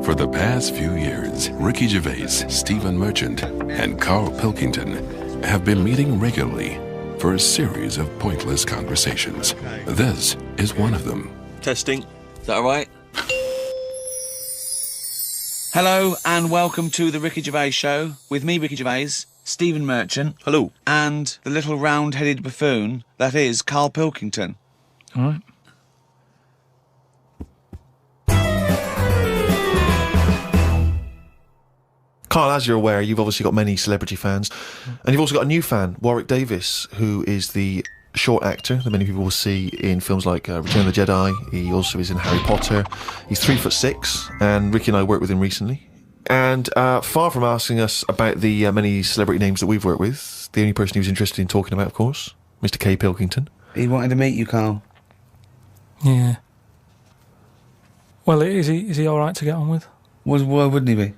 For the past few years, Ricky Gervais, Stephen Merchant, and Karl Pilkington have been meeting regularly for a series of pointless conversations. This is one of them. Testing. Is that all right? Hello and welcome to the Ricky Gervais Show with me, Ricky Gervais, Stephen Merchant. Hello. And the little round-headed buffoon that is Karl Pilkington. All right. Karl, as you're aware, you've obviously got many celebrity fans, and you've also got a new fan, Warwick Davis, who is the short actor that many people will see in films like Return of the Jedi. He also is in Harry Potter. He's 3'6", and Ricky and I worked with him recently. And far from asking us about the many celebrity names that we've worked with, the only person he was interested in talking about, of course, Mr. K. Pilkington. He wanted to meet you, Karl. Yeah. Well, is he all right to get on with? Why wouldn't he be?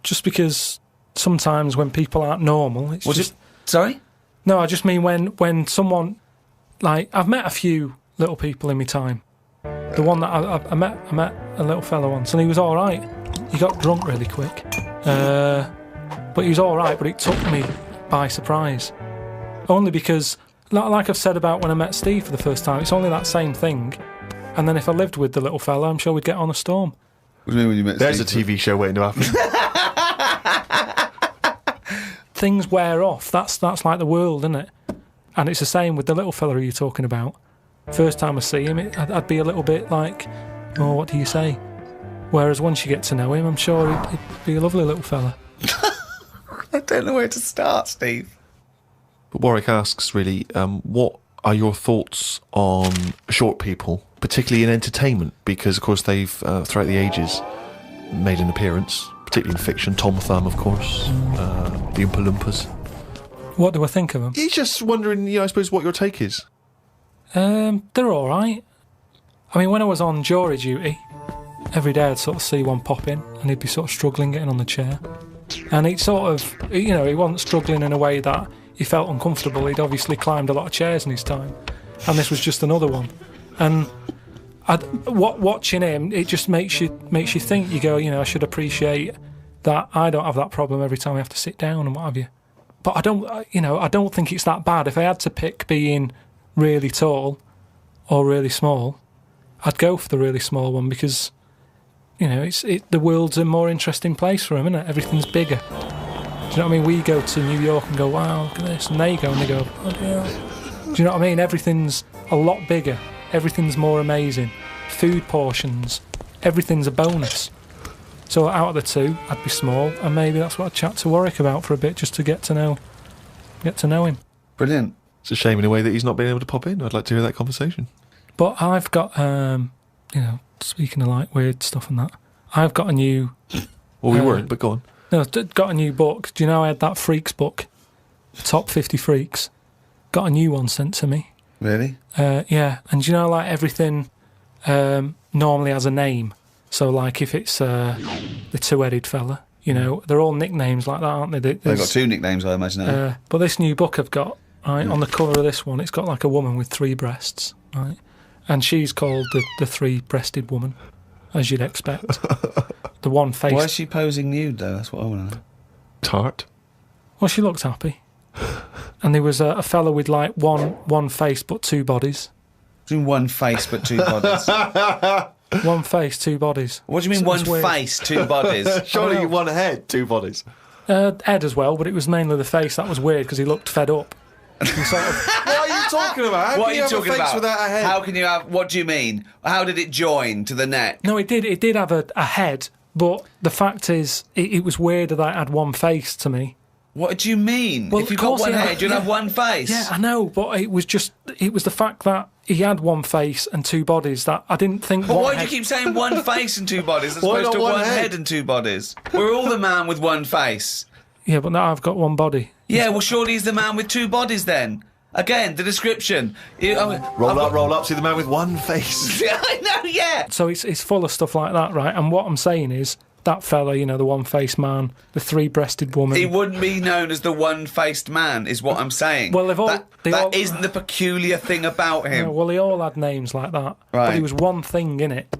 Just because sometimes when people aren't normal, it's just... Sorry? No, I just mean when someone... Like, I've met a few little people in my time. The one that I met a little fella once, and he was all right. He got drunk really quick. But he was all right, but it took me by surprise. Only because, like I've said about when I met Steve for the first time, it's only that same thing. And then if I lived with the little fella, I'm sure we'd get on a storm. What do you mean when you met There's Steve? a TV show waiting to happen. Things wear off. That's like the world, isn't it? And it's the same with the little fella you're talking about. First time I see him, I'd be a little bit like, oh, what do you say? Whereas once you get to know him, I'm sure he'd be a lovely little fella. I don't know where to start, Steve. But Warwick asks, really, what are your thoughts on short people, particularly in entertainment? Because, of course, they've, throughout the ages, made an appearance, particularly in fiction. Tom Thumb, of course, the Oompa Loompas. What do I think of them? He's just wondering, I suppose, what your take is. They're all right. I mean, when I was on jury duty, every day I'd sort of see one pop in, and he'd be sort of struggling getting on the chair. And he'd sort of, he wasn't struggling in a way that he felt uncomfortable. He'd obviously climbed a lot of chairs in his time, and this was just another one. And watching him, it just makes you think. You go, I should appreciate that I don't have that problem every time I have to sit down and what have you. But I don't think it's that bad. If I had to pick being really tall or really small, I'd go for the really small one because, the world's a more interesting place for him, isn't it? Everything's bigger. Do you know what I mean? We go to New York and go, wow, look at this. And they go and they go, oh dear. Do you know what I mean? Everything's a lot bigger. Everything's more amazing. Food portions. Everything's a bonus. So out of the two, I'd be small, and maybe that's what I'd chat to Warwick about for a bit, just to get to know him. Brilliant. It's a shame in a way that he's not been able to pop in. I'd like to hear that conversation. But I've got, speaking of like weird stuff and that, I've got a new... Well, we weren't, but go on. No, got a new book. Do you know I had that Freaks book? Top 50 Freaks. Got a new one sent to me. Really? Yeah. And do you know, like, everything normally has a name. So, like, if it's the two-headed fella, they're all nicknames like that, aren't they? They've got two nicknames, I imagine. But this new book I've got, right, on the cover of this one, it's got, like, a woman with 3 breasts, right? And she's called the three-breasted woman, as you'd expect. The one face. Why is she posing nude, though? That's what I want to know. Tart. Well, she looked happy. And there was a fella with, like, one face but 2 bodies. What do you mean one face but 2 bodies? One face, 2 bodies. What do you mean one face, 2 bodies? Surely one head, 2 bodies. Head as well, but it was mainly the face. That was weird because he looked fed up. What are you talking about? What are you talking about? Without a head? How can you have... What do you mean? How did it join to the neck? No, it did have a head, but the fact is, it was weird that it had one face to me. What do you mean? Well, if you've got one head, you'd have one face. Yeah, I know, but it was the fact that he had one face and 2 bodies that I didn't think... But why do you keep saying one face and 2 bodies as opposed to one head and 2 bodies? We're all the man with one face. Yeah, but now I've got one body. Yeah, well, surely he's the man with 2 bodies then. Again, the description. Roll up, see the man with one face. I know, yeah. So it's full of stuff like that, right? And what I'm saying is, that fella, the one-faced man, the 3-breasted woman... He wouldn't be known as the one-faced man, is what I'm saying. Well, that isn't the peculiar thing about him. Well, they all had names like that. Right. But there was one thing in it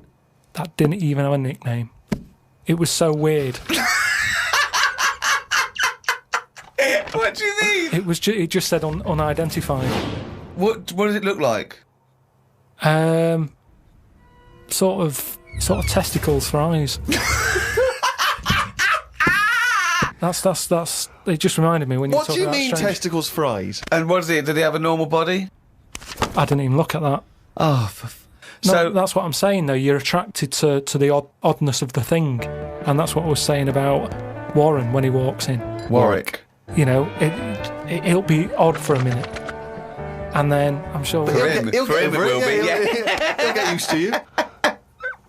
that didn't even have a nickname. It was so weird. What do you mean? It just said unidentified. What does it look like? Sort of testicles for eyes. That's. It just reminded me when you. What do you mean strange. testicles for eyes? And what is it? Did he have a normal body? I didn't even look at that. Oh, No, that's what I'm saying though. You're attracted to the oddness of the thing, and that's what I was saying about Warren when he walks in. Warwick. You know, it'll be odd for a minute, and then I'm sure For him it will be. Yeah. He'll get used to you.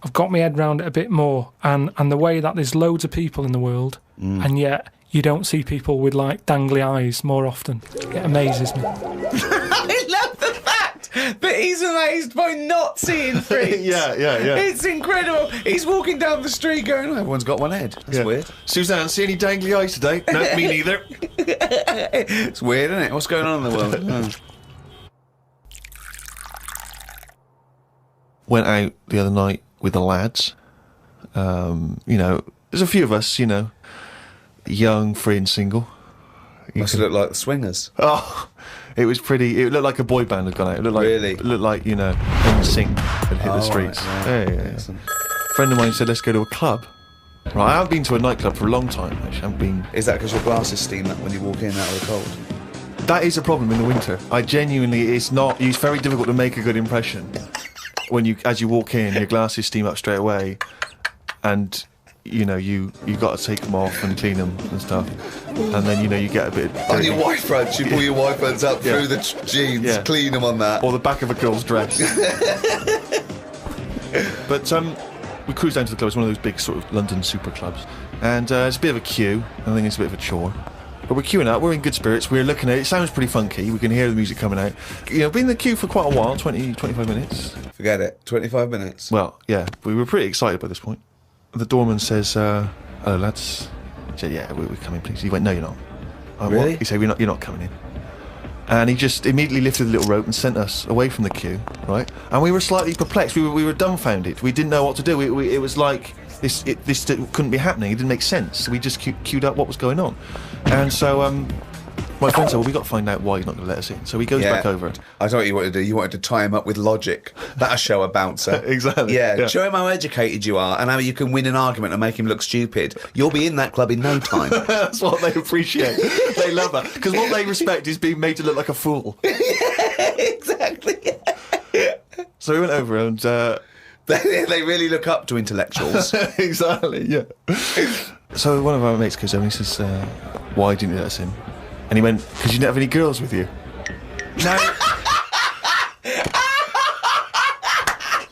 I've got my head round it a bit more, and the way that there's loads of people in the world, and yet you don't see people with like dangly eyes more often. It amazes me. I love the fact that he's amazed by not seeing freaks. Yeah. It's incredible. He's walking down the street going, oh, everyone's got one head. That's weird. Suzanne, see any dangly eyes today? No, me neither. It's weird, isn't it? What's going on in the world? Oh. Went out the other night with the lads. You know, there's a few of us, you know, young, free and single. Must look like the Swingers. Oh, it was pretty. It looked like a boy band had gone out. It looked like, Really? It looked like, you know, NSYNC had hit the streets. Right, Yeah. Excellent. A friend of mine said, let's go to a club. Right, I haven't been to a nightclub for a long time, actually. I haven't been. Is that because your glasses steam up when you walk in out of the cold? That is a problem in the winter. I genuinely, it's very difficult to make a good impression when as you walk in, your glasses steam up straight away, and you know you got to take them off and clean them and stuff, and then you know you get a bit On your white fronts, you pull your white fronts up Yeah. through the jeans, clean them on that. or the back of a girl's dress. But we cruised down to the club. It's one of those big sort of London super clubs, and it's a bit of a queue. I think it's a bit of a chore. But we're queuing up, we're in good spirits, we're looking at it, it sounds pretty funky, we can hear the music coming out. You know, been in the queue for quite a while, 25 minutes. Forget it. 25 minutes. Well, yeah, we were pretty excited by this point. The doorman says, hello lads. I said, yeah, we're coming please. He went, no you're not. Really? What? He said, you're not coming in. And he just immediately lifted the little rope and sent us away from the queue, right? And we were slightly perplexed, we were dumbfounded, we didn't know what to do. It was like, this couldn't be happening, it didn't make sense. So we just queued up what was going on. And so my friend said, well, we've got to find out why he's not going to let us in. So he goes back over. I thought what you wanted to do. You wanted to tie him up with logic. That'll show a bouncer. Exactly. Yeah, show him how educated you are and how you can win an argument and make him look stupid. You'll be in that club in no time. That's what they appreciate. They love that. Because what they respect is being made to look like a fool. Yeah, exactly. So we went over and... They really look up to intellectuals. Exactly, yeah. So one of our mates goes over and he says, why didn't you let us in? And he went, because you didn't have any girls with you.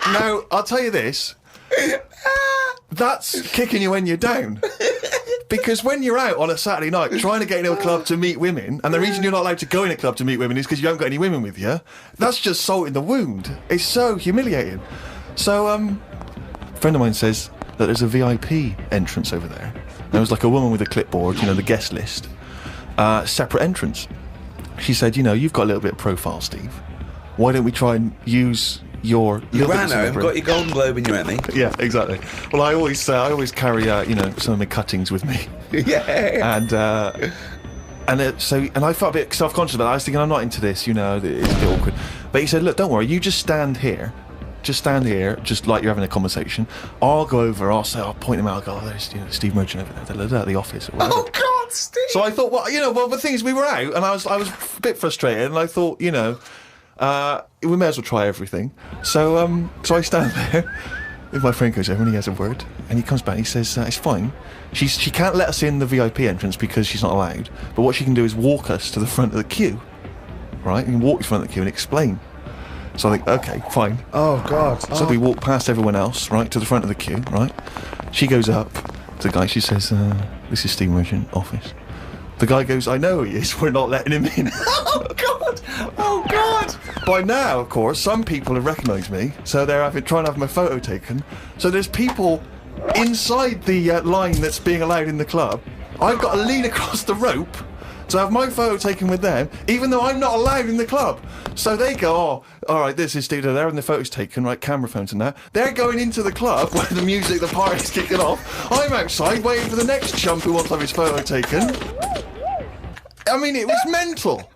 Now, I'll tell you this. That's kicking you when you're down. Because when you're out on a Saturday night trying to get into a club to meet women, and the reason you're not allowed to go in a club to meet women is because you haven't got any women with you, that's just salt in the wound. It's so humiliating. So, a friend of mine says that there's a VIP entrance over there. There was like a woman with a clipboard, you know, the guest list. Separate entrance. She said, you know, you've got a little bit of profile, Steve. Why don't we try and use your... You ran home, got your Golden Globe in your Emmy. Yeah, exactly. Well, I always carry, you know, some of my cuttings with me. Yeah. And I felt a bit self-conscious about that. I was thinking, I'm not into this, you know, it's a bit awkward. But he said, look, don't worry, you just stand here. Just stand here, just like you're having a conversation. I'll go over, I'll point him out, I'll go, oh, there's Steve Merchant over there, at the office. Or whatever. Oh, God, Steve! So I thought, well, the thing is, we were out, and I was a bit frustrated, and I thought, you know, we may as well try everything. So I stand there, my friend goes over, and he has a word, and he comes back, and he says, it's fine. She can't let us in the VIP entrance because she's not allowed, but what she can do is walk us to the front of the queue, right? You can walk to the front of the queue and explain. So I think, okay, fine. Oh, God. So we walk past everyone else, right, to the front of the queue, right? She goes up to the guy, she says, this is Steve Merchant, office. The guy goes, I know he is, we're not letting him in. Oh, God! Oh, God! By now, of course, some people have recognised me, so they're trying to have my photo taken. So there's people inside the line that's being allowed in the club. I've got to lean across the rope to have my photo taken with them, even though I'm not allowed in the club. So they go, oh, all right, this is Steve. They're having the photos taken, right, camera phones and that. They're going into the club where the music, the party's kicking off. I'm outside waiting for the next chump who wants to have his photo taken. I mean, it was mental.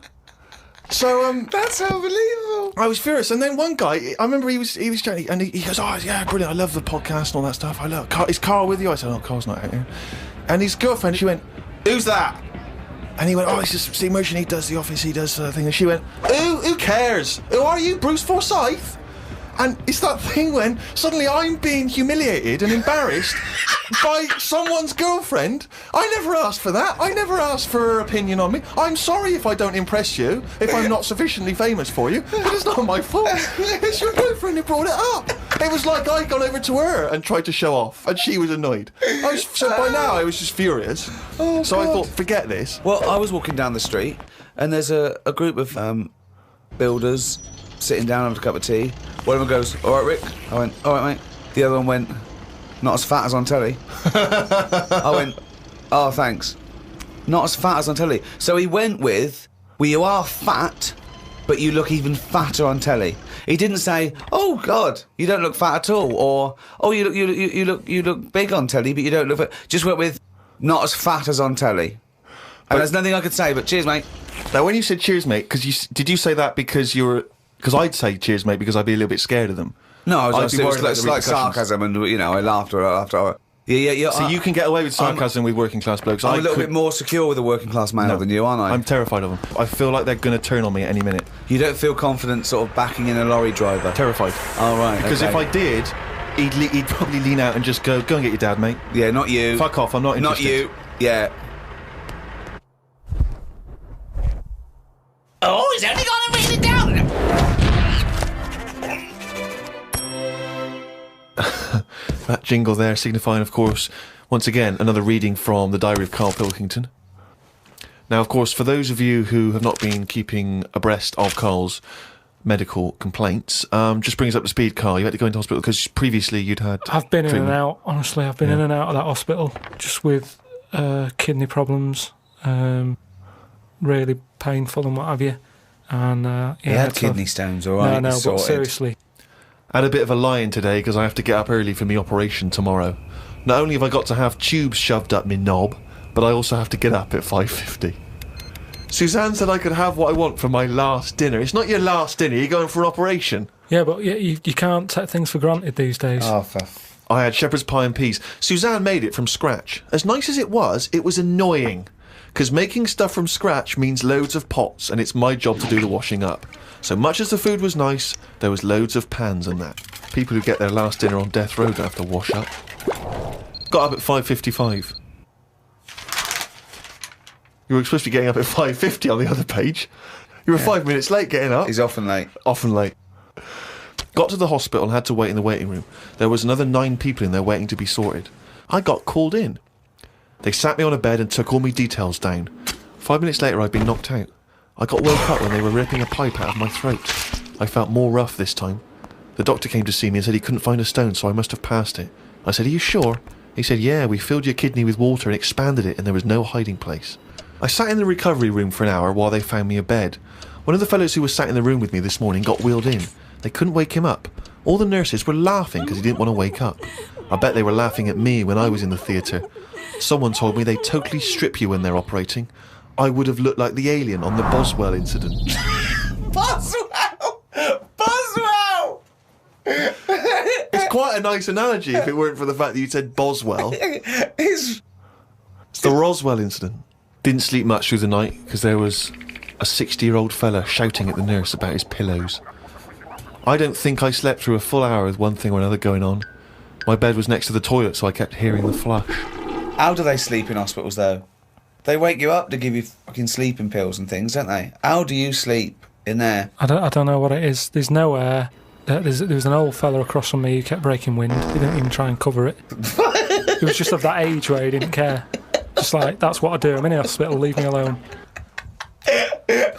So, That's unbelievable. I was furious, and then one guy, I remember he was chatting, and he goes, oh, yeah, brilliant, I love the podcast and all that stuff. I love, is Carl with you? I said, oh, Carl's not out here. And his girlfriend, she went, who's that? And he went, oh, it's just Steve Merchant, he does The Office, he does thing. And she went, who cares? Who are you, Bruce Forsyth? And it's that thing when suddenly I'm being humiliated and embarrassed by someone's girlfriend. I never asked for that. I never asked for her opinion on me. I'm sorry if I don't impress you, if I'm not sufficiently famous for you, but it's not my fault. It's your girlfriend who brought it up. It was like I'd gone over to her and tried to show off, and she was annoyed. So by now I was just furious. Oh, so God. I thought, forget this. Well, I was walking down the street, and there's a group of builders sitting down having a cup of tea. One of them goes, all right, Rick. I went, all right, mate. The other one went, not as fat as on telly. I went, oh, thanks. Not as fat as on telly. So he went with, well, you are fat, but you look even fatter on telly. He didn't say, oh, God, you don't look fat at all, or, oh, you look big on telly, but you don't look fat. Just went with, not as fat as on telly. And there's nothing I could say, but cheers, mate. Now, when you said cheers, mate, did you say that because you were... Because I'd say cheers, mate, because I'd be a little bit scared of them. No, I was I'd just, be it was worried about like, the like repercussions. sarcasm, and, you know, I laughed after. Yeah. So you can get away with sarcasm with working class blokes. I'm a little bit more secure with a working class male than you, aren't I? I'm terrified of them. I feel like they're going to turn on me at any minute. You don't feel confident sort of backing in a lorry driver? Terrified. Oh, right. Because okay. if I did, he'd probably lean out and just go and get your dad, mate. Yeah, not you. Fuck off, I'm not interested. Not you. Yeah. Oh, he's only got to read it down. That jingle there signifying, of course, once again, another reading from the Diary of Karl Pilkington. Now, of course, for those of you who have not been keeping abreast of Karl's medical complaints, just bring us up to speed, Karl. You had to go into hospital because previously you'd had... I've been in treatment. and out, honestly. I've been in and out of that hospital just with kidney problems, really painful and what have you. And He had kidney stones, all right? No, but sorted. seriously. I had a bit of a lie-in today because I have to get up early for my operation tomorrow. Not only have I got to have tubes shoved up my knob, but I also have to get up at 5:50. Suzanne said I could have what I want for my last dinner. It's not your last dinner, you're going for an operation. Yeah, but you can't take things for granted these days. Oh, I had shepherd's pie and peas. Suzanne made it from scratch. As nice as it was annoying. Because making stuff from scratch means loads of pots, and it's my job to do the washing up. So much as the food was nice, there was loads of pans and that. People who get their last dinner on death row don't have to wash up. Got up at 5:55. You were supposed to be getting up at 5:50 on the other page. You were 5 minutes late getting up. He's often late. Often late. Got to the hospital and had to wait in the waiting room. There was another 9 people in there waiting to be sorted. I got called in. They sat me on a bed and took all my details down. 5 minutes later, I'd been knocked out. I got woke up when they were ripping a pipe out of my throat. I felt more rough this time. The doctor came to see me and said he couldn't find a stone, so I must have passed it. I said, are you sure? He said, yeah, we filled your kidney with water and expanded it, and there was no hiding place. I sat in the recovery room for an hour while they found me a bed. One of the fellows who was sat in the room with me this morning got wheeled in. They couldn't wake him up. All the nurses were laughing because he didn't want to wake up. I bet they were laughing at me when I was in the theatre. Someone told me they totally strip you when they're operating. I would have looked like the alien on the Boswell incident. Boswell! Boswell! It's quite a nice analogy if it weren't for the fact that you said Boswell. It's the Roswell incident. Didn't sleep much through the night because there was a 60-year-old fella shouting at the nurse about his pillows. I don't think I slept through a full hour with one thing or another going on. My bed was next to the toilet, so I kept hearing the flush. How do they sleep in hospitals, though? They wake you up to give you fucking sleeping pills and things, don't they? How do you sleep in there? I don't know what it is. There's no air. There was an old fella across from me who kept breaking wind. He didn't even try and cover it. He was just of that age where he didn't care. Just like, that's what I do. I'm in the hospital, leave me alone.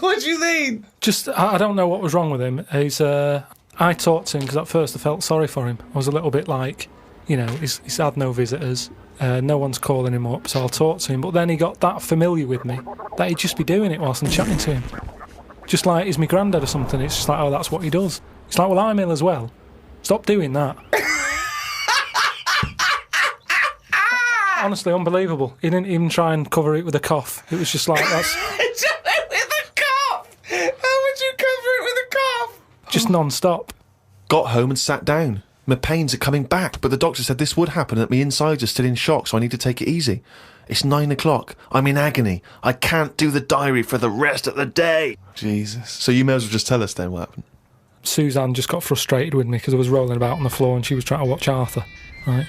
What do you mean? Just, I don't know what was wrong with him. I talked to him because at first I felt sorry for him. I was a little bit like, you know, he's had no visitors. No one's calling him up, so I'll talk to him. But then he got that familiar with me that he'd just be doing it whilst I'm chatting to him. Just like, he's my granddad or something. It's just like, oh, that's what he does. It's like, well, I'm ill as well. Stop doing that. Honestly, unbelievable. He didn't even try and cover it with a cough. It was just like, that's... With a cough! How would you cover it with a cough? just non-stop. Got home and sat down. My pains are coming back, but the doctor said this would happen, that my insides are still in shock, so I need to take it easy. It's 9 o'clock. I'm in agony. I can't do the diary for the rest of the day. Jesus. So you may as well just tell us then what happened. Suzanne just got frustrated with me because I was rolling about on the floor and she was trying to watch Arthur, right?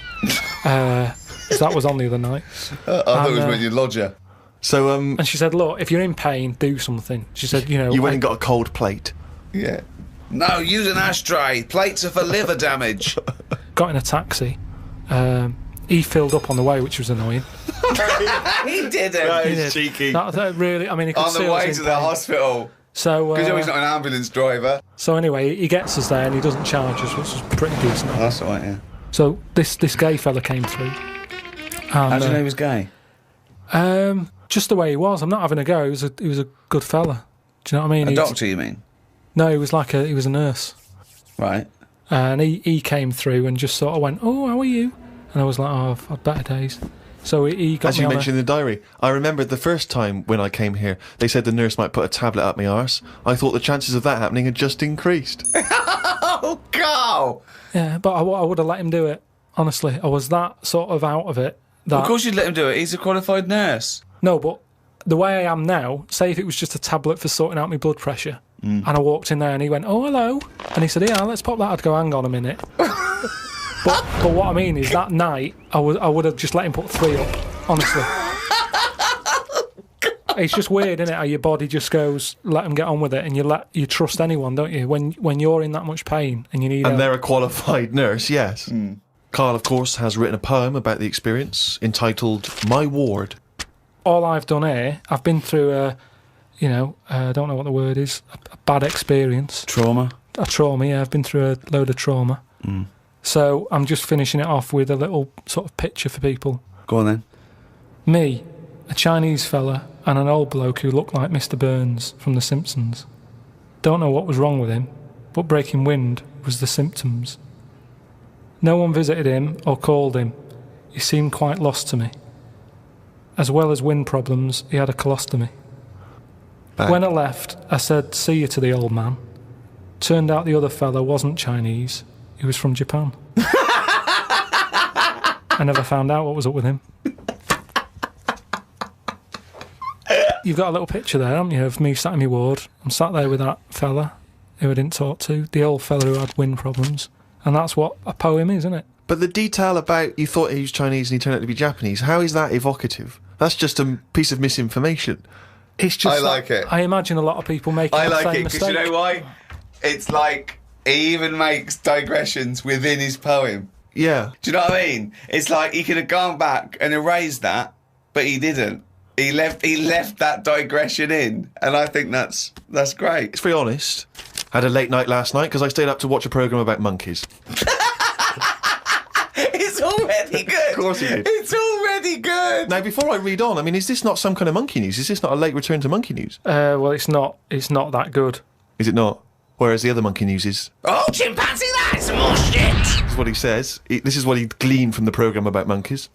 So that was on the other night. I thought it was when you lodger. So, And she said, look, if you're in pain, do something. She said, you know... you went and got a cold plate. Yeah. No, use an ashtray. Plates are for liver damage. Got in a taxi. He filled up on the way, which was annoying. He didn't. That He is did. cheeky. That really... I mean, he could On see the I was way in to the pain. hospital. So, Because he's not an ambulance driver. so anyway, he gets us there and he doesn't charge us, which is pretty decent. That's all right, yeah. So this gay fella came through. How And, do you know he was gay? just the way he was. I'm not having a go. He was a good fella. Do you know what I mean? A He- doctor, you mean? No, he was a nurse. Right. And he came through and just sort of went, oh, how are you? And I was like, oh, I've had better days. So he got As me you on mentioned in the diary, I remember the first time when I came here, they said the nurse might put a tablet up my arse. I thought the chances of that happening had just increased. Oh, Carl! Yeah, but I would have let him do it. Honestly, I was that sort of out of it. That, Of course you'd let him do it. He's a qualified nurse. No, but the way I am now, say if it was just a tablet for sorting out my blood pressure, and I walked in there and he went, oh, hello. And he said, yeah, let's pop that. I'd go, hang on a minute. But what I mean is that night, I would have just let him put 3 up, honestly. It's just weird, isn't it, how your body just goes, let them get on with it, and you trust anyone, don't you? When you're in that much pain and you need And help. they're a qualified nurse, yes. Carl, of course, has written a poem about the experience entitled My Ward. All I've done here, I've been through I don't know what the word is, a bad experience. Trauma. A trauma, yeah, I've been through a load of trauma. So I'm just finishing it off with a little sort of picture for people. Go on then. Me, a Chinese fella, and an old bloke who looked like Mr. Burns from The Simpsons. Don't know what was wrong with him, but breaking wind was the symptoms. No one visited him or called him. He seemed quite lost to me. As well as wind problems, he had a colostomy. Back. When I left, I said, see you to the old man. Turned out the other fella wasn't Chinese. He was from Japan. I never found out what was up with him. You've got a little picture there, haven't you, of me sat in my ward. I'm sat there with that fella who I didn't talk to, the old fella who had wind problems. And that's what a poem is, isn't it? But the detail about you thought he was Chinese and he turned out to be Japanese, how is that evocative? That's just a piece of misinformation. It's just I like it. I imagine a lot of people making I the like same it because mistake. you know why? It's like he even makes digressions within his poem. Yeah. Do you know what I mean? It's like he could have gone back and erased that, but he didn't. He left that digression in, and I think that's great. It's very honest. Had a late night last night because I stayed up to watch a programme about monkeys. It's already good. Of course he did. It's already good. Now, before I read on, I mean, is this not some kind of monkey news? Is this not a late return to monkey news? Well, it's not that good. Is it not? Whereas the other monkey news is... Oh, chimpanzee, that's some more shit. This is what he says. This is what he gleaned from the programme about monkeys.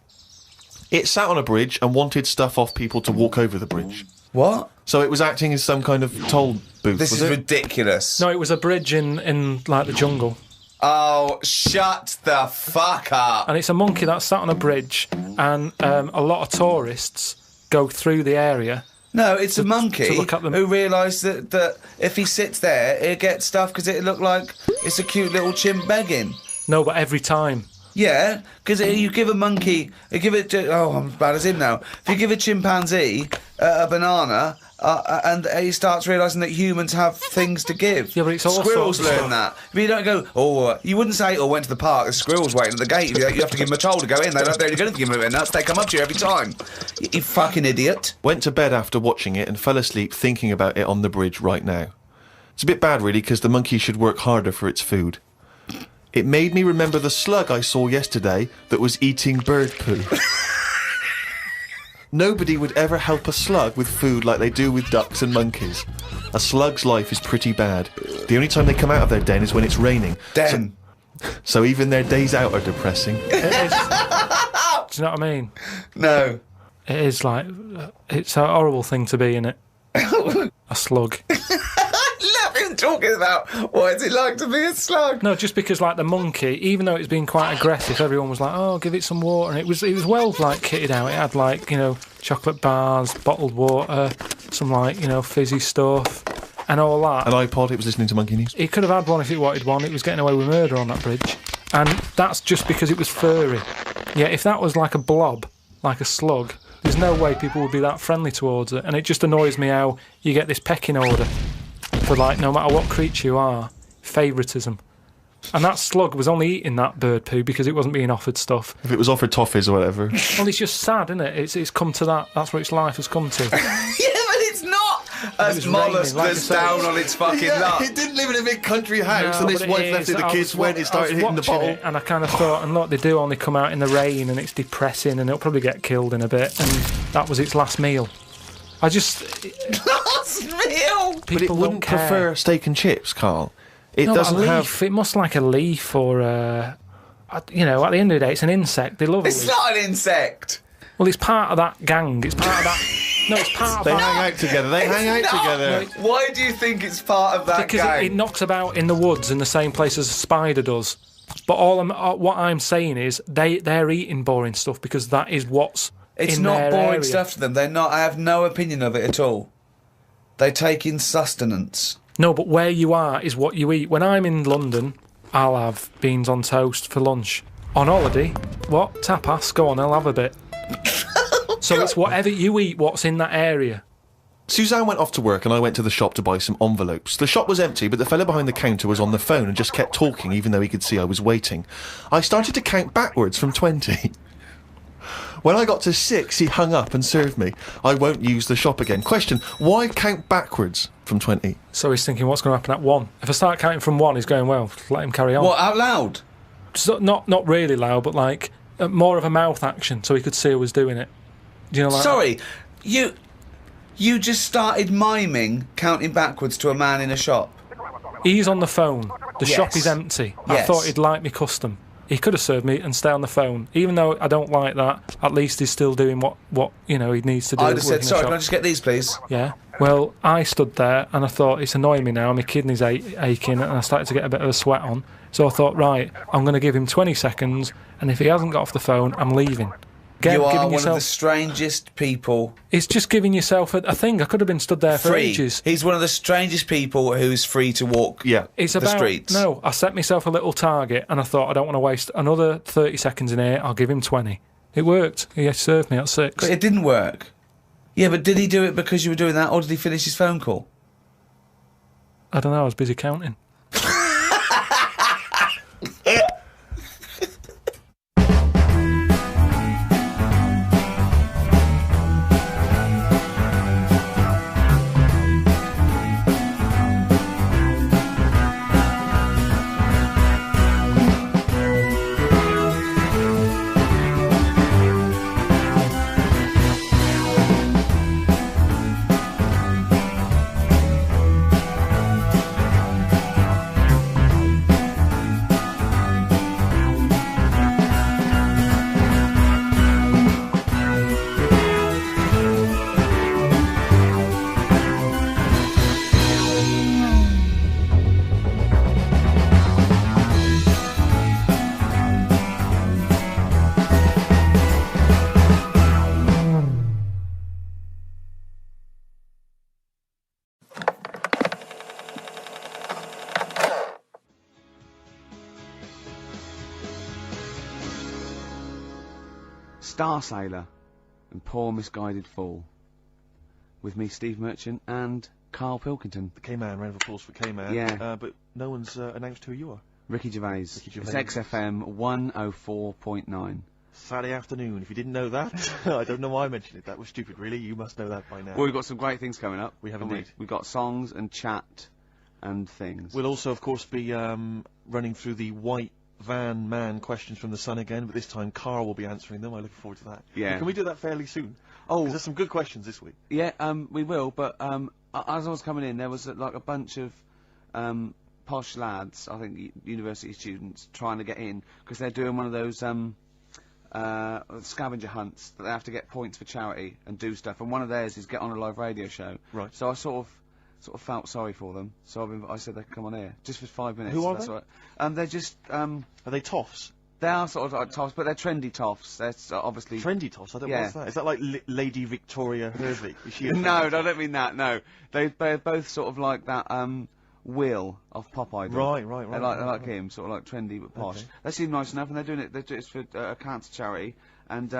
It sat on a bridge and wanted stuff off people to walk over the bridge. What? So it was acting as some kind of toll booth, This was is it? ridiculous. No, it was a bridge in like the jungle. Oh, shut the fuck up. And it's a monkey that sat on a bridge, and a lot of tourists go through the area. No, it's a monkey to look at them. who realised that if he sits there, he'll get stuff because it look like it's a cute little chimp begging. No, but every time. Yeah, because you give a monkey, I'm as bad as him now. If you give a chimpanzee a banana, and he starts realising that humans have things to give. Yeah, but it's all squirrels sorts of learn that. But you don't go, you wouldn't say, went to the park, there's squirrels waiting at the gate. You have to give them a toll to go in. They're only going to give them a nuts. They come up to you every time. You fucking idiot. Went to bed after watching it and fell asleep thinking about it on the bridge right now. It's a bit bad, really, because the monkey should work harder for its food. It made me remember the slug I saw yesterday that was eating bird poo. Nobody would ever help a slug with food like they do with ducks and monkeys. A slug's life is pretty bad. The only time they come out of their den is when it's raining. Den. So even their days out are depressing. It is. Do you know what I mean? No. It is like, it's a horrible thing to be, innit? A slug. Love him talking about what it's like to be a slug. No, just because like the monkey, even though it's been quite aggressive, everyone was like, "Oh, give it some water," and it was well like kitted out. It had like chocolate bars, bottled water, some like fizzy stuff, and all that. An iPod. It was listening to Monkey News. He could have had one if he wanted one. It was getting away with murder on that bridge, and that's just because it was furry. Yeah, if that was like a blob, like a slug, there's no way people would be that friendly towards it. And it just annoys me how you get this pecking order for like no matter what creature you are, favouritism. And that slug was only eating that bird poo because it wasn't being offered stuff. If it was offered toffees or whatever. Well, it's just sad, isn't it? It's come to that. That's where its life has come to. Yeah, but it's not a was mollusk raining, like that's I say. down on its fucking luck. It didn't live in a big country house, No, and his but it wife left is. it. The I kids was went. It started hitting the watching bottle. it, and I kind of thought, and look, they do only come out in the rain, and it's depressing, and it'll probably get killed in a bit. And that was its last meal. I just Last meal. But it people wouldn't don't care. prefer steak and chips, Carl. It No, doesn't a leaf. have. It must like a leaf or at the end of the day, it's an insect. They love a It's leaf. not an insect. Well, it's part of that gang. It's part of that. No, it's part of They that. hang out together. They hang out It's not. together. Why do you think it's part of that Because gang? it knocks about in the woods in the same place as a spider does. But what I'm saying is they're eating boring stuff because that is what's It's in not their boring area. stuff to them. They're not. I have no opinion of it at all. They take in sustenance. No, but where you are is what you eat. When I'm in London, I'll have beans on toast for lunch. On holiday, what? Tapas? Go on, I'll have a bit. So it's whatever you eat, what's in that area. Suzanne went off to work and I went to the shop to buy some envelopes. The shop was empty, but the fella behind the counter was on the phone and just kept talking even though he could see I was waiting. I started to count backwards from 20. When I got to 6, he hung up and served me. I won't use the shop again. Question, why count backwards from 20? So he's thinking, what's going to happen at 1? If I start counting from 1, he's going, well, let him carry on. What, out loud? So, not really loud, but like more of a mouth action, so he could see I was doing it. Do you know, like Sorry, you just started miming counting backwards to a man in a shop. He's on the phone. The shop Yes. is empty. I Yes. thought he'd like me custom. He could have served me and stay on the phone. Even though I don't like that, at least he's still doing what he needs to do. I'd have said, working a sorry, shop." can I just get these, please? Yeah. Well, I stood there and I thought, it's annoying me now. My kidneys aching and I started to get a bit of a sweat on. So I thought, right, I'm going to give him 20 seconds, and if he hasn't got off the phone, I'm leaving. You are giving one of yourself, the strangest people. It's just giving yourself a thing. I could have been stood there for Free. ages. He's one of the strangest people who's free to walk Yeah. It's the about streets. No, I set myself a little target and I thought I don't want to waste another 30 seconds in here. I'll give him 20. It worked. He served me at 6. But it didn't work. Yeah, but did he do it because you were doing that, or did he finish his phone call? I don't know. I was busy counting. Star Sailor and Poor Misguided Fool. With me, Steve Merchant, and Karl Pilkington. The K-Man, round of applause for K-Man. Yeah. But no one's announced who you are. Ricky Gervais. Ricky Gervais. It's XFM 104.9. Saturday afternoon. If you didn't know that, I don't know why I mentioned it. That was stupid, really. You must know that by now. Well, we've got some great things coming up. We have haven't indeed. We've got songs and chat and things. We'll also, of course, be running through the White Van Man questions from the Sun again, but this time Carl will be answering them. I look forward to that. Yeah. Can we do that fairly soon? Oh, There's some good questions this week. yeah, we will, but as I was coming in, there was like a bunch of posh lads, I think university students, trying to get in because they're doing one of those scavenger hunts that they have to get points for charity and do stuff. And one of theirs is get on a live radio show. Right. So I sort of felt sorry for them. So I said they could come on here just for 5 minutes. Who are that's they? all right. They're just Are they toffs? they are sort of like toffs, but they're trendy toffs. They're obviously Trendy toffs? I don't know Yeah. what's that. Is that like Lady Victoria Hervey? Is she a No, trendy I don't mean that. No, they're both sort of like that. Will of Pop Idol. Right. They like him, sort of like trendy but posh. Okay. They seem nice enough, and they're doing it. They're just for a cancer charity, and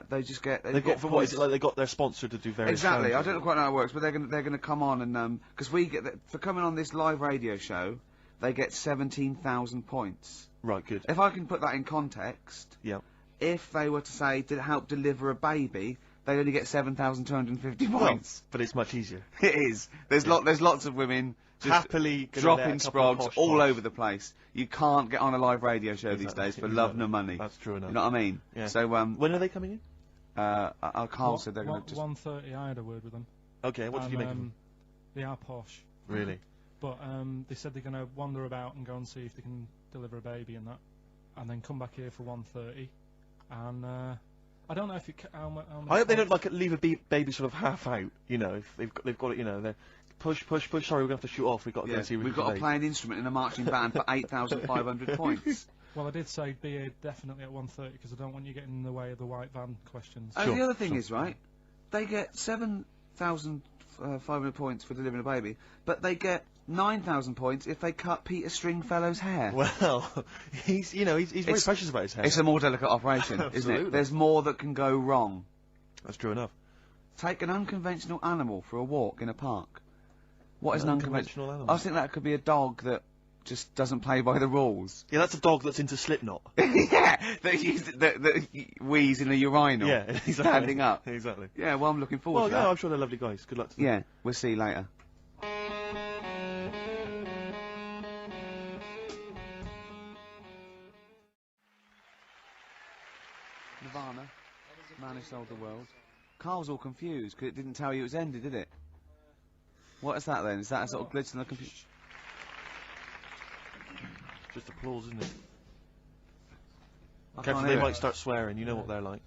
they just get They've got, for what is it, like they got their sponsor to do various exactly. I challenges? don't quite know how it works, but they're gonna come on and because we get for coming on this live radio show, they get 17,000 points. Right, good. If I can put that in context, Yeah. if they were to say to help deliver a baby, they only get 7,250 points. But it's much easier. It is. There's lots of women just Happily gonna let dropping a couple of sprogs posh all toffs. over the place. You can't get on a live radio show these Exactly, days for love exactly. nor money. That's true enough. You know what I mean? Yeah. So When are they coming in? Carl said they're going to just 1:30. I had a word with them. Okay, what did you make of them? They are posh, Really? but they said they're going to wander about and go and see if they can deliver a baby and that, and then come back here for 1:30. And I don't know if it how much. I hope they don't like leave a baby sort of half out. You know, if they've got it. You know, they're push. Sorry, we're gonna have to shoot off. We've got to go yeah, and see. we've got to play an instrument in a marching band for 8,500 points. Well, I did say be here definitely at 1:30 because I don't want you getting in the way of the white van questions. And Sure, the other thing sure. is, right, they get 7,500 points for delivering a baby, but they get 9,000 points if they cut Peter Stringfellow's hair. Well, he's very It's- precious about his hair. It's a more delicate operation, isn't Absolutely. it? There's more that can go wrong. That's true enough. Take an unconventional animal for a walk in a park. What is An an unconventional unconventional animal? I think that could be a dog that just doesn't play by the rules. Yeah, that's a dog that's into Slipknot. Yeah, that wheeze in a urinal. Yeah, exactly. Standing up. Exactly. Yeah, well, I'm looking forward Well, to yeah, that. I'm sure they're lovely guys. Good luck to them. Yeah, we'll see you later. Nirvana, Man Who Sold the World. Carl's all confused because it didn't tell you it was ended, did it? What is that then? Is that a sort of glitch in the computer? Just applause, isn't it? I Careful, can't they hear might it. start swearing. You know what they're like.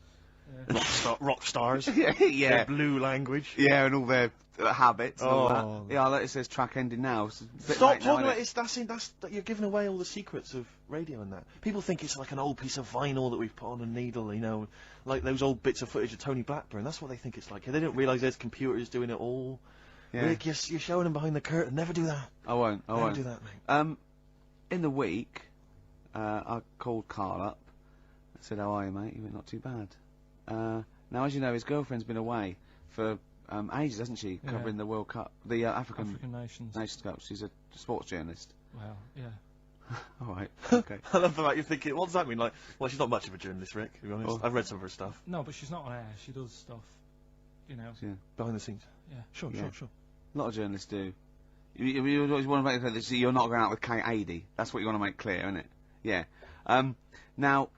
Yeah. Rock stars. Yeah, yeah. Their blue language. Yeah, and all their habits and all Oh. that. Yeah, like it says track ending now. It's a bit Stop late now, talking innit? about it. That's you're giving away all the secrets of radio and that. People think it's like an old piece of vinyl that we've put on a needle, you know, like those old bits of footage of Tony Blackburn. That's what they think it's like. They don't realise there's computers doing it all. Yeah. Rick, you're showing them behind the curtain. Never do that. I won't. Never do that, mate. In the week, I called Carl up. I said, "How are you, mate?" He went, "Not too bad." Now, as you know, his girlfriend's been away for ages, hasn't she? Yeah. Covering the World Cup, the African nations. Nations Cup. She's a sports journalist. Well, yeah. All right. Okay. I love the fact you're thinking, what does that mean? Like, well, she's not much of a journalist, Rick, to be honest. Oh. I've read some of her stuff. No, but she's not on air. She does stuff. You know. Yeah. Behind the scenes. Yeah. Sure, Yeah. sure. A lot of journalists do. You always want to make clear that you're not going out with Kate Adie. That's what you want to make clear, isn't it? Yeah. Now,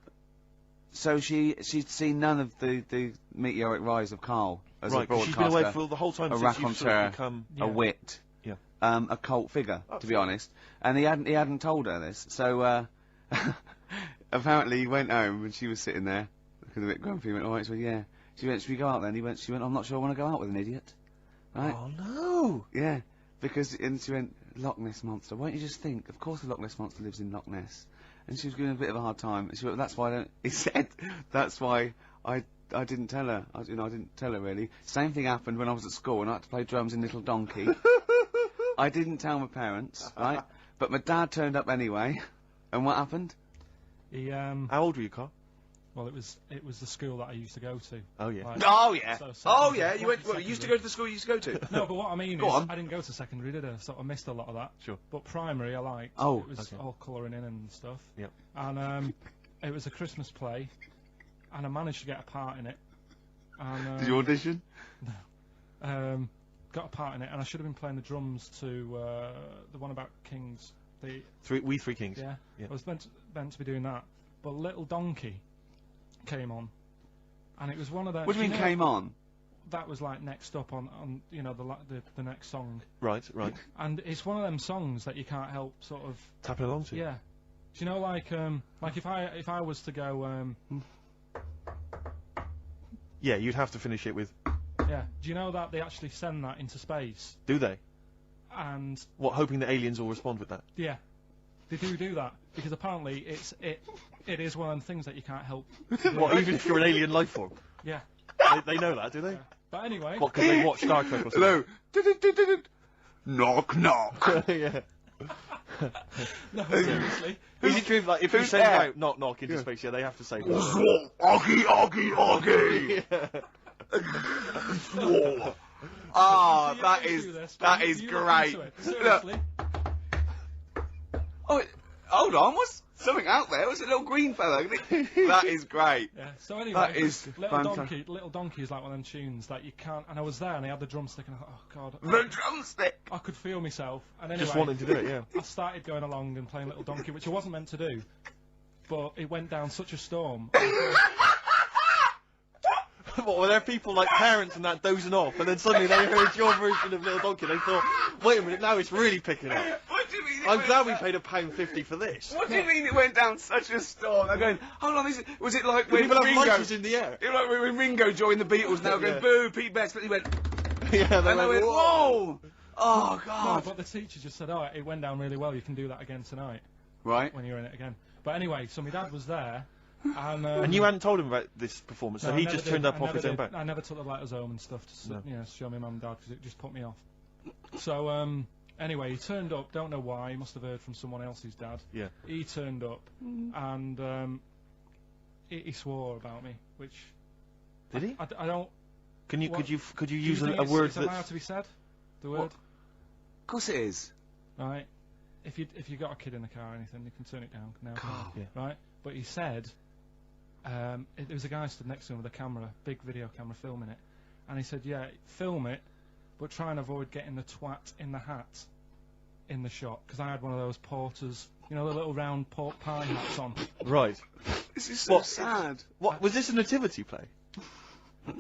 so she'd seen none of the meteoric rise of Carl as a Right, 'cause broadcaster. she's been away for the whole time a since you've sort raconteur, of become... Yeah. a wit, Yeah. a cult figure, to be honest. And he hadn't told her this. So apparently he went home and she was sitting there, looking a bit grumpy. He went, "All right," she went, "Yeah." She went, "Should we go out then?" She went, "I'm not sure I want to go out with an idiot." Right? Oh, no! Yeah, and she went, "Loch Ness Monster. Why don't you just think? Of course the Loch Ness Monster lives in Loch Ness." And she was giving a bit of a hard time. And she went, "That's why I don't." He said, "That's why I didn't tell her. I didn't tell her really." Same thing happened when I was at school and I had to play drums in Little Donkey. I didn't tell my parents, right? But my dad turned up anyway. And what happened? He How old were you, Carl? well, it was the school that I used to go to. Oh, yeah. Like- Oh yeah. So Oh secondary- yeah. You went. secondary. You used to go to the school you used to go to. No, but what I mean Go is, on. I didn't go to secondary, did I? So I missed a lot of that. Sure. But primary, I liked. Oh, it was okay. all colouring in and stuff. Yep. And it was a Christmas play, and I managed to get a part in it. And Did you audition? got a part in it, and I should have been playing the drums to the one about Kings. The We Three Kings. yeah, Yeah. I was meant to be doing that, but Little Donkey came on, And it was one of those. What do you mean came on? That was like next up on you know the next song. Right. And it's one of them songs that you can't help sort of Tapping along to. Yeah. Do you know like if I was to go Yeah, you'd have to finish it with. yeah. Do you know that they actually send that into space? Do they? And What, hoping that aliens will respond with that? yeah. They do that because apparently it is one of them things that you can't help. What, even if you're an alien life form? Yeah. They know that, do they? Yeah. But anyway. What, because they watch Star Trek or something? Hello. Knock knock. Yeah. No, seriously. Is it true, like, if you who's send there? out knock knock into space, yeah, they have to say that. Ah, You that do is this, that you is look great. into it. Seriously. Oh, hold on, what's something out there? What's a little green fella? That is great. Yeah. So anyway, That is Little Donkey is like one of them tunes that you can't. And I was there, and I had the drumstick, and I thought, oh god, The drumstick. I could feel myself. And anyway, Just wanting to do it, yeah. I started going along and playing Little Donkey, which I wasn't meant to do, but it went down such a storm. What, were there people like parents and that dozing off, and then suddenly they heard your version of Little Donkey, and they thought, wait a minute, now it's really picking up. What do you mean? I'm glad we paid £1.50 for this. What do you mean it went down such a storm? I'm going, hold on, was it like when People have Ringo... lighters in the air. It was like when Ringo joined the Beatles, now going, Yeah. boo, Pete Best, but he went... Yeah, And they went, whoa! Oh, No, God. but the teacher just said, oh, it went down really well, you can do that again tonight, Right. when you're in it again. But anyway, so my dad was there, and And you hadn't told him about this performance, so no, I he never just did. turned up I off never his own did. back. I never took the letters home and stuff to No. show my mum and dad, because it just put me off. So, anyway, he turned up, don't know why, he must have heard from someone else's dad. Yeah. He turned up, and he swore about me, which... Did he? I don't... Could you What? use Do you think a word it's allowed that's... to be said? The word? What? Of course it is. Right. If you got a kid in the car or anything, you can turn it down now. God. Yeah. Right. But he said, there was a guy stood next to him with a camera, big video camera, filming it, and he said, yeah, film it, but try and avoid getting the twat in the hat in the shot, because I had one of those porters, you know, the little round pork pie hats on. Right. This is so What? sad. What, was this a nativity play?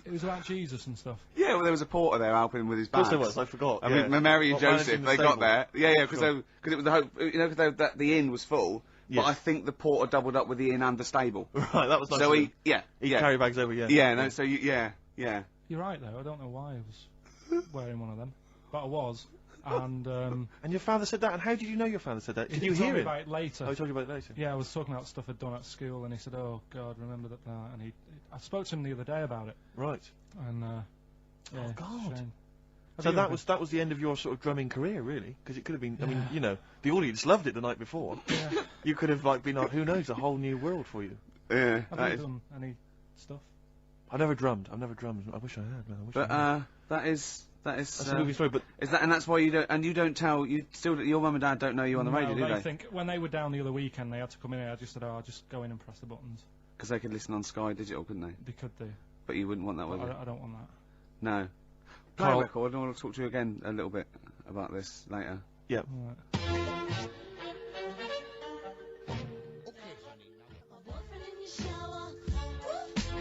It was about Jesus and stuff. Yeah, well, there was a porter there helping him with his Of course bags. there was, I forgot. I yeah. mean, Mary and What, Joseph, managing the they got stable? there. Yeah, because Sure. it was the hope, you know, because the inn was full. Yes. But I think the porter doubled up with the inn and the stable. Right, that was nice. So of he, him. yeah, He yeah, carry bags over, yeah. yeah, no, so yeah. You're right though. I don't know why I was wearing one of them, but I was. And And your father said that, and how did you know your father said that? Did he you told hear me it? about it later. Oh, he told you about it later? Yeah, I was talking about stuff I'd done at school, and he said, "Oh God, remember that?" And I spoke to him the other day about it, Right. and yeah, Oh, God. shame. Have So you that ever- was the end of your sort of drumming career, really? Because it could have been, I mean, you know, the audience loved it the night before. Yeah. You could have, like, been, who knows, a whole new world for you. Yeah, Have that you is. done any stuff? I've never drummed. I wish I had, man. I wish But I had. that is That's a movie story, but is that, and that's why you don't, and you don't tell, you still, your mum and dad don't know you on the radio, No, do they they? think when they were down the other weekend, they had to come in here. I just said, "Oh, I'll just go in and press the buttons." Because they could listen on Sky Digital, couldn't they? They could do. But you wouldn't want that, would But you? I don't want that. No. Play Carl- a record, I want to talk to you again a little bit about this later. yeah. Right. My boyfriend in your shower.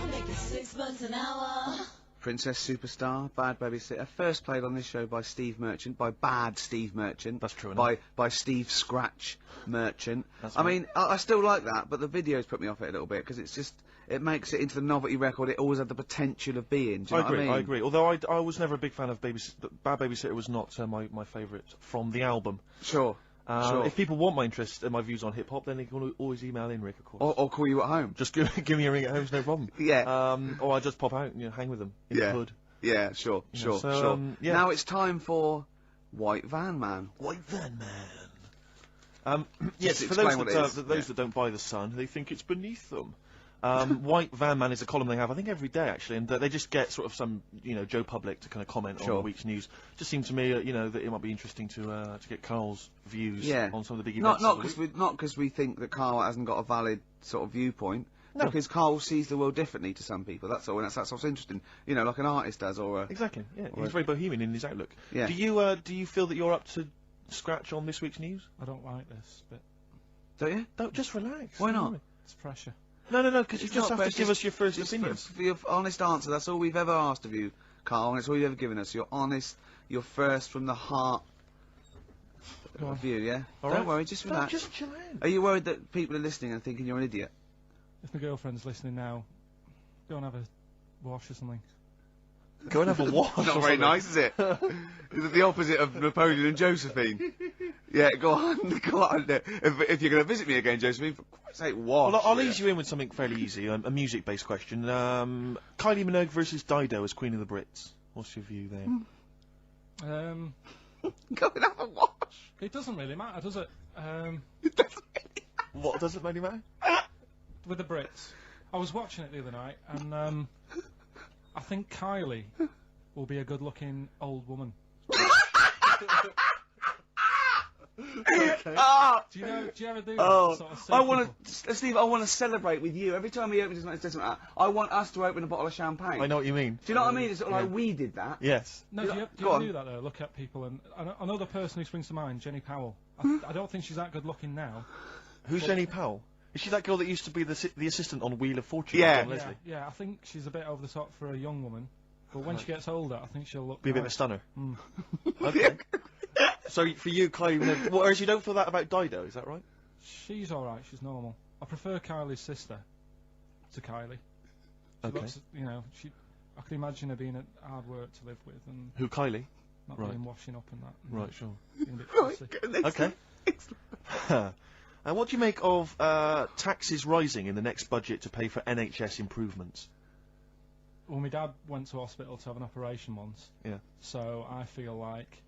I'm making $6 an hour. Princess Superstar, Bad Babysitter, first played on this show by Steve Merchant, by Bad Steve Merchant. That's true enough. By Steve Scratch Merchant. That's I right. mean, I still like that, but the videos put me off it a little bit, because it's just, it makes it into the novelty record it always had the potential of being. Do you know what I mean? I agree. Although I was never a big fan of Bad Babysitter was not my favourite from the album. Sure. Sure. If people want my interest and my views on hip hop, then they can always email in, Rick, of course. Or call you at home. Just give me a ring at home, no problem. Yeah. Or I just pop out and hang with them in the hood. Yeah, sure, know, sure, so, sure. yeah. Now it's time for White Van Man. White Van Man. Yes, Just for those explain what it is. those Yeah. that don't buy the Sun, they think it's beneath them. White Van Man is a column they have, I think, every day actually, and they just get sort of some, Joe Public to kind of comment on Sure. the week's news. Just seemed to me, that it might be interesting to get Carl's views Yeah. on some of the big Not events. not because we think that Carl hasn't got a valid sort of viewpoint. No. Because Carl sees the world differently to some people. That's all, and that's what's interesting. Like an artist does, or a, Exactly. Yeah, Or- he's very bohemian in his outlook. Yeah. Do you feel that you're up to scratch on this week's news? I don't like this, but don't you? Don't just relax. Why not? it's pressure. No, because you It's just not, have but to give just- us your first just opinions. for your honest answer. That's all we've ever asked of you, Carl, and it's all you've ever given us. Your honest, your first from the heart view, yeah? All Don't right. worry, just No, relax. just chill out. Are you worried that people are listening and thinking you're an idiot? If my girlfriend's listening now, go and have a wash or something. Go and have a wash. Not very nice, is it? Is it the opposite of Napoleon and Josephine? Yeah, go on, go on. If you're going to visit me again, Josephine, for Christ's sake, wash. Well, I'll ease you in with something fairly easy, a music-based question. Kylie Minogue versus Dido as Queen of the Brits. What's your view there? Go and have a wash. It doesn't really matter, does it? What does it really matter? With the Brits, I was watching it the other night, and I think Kylie will be a good-looking old woman. Ah! Do you ever do Oh, that sort of I thing? want to, Steve. I want to celebrate with you every time he opens his mouth. Doesn't matter. I want us to open a bottle of champagne. I know what you mean. Do you know what I mean? It's sort of like we did that. Yes. No, do you Go ever on. do that though? Look at people, and another person who springs to mind, Jenny Powell. I don't think she's that good looking now. Who's Jenny Powell? Is she that girl that used to be the assistant on Wheel of Fortune? Yeah. John Leslie? Yeah, I think she's a bit over the top for a young woman. But when she gets older, I think she'll look Be a bit of a nice. stunner. Mm. Okay. So for you, Kylie Minogue, whereas you don't feel that about Dido, is that right? She's alright, she's normal. I prefer Kylie's sister to Kylie. She Okay. looks, I could imagine her being a hard work to live with and Who, Kylie? not Right. doing washing up and that. And Right, sure. being a bit Right, fussy. go next. Okay. And what do you make of taxes rising in the next budget to pay for NHS improvements? Well, my dad went to hospital to have an operation once. Yeah. So I feel like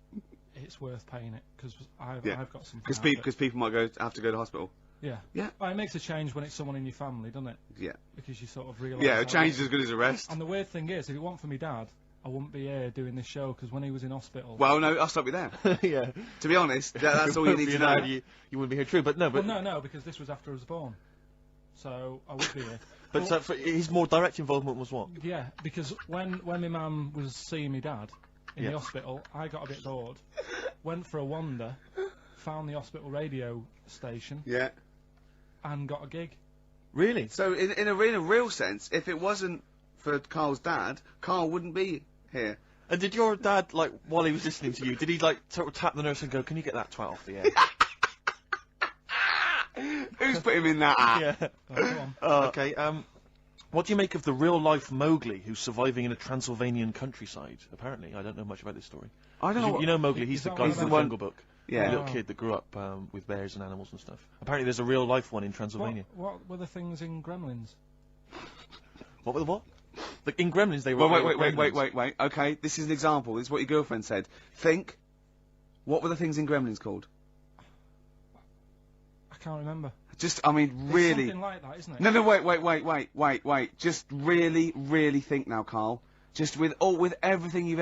it's worth paying it because I've got something. Because people might have to go to hospital. Yeah. Yeah. Well, it makes a change when it's someone in your family, doesn't it? Yeah. Because you sort of realise. Yeah, how a change is it as good as a rest. And the weird thing is, if it weren't for my dad, I wouldn't be here doing this show because when he was in hospital. Well, no, I'll stop you there. Yeah. To be honest, that's all you need to know. You wouldn't be here, true, but no, but no, because this was after I was born. So I would be here. but his more direct involvement was what? Yeah, because when my mum was seeing my dad in Yeah. the hospital, I got a bit bored, went for a wander, found the hospital radio station, Yeah. and got a gig. Really? So in a real sense, if it wasn't for Carl's dad, Carl wouldn't be here. And did your dad, like, while he was listening to you, did he, like, sort of tap the nurse and go, can you get that twat off the air? Who's put him in that? Yeah. Oh, go on. Okay, what do you make of the real-life Mowgli who's surviving in a Transylvanian countryside, apparently? I don't know much about this story. I don't know. You know Mowgli, he's Is the that guy one from the about- Jungle Book. Yeah. The little kid that grew up with bears and animals and stuff. Apparently there's a real-life one in Transylvania. What were the things in Gremlins? What were the what? In Gremlins they were... Well, they were Gremlins. wait. Okay, this is an example. This is what your girlfriend said. Think. What were the things in Gremlins called? I can't remember. Just, I mean, It's really. something like that, isn't it? No, wait. Just really think now, Carl. Just with everything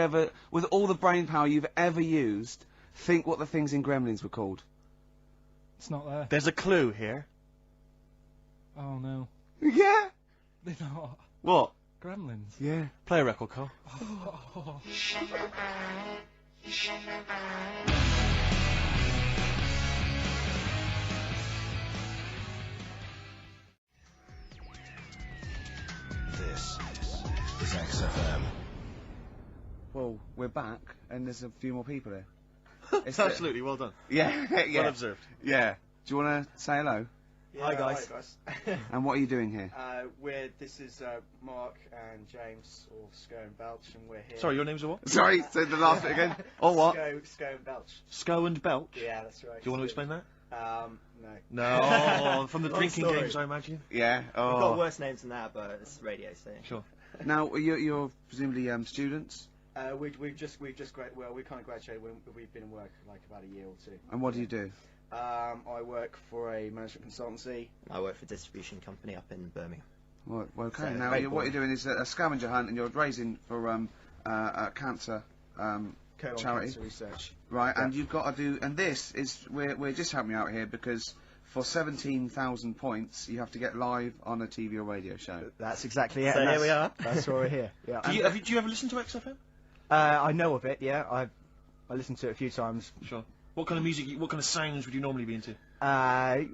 with all the brain power you've ever used, think what the things in Gremlins were called. It's not there. There's a clue here. Oh no. Yeah. They're not. What? Gremlins. Yeah. Play a record, Carl. This is XFM. Well, we're back, and there's a few more people here. It's Absolutely, well done. Yeah, yeah. Well observed. Yeah. Do you want to say hello? Hi guys. And what are you doing here? This is Mark and James, or Sco and Belch, and we're here. Sorry, your name's what? Sorry, say the last bit again. Or what? Sco and Belch. Sco and Belch? Yeah, that's right. Do you want to explain that? No. No, from the Long drinking story. games, I imagine. Yeah. We've got Oh. worse names than that, but it's radio, so. Sure. Now you're presumably we've We've just we kind of graduated. We've been in work like about a year or two. And what do you do? I work for a management consultancy. I work for a distribution company up in Birmingham. Well, okay. So, Now great what boy. you're doing is a scavenger hunt, and you're raising for a cancer Colon charity, Cancer Research. right? Yeah. And you've got to do. And this is we're just helping you out here because for 17,000 points you have to get live on a TV or radio show. That's exactly it. So and here we are. That's why we're here. Yeah. Do you ever listen to XFM? I know of it. Yeah. I listened to it a few times. Sure. What kind of music, what kind of sounds would you normally be into? I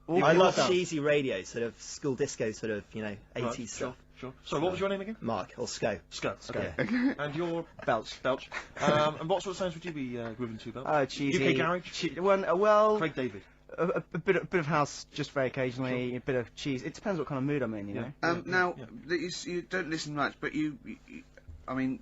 love cheesy radio, sort of school disco, sort of, 80s stuff. Sure. Sorry, what was your name again? Mark, or Sko. Sko. Okay. And you're Belch. And what sort of sounds would you be grooving to, Belch? Cheesy. UK garage? Well, Craig David. a bit of house, just very occasionally. A bit of cheese. It depends what kind of mood I'm in, you know. Now, you don't listen much, but I mean,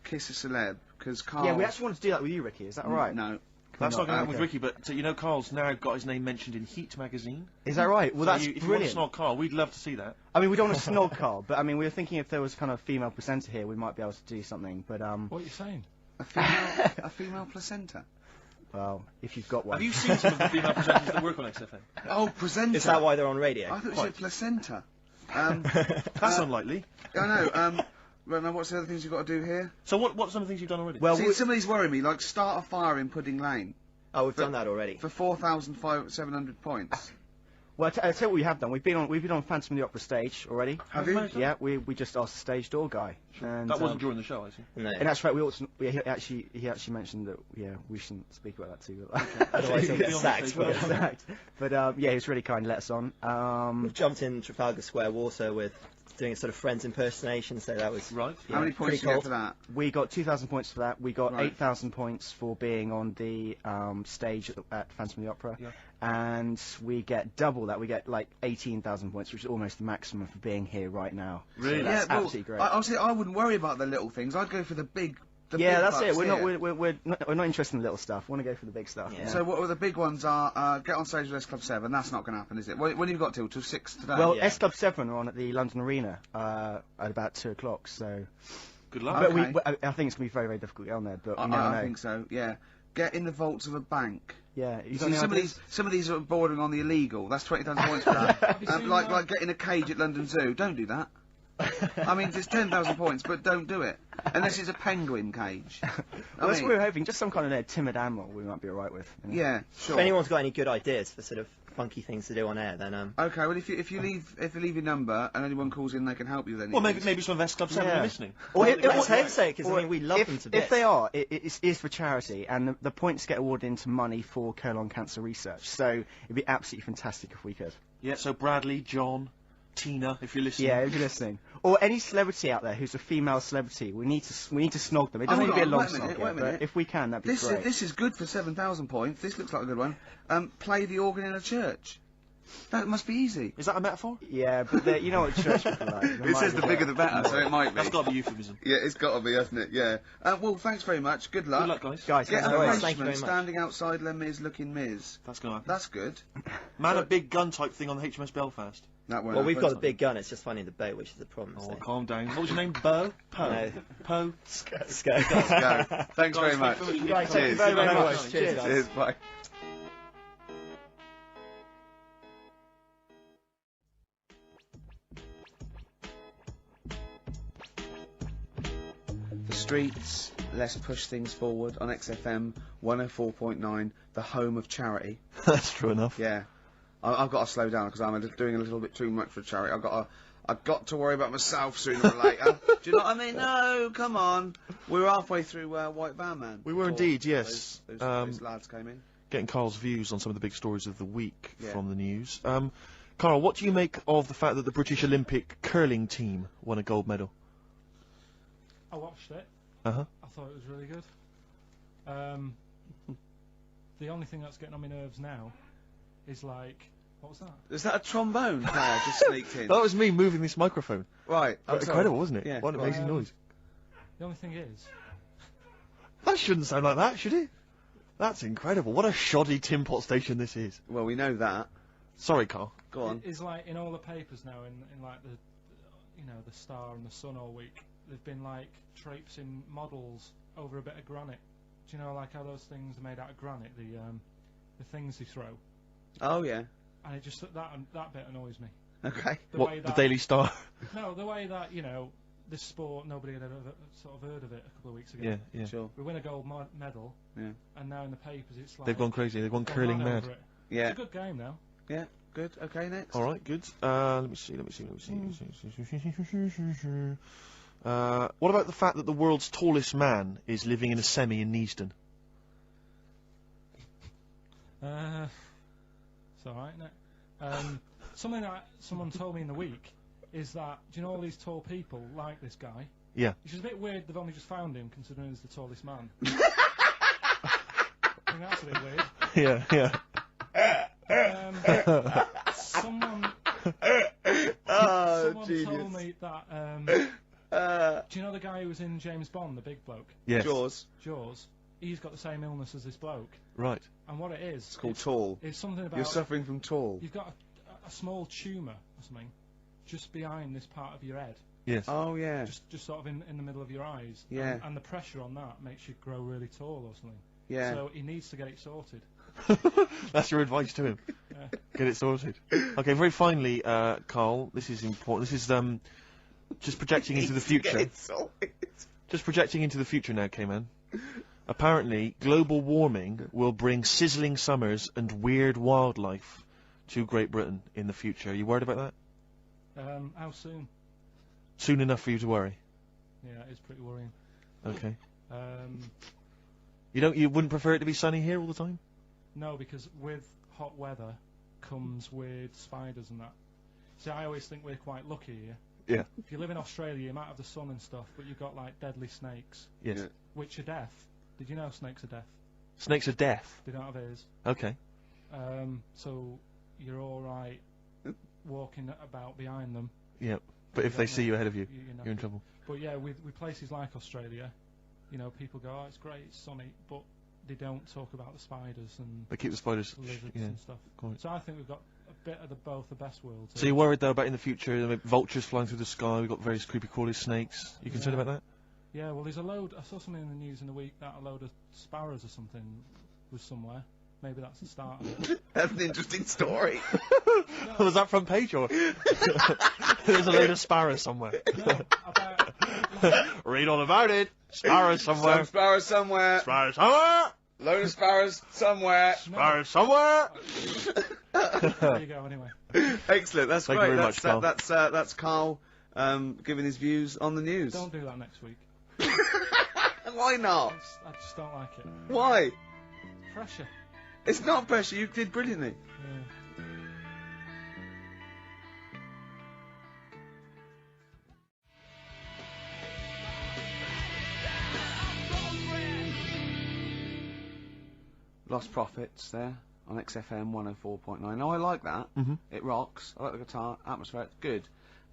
kiss a celeb, because Karl... Yeah, we actually want to do that with you, Ricky. Is that right? No. That's not going to happen with Ricky, but Karl's now got his name mentioned in Heat magazine. Is that right? Well, that's if brilliant. you want to snog Karl, we'd love to see that. I mean, we don't want to snog Karl, but I mean, we were thinking if there was kind of female presenter here, we might be able to do something. But What are you saying? A female placenta? well, if you've got one. Have you seen some of the female presenters that work on XFM? Oh, presenter. Is that why they're on radio? I thought you said placenta. That's unlikely. I know. Right, now what's the other things you've got to do here? So what's some of the things you've done already? Well, See, some of these worry me, like start a fire in Pudding Lane Oh, we've done that already. for 4,700 points. I'll tell you what we have done. We've been on Phantom of the Opera stage already. Have you? Yeah, we just asked the stage door guy. And, That wasn't during the show, I see. No. And that's right. He actually mentioned that we shouldn't speak about that too. Otherwise he'll Be get on sacked. the stage, Get sacked. But yeah, he was really kind to let us on. We've jumped in Trafalgar Square Water with doing a sort of Friends impersonation, so that was Right. How many points pretty did you get cool. for that? We got 2,000 points for that. We got Right. 8,000 points for being on the stage at Phantom of the Opera. Yeah. And we get double that. We get like 18,000 points, which is almost the maximum for being here right now. Really? So that's well, absolutely great. Honestly, I wouldn't worry about the little things. I'd go for the big. Yeah, big that's it. bucks We're here. not interested in the little stuff. We want to go for the big stuff. Yeah. So what are the big ones are, get on stage with S Club 7, that's not going to happen, is it? When have you got till 6 today? Well, Yeah. S Club 7 are on at the London Arena at about 2 o'clock. So, Good luck. but Okay. I think it's gonna be very, very difficult to get on there. But we never I know. think so, yeah. Get in the vaults of a bank. Yeah, you You got see, any ideas? some of these are bordering on the illegal. That's 20,000 points for that. you seen like that? getting a cage at London Zoo. Don't do that. I mean, it's 10,000 points, but don't do it. Unless it's a penguin cage. Well, I that's mean, what we were hoping. Just some kind of timid animal we might be alright with. You know? yeah, sure. If anyone's got any good ideas for sort of funky things to do on air, then Okay, well, if you leave your number and anyone calls in, they can help you with anything. Well, maybe some of S Club 7 Yeah. are listening. Or let's hope so, because or we love them to bits. If they are, it is for charity, and the points get awarded into money for colon cancer research. So it'd be absolutely fantastic if we could. Yeah, so Bradley, John, Tina, if you're listening. Yeah, if you're listening, or any celebrity out there who's a female celebrity, we need to snog them. It doesn't Hold need to be a on, long wait a minute, snog, wait a but minute. if we can, that'd be great. This is good for 7,000 points. This looks like a good one. Play the organ in a church. That must be easy. Is that a metaphor? Yeah, but you know what church people are like. They It might says be the bigger like- the better, so it might be. That's got to be euphemism. Yeah, it's got to be, hasn't it? Yeah. Well, thanks very much. Good luck. Good luck, guys. Guys, Get thanks a very much. Thank you henchman very much. standing outside Les Mis looking Miz. That's going to happen. That's good. Man, a big gun type thing on the HMS Belfast. That won't well, we've got a happen. big gun. It's just finding the boat, which is the problem. Oh, so. calm down. What was your name? Bo? Poe? No. Poe? Let's go. Go. Thanks very much. Guys, Guys, thank you Cheers. very, very Cheers. much. Cheers, guys. Cheers, bye. The streets, let's push things forward on XFM 104.9, the home of charity. That's true enough. Yeah. I've got to slow down because I'm doing a little bit too much for charity. I've got to worry about myself sooner or later. Do you know what I mean? No, come on. We were halfway through White Van Man. We were before indeed, yes. Those lads came in. Getting Carl's views on some of the big stories of the week Yeah. from the news. Carl, what do you make of the fact that the British Olympic curling team won a gold medal? I watched it. Uh-huh. I thought it was really good. The only thing that's getting on my nerves now is like, what was that? Is that a trombone player just sneaked in? That was me moving this microphone. Right. I'm sorry. Incredible, wasn't it? Yeah. What an amazing noise. The only thing is, That shouldn't sound like that, should it? That's incredible. What a shoddy tin pot station this is. Well, we know that. Sorry, Carl. Go on. is like in all the papers now, in like the, the Star and the Sun all week, they've been like traipsing models over a bit of granite. Do you know like how those things are made out of granite? The things they throw, Oh, yeah. and it just that bit annoys me. Okay. The What, way the that, Daily Star? No, the way that this sport, nobody had ever sort of heard of it a couple of weeks ago. Yeah, yeah. Sure. We win a gold medal, Yeah. and now in the papers it's like They've gone crazy. They've gone curling mad. over it. Yeah. It's a good game now. Yeah. Good. Okay, next. All right, good. Let me see. What about the fact that the world's tallest man is living in a semi in Neasden? It's alright, isn't it? Something that someone told me in the week is that, do you know all these tall people like this guy? Yeah. Which is a bit weird they've only just found him, considering he's the tallest man. I think that's a bit weird. Yeah. Someone told me that, do you know the guy who was in James Bond, the big bloke? Yes. Jaws. He's got the same illness as this bloke. Right. And what it is... It's called tall. It's something about... You're suffering from tall. You've got a small tumour or something just behind this part of your head. Yes. Oh, yeah. Just sort of in the middle of your eyes. Yeah. And the pressure on that makes you grow really tall or something. Yeah. So he needs to get it sorted. That's your advice to him. Yeah. Get it sorted. Okay, very finally, Carl, this is important. This is just projecting into the future. Just projecting into the future now, K-Man. Apparently, global warming will bring sizzling summers and weird wildlife to Great Britain in the future. Are you worried about that? How soon? Soon enough for you to worry. Yeah, it's pretty worrying. Okay. You You wouldn't prefer it to be sunny here all the time? No, because with hot weather comes weird spiders and that. See, I always think we're quite lucky here. Yeah. If you live in Australia, you might have the sun and stuff, but you've got like deadly snakes. Yes. Yeah. Which are deaf. Did you know snakes are deaf? Snakes are deaf. They don't have ears. Okay. So you're all right walking about behind them. Yep. But if they see you ahead of you, know. you're in trouble. But yeah, with places like Australia, you know, people go, oh, it's great, it's sunny, but they don't talk about the spiders and They keep the spiders. lizards Yeah. and stuff. Quite. So I think we've got a bit of both the best worlds. So you're worried though about in the future, vultures flying through the sky, we've got various creepy crawly snakes. You concerned about that? Yeah, well, there's a load. I saw something in the news in the week that a load of sparrows or something was somewhere. Maybe that's the start of it. That's an interesting story. Was that front page or? There's a load of sparrows somewhere. No, about Read all about it. Sparrows somewhere. Some sparrows somewhere. Sparrows somewhere. Load of sparrows somewhere. Sparrows somewhere. there you go. Anyway, Excellent. That's Thank great. you very much, Carl. That's Carl giving his views on the news. don't do that next week. Why not? I just don't like it. Why? Pressure. It's not pressure. You did brilliantly. Yeah. Lost Prophets there on XFM 104.9. Now I like that. It rocks. I like the guitar, atmosphere, it's good.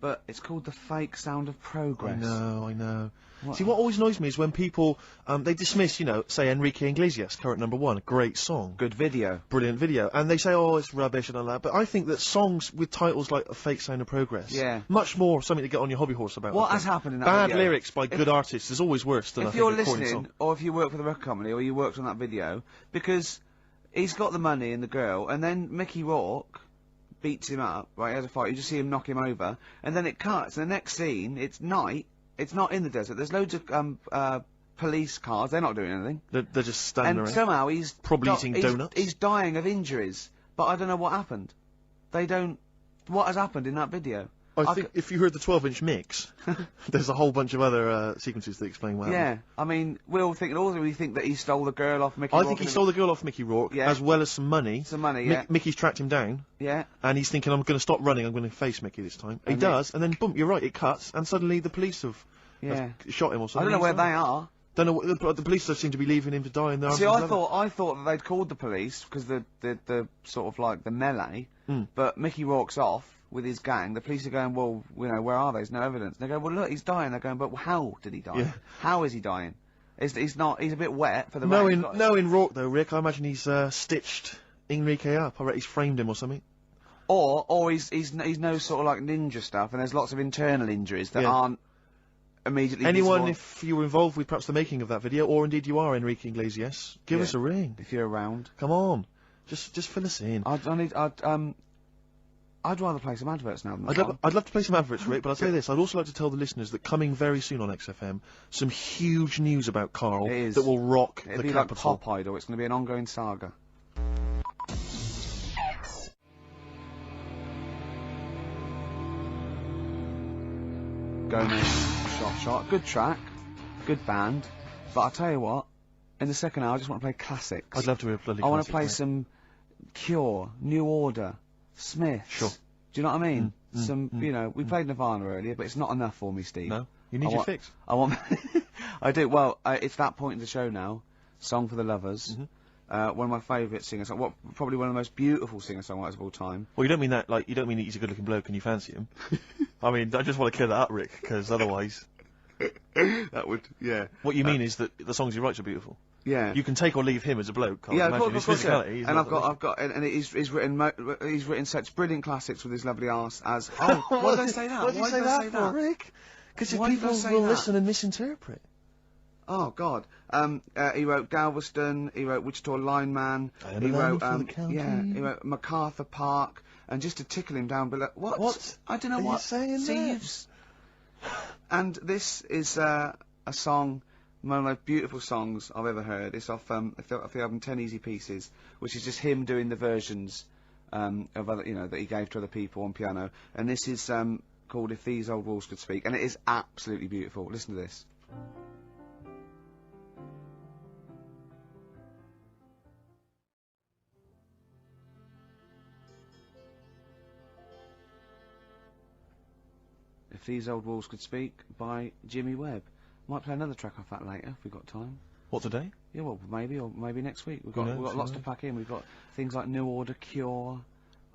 But it's called the fake sound of progress. I know. What? See, what always annoys me is when people, they dismiss, you know, say Enrique Iglesias, current #1, great song. Good video. Brilliant video. And they say, oh, it's rubbish and all that. But I think that songs with titles like A Fake Sound of Progress, Yeah. much more something to get on your hobby horse about. What I think. has happened in that Bad video? lyrics by good artists is always worse than I If think you're a recording listening, song. or if you work for the record company, or you worked on that video, because he's got the money and the girl, and then Mickey Rourke beats him up, right, he has a fight, you just see him knock him over, and then it cuts, and the next scene, it's night, it's not in the desert, there's loads of, police cars, they're not doing anything. They're just standing And around. somehow he's... Probably eating donuts. He's dying of injuries, but I don't know what happened. They don't... What has happened in that video? I think if you heard the 12-inch mix, there's a whole bunch of other sequences that explain what happened. Yeah, I mean, we think that he stole the girl off Mickey I Rourke. think he stole the girl off Mickey Rourke, Yeah. as well as some money. Some money, yeah. Mickey's tracked him down, Yeah. and he's thinking, I'm going to stop running, I'm going to face Mickey this time. He And does, and then boom, you're right, it cuts, and suddenly the police have Yeah. shot him or I something. don't know where He's they dying. are. Don't know, the police just seem to be leaving him to die in the arms See, of I his lover. thought that they'd called the police because the sort of like the melee, Hmm. but Mickey Rourke's off with his gang. The police are going, well, you know, where are they? There's no evidence. They go, well, look, he's dying. They're going, but how did he die? Yeah. How is he dying? He's a bit wet for the rain. Knowing Rourke though, Rick, I imagine he's stitched Enrique up. I reckon he's framed him or something. Or he's no sort of like ninja stuff, and there's lots of internal injuries that Yeah. aren't immediately Anyone, visible. if you were involved with perhaps the making of that video, or indeed you are Enrique Iglesias, give Yeah. us a ring. If you're around, Come on, just fill us in. I'd rather play some adverts now than that. I'd love to play some adverts, Rick, but I'll tell you this, I'd also like to tell the listeners that coming very soon on XFM, some huge news about Karl It is. that will rock It'll the be like capital. Pop Idol. It's going to be an ongoing saga. Gomez, shot. Good track, good band. But I'll tell you what, in the second hour, I just want to play classics. I'd love to hear a bloody I want to classic, play mate. some Cure, New Order, Smiths. Sure. Do you know what I mean? You know, we played Nirvana earlier, but it's not enough for me, Steve. No, you need your fix. I want. I do. Well, it's that point in the show now. Song for the Lovers. One of my favourite singers. Probably one of the most beautiful singer-songwriters of all time. Well, you don't mean that, like, you don't mean that he's a good-looking bloke and you fancy him. I mean, I just want to clear that up, Rick, because otherwise... That would, yeah. What you mean is that the songs he writes are beautiful. Yeah. You can take or leave him as a bloke, can't Yeah, you? of Imagine course, his physicality. yeah. And he's written such brilliant classics with his lovely arse as. Oh, why did I say that? Why did you say that for, Rick? Because people will listen and misinterpret. Oh God! He wrote Galveston. He wrote Wichita Lineman. He wrote he wrote MacArthur Park. And just to tickle him down below, what? I don't know what. Saying Thieves. And this is a song, one of the most beautiful songs I've ever heard. It's off the album 10 Easy Pieces, which is just him doing the versions of other, that he gave to other people on piano. And this is called If These Old Walls Could Speak, and it is absolutely beautiful. Listen to this. If These Old Walls Could Speak by Jimmy Webb. Might play another track off that later if we've got time. What, today? Yeah, well, maybe, or maybe next week. We've got lots to pack in. We've got things like New Order, Cure.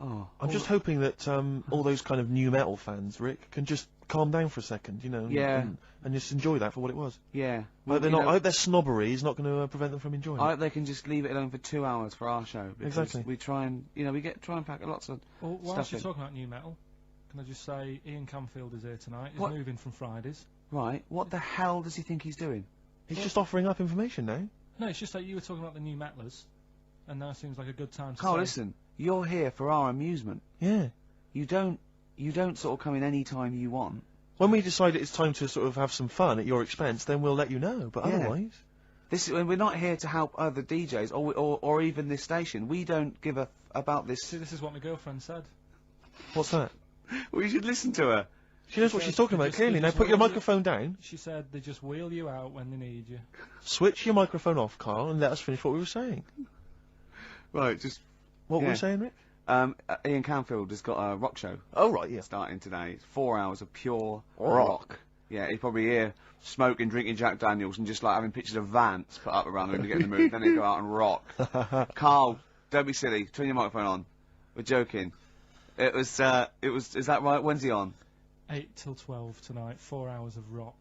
Oh, I'm just hoping that all those kind of new metal fans, Rick, can just calm down for a second, and just enjoy that for what it was. Yeah. I hope their snobbery is not going to prevent them from enjoying it. I hope they can just leave it alone for 2 hours for our show. Exactly. We try and, try and pack lots of Well, stuff whilst you're in. talking about new metal, can I just say Ian Camfield is here tonight. He's moving from Fridays. Right. What the hell does he think he's doing? He's just offering up information now. No, it's just that you were talking about the new metalers, and now seems like a good time to Carl, say... listen. You're here for our amusement. Yeah. You don't sort of come in any time you want. When we decide it's time to sort of have some fun at your expense, then we'll let you know. But otherwise, we're not here to help other DJs or even this station. We don't give a about this. See, this is what my girlfriend said. What's that? Well, you should listen to her. She knows what she's talking about clearly. Now put your microphone down. She said they just wheel you out when they need you. Switch your microphone off, Carl, and let us finish what we were saying. Right, just what were we saying, Rick? Ian Camfield has got a rock show. Oh right, yeah. Starting today. It's 4 hours of pure rock. Yeah, he's probably here smoking, drinking Jack Daniels, and just like having pictures of Vance put up around him to get in the mood. Then he'll go out and rock. Carl, don't be silly. Turn your microphone on. We're joking. Is that right? When's he on? 8 till 12 tonight. 4 hours of rock.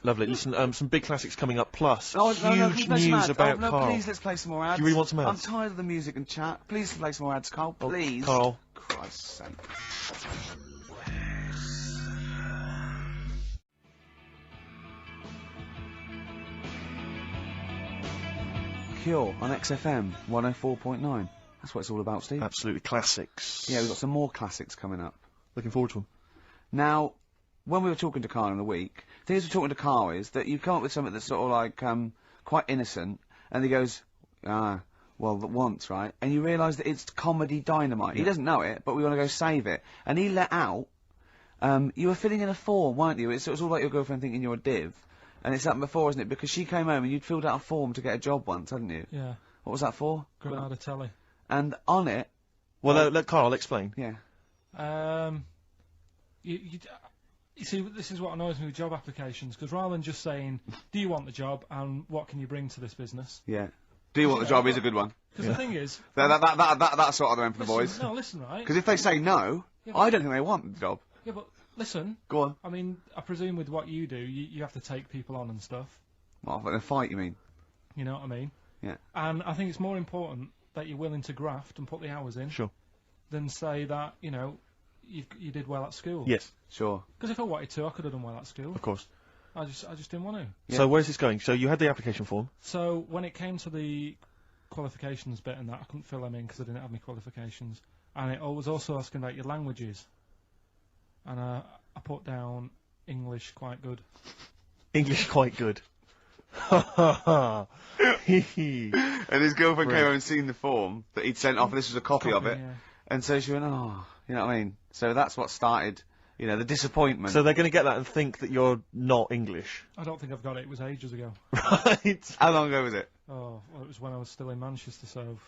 Lovely. Listen, some big classics coming up, plus huge news about Carl. Please, let's play some more ads. Do you really want some ads? I'm tired of the music and chat. Please play some more ads, Carl. Please. Carl. Christ's sake. Cure on XFM 104.9. That's what it's all about, Steve. Absolutely classics. Yeah, we've got some more classics coming up. Looking forward to them. Now, when we were talking to Carl in the week, the thing is we're talking to Carl is that you come up with something that's sort of like, quite innocent, and he goes, well, once, right? And you realise that it's comedy dynamite. Yeah. He doesn't know it, but we want to go save it. And he let out, you were filling in a form, weren't you? It was all like your girlfriend thinking you're a div. And it's happened before, isn't it? Because she came home and you'd filled out a form to get a job once, hadn't you? Yeah. What was that for? Granada Telly. And on it... Well, let Carl explain. Yeah. You see, this is what annoys me with job applications, because rather than just saying, do you want the job, and what can you bring to this business? Yeah. Do you want the job is a good one. Because the thing is... That's sort of the one for the boys. No, listen, right? Because if they say no, I don't think they want the job. Yeah, but listen. Go on. I mean, I presume with what you do, you have to take people on and stuff. What, in a fight, you mean? You know what I mean? Yeah. And I think it's more important that you're willing to graft and put the hours in. Sure. Than say that, you did well at school. Yes. Sure. Because if I wanted to, I could have done well at school. Of course. I just didn't want to. Yeah. So where's this going? So you had the application form. So when it came to the qualifications bit and that, I couldn't fill them in because I didn't have any qualifications. And it was also asking about your languages. And I put down English quite good. English quite good. And his girlfriend came over and seen the form that he'd sent off, and this was a copy of it. Yeah. And so she went, oh, you know what I mean? So that's what started, the disappointment. So they're going to get that and think that you're not English. I don't think I've got it. It was ages ago. Right. How long ago was it? Oh, well, it was when I was still in Manchester, so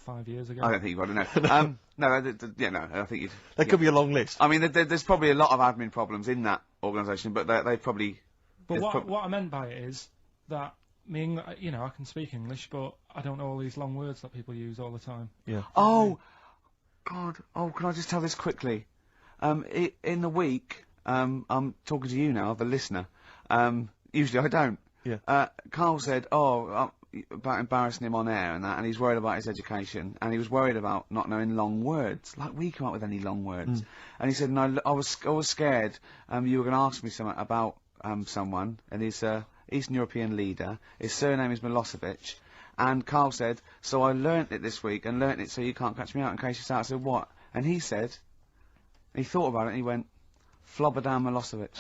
5 years ago. I don't think you've got to know. No, I think you'd... That could be a long list. I mean, there's probably a lot of admin problems in that organisation, but they probably... But what I meant by it is that I can speak English, but I don't know all these long words that people use all the time. Yeah. Oh, God. Oh, can I just tell this quickly? In the week, I'm talking to you now, the listener. Usually I don't. Yeah. Karl said, about embarrassing him on air and that, and he's worried about his education, and he was worried about not knowing long words. Like, we come up with any long words. And he said, no, I was scared, you were going to ask me something about, someone, and he's Eastern European leader. His surname is Milosevic. And Karl said, so I learnt it this week, and learnt it so you can't catch me out in case you start. I said, what? And he said, he thought about it, and he went, Flobodan Milosevic.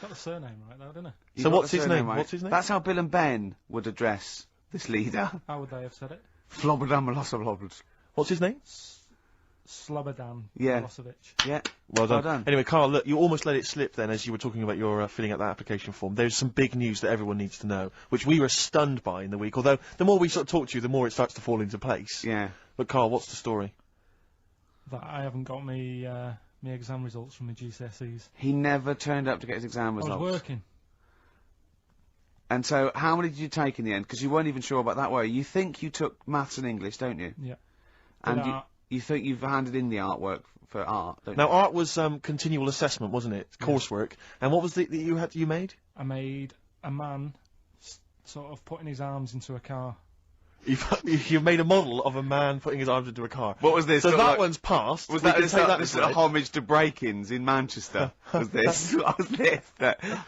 Got the surname right though, didn't he? So what's his name? Right? What's his name? That's how Bill and Ben would address this leader. How would they have said it? Flobodan Milosevic. What's his name? Slobodan Yeah. Milosevic. Yeah. Well done. Well done. Anyway, Karl, look, you almost let it slip then as you were talking about your filling out that application form. There's some big news that everyone needs to know, which we were stunned by in the week, although the more we sort of talk to you, the more it starts to fall into place. Yeah. But Karl, what's the story? That I haven't got me exam results from my GCSEs. He never turned up to get his exam I results. was working. And so, how many did you take in the end? Because you weren't even sure about that, were you? You think you took maths and English, don't you? Yeah. And Did art. you think you've handed in the artwork for art, don't Now, you? art was continual assessment, wasn't it? Coursework. And what was the that you made? I made a man sort of putting his arms into a car. You made a model of a man putting his arms into a car. What was this? So Sort of that like- one's passed. Was We that, can is take that as this a read. homage to break-ins in Manchester? Was this? What was this?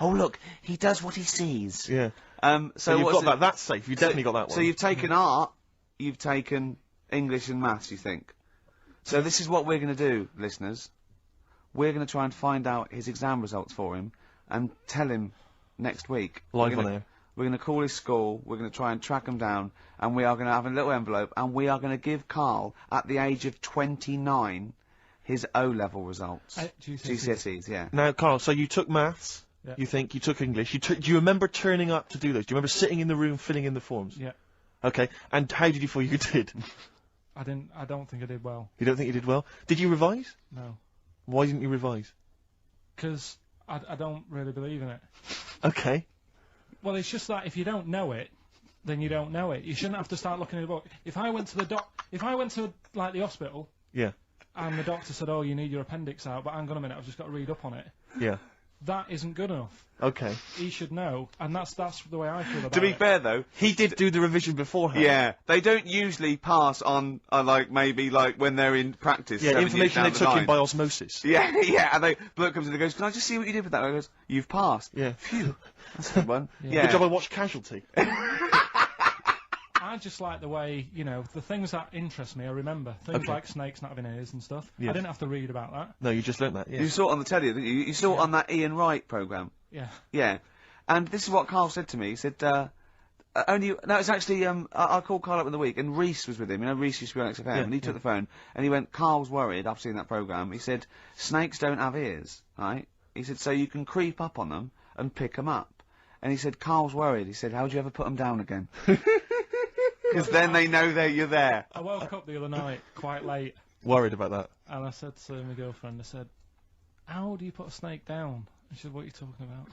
Oh look, he does what he sees. Yeah. So So you've what's got it- that. That's safe. You definitely got that one. So you've taken art, you've taken English and maths, you think? So this is what we're going to do, listeners. We're going to try and find out his exam results for him and tell him next week. Live We're on gonna- air. We're going to call his school, we're going to try and track him down, and we are going to have a little envelope, and we are going to give Karl, at the age of 29, his O-level results. GCSEs, yeah. Now, Karl, so you took maths. Yeah. You think you took English. Do you remember turning up to do those? Do you remember sitting in the room filling in the forms? Yeah. Okay. And how did you feel you did? I don't think I did well. You don't think you did well? Did you revise? No. Why didn't you revise? Because I don't really believe in it. Okay. Well, it's just that if you don't know it, then you don't know it. You shouldn't have to start looking at the book. If I went to like the hospital, Yeah. and the doctor said, "Oh, you need your appendix out," but hang on a minute, I've just got to read up on it. Yeah. That isn't good enough. Okay. He should know, and that's the way I feel about it. To be fair, though, He did do the revision beforehand. yeah, they don't usually pass on, maybe when they're in practice. Yeah, 7 years information they down the took in line. by osmosis. Yeah, yeah, and bloke comes in and goes, "Can I just see what you did with that?" And I goes, "You've passed." Yeah. Phew, that's a good one. Yeah. Good job I watched Casualty. I just like the way, the things that interest me, I remember. Things Okay. like snakes not having ears and stuff. Yes. I didn't have to read about that. No, you just learnt that, yeah. You saw it on the telly, didn't you? You saw it on that Ian Wright programme. Yeah. Yeah. And this is what Karl said to me. He said, it's actually, I called Karl up in the week, and Reese was with him. You know, Reese used to be on XFM, and he took the phone, and he went, Karl's worried, I've seen that programme. He said, snakes don't have ears, right? He said, so you can creep up on them and pick them up. And he said, Karl's worried. He said, how'd you ever put them down again? Because then they know that you're there. I woke up the other night quite late, Worried about that. and I said to my girlfriend, I said, "How do you put a snake down?" And she said, "What are you talking about?"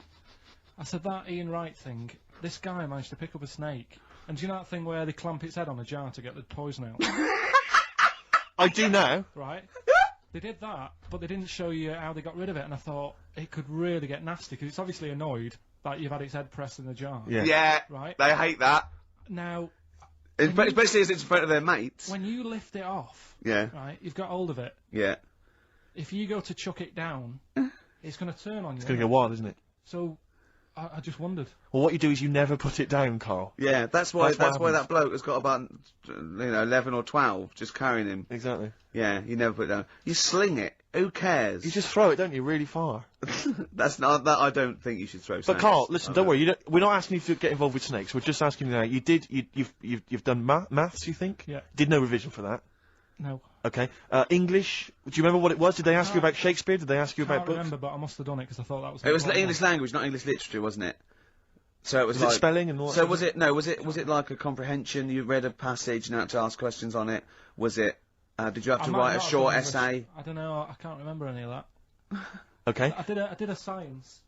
I said, "That Ian Wright thing. This guy managed to pick up a snake, and do you know that thing where they clamp its head on a jar to get the poison out?" I do now. Right? They did that, but they didn't show you how they got rid of it, and I thought it could really get nasty because it's obviously annoyed that you've had its head pressed in the jar. Yeah. Yeah. Right. They hate that. Now, Especially as it's in front of their mates. when you lift it off, Yeah. right, you've got hold of it. Yeah. If you go to chuck it down, it's going to turn on you. It's going to go wild, isn't it? So, I just wondered. Well, what you do is you never put it down, Karl. Yeah, that's why That's what that bloke has got about 11 or 12 just carrying him. Exactly. Yeah, you never put it down. You sling it. Who cares? You just throw it, don't you, really far. That's not that. I don't think you should throw. But snakes. Karl, listen, don't worry. We're not asking you to get involved with snakes. We're just asking you now. You've done maths, you think? Yeah. Did no revision for that. No. Okay. English. Do you remember what it was? Did they ask you about Shakespeare? Did they ask you I can't about books? remember, but I must have done it because I thought that was. It was important. English language, not English literature, wasn't it? So it was Is it like spelling and all that So sort was of it? No, was it like a comprehension? You read a passage and had to ask questions on it. Was it? Did you have I to might write a not have short done essay? I don't know. I can't remember any of that. Okay. I did a science.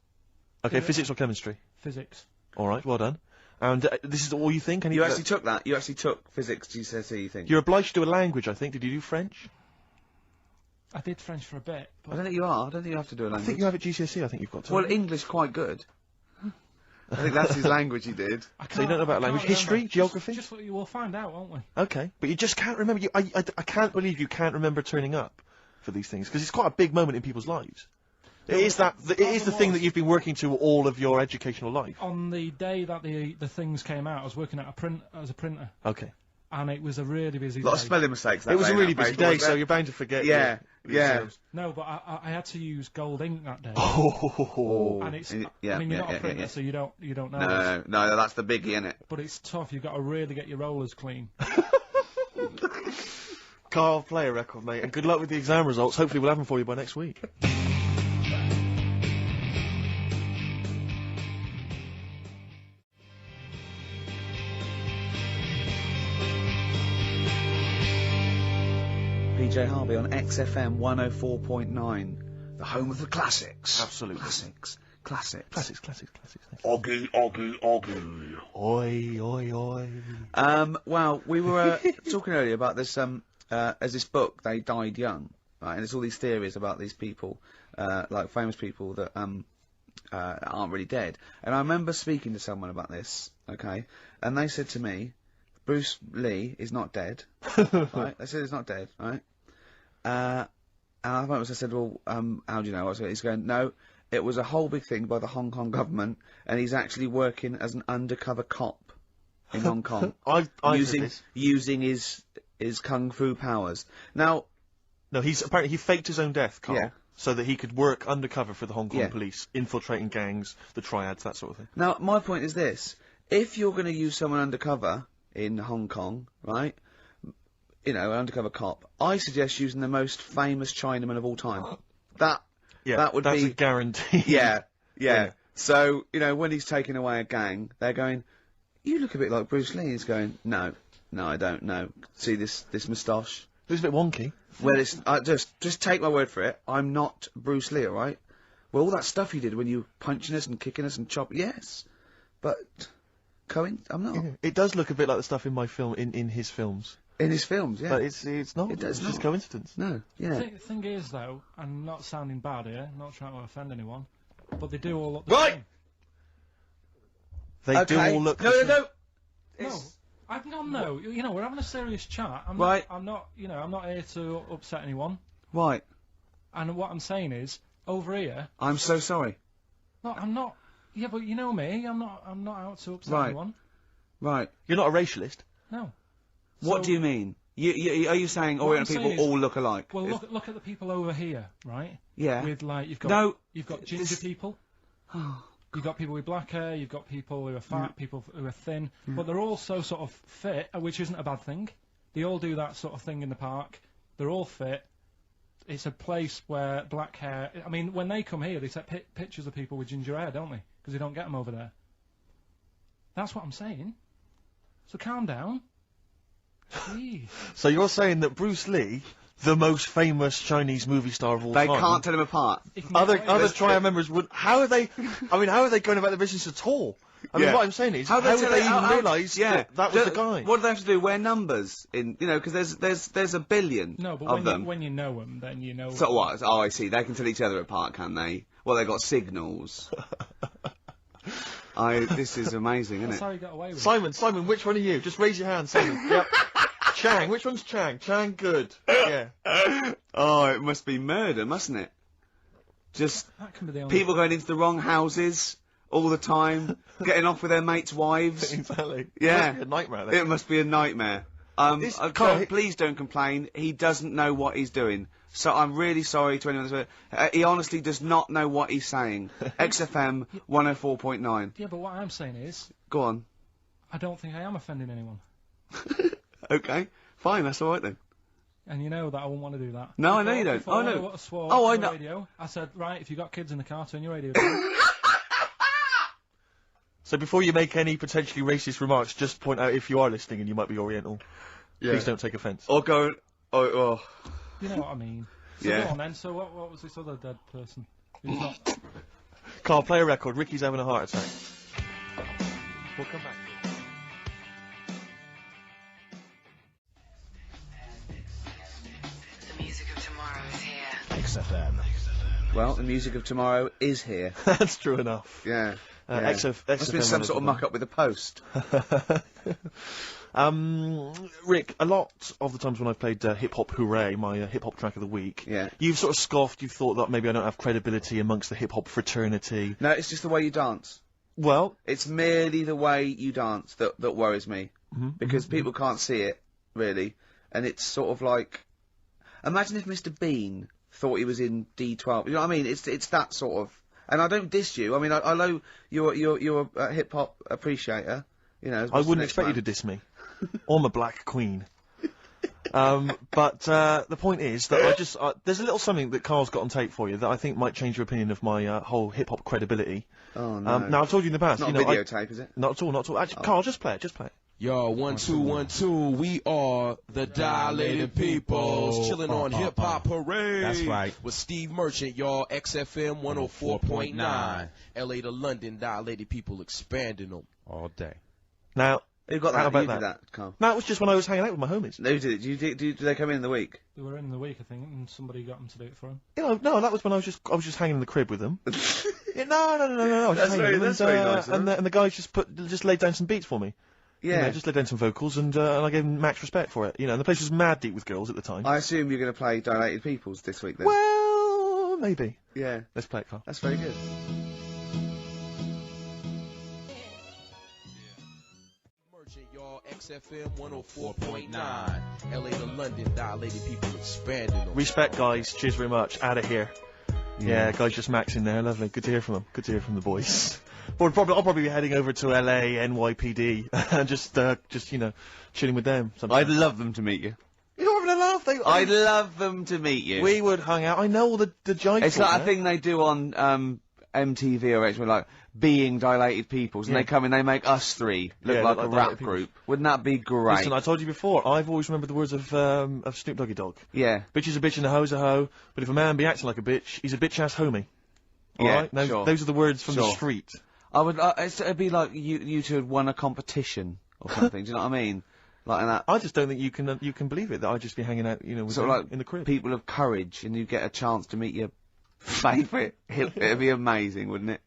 Okay, physics or chemistry? Physics. All right, well done. And this is all you think? You actually took that. You actually took physics GCSE. You think? You're obliged to do a language, I think. Did you do French? I did French for a bit. I don't think you are. I don't think you have to do a I language. think you have at GCSE. I think you've got to. Well, English quite good. I think that's his language he did. So you don't know about language, history, geography. Just we'll find out, won't we? Okay, but you just can't remember. I can't believe you can't remember turning up for these things because it's quite a big moment in people's lives. It is the thing that you've been working to all of your educational life. On the day that the things came out, I was working at as a printer. Okay. And it was a really busy day. A lot of spelling mistakes. That It was day, a really that busy paper, day, wasn't so it? you're bound to forget. Yeah, yeah. No, but I had to use gold ink that day. Oh. And it's, Yeah, I mean, you're yeah, not a yeah, printer, yeah. so you don't know. No, that's the biggie, innit? But it's tough. You've got to really get your rollers clean. Carl, play a record, mate, and good luck with the exam results. Hopefully we'll have them for you by next week. PJ Harvey on XFM 104.9, the home of the classics. Absolutely. Classics. Classics. Thank Oggy. you. Oi, oi, oi. Well, we were talking earlier about this, as this book, They Died Young, right? And there's all these theories about these people, like famous people that, aren't really dead. And I remember speaking to someone about this, okay? And they said to me, Bruce Lee is not dead, right? They said he's not dead, right? And I said, well, how do you know? He's going, no, it was a whole big thing by the Hong Kong government, and he's actually working as an undercover cop in Hong Kong, using his kung fu powers. Now, no, apparently he faked his own death, Carl, Yeah. so that he could work undercover for the Hong Kong Yeah. police, infiltrating gangs, the triads, that sort of thing. Now, my point is this: if you're going to use someone undercover in Hong Kong, right? You know, an undercover cop. I suggest using the most famous Chinaman of all time. That would that's be a guarantee. Yeah. So, you know, when he's taking away a gang, they're going, you look a bit like Bruce Lee. He's going, no, I don't know. See this moustache? It was a bit wonky. Well, it's, just take my word for it. I'm not Bruce Lee, alright? Well, all that stuff you did when you were punching us and kicking us and chopping, yes. But, I'm not. Yeah. It does look a bit like the stuff in my film, in his films. In his films, yeah. But it's not. It does it's just not. coincidence. No, yeah. The thing is, though, I'm not sounding bad here, not trying to offend anyone, but they do all look the Right! same. They do all look. No. No, It's- no. You know, we're having a serious chat. Right. I'm not here to upset anyone. Right. And what I'm saying is, over here, I'm so sorry. no, I'm not. Yeah, but you know me. I'm not out to upset Right. anyone. Right. You're not a racialist. No. What So- do you mean? Are you saying What Orient I'm people saying is- all look alike? Well, look at the people over here, right? Yeah. With like you've No, got ginger this- people. You've got people with black hair. You've got people who are fat. People who are thin. But they're all so sort of fit, which isn't a bad thing. They all do that sort of thing in the park. They're all fit. It's a place where black hair. I mean, when they come here, they take pictures of people with ginger hair, don't they? Because they don't get them over there. That's what I'm saying. So calm down. Jeez. So you're saying that Bruce Lee, the most famous Chinese movie star of all They time, can't tell them apart. other triad members would. How are they? I mean, how are they going about the business at all? I mean, Yeah. what I'm saying is, How how they would they even realise that was the guy? What do they have to do? Wear numbers in, because there's a billion No, but of them. when you know them, then you know. So what? Oh, I see. They can tell each other apart, can they? Well, they got signals. This is amazing, isn't That's it? how he got away with it. Simon, which one are you? Just raise your hand, Simon. Yep. Chang, which one's Chang? Chang, good. Yeah. Oh, it must be murder, mustn't it? Just That can be the only. people going into the wrong houses all the time, getting off with their mates' wives. Exactly. Yeah. It must be a nightmare. Then. It must be a nightmare. Please don't complain. He doesn't know what he's doing. So I'm really sorry to anyone that's... he honestly does not know what he's saying. XFM 104.9. Yeah, but what I'm saying is, Go on. I don't think I am offending anyone. Okay. Fine, that's alright then. And you know that I wouldn't want to do that. No, I know you don't. Before Oh, no. I swore Oh, on I the know. Radio, I said, right, if you've got kids in the car, turn your radio down. So before you make any potentially racist remarks, just point out if you are listening and you might be Oriental. Yeah. Please don't take offence. Or go. Oh. You know what I mean. So Yeah. go on then. So what was this other dead person? Who's not? Carl, play a record. Ricky's having a heart attack. We'll come back. The music of tomorrow is here. XFM. Well, the music of tomorrow is here. That's true enough. Yeah. Must Must have been some sort of muck up with the post. Rick, a lot of the times when I've played Hip Hop Hooray, my hip hop track of the week, Yeah. you've sort of scoffed, you've thought that maybe I don't have credibility amongst the hip hop fraternity. No, it's just the way you dance. Well, It's merely the way you dance that worries me. Because people can't see it, really. And it's sort of like... Imagine if Mr. Bean thought he was in D12. You know what I mean? It's that sort of... And I don't diss you. I mean, I know you're a hip-hop appreciator. You know, I wouldn't expect you to diss me. I'm a black queen. But the point is that there's a little something that Carl's got on tape for you that I think might change your opinion of my whole hip-hop credibility. Oh, no. Now, I've told you in the past, Not you know... videotape, is it? Not at all, not at all. Actually, Carl, just play it, just play it. Yo, 1 2 1 2. We are the Dilated Peoples, chilling on Hip Hop Parade. That's right. With Steve Merchant, y'all. XFM 104.9. LA to London, Dilated People expanding them all day. Now, Who got that? how about You that? did that, Carl. No, it was just when I was hanging out with my homies. Who did it? Do they come in the week? They were in the week, I think, and somebody got them to do it for him. You know, no, that was when I was just hanging in the crib with them. Yeah, no. I was That's just hanging very- with them, that's very nice of and them. the guys just laid down some beats for me. Yeah. You know, just laid down some vocals, and I gave them max respect for it. You know, and the place was mad deep with girls at the time. I assume you're going to play Dilated Peoples this week then? Well, maybe. Yeah. Let's play it, Carl. That's very good. Merchant, y'all. XFM 104.9. LA to London, Dilated People expanding them. Respect, guys. Cheers very much. Out of here. Yeah, guys, just maxing there. Lovely. Good to hear from them. Good to hear from the boys. I'll probably be heading over to LA, NYPD, and just you know, chilling with them. I'd love them to meet you. You're having a laugh. I'd love them to meet you. We would hang out. I know all the jive. It's like a thing they do on MTV or actually like being Dilated Peoples, and Yeah. they come in, they make us three look Yeah, like look a like rap Dilated Peoples. group. Wouldn't that be great? Listen, I told you before. I've always remembered the words of Snoop Doggy Dogg. Yeah. Bitch is a bitch and a hoe's a hoe, but if a man be acting like a bitch, he's a bitch ass homie. Yeah, Alright? Those are the words from the Sure. street. I would. It'd be like you two had won a competition or something. Do you know what I mean? Like that. I just don't think you can believe it that I'd just be hanging out, you know, with Sort them of like in the crib. people of courage, and you get a chance to meet your favourite. It'd be amazing, wouldn't it?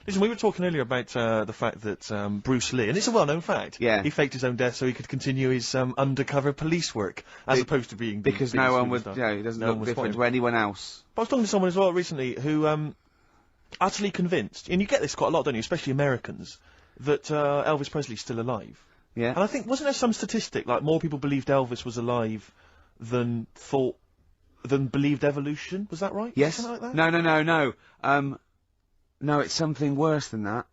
Listen, we were talking earlier about the fact that Bruce Lee, and it's a well-known fact, Yeah. he faked his own death so he could continue his undercover police work, as opposed to being the Because biggest no one would. superstar. You know, he doesn't No one look was different spotted. to anyone else. But I was talking to someone as well recently who utterly convinced, and you get this quite a lot, don't you, especially Americans, that Elvis Presley's still alive. Yeah. And I think, wasn't there some statistic, like more people believed Elvis was alive than believed evolution? Was that right? Yes. Something like that? No. No, it's something worse than that.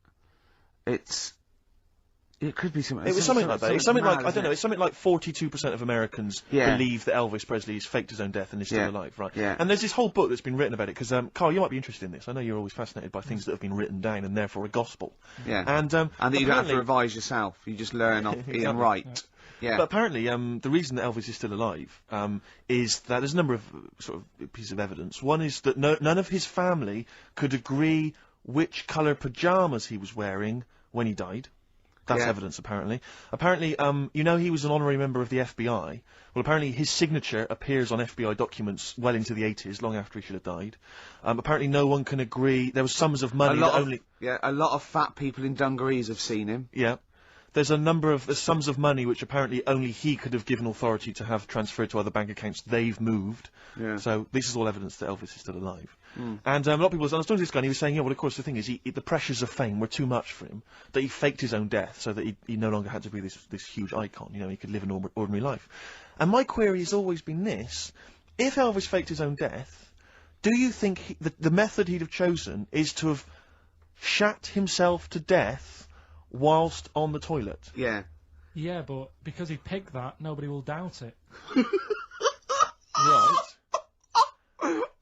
It could be something. It was something like that. It's something mad, like, I don't know, it's something like 42% of Americans Yeah. believe that Elvis Presley's faked his own death and is still Yeah. alive, right? Yeah. And there's this whole book that's been written about it, because, Carl, you might be interested in this. I know you're always fascinated by things that have been written down and therefore a gospel. Yeah. And that you don't have to apparently- revise yourself. You just learn off Exactly. Ian Wright. Yeah. But apparently, the reason that Elvis is still alive is that there's a number of sort of pieces of evidence. One is that none of his family could agree which colour pyjamas he was wearing when he died. That's Yeah. evidence, apparently. Apparently, you know, he was an honorary member of the FBI. Well, apparently his signature appears on FBI documents well into the 80s, long after he should have died. Apparently no one can agree. There was sums of money that only... a lot of fat people in dungarees have seen him. Yeah. There's sums of money which apparently only he could have given authority to have transferred to other bank accounts they've moved. Yeah. So this is all evidence that Elvis is still alive. And a lot of people, I was talking to this guy and he was saying, yeah, well, of course, the thing is, the pressures of fame were too much for him, that he faked his own death so that he no longer had to be this huge icon, you know, he could live an ordinary life. And my query has always been this: if Elvis faked his own death, do you think the method he'd have chosen is to have shat himself to death whilst on the toilet? Yeah. Yeah, but because he picked that, nobody will doubt it. Right.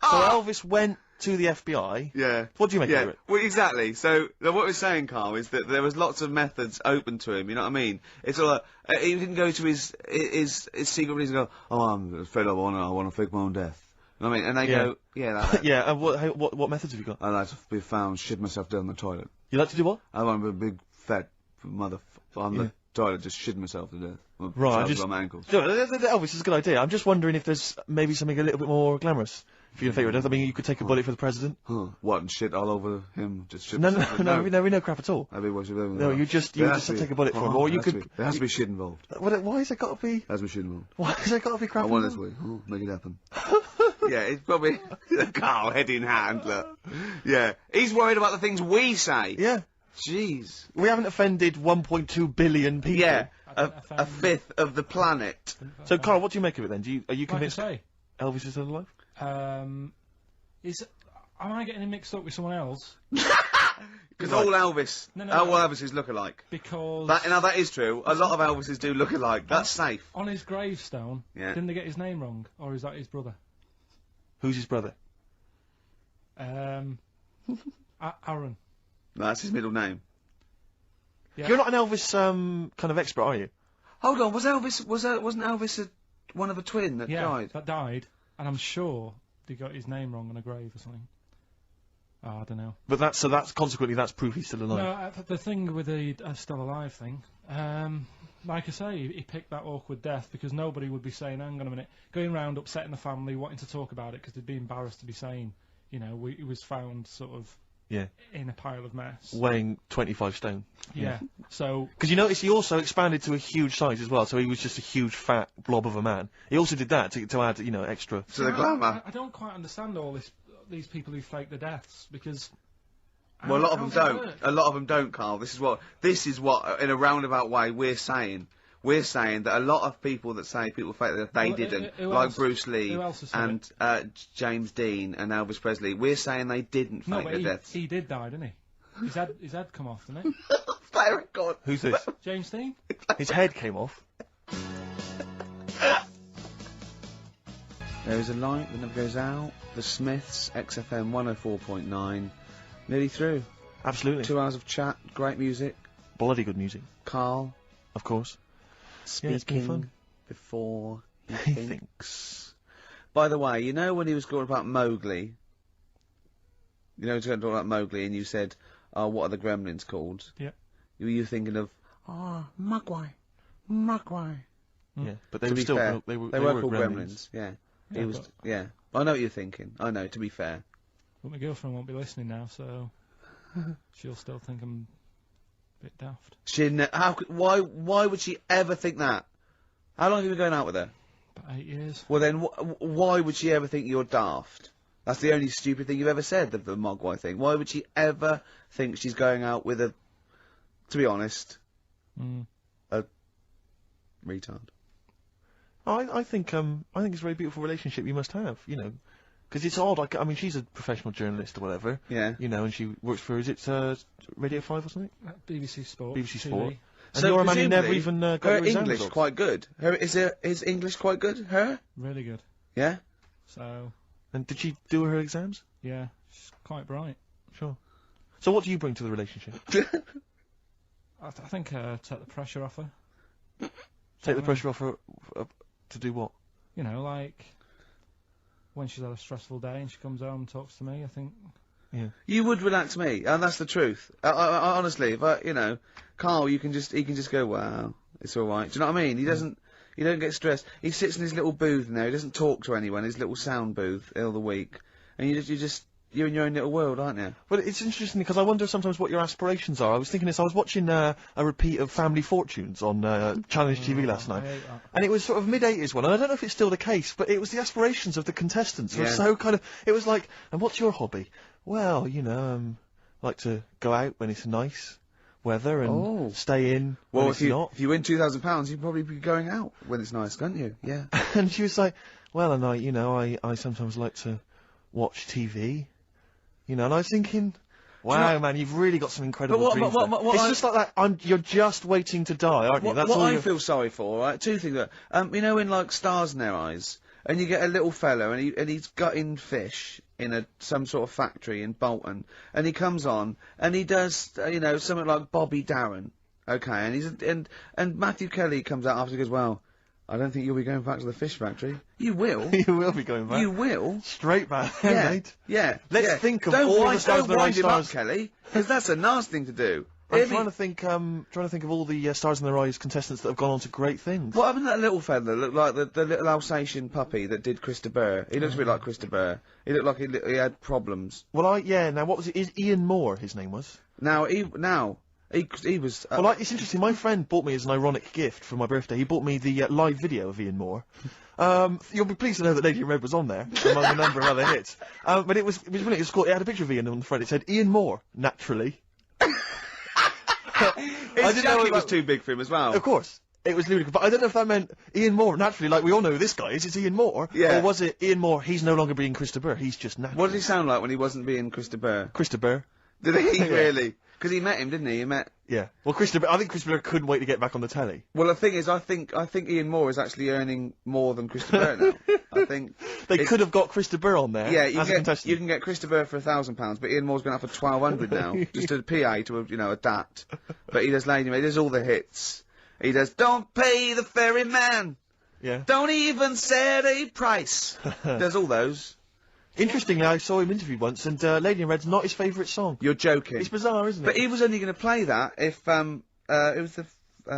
So Elvis went to the FBI. Yeah. What do you make of it? Well, exactly. So what we're saying, Carl, is that there was lots of methods open to him. You know what I mean? It's all like, he didn't go to his secret reason and go, oh, I'm fed up. I want to fake my own death. You know what I mean? And they go, that. Yeah. And what methods have you got? I like to be found shit myself down the toilet. You like to do what? I want to be a big fat motherfucker on the toilet, just shitting myself to death. Right, on my ankles. Elvis is a good idea. I'm just wondering if there's maybe something a little bit more glamorous for your favourite death. I mean, you could take a bullet for the president. What, and shit all over him? Just shit No, we know crap at all. No, you just take a bullet for him, or you could. There has to be shit involved. Why has there got to be? There has to be shit involved. Why has there got to be crap? I want this way. Make it happen. Yeah, it's probably Carl, head in hand. Look. Yeah, he's worried about the things we say. Yeah. Jeez. We haven't offended 1.2 billion people. Yeah, a fifth of the planet. So, Carl, what do you make of it then? Are you convinced like I say, Elvis is still alive? Am I getting him mixed up with someone else? Because all Elvis, all Elvises look alike. Because that is true. A lot of Elvises do look alike. That's safe. On his gravestone, didn't they get his name wrong, or is that his brother? Who's his brother? Aaron. No, that's his middle name. Yeah. You're not an Elvis kind of expert, are you? Hold on, wasn't Elvis one of a twin that died? That died, and I'm sure they got his name wrong on a grave or something. Oh, I don't know. But that's consequently that's proof he's still alive. No, the thing with the still alive thing, like I say, he picked that awkward death because nobody would be saying, hang on a minute, going round upsetting the family, wanting to talk about it because they'd be embarrassed to be saying, he was found sort of in a pile of mess. Weighing 25 stone. Yeah. So... Because you notice he also expanded to a huge size as well, so he was just a huge fat blob of a man. He also did that to add, extra... To the glamour. I don't quite understand these people who fake the deaths, because... Well, a lot of them don't. A lot of them don't, Carl. This is what, in a roundabout way, we're saying. We're saying that a lot of people that say people fake that they didn't, like Bruce Lee and James Dean and Elvis Presley. We're saying they didn't fake their deaths. He did die, didn't he? His head come off, didn't it? Play record. Who's this? James Dean. His head came off. There is a light that never goes out. The Smiths, XFM 104.9. Nearly through. Absolutely. 2 hours of chat, great music. Bloody good music. Carl. Of course. Speaking before he thinks. By the way, when he was talking about Mowgli, he was going to talk about Mowgli and you said, oh, what are the gremlins called? Yeah. Were you thinking of, Mogwai. Yeah, but they were still, fair, they were called gremlins. Yeah. I know what you're thinking. I know, to be fair. But my girlfriend won't be listening now, so she'll still think I'm a bit daft. Why would she ever think that? How long have you been going out with her? About 8 years. Well then, why would she ever think you're daft? That's the only stupid thing you've ever said, the Mogwai thing. Why would she ever think she's going out with a, to be honest, a retard? I think it's a very beautiful relationship you must have, because it's odd. She's a professional journalist or whatever. Yeah. And she works for, is it Radio 5 or something? BBC Sport. BBC Sport. And you're a man who never even got her your exam English results. quite good. Is English quite good? Her? Really good. Yeah. So. And did she do her exams? Yeah, she's quite bright. Sure. So what do you bring to the relationship? I think take the pressure off her. Take the pressure off her to do what? Like when she's had a stressful day and she comes home and talks to me, I think. Yeah. You would relax me, and that's the truth. I honestly, if Carl, he can just go, wow, it's all right. Do you know what I mean? He don't get stressed. He sits in his little booth now. He doesn't talk to anyone. His little sound booth all the week, and you're in your own little world, aren't you? Well, it's interesting because I wonder sometimes what your aspirations are. I was thinking this. I was watching a repeat of Family Fortunes on Challenge TV last night, and it was sort of mid-80s one. And I don't know if it's still the case, but it was the aspirations of the contestants. Were so kind of. It was like, and what's your hobby? Well, like to go out when it's nice weather and stay in when it's not. If you win £2,000, you'd probably be going out when it's nice, can't you? Yeah. And she was like, well, and I sometimes like to watch TV. And I was thinking, wow, man, you've really got some incredible dreams. It's just like that. You're just waiting to die, aren't you? That's what I feel sorry for, right? Two things. In like Stars in Their Eyes, and you get a little fella, and he's gutting fish in some sort of factory in Bolton, and he comes on and he does something like Bobby Darin, okay, and Matthew Kelly comes out after and goes, well, I don't think you'll be going back to the fish factory. You will. You will be going back. You will. Straight back, Yeah, mate. yeah. Let's think of all the Stars in the Rise Don't wind him up, stars. Kelly, because that's a nasty thing to do. I'm trying to think of all the Stars in the Rise contestants that have gone on to great things. What happened to that little fella that looked like the little Alsatian puppy that did Krista Burr? He looks a bit like Krista Burr. He looked like he had problems. Well, now what was it? Is Ian Moore his name was? He was. Well, it's interesting. My friend bought me as an ironic gift for my birthday. He bought me the live video of Ian Moore. You'll be pleased to know that Lady in Red was on there among a number of other hits. But it was brilliant. It was cool. It had a picture of Ian on the front. It said Ian Moore, naturally. I didn't know it was too big for him as well. Of course. It was ludicrous, but I don't know if that meant Ian Moore, naturally, like we all know who this guy is, it's Ian Moore. Yeah. Or was it Ian Moore, he's no longer being Krista Burr, he's just natural. What did he sound like when he wasn't being Krista Burr? Krista Burr. Did he really? Because he met him, didn't he? He met. Yeah. Well, I think Krista Burr couldn't wait to get back on the telly. Well, the thing is, I think Ian Moore is actually earning more than Krista Burr now. I think they could have got Krista Burr on there. Yeah, you can get Krista Burr for £1,000, but Ian Moore's going up for £1,200 now, just a PA to a DAT. But he does Lady, he does all the hits. He does Don't Pay the Ferryman. Yeah. Don't even set a price. Does all those. Interestingly, I saw him interviewed once, and Lady in Red's not his favourite song. You're joking. It's bizarre, isn't it? But he was only going to play that if it was the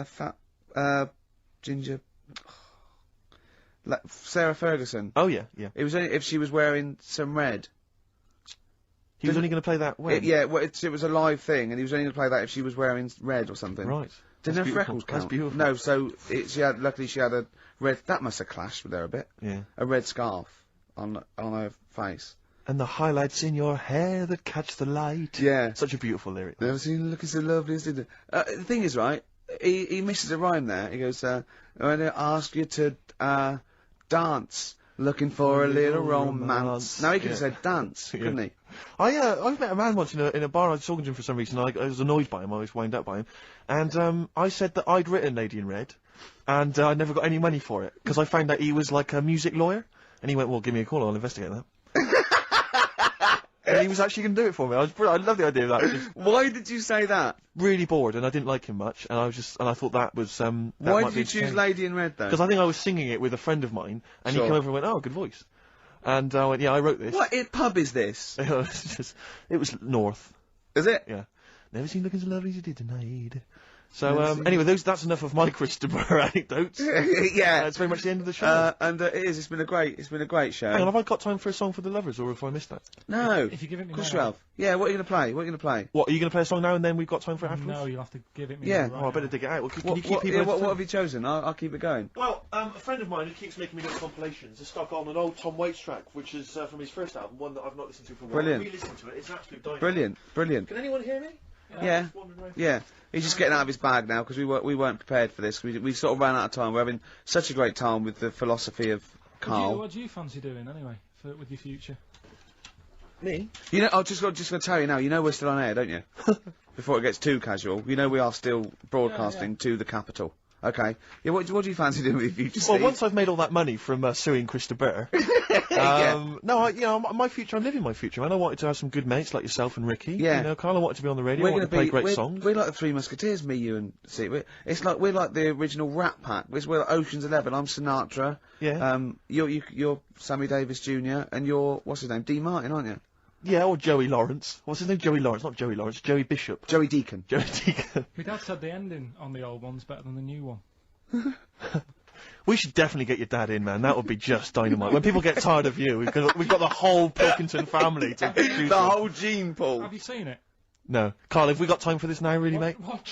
fat ginger Sarah Ferguson. Oh yeah, yeah. It was only if she was wearing some red. He was only going to play that when? Well, it was a live thing, and he was only going to play that if she was wearing red or something. Right. Didn't her freckles count? That's beautiful. No, so luckily she had a red. That must have clashed with her a bit. Yeah. A red scarf on her face. And the highlights in your hair that catch the light. Yeah. Such a beautiful lyric. Never seen you looking so lovely as did. The thing is, right, he misses a rhyme there. He goes, I'm going to ask you to dance, looking for a little romance. Now he could have said dance, couldn't he? I met a man once in a bar. I was talking to him for some reason. I was annoyed by him. I was wound up by him, and I said that I'd written Lady in Red, and I never got any money for it because I found out he was like a music lawyer, and he went, "Well, give me a call. I'll investigate that." And he was actually going to do it for me. I love the idea of that. Why did you say that? Really bored, and I didn't like him much, and I thought that was Why did you choose Lady in Red though? Because I think I was singing it with a friend of mine, and he came over and went, "Oh, good voice." And I went, yeah, I wrote this. What pub is this? It was North. Is it? Yeah. Never seen looking so lovely as you did tonight. So, anyway, that's enough of my Krista Burr anecdotes. Yeah. It's very much the end of the show. And it is. It's been a great show. Hang on, have I got time for a song for the lovers, or have I missed that? No. If you give it me Of course now. you have. Yeah, what are you going to play? What are you going to play? What, are you going to play a song now and then we've got time for it afterwards? No, you'll have to give it me. Yeah. now, Oh, I better now. dig it out. Well, can you keep What people what entertained? have you chosen? I'll keep it going. Well, a friend of mine who keeps making me little compilations has stuck on an old Tom Waits track, which is from his first album, one that I've not listened to for a while. Brilliant. Re-listened to it, it's absolute dynamite. Brilliant. Can anyone hear me? Yeah. Yeah. He's just getting out of his bag now because we weren't prepared for this. We sort of ran out of time. We're having such a great time with the philosophy of Karl. What do you fancy doing anyway with your future? Me? You know, I'm just going to tell you now. You know we're still on air, don't you? Before it gets too casual, you know we are still broadcasting to the capital. Okay. Yeah. What do you fancy doing with your future? Well, Steve? once I've made all that money from suing Krista Burr, no, my future. I'm living my future, man. I wanted to have some good mates like yourself and Ricky. Yeah. You know, Karl, I wanted to be on the radio. I wanted to play great songs. We're like the Three Musketeers, me, you, and Steve. We're like the original Rat Pack. We're like Ocean's 11. I'm Sinatra. Yeah. You're Sammy Davis Jr. and you're what's his name? D. Martin, aren't you? Yeah, or Joey Lawrence. What's his name? Joey Lawrence, not Joey Lawrence. Joey Bishop. Joey Deacon. Joey Deacon. My dad said the ending on the old one's better than the new one. We should definitely get your dad in, man. That would be just dynamite. When people get tired of you, we've got the whole Pilkington family to choose The from. whole gene pool. Have you seen it? No. Karl, have we got time for this now, really, mate? What?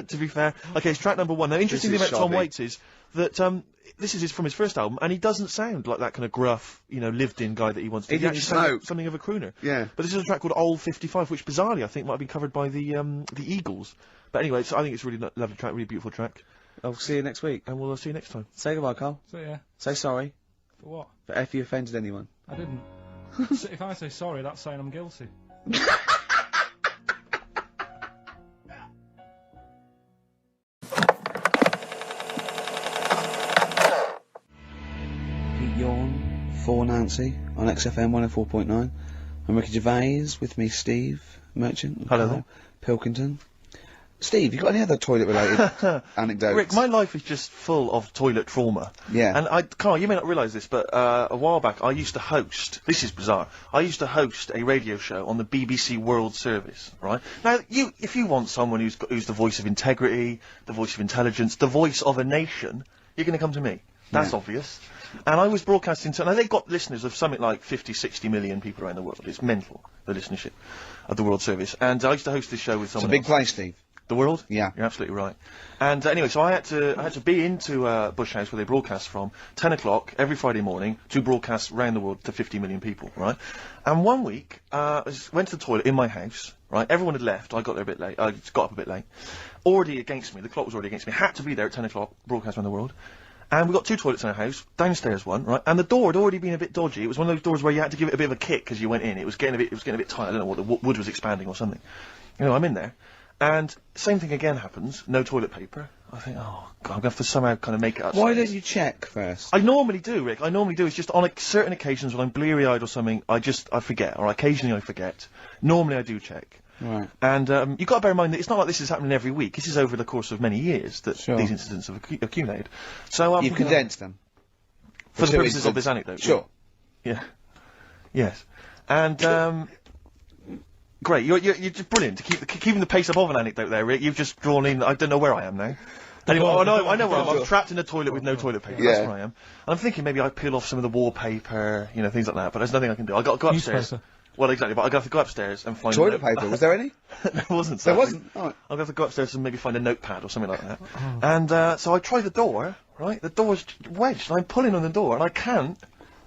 To be fair. Okay, it's track number 1. Now, interesting thing is about Tom shoddy. Waits is that, this is from his first album, and he doesn't sound like that kind of gruff, lived-in guy that he wants to He be. didn't actually sounds smoke. like something of a crooner. Yeah. But this is a track called Old 55, which bizarrely, I think, might have been covered by the Eagles. But anyway, I think it's a really lovely track, really beautiful track. I'll see you next week. And we'll see you next time. Say goodbye, Karl. So yeah. Say sorry For what? if you offended anyone. I didn't. So if I say sorry, that's saying I'm guilty. Pete Yawn for Nancy on XFM 104.9. I'm Ricky Gervais, with me Steve Merchant. Hello Karl Pilkington. Steve, you got any other toilet-related anecdotes? Rick, my life is just full of toilet trauma. Yeah. And Carl, you may not realise this, but a while back I used to host, this is bizarre, I used to host a radio show on the BBC World Service, right? Now, if you want someone who's the voice of integrity, the voice of intelligence, the voice of a nation, you're going to come to me. That's obvious. And I was broadcasting to, now they've got listeners of something like 50, 60 million people around the world. It's mental, the listenership of the World Service. And I used to host this show with someone It's a big place, Steve. The World? Yeah. You're absolutely right. And anyway, so I had to be into Bush House where they broadcast from 10 o'clock every Friday morning to broadcast round the world to 50 million people, right? And one week, I went to the toilet in my house, right? Everyone had left. I got there a bit late. I got up a bit late. Already against me. The clock was already against me. Had to be there at 10 o'clock, broadcast around the world. And we got 2 toilets in our house, downstairs one, right? And the door had already been a bit dodgy. It was one of those doors where you had to give it a bit of a kick as you went in. It was getting a bit tight. I don't know what the wood was expanding or something. You know, I'm in there. And same thing again happens, no toilet paper. I think, oh, God, I'm going to have to somehow kind of make it up. Why don't you check first? I normally do, Rick. I normally do. It's just on certain occasions when I'm bleary-eyed or something, I forget, or occasionally I forget. Normally I do check. Right. And you've got to bear in mind that it's not like this is happening every week. This is over the course of many years that these incidents have accumulated. So you've condensed them? For the purposes of this anecdote. Sure. Yeah. Yes. And, great, you're just brilliant. Keeping the pace up of an anecdote there, Rick. You've just drawn in, I don't know where I am now. Anyway, I know where I am. I'm trapped in a toilet with no toilet paper. That's where I am. And I'm thinking maybe I peel off some of the wallpaper, you know, things like that, but there's nothing I can do. I got to go upstairs. Well, exactly, but I have to go upstairs and find toilet paper. Was there any? There wasn't. There wasn't. Oh. I'll have to go upstairs and maybe find a notepad or something like that. And so I try the door. Right, the door's wedged. And I'm pulling on the door, and I can't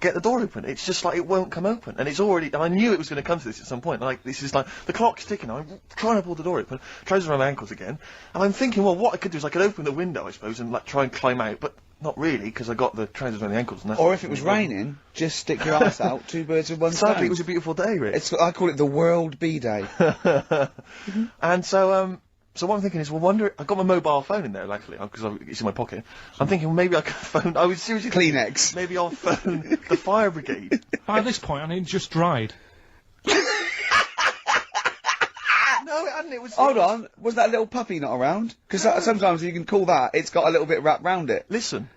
get the door open. It's just like it won't come open, and it's already. And I knew it was going to come to this at some point. Like this is like the clock's ticking. I'm trying to pull the door open, trousers around my ankles again, and I'm thinking, well, what I could do is I could open the window, I suppose, and like try and climb out, but. Not really, because I got the trousers around the ankles and that. Or if it was raining, just stick your ass out, 2 birds with one stone. Sadly, it was a beautiful day, Rick. I call it the World B-Day. And so what I'm thinking is, I got my mobile phone in there, actually, because it's in my pocket. I'm thinking, well, maybe I could phone, I was seriously Kleenex. Maybe I'll phone the fire brigade. By this point, I mean, it just dried. No, it hadn't, it was... Hold on, was that little puppy not around? Because sometimes you can call that, it's got a little bit wrapped round it. Listen.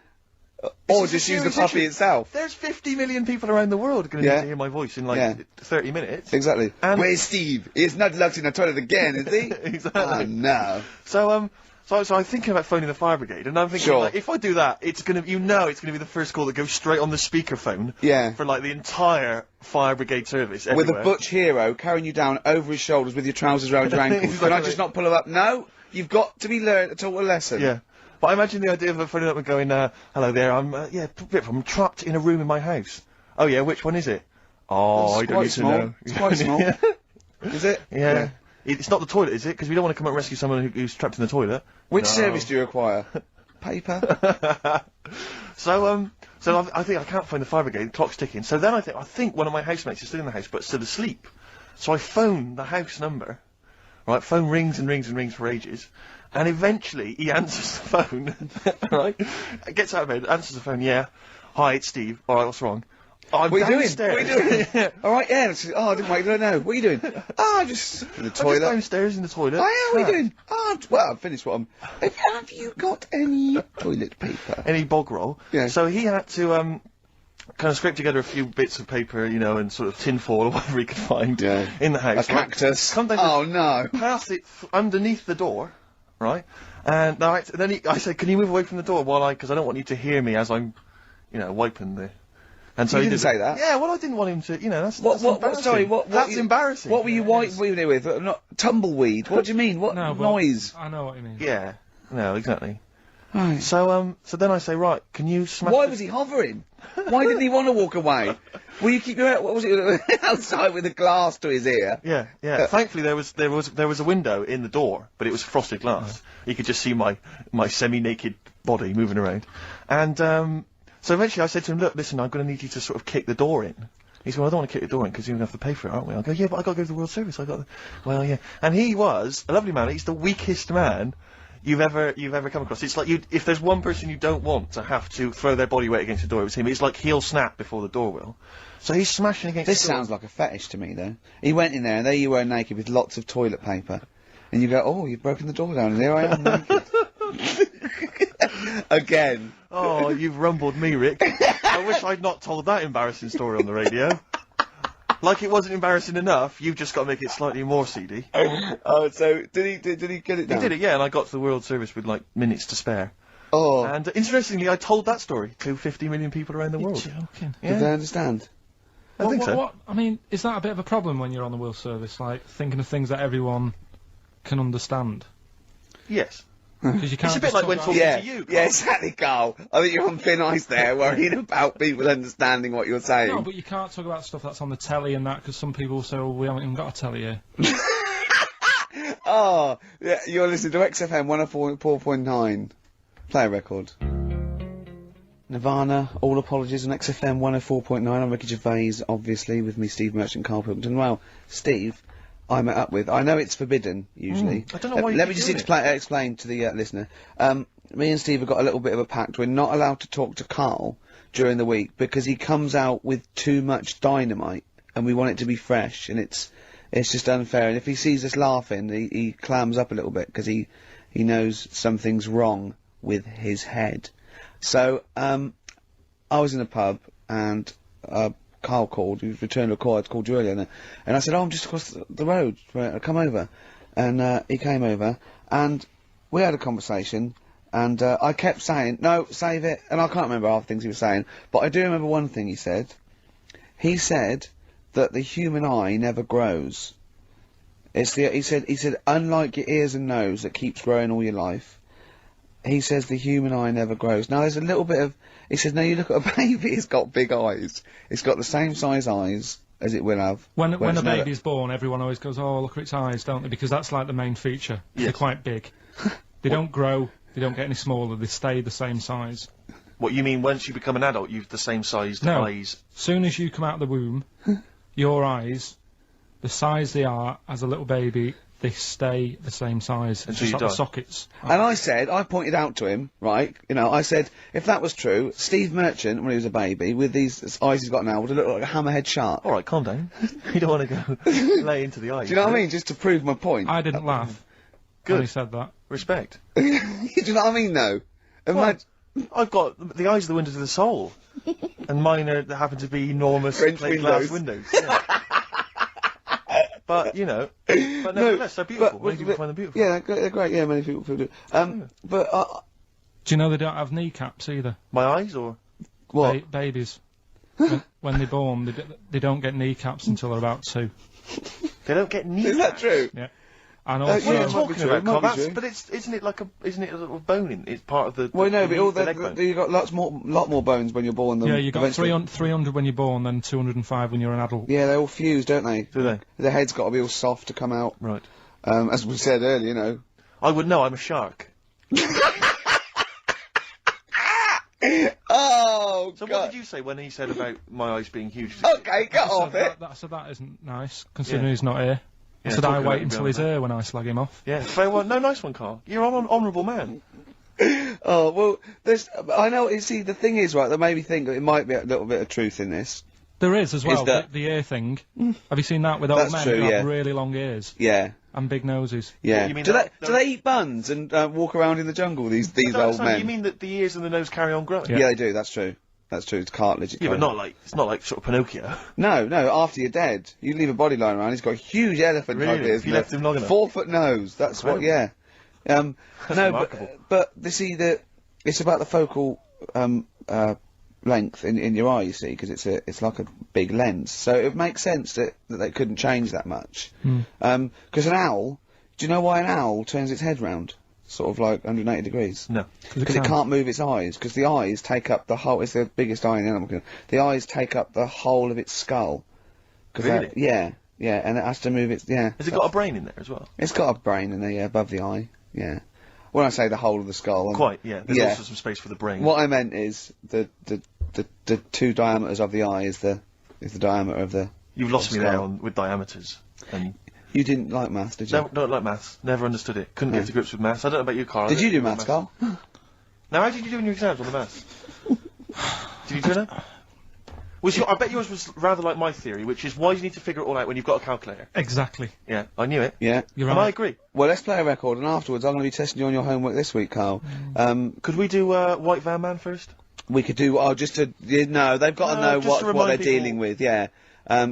Or just use the puppy itself. There's 50 million people around the world going to need to hear my voice in, like, 30 minutes. Exactly. And where's Steve? He's not locked in the toilet again, is he? Exactly. Oh, no. So I'm thinking about phoning the fire brigade, and I'm thinking, like, if I do that, it's gonna be the first call that goes straight on the speakerphone. Yeah. For, like, the entire fire brigade service With everywhere. a butch hero carrying you down over his shoulders with your trousers around your ankles. Exactly. Can I just not pull him up? No! You've got to be taught a lesson. Yeah. But I imagine the idea of phoning up and going, hello there, I'm trapped in a room in my house. Oh yeah, which one is it? Oh, I don't need to know. It's quite small. Is it? Yeah. It's not the toilet, is it? Because we don't want to come and rescue someone who's trapped in the toilet. Which service do you require? Paper? So I think I can't find the fire brigade, the clock's ticking. So then I think one of my housemates is still in the house, but still asleep. So I phone the house number. Right, phone rings and rings and rings for ages. And eventually he answers the phone, right? Gets out of bed, answers the phone, yeah. Hi, it's Steve. Alright, what's wrong? What are you doing? Downstairs. What are you doing? Alright, yeah. I didn't wait, I don't know. What are you doing? Just in the toilet. I'm just downstairs in the toilet. Oh yeah, what are you doing? Well, I've finished what I'm... Have you got any toilet paper? Any bog roll? Yeah. So he had to, kind of scrape together a few bits of paper, you know, and sort of tinfoil or whatever he could find in the house. A cactus. Come down oh no. Pass it underneath the door, right? And then I said, can you move away from the door because I don't want you to hear me as I'm, you know, wiping the... And so you didn't say that? Yeah, well I didn't want him to, you know, that's embarrassing. Sorry, that's embarrassing. What were you wiping with? Not tumbleweed. What do you mean? What noise? I know what you mean. Yeah. No, exactly. Right. So then I say, right, can you smash... Why was he hovering? Why didn't he want to walk away? Will you keep going? What was it? Outside with a glass to his ear? Yeah. Thankfully, there was a window in the door, but it was frosted glass. You could just see my semi-naked body moving around. And so eventually, I said to him, "Look, listen, I'm going to need you to sort of kick the door in." He said, "Well, I don't want to kick the door in because you're going to have to pay for it, aren't we?" I go, "Yeah, but I got to go to the World Service. Well, yeah." And he was a lovely man. He's the weakest man you've ever come across. It's like if there's one person you don't want to have to throw their body weight against the door, it's him. It's like he'll snap before the door will. So he's smashing against This the door. sounds like a fetish to me, though. He went in there, and there you were naked with lots of toilet paper. And you go, oh, you've broken the door down, and there I am naked. Again. Oh, you've rumbled me, Rick. I wish I'd not told that embarrassing story on the radio. Like it wasn't embarrassing enough, you've just got to make it slightly more seedy. Oh, so did he get it down? He did it, yeah, and I got to the World Service with like minutes to spare. Oh. And interestingly, I told that story to 50 million people around the world. You're joking. Yeah. Did they understand? I think so. What? I mean, is that a bit of a problem when you're on the World Service? Like, thinking of things that everyone can understand? Yes. Because you can't. It's a bit just like talk when about- talking Yeah, to you, Carl. yeah, exactly, Carl. I think you're on thin ice there, worrying about people understanding what you're saying. No, but you can't talk about stuff that's on the telly and that, because some people say, well, we haven't even got a telly here. Oh, yeah, you're listening to XFM 104.9. Play a record. Nirvana, all apologies on XFM 104.9. I'm Ricky Gervais, obviously, with me, Steve Merchant and Karl Pilkington. Well, Steve, I met up with. I know it's forbidden, usually. I don't know why you Let me keep just doing explain to the listener. Me and Steve have got a little bit of a pact. We're not allowed to talk to Karl during the week because he comes out with too much dynamite, and we want it to be fresh, and it's just unfair. And if he sees us laughing, he clams up a little bit because he knows something's wrong with his head. So I was in a pub and Karl called. He was returning a call. I'd called you earlier, and I said, "Oh, I'm just across the road. Come over." And he came over, and we had a conversation. And I kept saying, "No, save it." And I can't remember half the things he was saying, but I do remember one thing he said. He said that the human eye never grows. He said, unlike your ears and nose that keeps growing all your life, he says the human eye never grows. Now there's a little bit of, he says, no, you look at a baby, it's got big eyes. It's got the same size eyes as it will have. When it's a baby's born, everyone always goes, oh, look at its eyes, don't they? Because that's like the main feature. Yes. They're quite big. They don't grow, they don't get any smaller, they stay the same size. What you mean, once you become an adult, you've the same sized No. eyes? Soon as you come out of the womb, your eyes, the size they are as a little baby, they stay the same size. Until It's you just like die. the sockets. And I pointed out to him, right, I said, if that was true, Steve Merchant, when he was a baby, with these eyes he's got now, would have looked like a hammerhead shark. Alright, calm down. You don't want to go lay into the eyes. Do you know what I mean? Just to prove my point. I didn't laugh Good. when he said that. Respect. Do you know what I mean, though? Imagine. I've got the eyes are the windows of the soul, and mine happen to be enormous French plate windows. glass windows. Yeah. But nevertheless, they're beautiful. Many people find them beautiful. Yeah, they're great. Yeah, many people do. But Do you know they don't have kneecaps either? My eyes, or what? Babies. when they're born, they don't get kneecaps until they're about 2. They don't get kneecaps. Is that true? Yeah. And Yeah, What are it you might be talking true, about, it might Carl? be That's, true. but isn't it a little bone in? It's part of the. Well, no, but all the leg bone. you've got lot more bones when you're born than yeah, you got eventually. 300 when you're born, then 205 when you're an adult. Yeah, they all fuse, don't they? Do they? The head's got to be all soft to come out. Right. As we said earlier, you know. I would know. I'm a shark. Oh, So God. what did you say when he said about my eyes being huge? Okay, get off it. So that isn't nice, considering Yeah. he's not here. Yeah, So I talking about wait you until being he's on here when I slag him off. Yeah, fair one. No, nice one, Carl. You're an honourable man. Oh, well, I know, you see, the thing is, right, that made me think that it might be a little bit of truth in this. There is as well, that- the ear thing. Have you seen that with old That's men true, who have yeah. really long ears Yeah, and big noses? yeah. you mean Do that- they eat buns and walk around in the jungle, these old men? You mean that the ears and the nose carry on growing? Yeah, they do, that's true. That's true, it's cartilage. Yeah, but it's not like sort of Pinocchio. No, after you're dead. You leave a body lying around, he's got a huge elephant type Really? ears. If you left him long enough? 4-foot nose, that's what, yeah. No, remarkable. but they see that it's about the focal, length in your eye, you see, because it's like a big lens. So it makes sense that they couldn't change that much. Because an owl, do you know why an owl turns its head round? Sort of like 180 degrees. No. Because it can't move its eyes, because the eyes take up the whole, it's the biggest eye in the animal kingdom. The eyes take up the whole of its skull. Really? Yeah, and it has to move its, yeah. Has it got a brain in there as well? It's got a brain in there, yeah, above the eye, yeah. When I say the whole of the skull, Quite, yeah. There's yeah. also some space for the brain. What I meant is the two diameters of the eye is the diameter of the. You've lost me skull. there with diameters. And You didn't like maths, did you? No, don't like maths. Never understood it. Couldn't get to grips with maths. I don't know about you, Carl. Did you do maths, Carl? Now, how did you do in your exams on the maths? Did you do that? I bet yours was rather like my theory, which is why do you need to figure it all out when you've got a calculator? Exactly. Yeah, I knew it. Yeah. You're And right. I agree. Well, let's play a record, and afterwards I'm going to be testing you on your homework this week, Carl. Could we do White Van Man first? We could do, no, they've got to know just to what remind they're people- dealing with, yeah.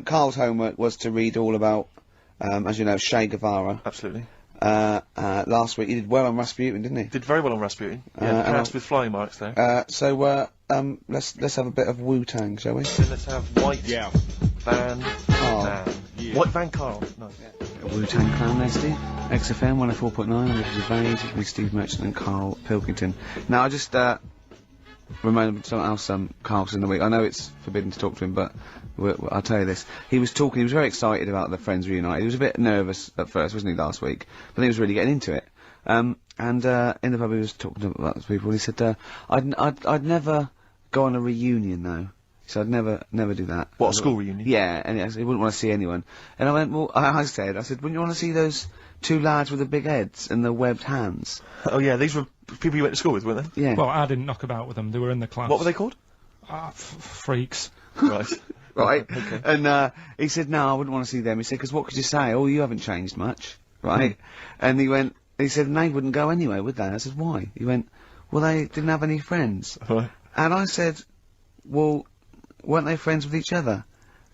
Carl's homework was to read all about, as you know, Che Guevara. Absolutely. Last week he did well on Rasputin, didn't he? Did very well on Rasputin. Yeah, passed with flying marks there. Let's have a bit of Wu-Tang, shall we? Then let's have White Van Carl. Man. White Van Carl. Nice. Wu-Tang Clan there, Steve. XFM 104.9, Ricky Gervais, with Steve Merchant and Karl Pilkington. Now, I just, reminded something else, Carl's in the week. I know it's forbidden to talk to him, but I'll tell you this. He was very excited about the Friends reunited. He was a bit nervous at first, wasn't he, last week? But then he was really getting into it. And in the pub he was talking about those people, and he said, I'd never go on a reunion, though. He said, I'd never do that. What, a school reunion? Yeah, and he wouldn't want to see anyone. And I went, well, I said, wouldn't you want to see those two lads with the big heads and the webbed hands? Oh yeah, these were people you went to school with, weren't they? Yeah. Well, I didn't knock about with them. They were in the class. What were they called? Freaks. Right. Right. Okay. And he said, no, I wouldn't want to see them. He said, because what could you say? Oh, you haven't changed much. Right. And he said, and they wouldn't go anyway, would they? I said, why? He went, well, they didn't have any friends. Right. And I said, well, weren't they friends with each other?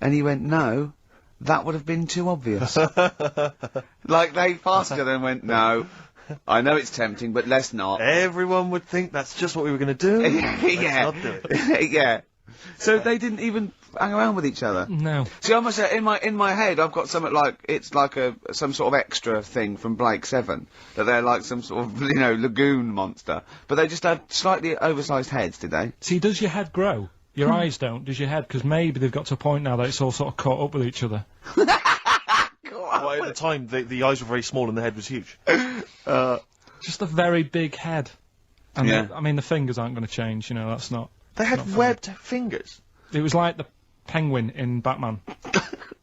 And he went, no, that would have been too obvious. Like, they passed each other and went, no, I know it's tempting, but let's not. Everyone would think that's just what we were going to do. Yeah. Let's not do it. Yeah. So they didn't even hang around with each other. No. See, I must say, in my head, I've got something like it's like some sort of extra thing from Blake 7 that they're like some sort of lagoon monster, but they just had slightly oversized heads, did they? See, does your head grow? Your eyes don't. Does your head? Because maybe they've got to a point now that it's all sort of caught up with each other. Well, at the time, the eyes were very small and the head was huge. Just a very big head. And Yeah. the fingers aren't going to change. That's not. They had webbed fingers. It was like the penguin in Batman.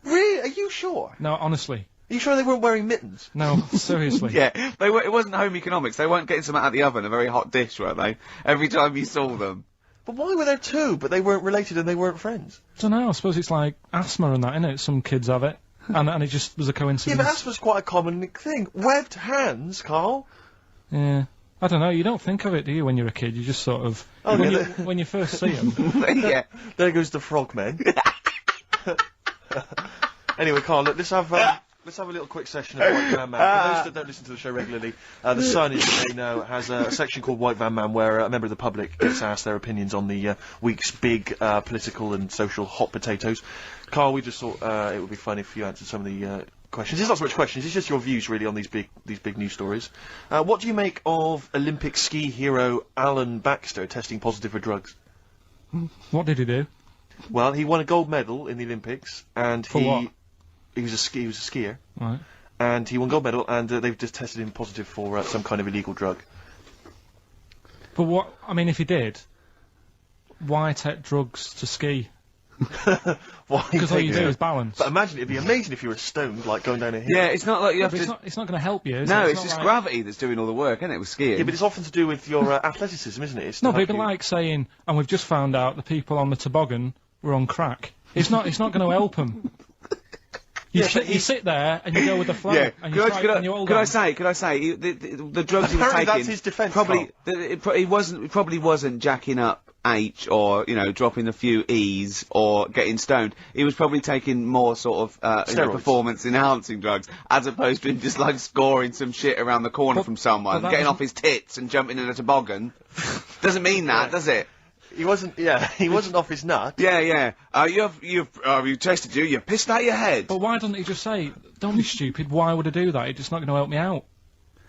Really? Are you sure? No, honestly. Are you sure they weren't wearing mittens? No, seriously. Yeah, it wasn't home economics. They weren't getting something out of the oven, a very hot dish, were they? Every time you saw them. But why were there two, but they weren't related and they weren't friends? I don't know. I suppose it's like asthma and that, innit? Some kids have it. And it just was a Yeah, coincidence. but asthma's quite a common thing. Webbed hands, Carl. Yeah. I don't know, you don't think of it, do you, when you're a kid? You just sort of... Oh, when, yeah, when you first see them. Yeah. There goes the frogmen. Anyway, Carl, look, let's have a little quick session of White Van Man. For those that don't listen to the show regularly, The Sun, as you may know, has a section called White Van Man where a member of the public gets asked their opinions on the week's big political and social hot potatoes. Carl, we just thought it would be fun if you answered some of the questions. It's not so much questions, it's just your views really on these big news stories. What do you make of Olympic ski hero Alan Baxter testing positive for drugs? What did he do? Well, he won a gold medal in the Olympics, and For what? He was a skier, Right. and he won gold medal, and they've just tested him positive for some kind of illegal drug. But what... if he did, why take drugs to ski? Why? Because all you do is balance. But imagine, it'd be amazing if you were stoned, like going down a hill. Yeah, it's not like you have But to... it's not going to help you, is No, it? it's not just like- gravity that's doing all the work, isn't it, with skiing? Yeah, but it's often to do with your athleticism, isn't it? It's to No, but help it'd be you- like saying, and we've just found out the people on the toboggan were on crack. It's not going to help them. You sit there and you go with the flow. Yeah, And you try, and you hold could I on. say, the drugs he was Apparently taking... that's his defence, Probably, it probably wasn't jacking up H or, dropping a few E's or getting stoned. He was probably taking more sort of, Steroids. performance-enhancing drugs, as opposed to him just, scoring some shit around the corner from someone, that getting was- off his tits and jumping in a toboggan. Doesn't mean that, does it? He wasn't off his nut. Yeah. You tested you pissed out your head. But why doesn't he just say, don't be stupid, why would I do that? It's just not going to help me out.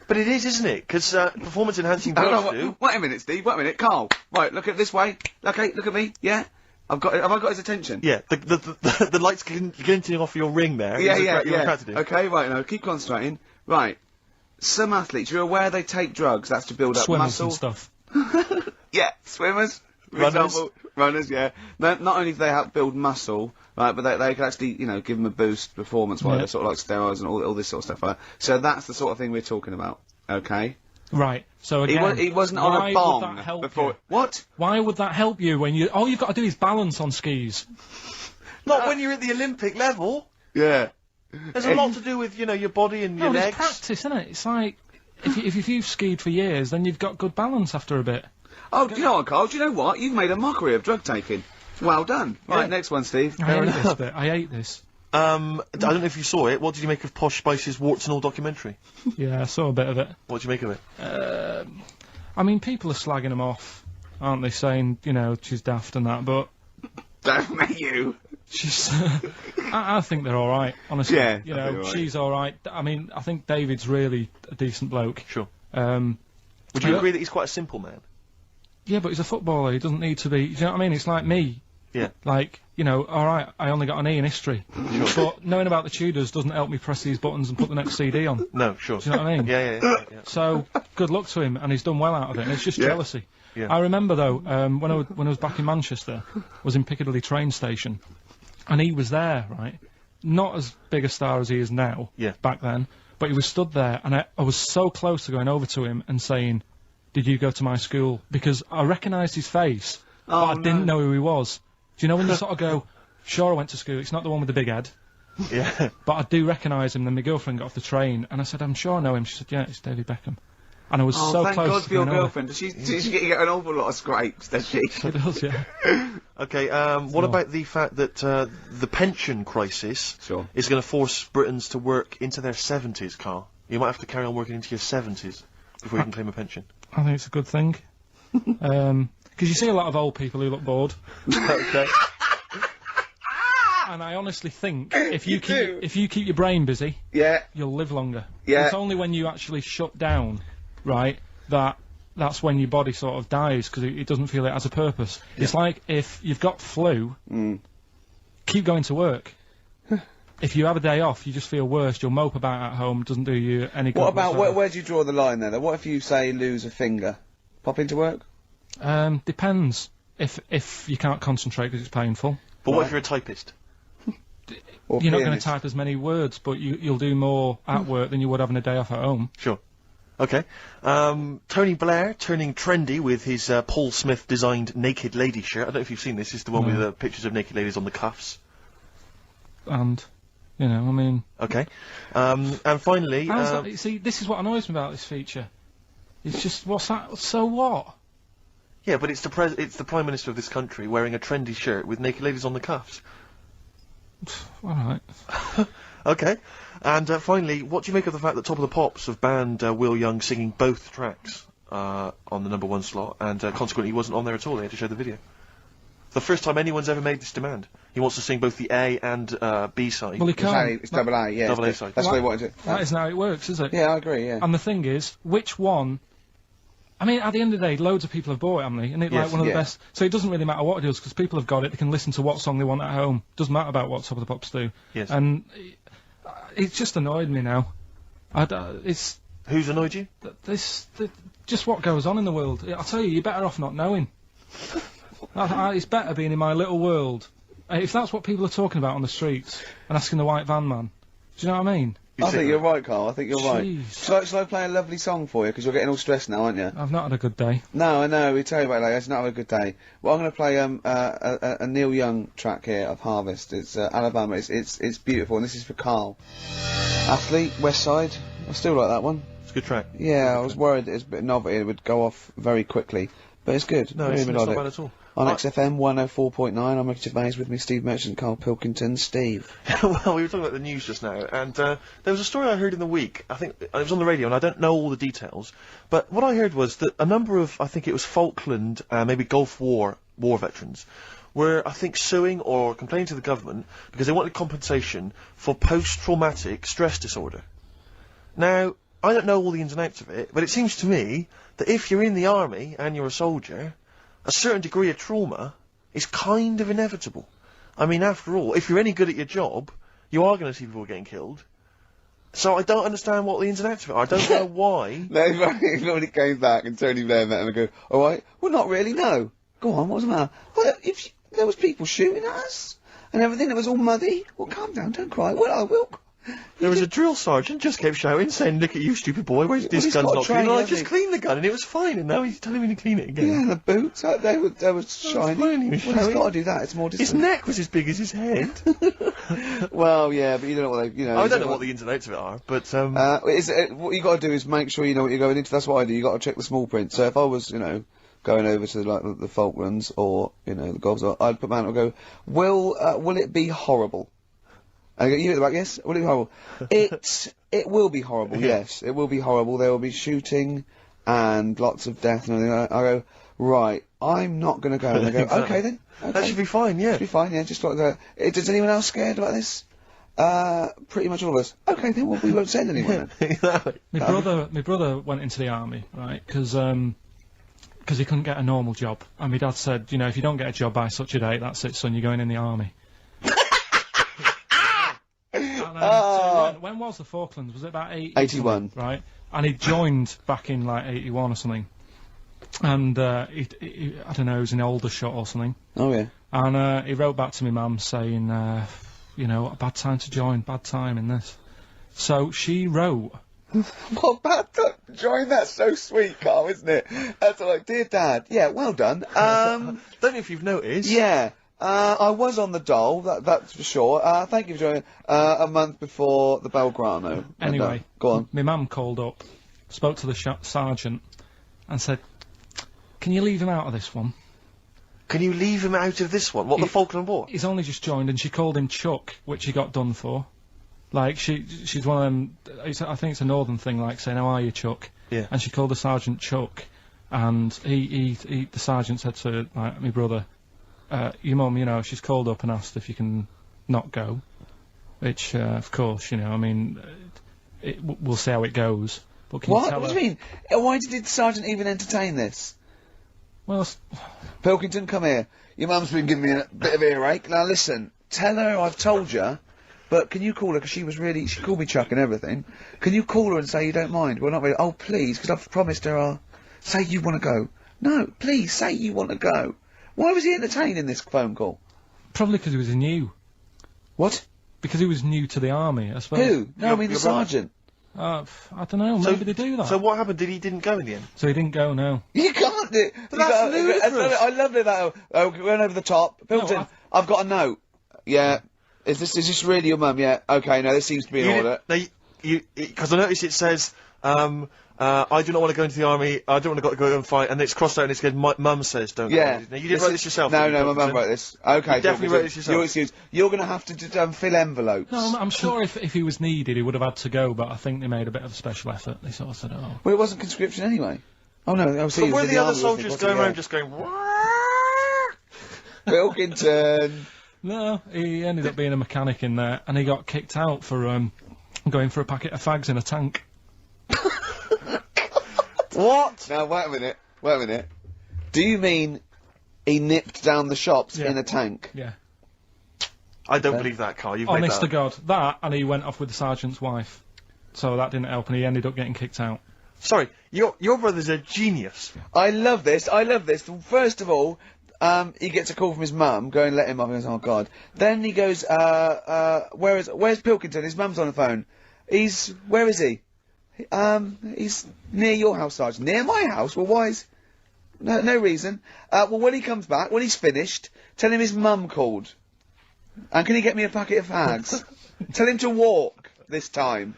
But it is, isn't it? Because performance-enhancing drugs do. Wait a minute, Steve. Wait a minute, Carl. Right, look at this way. Okay, look at me. Yeah, have I got his attention? Yeah, the lights glinting off your ring there. Yeah. You're attracted to it. Okay, right. Now keep concentrating. Right. Some athletes, you're aware they take drugs. That's to build up Swimmers muscle. and stuff. Yeah, swimmers. Runners, yeah. Not only do they help build muscle, right, but they can actually, you know, give them a boost performance-wise, Yeah. sort of like steroids and all this sort of stuff like that. So that's the sort of thing we're talking about, okay? Right. So again, He wasn't on a why bong would that help before. you? What? Why would that help you when you? All you've got to do is balance on skis. Not when you're at the Olympic level. Yeah. There's a lot to do with, you know, your body and your No, legs. it's practice, isn't it? It's like if you've skied for years, then you've got good balance after a bit. Oh, do you know what, Carl? Do you know what? You've made a mockery of drug taking. Well done. Right, next one, Steve. I hate this bit. I hate this. I don't know if you saw it. What did you make of Posh Spice's Warts and All documentary? Yeah, I saw a bit of it. What did you make of it? I mean, people are slagging them off, aren't they? Saying, you know, she's daft and that, but Don't make you. she's. I think they're all right, honestly. Yeah, you I think know, they're all she's all right. I mean, I think David's really a decent bloke. Sure. Um, Would you agree that he's quite a simple man? Yeah, but he's a footballer. He doesn't need to be. Do you know what I mean? It's like me. Yeah. Like, you know, all right, I only got an E in history, but knowing about the Tudors doesn't help me press these buttons and put the next CD on. No, sure. Do you know what I mean? Yeah. So good luck to him, and he's done well out of it. And it's just jealousy. Yeah. I remember though, when I was back in Manchester, was in Piccadilly train station, and he was there, right? Not as big a star as he is now. Yeah. Back then, but he was stood there, and I was so close to going over to him and saying, "Did you go to my school?" Because I recognised his face, but I didn't know who he was. Do you know when you sort of go, "Sure, I went to school. It's not the one with the big head." Yeah. But I do recognise him. Then my girlfriend got off the train, and I said, "I'm sure I know him." She said, "Yeah, it's David Beckham." And I was so thank close God to for your going over. girlfriend. Does she get an awful lot of scrapes, does she? She does, yeah. Okay, what about the fact that the pension crisis is going to force Britons to work into their 70s, Carl? You might have to carry on working into your 70s before you can claim a pension. I think it's a good thing. Because you see a lot of old people who look bored. Okay. And I honestly think if you keep your brain busy, you'll live longer. Yeah. It's only when you actually shut down, right, that's when your body sort of dies because it doesn't feel it has a purpose. Yeah. It's like if you've got flu, keep going to work. If you have a day off, you just feel worse. You'll mope about at home. Doesn't do you any good. What about where do you draw the line there? What if you say lose a finger, pop into work? Depends. If you can't concentrate because it's painful. But what if you're a typist? You're not going to type as many words, but you'll do more at work than you would having a day off at home. Sure. Okay. Tony Blair turning trendy with his Paul Smith designed naked lady shirt. I don't know if you've seen this. It's the one with the pictures of naked ladies on the cuffs. And, you know, I mean... Okay. And finally... see, this is what annoys me about this feature. It's just, what's that? So what? Yeah, but it's the Prime Minister of this country wearing a trendy shirt with naked ladies on the cuffs. Alright. Okay. And finally, what do you make of the fact that Top of the Pops have banned Will Young singing both tracks on the #1 slot, and consequently he wasn't on there at all? They had to show the video. The first time anyone's ever made this demand. He wants to sing both the A and B side. Well, he can't. It's double A, yeah. Double A side. That's what he wanted to. That isn't how it works, is it? Yeah, I agree, yeah. And the thing is, which one... I mean, at the end of the day, loads of people have bought it, haven't they? Isn't it like one of the best? So it doesn't really matter what it does, because people have got it, they can listen to what song they want at home. Doesn't matter about what Top of the Pops do. Yes. And it's just annoyed me now. It's... Who's annoyed you? Just what goes on in the world. I'll tell you, you're better off not knowing. It's better being in my little world. If that's what people are talking about on the streets and asking the white van man, do you know what I mean? I think you're right, Carl. I think you're right. Shall I play a lovely song for you? Because you're getting all stressed now, aren't you? I've not had a good day. No, I know. We tell you about it later. It's not had a good day. Well, I'm going to play a Neil Young track here of Harvest. It's Alabama. It's beautiful, and this is for Carl. Athlete, West Side. I still like that one. It's a good track. Yeah, I was worried it was a bit novelty. It would go off very quickly, but it's good. No, it's not bad at all. On XFM 104.9, I'm Ricky Gervais, with me Steve Merchant, Karl Pilkington. Steve. Well, we were talking about the news just now, and there was a story I heard in the week, I think, it was on the radio, and I don't know all the details, but what I heard was that a number of, I think it was Falkland, maybe Gulf War veterans, were, I think, suing or complaining to the government because they wanted compensation for post-traumatic stress disorder. Now, I don't know all the ins and outs of it, but it seems to me that if you're in the army and you're a soldier, a certain degree of trauma is kind of inevitable. I mean, after all, if you're any good at your job, you are going to see people getting killed. So I don't understand what the ins and outs of it are. I don't know why. No, when he came back and Tony Blair met him and go, alright, well, not really, no. Go on, what was the matter? Well, there was people shooting at us and everything. It was all muddy. Well, calm down, don't cry. Well, I will. There was a drill sergeant just kept shouting, saying, "Look at you, stupid boy! Where's this he's gun's got a not train, clean?" I hasn't just he? cleaned the gun, and it was fine. And now he's telling me to clean it again. Yeah, the boots, they were shiny. fine, he was Well, he's showing. got to do that. It's more His discipline. neck was as big as his head. Well, yeah, but you don't know what they, I don't know what the ins and outs of it are, but what you got to do is make sure you know what you're going into. That's what I do. You got to check the small print. So if I was, going over to like the Falklands or the Gulf, I'd put my hand up and go, will it be horrible? And I go, you at the back, yes. Will it be horrible? It will be horrible. Yes, it will be horrible. There will be shooting and lots of death and everything. I go, right. I'm not going to go. And they go, Exactly. okay then. Okay. that should be fine. Yeah. Should be fine. Yeah, just like that. Is anyone else scared about this? Pretty much all of us. Okay, then we won't send anyone. Then. Exactly. My brother went into the army, right? Because he couldn't get a normal job, and my dad said, if you don't get a job by such a date, that's it, son. You're going in the army. So when was the Falklands? Was it about 81? Right, and he joined back in like 81 or something. And he I don't know, he was in Aldershot or something. Oh yeah. And he wrote back to my mum saying, a bad time to join, bad time in this. So she wrote. What bad time to join? That's so sweet, Carl, isn't it? That's like, dear Dad. Yeah, well done. Don't know if you've noticed. Yeah. I was on the dole, that's for sure. Thank you for joining. A month before the Belgrano. Anyway, go on. My mum called up, spoke to the sergeant, and said, "Can you leave him out of this one?" Can you leave him out of this one? What, the Falkland War? He's only just joined, and she called him Chuck, which he got done for. Like, she's one of them, I think it's a northern thing, like saying, "How are you, Chuck?" Yeah. And she called the sergeant Chuck, and the sergeant said to, like, my brother, your mum, she's called up and asked if you can not go. Which, of course, we'll see how it goes. But can you tell What her? do you mean? Why did the sergeant even entertain this? Well, Pilkington, come here. Your mum's been giving me a bit of earache. Now listen, tell her I've told you, but can you call her, because she called me Chuck and everything. Can you call her and say you don't mind? Well, not really. Oh, please, because I've promised her I'll say you want to go. No, please, say you want to go. Why was he entertained in this phone call? Probably because he was new. What? Because he was new to the army, I suppose. Who? No, I mean the sergeant. I don't know, maybe they do that. So what happened? He didn't go in the end? So he didn't go, no. You can't do it. But that's ludicrous. I love it that. Oh, going over the top. Pilkington, I've got a note. Yeah. Is this really your mum? Yeah. Okay, no, this seems to be in order. Because I noticed it says, I do not want to go into the army, I don't want to go and fight, and it's crossed out and it says, my mum says don't go. Now, you didn't write this yourself? No, my mum wrote this. Okay, you definitely wrote this yourself. Your excuse. You're going to have to fill envelopes. No, I'm sure if he was needed, he would have had to go, but I think they made a bit of a special effort. They sort of said, oh. Well, it wasn't conscription anyway. Oh no, I was But were the other soldiers going around just going, Pilkington? No, he ended up being a mechanic in there, and he got kicked out for going for a packet of fags in a tank. What? Now, wait a minute. Do you mean he nipped down the shops in a tank? Yeah. I don't believe that, Carl. You've made Honest that to God. That, and he went off with the sergeant's wife. So that didn't help, and he ended up getting kicked out. Sorry, your brother's a genius. I love this. First of all, he gets a call from his mum, going, let him off, he goes, oh God. Then he goes, where's Pilkington? His mum's on the phone. Where is he? He's near your house, Sergeant. Near my house? Well, why is... No reason. Well, when he comes back, when he's finished, tell him his mum called. And can he get me a packet of fags? Tell him to walk this time.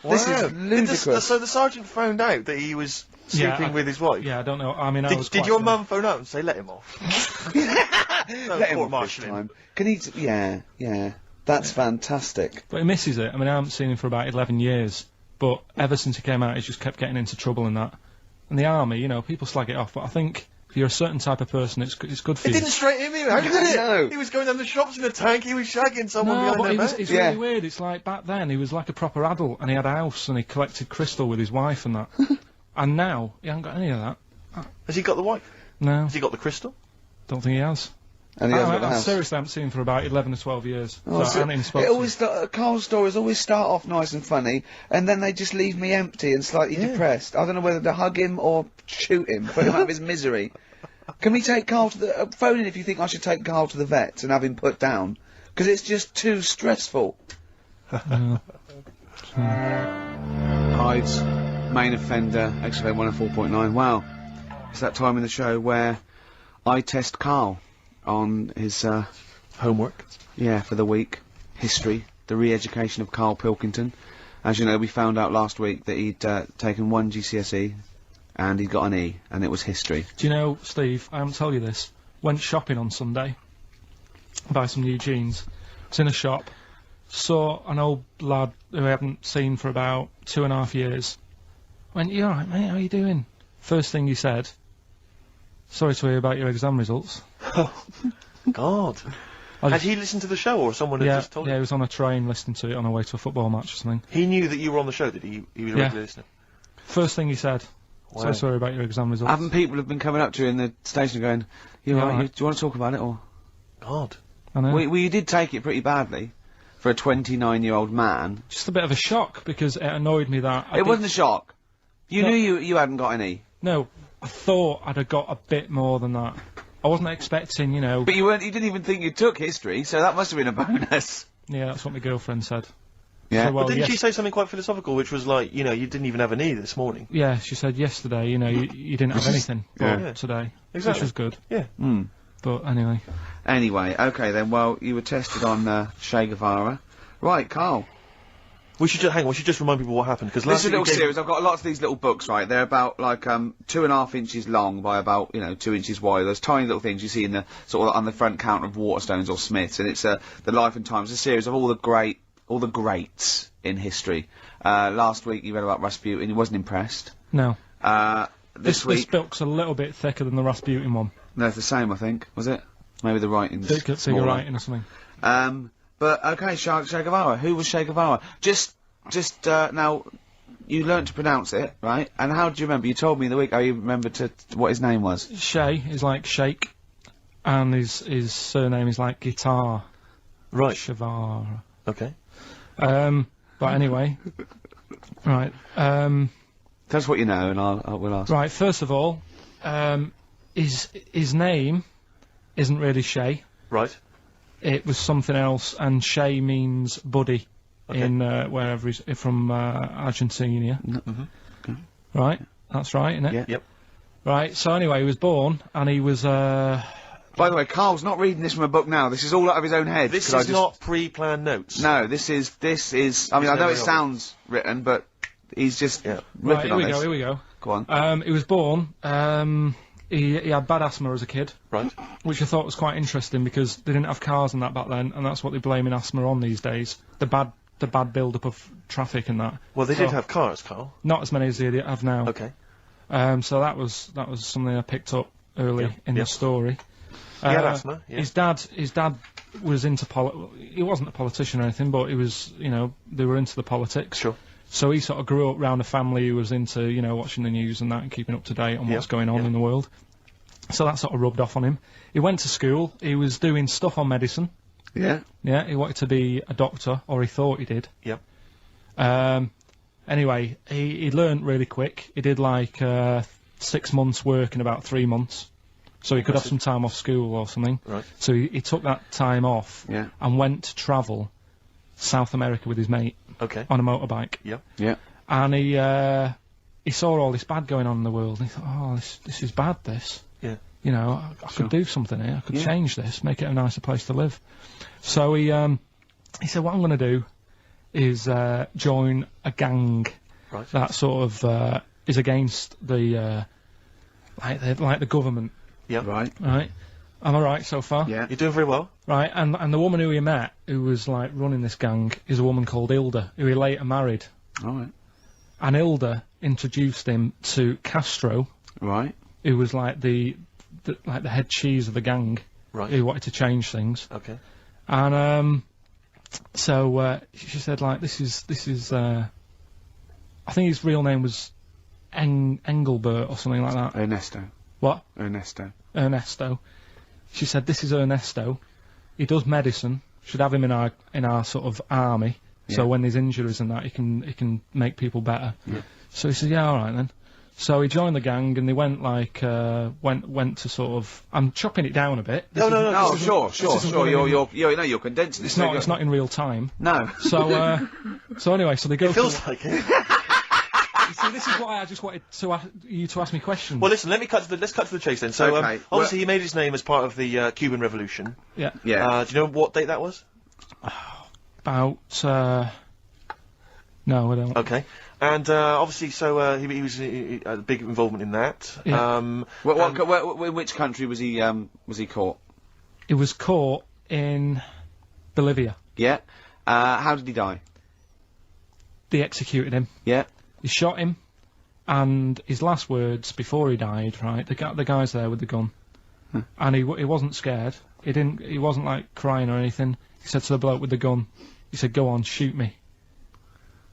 Wow. This is ludicrous. So the sergeant found out that he was sleeping with his wife? Yeah, I don't know. I mean, Did your mum phone out and say, let him off? Let him off this time. Can he... Yeah. That's fantastic. But he misses it. I mean, I haven't seen him for about 11 years. But ever since he came out, he's just kept getting into trouble and that. And the army, people slag it off, but I think if you're a certain type of person, it's good for you. It didn't straighten him out, did it? No. He was going down the shops in a tank, he was shagging someone behind their back. It's really weird. It's like back then, he was like a proper adult, and he had a house, and he collected crystal with his wife and that. And now, he hasn't got any of that. Has he got the wife? No. Has he got the crystal? Don't think he has. And he hasn't got the house. Seriously, I haven't seen him for about 11 or 12 years. Carl's stories always start off nice and funny, and then they just leave me empty and slightly depressed. I don't know whether to hug him or shoot him, put him out of his misery. Can we take Carl to the... phone in if you think I should take Carl to the vet and have him put down. Because it's just too stressful. Hyde's main offender, XFM 104.9. Wow. It's that time in the show where I test Carl on his, Homework. yeah, for the week. History. The re-education of Karl Pilkington. As you know, we found out last week that he'd taken one GCSE and he'd got an E, and it was history. Do you know, Steve, I haven't told you this, went shopping on Sunday, buy some new jeans, was in a shop, saw an old lad who I haven't seen for about 2.5 years, went, "You alright, mate, how you doing?" First thing he said, "Sorry to hear about your exam results." God. Had he listened to the show, or someone had just told him? Yeah, he was on a train listening to it on the way to a football match or something. He knew that you were on the show, did he? He was a regular listener. First thing he said, Wow. "So sorry about your exam results." Haven't people have been coming up to you in the station going, "You alright, alright? do you want to talk about it, or...?" God. I know. Well, you did take it pretty badly for a 29-year-old man. Just a bit of a shock, because it annoyed me that... It wasn't a shock. You No. knew you hadn't got any. No, I thought I'd have got a bit more than that. I wasn't expecting, you know... But you didn't even think you took history, so that must have been a bonus. Yeah, that's what my girlfriend said. Yeah. So, well, But didn't yes- she say something quite philosophical, which was like, you know, you didn't even have an E this morning? Yeah, she said yesterday, you know, you didn't have anything Yeah. today, Exactly. which was good. Yeah. Mm. But anyway, Anyway, okay then, well, you were tested on Che Guevara. Right, Carl. We should hang on. We should just remind people what happened, because This last is a week little we gave- series. I've got lots of these little books, right? They're about, like, 2.5 inches long by about, 2 inches wide. Those tiny little things you see in the, sort of, on the front counter of Waterstones or Smiths, and it's, The Life and Times, a series of all the greats in history. Last week you read about Rasputin, you wasn't impressed. no. This This week... book's a little bit thicker than the Rasputin one. No, it's the same, I think. Was it? Maybe the writing's Thicker smaller. writing or something. But, okay, Che Guevara. Who was Che Guevara? Just, now, you learnt to pronounce it, right? And how did you remember? You told me in the week how you remembered what his name was. Che is like shake, and his surname is like guitar. Right. Shavara. Okay. But anyway, right. Tell us what you know, and we'll ask. Right. First of all, his name isn't really Che. Right. It was something else, and Che means buddy Okay. in wherever he's from, Argentina. Right. That's right, isn't it? Yeah. Yep. Right. So anyway, he was born, and he was By the way, Carl's not reading this from a book now. This is all out of his own head. This Could I is just- not pre-planned notes. No, this is. I mean, I know it sounds written, but he's just Yeah. right. ripping Here on we this. go. Here we go. Go on. He was born. He had bad asthma as a kid, Right. which I thought was quite interesting because they didn't have cars and that back then, and that's what they're blaming asthma on these days. The bad build-up of traffic and that. Well, they So- did have cars, Carl. Not as many as they have now. Okay. So that was something I picked up early in Yep. the story. He had asthma. Yeah. His dad was into he wasn't a politician or anything, but he was, they were into the politics. Sure. So he sort of grew up around a family who was into, watching the news and that and keeping up to date on Yeah, what's going on yeah. in the world. So that sort of rubbed off on him. He went to school. He was doing stuff on medicine. Yeah. Yeah, he wanted to be a doctor, or he thought he did. Yep. Anyway, he learned really quick. He did like 6 months work in about 3 months. So he could have some time off school or something. Right. So he took that time off Yeah. and went to travel South America with his mate Okay. on a motorbike. Yep. Yeah. And he saw all this bad going on in the world. And he thought, oh, this is bad, this. Yeah. I could do something here. I could Yeah. change this, make it a nicer place to live. So he said, what I'm going to do is join a gang Right. that sort of is against the like the government. Yep. Right. Right? Am I right so far? Yeah. You're doing very well. Right, and the woman who he met, who was like running this gang, is a woman called Hilda, who he later married. All right. And Hilda introduced him to Castro, Right. who was like the head cheese of the gang, Right. who wanted to change things. Okay. And so she said like this is I think his real name was Engelbert or something like that. Ernesto. What? Ernesto. She said, this is Ernesto. He does medicine. Should have him in our sort of army. Yeah. So when there's injuries and that, he can make people better. Yeah. So he said, yeah, all right then. So he joined the gang, and they went like went to sort of. I'm chopping it down a bit. No, sure. You're condensing. It's not in real time. No. So anyway, so they go. It feels like it. See, this is why I just wanted you to ask me questions. Well, listen, let's cut to the chase then. So, Okay, obviously he made his name as part of the Cuban Revolution. Yeah. Do you know what date that was? About. No, I don't. Okay. And obviously, so he was a big involvement in that. Yeah. In which country was he caught? It was caught in Bolivia. Yeah. How did he die? They executed him. Yeah. They shot him, and his last words before he died, right? The guy's there with the gun, and he wasn't scared. He wasn't like crying or anything. He said to the bloke with the gun, he said, "Go on, shoot me.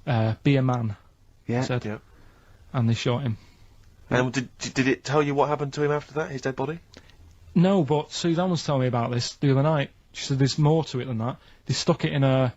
Be a man." Yeah. He said. Yeah. And they shot him. And did it tell you what happened to him after that? His dead body? No, but Suzanne was telling me about this the other night. She said there's more to it than that. They stuck it in a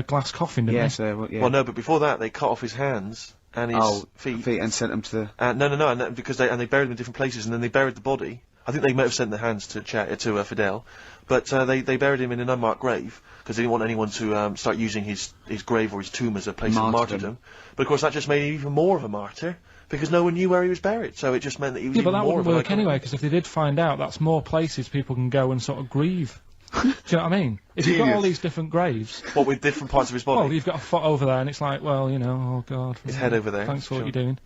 glass coffin, didn't they? Well, no, but before that, they cut off his hands and his feet and sent them to the. No, and because they buried them in different places, and then they buried the body. I think they might have sent the hands to Fidel, but they buried him in an unmarked grave because they didn't want anyone to start using his grave or his tomb as a place of martyrdom. But of course, that just made him even more of a martyr because no one knew where he was buried. So it just meant that he was even more of a. Yeah, but that wouldn't work anyway because if they did find out, that's more places people can go and sort of grieve. Do you know what I mean? If you've got all these different graves... What, with different parts of his body? Well, you've got a foot over there, and it's like, well, you know, oh, God. His head over there. Thanks for what you're doing.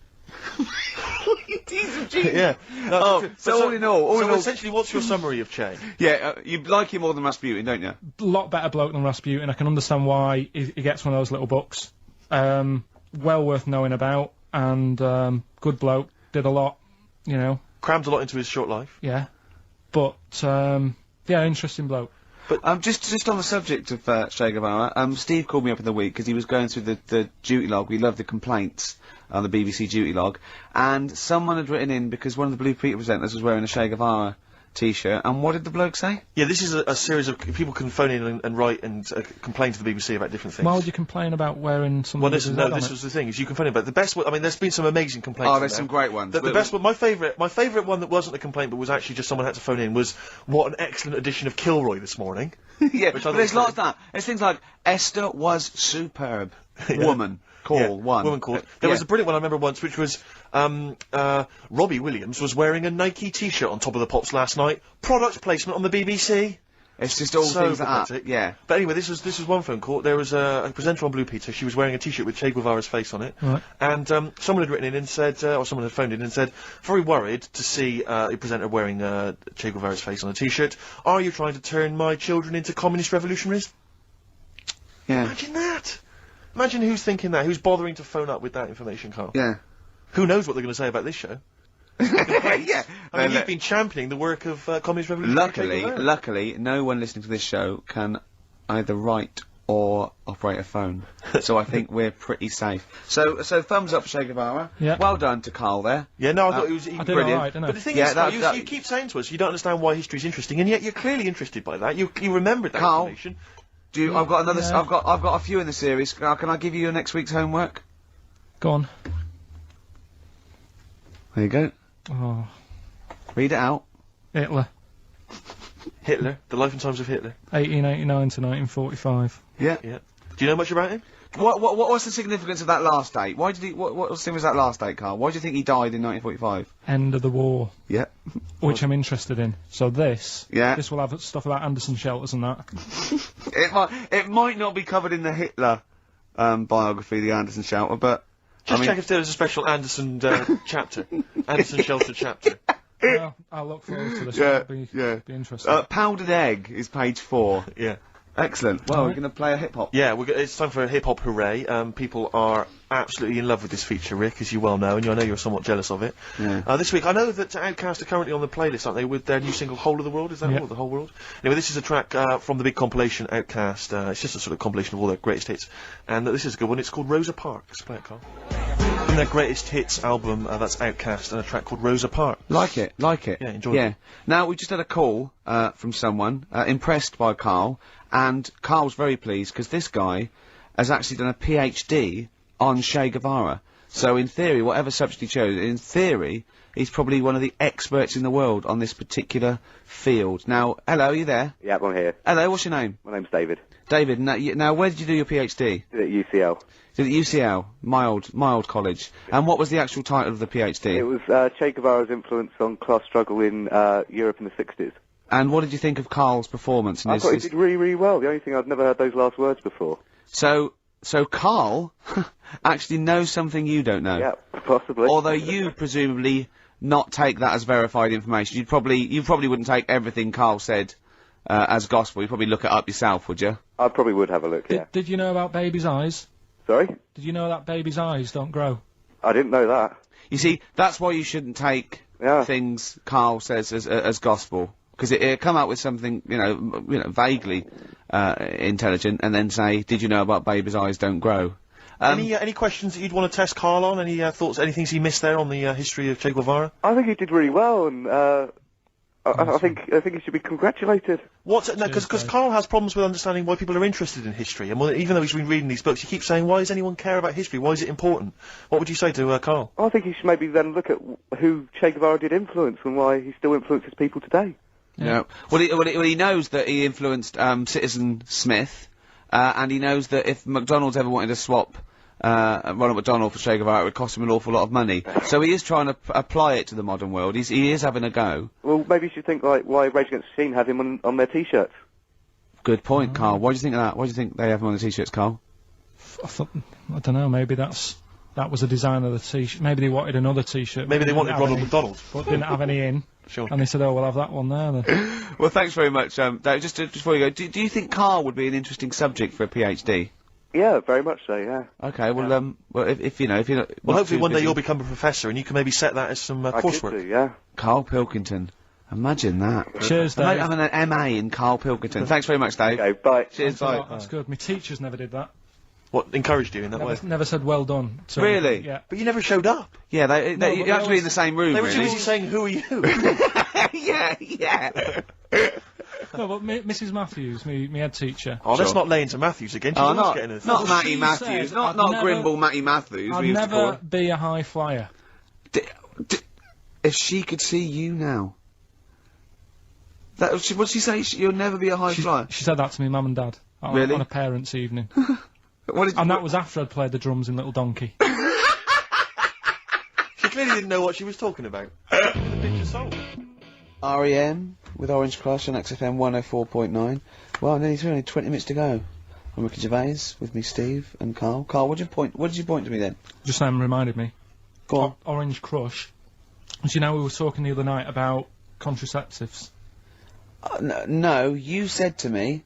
You piece of genius. Yeah. No, so all in all... essentially, what's your summary of Che? Yeah, you like him more than Rasputin, don't you? A lot better bloke than Rasputin. I can understand why he gets one of those little books. Well worth knowing about, and good bloke. Did a lot, you know. Crammed a lot into his short life. Yeah. But, yeah, interesting bloke. But just on the subject of Che Guevara, Steve called me up in the week because he was going through the duty log. We love the complaints on the BBC duty log, and someone had written in because one of the Blue Peter presenters was wearing a Che Guevara T-shirt. And what did the bloke say? Yeah, this is a series of people can phone in and write and complain to the BBC about different things. Why would you complain about wearing something? Well, this was the thing. Is you can phone in about the best. I mean, there's been some amazing complaints. Oh, there's some great ones. The best one, my favourite one that wasn't a complaint but was actually just someone had to phone in was what an excellent edition of Kilroy this morning. Yeah, but there's lots of that. There's things like Esther was superb. Woman. Call one. Woman called. There was a brilliant one I remember once, which was Robbie Williams was wearing a Nike T-shirt on Top of the Pops last night. Product placement on the BBC. It's just all things like that. Yeah. But anyway, this was one phone call. There was a presenter on Blue Peter. She was wearing a T-shirt with Che Guevara's face on it. Right. And someone had written in and said, or someone had phoned in and said, very worried to see a presenter wearing Che Guevara's face on a T-shirt. Are you trying to turn my children into communist revolutionaries? Yeah. Imagine that. Imagine who's thinking that, who's bothering to phone up with that information, Carl. Yeah. Who knows what they're going to say about this show? Yeah. I mean, you've been championing the work of Communist Revolution. Luckily, no one listening to this show can either write or operate a phone. So I think we're pretty safe. So thumbs up for Che Guevara. Yeah. Well done to Carl there. Yeah, no, I thought it was I did brilliant. all right, didn't I? But the thing is, Carl, you keep saying to us you don't understand why history's interesting, and yet you're clearly interested by that. You remembered that Carl, information. I've got another. I've got a few in the series. Can I give you your next week's homework? Go on. There you go. Oh. Read it out. Hitler. The Life and Times of Hitler. 1889 to 1945. Yeah. Yeah. Do you know much about him? What's the significance of that last date? Why did he? What was that last date, Carl? Why do you think he died in 1945? End of the war. Yeah. Which I'm interested in. So this. Yeah. This will have stuff about Anderson shelters and that. It might not be covered in the Hitler biography, the Anderson shelter, but. Just check if there was a special Anderson chapter. Anderson shelter chapter. Well, I'll look forward to this. It'll be interesting. Powdered Egg is page 4. Yeah. Excellent. Well, we're going to play a hip hop. Yeah, it's time for a hip hop hooray. People are absolutely in love with this feature, Rick, as you well know, and I know you're somewhat jealous of it. Yeah. This week, I know that Outkast are currently on the playlist, aren't they, with their new single "Whole of the World"? Is that all? The whole world? Anyway, this is a track from the big compilation Outkast. It's just a sort of compilation of all their greatest hits, and this is a good one. It's called Rosa Parks. Let's play it, Carl. From their greatest hits album, that's Outkast, and a track called Rosa Parks. Like it. Yeah, enjoy it. Now, we just had a call from someone impressed by Carl, and Carl's very pleased because this guy has actually done a PhD on Che Guevara. So in theory, whatever subject he chose, in theory, he's probably one of the experts in the world on this particular field. Now, hello, are you there? Yeah, I'm here. Hello, what's your name? My name's David. David, now where did you do your PhD? Did it at UCL. Did it at UCL, mild college. And what was the actual title of the PhD? It was Che Guevara's influence on class struggle in Europe in the 60s. And what did you think of Karl's performance? I thought he did really, really well. The only thing I'd never heard those last words before. So Karl actually knows something you don't know. Yeah, possibly. Although you presumably not take that as verified information. You probably wouldn't take everything Karl said as gospel. You'd probably look it up yourself, would you? I probably would have a look, yeah. Did you know about babies' eyes? Sorry? Did you know that babies' eyes don't grow? I didn't know that. You see, that's why you shouldn't take things Karl says as gospel. Because it come out with something, you know, vaguely intelligent, and then say, "Did you know about babies' eyes don't grow?" Any questions that you'd want to test Karl on? Any thoughts? Any things he missed there on the history of Che Guevara? I think he did really well, and I think he should be congratulated. Because Karl has problems with understanding why people are interested in history, and even though he's been reading these books, he keeps saying, "Why does anyone care about history? Why is it important?" What would you say to Karl? I think he should maybe then look at who Che Guevara did influence and why he still influences people today. Yeah. Well, he knows that he influenced Citizen Smith, and he knows that if McDonald's ever wanted to swap Ronald McDonald for Che Guevara, it would cost him an awful lot of money. So he is trying to apply it to the modern world. He is having a go. Well, maybe you should think like why Rage Against the Machine had him on their T-shirts. Good point, Karl. Why do you think of that? Why do you think they have him on the T-shirts, Karl? I don't know. Maybe that was a design of the T-shirt. Maybe they wanted another T-shirt. Maybe they wanted Ronald McDonald, but didn't have any in. Sure. And they said, "Oh, we'll have that one there." Then. Well, thanks very much, Dave. Just before you go, do you think Karl would be an interesting subject for a PhD? Yeah, very much so. Yeah. Okay. Well, if you're not. Well, hopefully one day you'll become a professor, and you can maybe set that as some coursework. I could do, yeah. Karl Pilkington. Imagine that. Cheers, Dave. Having an MA in Karl Pilkington. Thanks very much, Dave. Okay, bye. Cheers, bye. That's good. My teachers never did that. What encouraged you in that way? Never said well done. So, Really? Yeah. But you never showed up. Yeah, you have to be in the same room. They were really. too busy saying, "Who are you?" yeah. No, but Mrs. Matthews, me head teacher. Oh, let's not lay into Matthews again. She's not getting us. not Matty she Matthews, said not I'd Grimble Matty Matthews. I'd we used to call never her. be a high flyer. If she could see you now. What'd she say? You'll never be a high flyer? She said that to me, mum and dad. Really? On a parents' evening. And that was after I'd played the drums in Little Donkey. She clearly didn't know what she was talking about. The picture sold. R.E.M. with Orange Crush on XFM 104.9. Well, nearly 20 minutes to go. I'm Ricky Gervais, with me Steve and Karl. Karl, what did you point to me then? Just reminded me. Go on. Orange Crush. Do you know we were talking the other night about contraceptives? No, you said to me,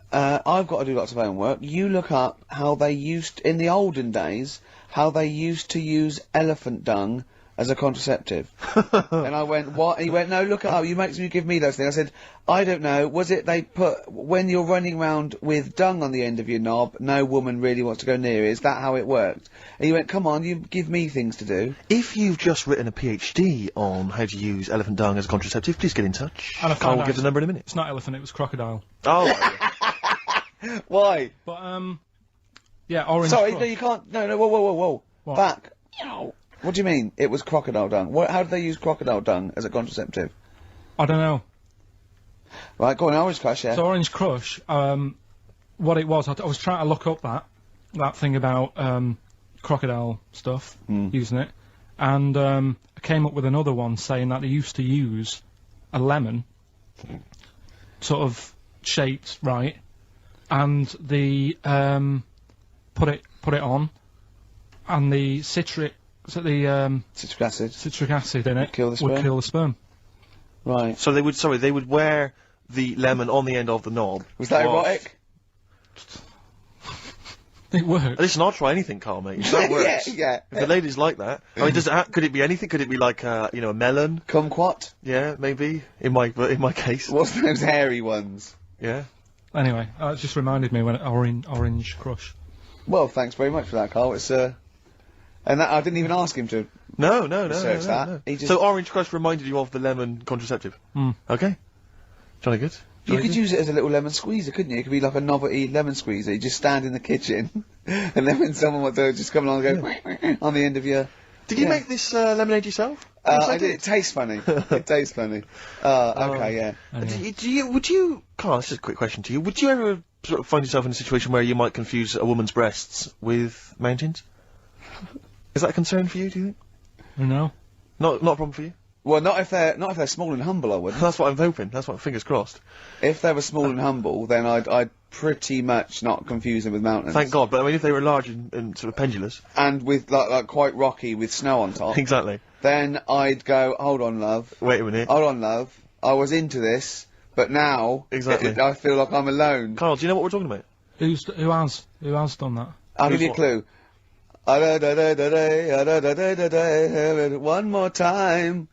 I've got to do lots of homework. You look up how they used, in the olden days, how they used to use elephant dung as a contraceptive. And I went, what? And he went, no, look it up. You give me those things. I said, I don't know. Was it they put, when you're running around with dung on the end of your knob, no woman really wants to go near it. Is that how it worked? And he went, come on, you give me things to do. If you've just written a PhD on how to use elephant dung as a contraceptive, please get in touch. And Karl will give the number in a minute. It's not elephant, it was crocodile. Oh. Why? But, yeah, Orange Sorry, Crush. no, you can't, no, whoa. What? Back. What do you mean? It was crocodile dung. How did they use crocodile dung as a contraceptive? I don't know. Right, go on, Orange Crush, yeah. So Orange Crush, what it was, I was trying to look up that thing about, crocodile stuff, using it, and, I came up with another one saying that they used to use a lemon, sort of shaped, right, and the, put it on, and the citric acid in it would kill the sperm. Right. So they would wear the lemon on the end of the knob. Was that erotic? It worked. Listen, I'll try anything, Karl, mate. If that works. yeah. If the ladies like that. I mean, could it be anything? Could it be like, a melon? Kumquat? Yeah, maybe. In my case. What's those hairy ones? Yeah. Anyway, it just reminded me when Orange Crush. Well, thanks very much for that, Karl. It's, and that, I didn't even ask him to research that. No. So Orange Crush reminded you of the lemon contraceptive? Mm. Okay. Jolly good. You could use it as a little lemon squeezer, couldn't you? It could be like a novelty lemon squeezer. You just stand in the kitchen, and then when someone wants to just come along and go on the end of your... Did you make this lemonade yourself? I did. It tastes funny. It tastes funny. Okay, yeah. Would you, Carl, this is a quick question to you. Would you ever sort of find yourself in a situation where you might confuse a woman's breasts with mountains? Is that a concern for you, do you think? No. Not a problem for you? Well, not if they're small and humble, I wouldn't. That's what I'm hoping. That's what, fingers crossed. If they were small and humble, then I'd pretty much not confuse them with mountains. Thank God, but I mean, if they were large and sort of pendulous. And with, like quite rocky with snow on top. Exactly. Then I'd go, hold on, love. Wait a minute. Hold on, love. I was into this, but now... Exactly. I feel like I'm alone. Carl, do you know what we're talking about? Who has done that? I'll give you a clue. One more time.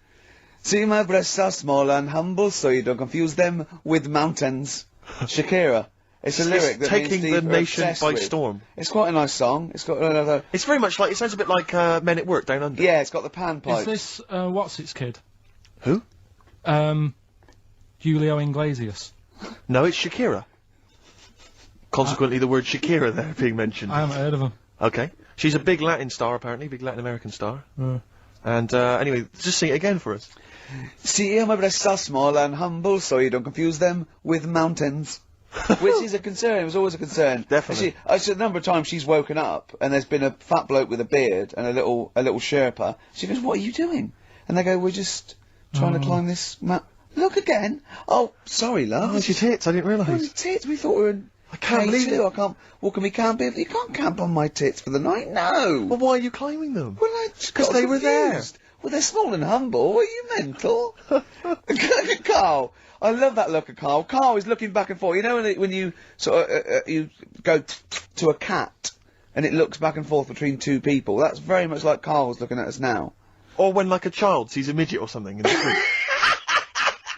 See, my breasts are small and humble, so you don't confuse them with mountains. Shakira. It's a lyric that taking me the and Steve are nation obsessed by with. storm. It's quite a nice song. It's got another... It's very much like, it sounds a bit like Men at Work Down Under. Yeah, it's got the panpipes. Is this, what's its kid? Who? Julio Iglesias. No, it's Shakira. Consequently, the word Shakira there being mentioned. I haven't heard of him. Okay. She's a big Latin star, apparently, big Latin American star. And, anyway, just sing it again for us. See, my breasts are small and humble, so you don't confuse them with mountains. Which is a concern. It was always a concern. Definitely. A number of times she's woken up and there's been a fat bloke with a beard and a little Sherpa. She goes, "What are you doing?" And they go, "We're just trying to climb this Look again. Oh, sorry, love. Oh, it's your tits. I didn't realise. Oh, your tits. We thought we were in... I can't believe it. I can't... Well, can we camp here? You can't camp on my tits for the night. No. Well, why are you climbing them? Well, I just because they were there. Well, they're small and humble. Are you mental? Carl. I love that look of Carl. Carl is looking back and forth. You know when you sort of you go to a cat and it looks back and forth between two people. That's very much like Carl's looking at us now. Or when like a child sees a midget or something in the street.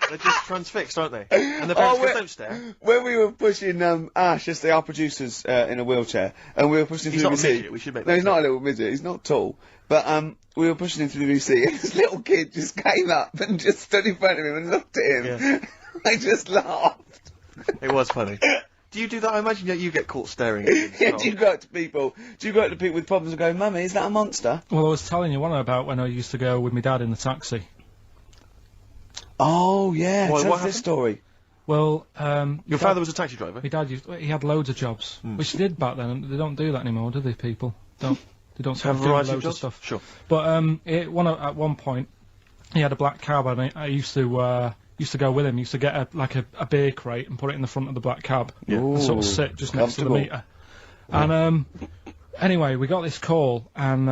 They're just transfixed, aren't they? And the parents don't stare. When we were pushing Ash, yesterday, our producer's in a wheelchair, and we were pushing him through the He's not a midget. We should make that. No, he's not a little midget. He's not tall. But we were pushing him through the VC, and this little kid just came up and just stood in front of him and looked at him. Yeah. I just laughed. It was funny. Do you do that? I imagine that you get caught staring at him. Yeah, do you go up to people with problems and go, "Mummy, is that a monster?" Well, I was telling you one about when I used to go with my dad in the taxi. Oh, yeah. What Tell us happened? this story. Well, Your father was a taxi driver? My dad he had loads of jobs, which he did back then, and they don't do that anymore, do they, people? They don't sort Have of a do variety of loads jobs? stuff. Sure. But at one point, he had a black cab, and I used to go with him. Used to get a beer crate and put it in the front of the black cab, and sort of sit just next to the meter. And anyway, we got this call, and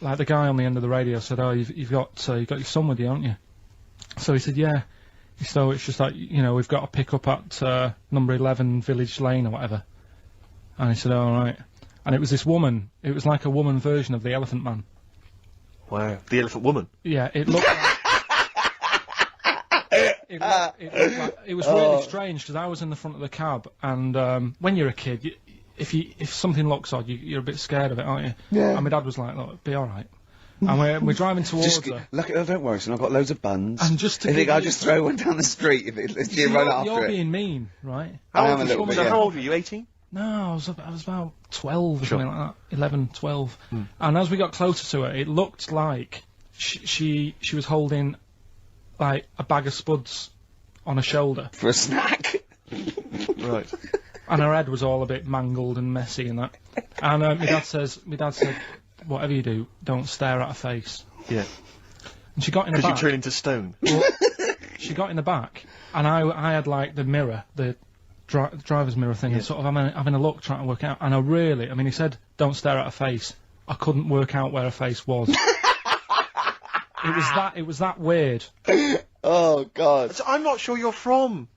like the guy on the end of the radio said, "Oh, you've got your son with you, haven't you?" So he said, "Yeah." So it's just like, we've got to pick up at number 11 Village Lane or whatever. And he said, "All right." And it was this woman. It was like a woman version of the Elephant Man. Wow. The Elephant Woman? Yeah, it looked like... it was really strange, because I was in the front of the cab, and when you're a kid, if something looks odd, you're a bit scared of it, aren't you? Yeah. And my dad was like, "Look, it'll be all right." And we're driving towards her. Look, don't worry, son, I've got loads of buns. And just to I think I'll just throw one down the street if you run after You're it. being mean, right? I am a little bit, yeah. How old were you, 18? No, I was about 12 or Sure. something like that. 11, 12. And as we got closer to her, it looked like she was holding, like, a bag of spuds on her shoulder. For a snack. Right. And her head was all a bit mangled and messy and that. And my dad said, "Whatever you do, don't stare at her face." Yeah. And she got in the Because back. you turn into stone. She got in the back, and I had, like, the mirror, the driver's mirror thing, and sort of having a look, trying to work out. And he said, "Don't stare at her face." I couldn't work out where her face was. It was that weird. Oh, God. So I'm not sure you're from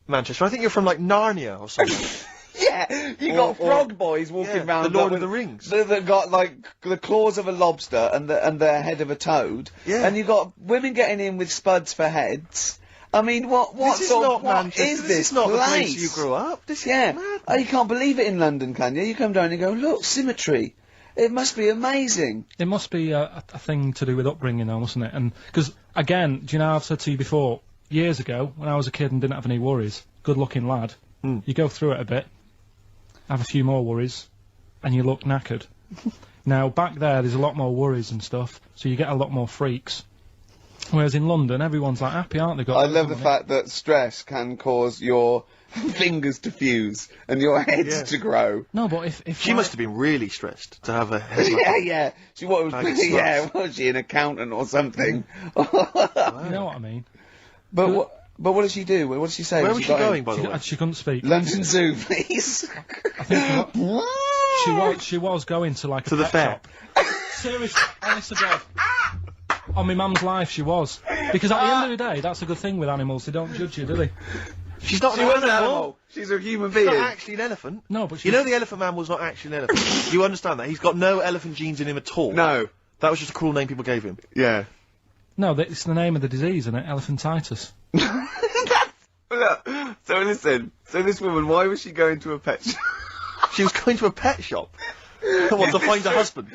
Manchester. I think you're from, like, Narnia or something. Yeah, you got frog boys walking around. The Lord of the Rings. That got, like, the claws of a lobster and the head of a toad. Yeah. And you got women getting in with spuds for heads. I mean, what This is This this is not place? the place you grew up. This is mad. Oh, you can't believe it in London, can you? You come down and you go, look, symmetry. It must be amazing. It must be a thing to do with upbringing, though, mustn't it? And because, again, do you know, I've said to you before, years ago, when I was a kid and didn't have any worries, good-looking lad. You go through it a bit, have a few more worries, and you look knackered. Now, back there's a lot more worries and stuff, so you get a lot more freaks. Whereas in London, everyone's like happy, aren't they? I love the fact that stress can cause your fingers to fuse and your heads to grow. No, but if She must have been really stressed to have a head like Yeah. She was she an accountant or something? You know what I mean? But what did she do? What did she say? Where when was she she got in? going, by the way? She couldn't speak. London Zoo, please. I think she was going to like To a the pet fair. shop. Seriously, honest to God. On my mum's life, she was. Because at the end of the day, that's a good thing with animals. They don't judge you, do they? She's not She an was an animal. animal. She's a human She's being. not actually an elephant. No, but You know the elephant man was not actually an elephant. Do you understand that? He's got no elephant genes in him at all. No. That was just a cruel name people gave him. Yeah. No, it's the name of the disease, isn't it? Elephantitis. Look, so listen. So this woman, why was she going to a pet shop? She was going to a pet shop. What, to find a husband?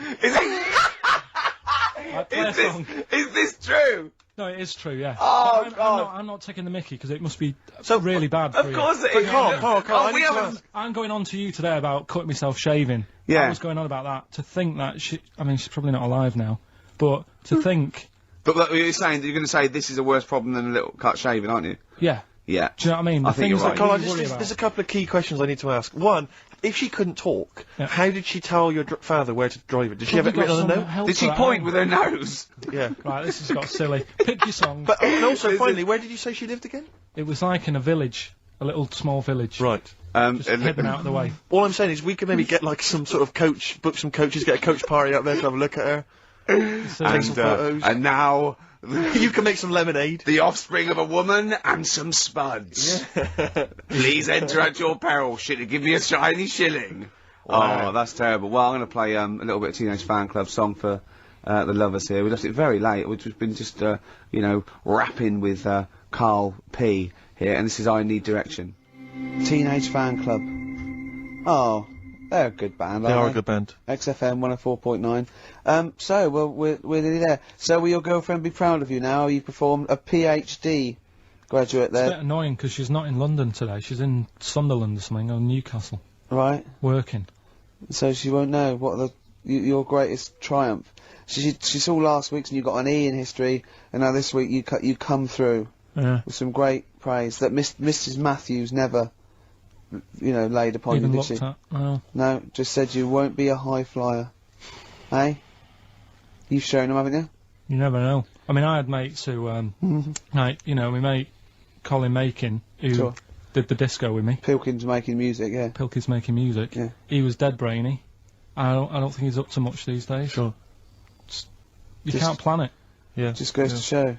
Is this true? No, it is true, yeah. Oh, But God. I'm not taking the mickey, because it must be really bad for Of you. course it is. Carl, we haven't. I'm going on to you today about cutting myself shaving. Yeah. I was going on about that. To think that she's probably not alive now, but to think, But look, you're saying that you're going to say this is a worse problem than a little cut shaving, aren't you? yeah. Yeah. Do you know what I mean? I The think you're things right. that Carl, you worry about. there's a couple of key questions I need to ask. One, if she couldn't talk, Yeah. how did she tell your father where to drive it? Did she have it Probably written got on a some note? help Did for she that, point haven't with her nose? Yeah. Right, this has got silly. Pick your song. But and also, finally, where did you say she lived again? It was like in a village, a little small village. Right. Just hidden out of the way. All I'm saying is we could maybe get like some sort of coach, book some coaches, get a coach party up there to have a look at her. Take some photos. And now You can make some lemonade. the offspring of a woman and some spuds. Please enter at your peril. Give me a shiny shilling. Wow. Oh, that's terrible. Well, I'm going to play a little bit of Teenage Fan Club song for the lovers here. We left it very late. We've been just, rapping with Karl P here, and this is I Need Direction. Teenage Fan Club. Oh, they're a good band, They aren't are a good band. XFM 104.9. We're nearly there. So will your girlfriend be proud of you now? You performed a PhD graduate It's a there, bit annoying because she's not in London today. She's in Sunderland or something, or Newcastle, right? working. So she won't know what your greatest triumph. She saw last week's and you got an E in history, and now this week you come through Yeah. with some great praise that Mrs. Matthews never, laid upon Even you, did looked she? at. Well, No, just said you won't be a high flyer. Eh? You've shown them, haven't you? you never know. I mean, I had mates who, my mate Colin Makin, who Sure. did the disco with me. Pilkington's making music, yeah. Pilkey's making music. Yeah. He was dead brainy. I don't think he's up to much these days. Sure. You Just- can't plan it. Yeah. Just goes to show.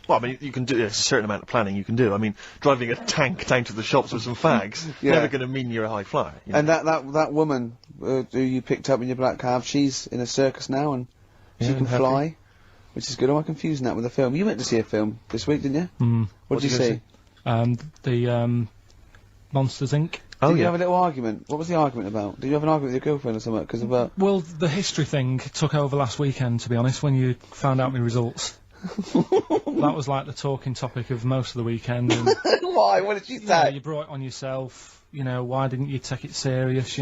Well, I mean, you can do. There's a certain amount of planning you can do. I mean, driving a tank down to the shops with some fags, Yeah. never going to mean you're a high flyer. You know? And that woman who you picked up in your black cab, she's in a circus now and she Yeah, can happy. fly, which is good. Am I confusing that with a film? You went to see a film this week, didn't you? Mm. What did you did you see? The Monsters Inc. Oh Did you yeah. have a little argument? What was the argument about? Did you have an argument with your girlfriend or something? Because of Well, the history thing took over last weekend, to be honest, when you found out my results. That was like the talking topic of most of the weekend. And, why? What did she you know, say? you brought it on yourself. Why didn't you take it serious?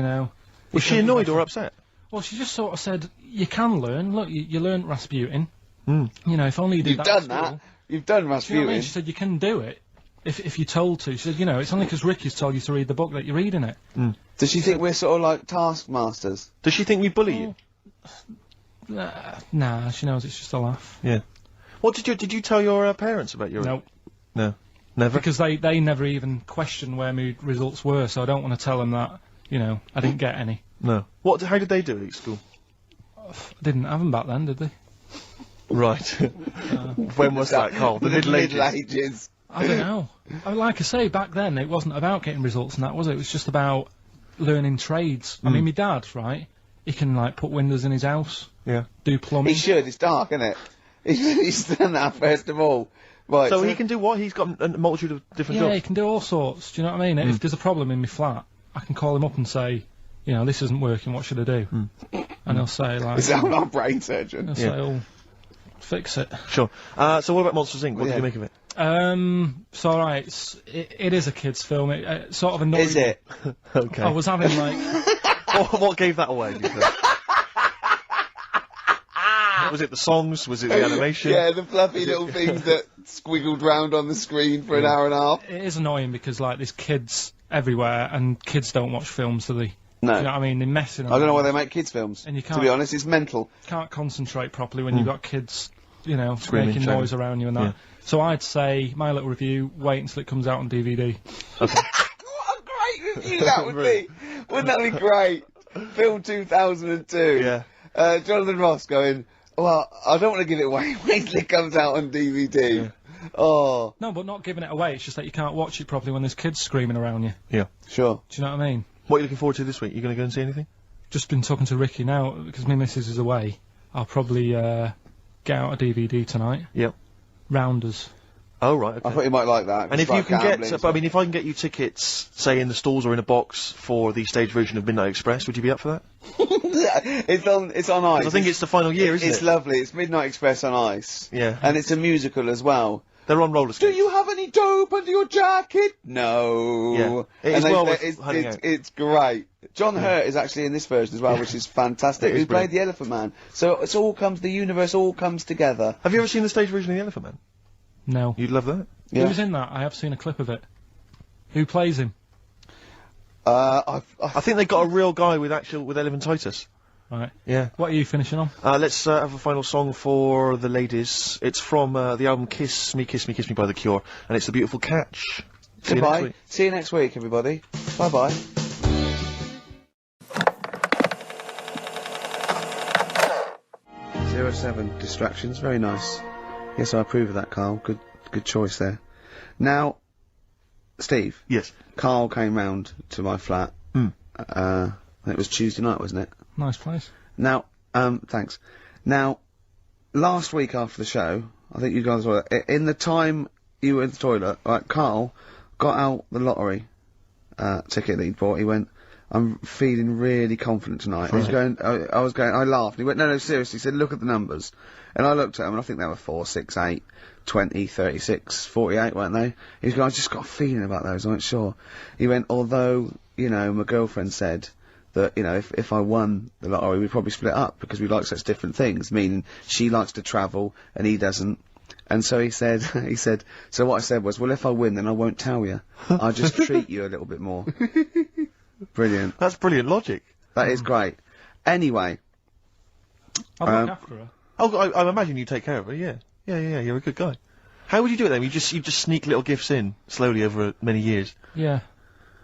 Was she annoyed or upset? Well, she just sort of said, you can learn. Look, you learned Rasputin. Mm. If only you did You've that done at school. that. You've done Do you know what I Rasputin. mean? She said, you can do it if you're told to. She said, it's only because Ricky's told you to read the book that you're reading it. Does she think we're sort of like taskmasters? Does she think we bully you? Nah, she knows it's just a laugh. Yeah. What did you tell your parents about your? No, No. Never. because they never even questioned where my results were, so I don't want to tell them that, I didn't get any. No. What? How did they do it at school? I didn't have them back then, did they? Right. When was that, Carl? The Middle Ages. Ages. I don't know. Like I say, back then it wasn't about getting results and that, was it? It was just about learning trades. I mean, my dad, right? He can put windows in his house, Yeah. do plumbing. He should. It's dark, isn't it? He's done that first of all. Right. So he can do what? He's got a multitude of different Yeah, he jobs. can do all sorts. Do you know what I mean? If there's a problem in my flat, I can call him up and say, this isn't working. What should I do? And he'll say Is that our brain surgeon? he'll say, "Oh, fix it." Sure. So what about Monsters Inc? What Yeah. did you make of it? It's alright. It is a kids' film. It sort of annoyed Is it? Okay. I was having like... what gave that away? Was it the songs? Was it the animation? Yeah, the fluffy little things that squiggled round on the screen for an hour and a half. It is annoying because, like, there's kids everywhere, and kids don't watch films, do they? No. Do you know what I mean? They're messing I don't know why they make kids' films. And you to can't- be honest, it's mental. Can't concentrate properly when you've got kids, you know, Screaming, making shouting. noise around you and that. Yeah. So I'd say, my little review, wait until it comes out on DVD. What a great review that would be! Wouldn't that be great? Film 2002. Yeah. Jonathan Ross going, well, I don't want to give it away. Wait till it comes out on DVD. Yeah. Oh. No, but not giving it away, it's just that you can't watch it properly when there's kids screaming around you. Yeah. Sure. Do you know what I mean? What are you looking forward to this week? You going to go and see anything? Just been talking to Ricky now, because my missus is away. I'll probably get out a DVD tonight. Yep. Rounders. Oh, right, okay. I thought you might like that. And if It's you like can gambling, get, I mean, if I can get you tickets, say in the stalls or in a box for the stage version of Midnight Express, would you be up for that? It's on ice. I think it's the final year, isn't it? It's lovely. It's Midnight Express on ice. Yeah. And it's a musical as well. They're on roller Do skates. you have any dope under your jacket? No. Yeah. It And is well worth hunting out. it's great. John Hurt is actually in this version as well, which is fantastic. It is Who played the Elephant Man. So the universe all comes together. Have you ever seen the stage version of the Elephant Man? No. You'd love that. Yeah. Who's in that? I have seen a clip of it. Who plays him? I think they got a real guy with elephantitis. Right. Yeah. What are you finishing on? Let's have a final song for the ladies. It's from the album Kiss Me, Kiss Me, Kiss Me by The Cure, and it's The Beautiful Catch. See you next Goodbye. week. See you next week, everybody. Bye bye. .07 distractions, very nice. Yes, I approve of that, Carl. Good choice there. Now, Steve. Yes. Carl came round to my flat. Mm. It was Tuesday night, wasn't it? Nice place. Now, thanks. Now, last week after the show, I think you guys were in the time you were in the toilet. Right, Carl got out the lottery ticket that he'd bought. He went, "I'm feeling really confident tonight." Right. He's going. I was going. I laughed. He went, "No, seriously." He said, "Look at the numbers." And I looked at them, and I think they were 4, 6, 8, 20, 36, 48, weren't they? He's going, "I just got a feeling about those." I went, "Sure." He went, "Although, you know, my girlfriend said that, you know, if I won the lottery, we'd probably split up because we like such different things, meaning she likes to travel and he doesn't." And so he said, so what I said was, "Well, if I win, then I won't tell you. I'll just treat you a little bit more." Brilliant. That's brilliant logic. That is great. Anyway. I'll look after her. Oh, I imagine you take care of her, yeah. Yeah, you're a good guy. How would you do it then? You just sneak little gifts in, slowly over many years? Yeah.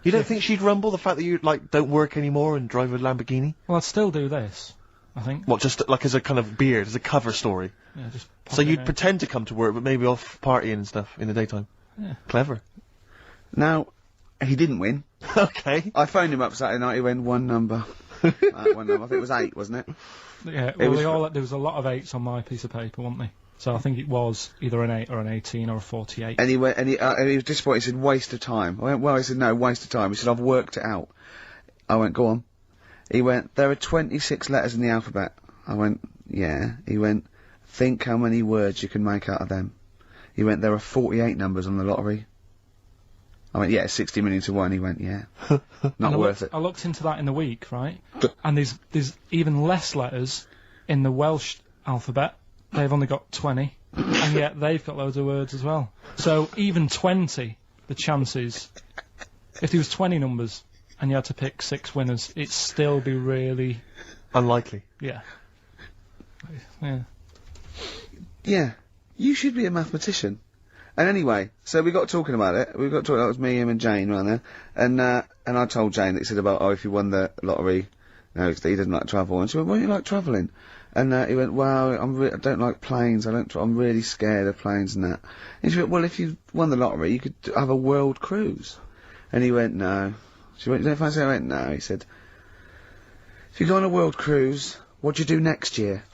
You don't think she'd rumble, the fact that you, like, don't work anymore and drive a Lamborghini? Well, I'd still do this, I think. What, just, like, as a kind of beard, as a cover story? Yeah, just So pop it you'd in. pretend to come to work, but maybe off partying and stuff in the daytime? Yeah. Clever. Now, he didn't win. Okay. I phoned him up Saturday night, he went, one number. One number. I think it was 8, wasn't it? Yeah, It was there was a lot of 8s on my piece of paper, wasn't there? So I think it was either an 8 or an 18 or a 48. And he went, and he was disappointed. He said, "Waste of time." I went, "Well," he said, "No, waste of time." He said, "I've worked it out." I went, "Go on." He went, "There are 26 letters in the alphabet." I went, "Yeah." He went, "Think how many words you can make out of them." He went, "There are 48 numbers on the lottery." I went, "Yeah, 60 million to 1. He went, "Yeah." Not worth it. I looked into that in the week, right? And there's even less letters in the Welsh alphabet. They've only got 20, and yet they've got loads of words as well. So even 20, the chances, if there was 20 numbers and you had to pick 6 winners, it'd still be really unlikely. Yeah. Yeah. Yeah. You should be a mathematician. And anyway, so we got talking about it. We got talking. That was me, him, and Jane around there. And I told Jane that he said about, "Oh, if you won the lottery, no, he doesn't like travel." And she went, "Why do you like travelling?" And he went, "Well, I don't like planes. I'm really scared of planes and that." And she went, "Well, if you won the lottery, you could have a world cruise." And he went, "No." She went, "You don't fancy it?" I went, "No." He said, "If you go on a world cruise, what do you do next year?"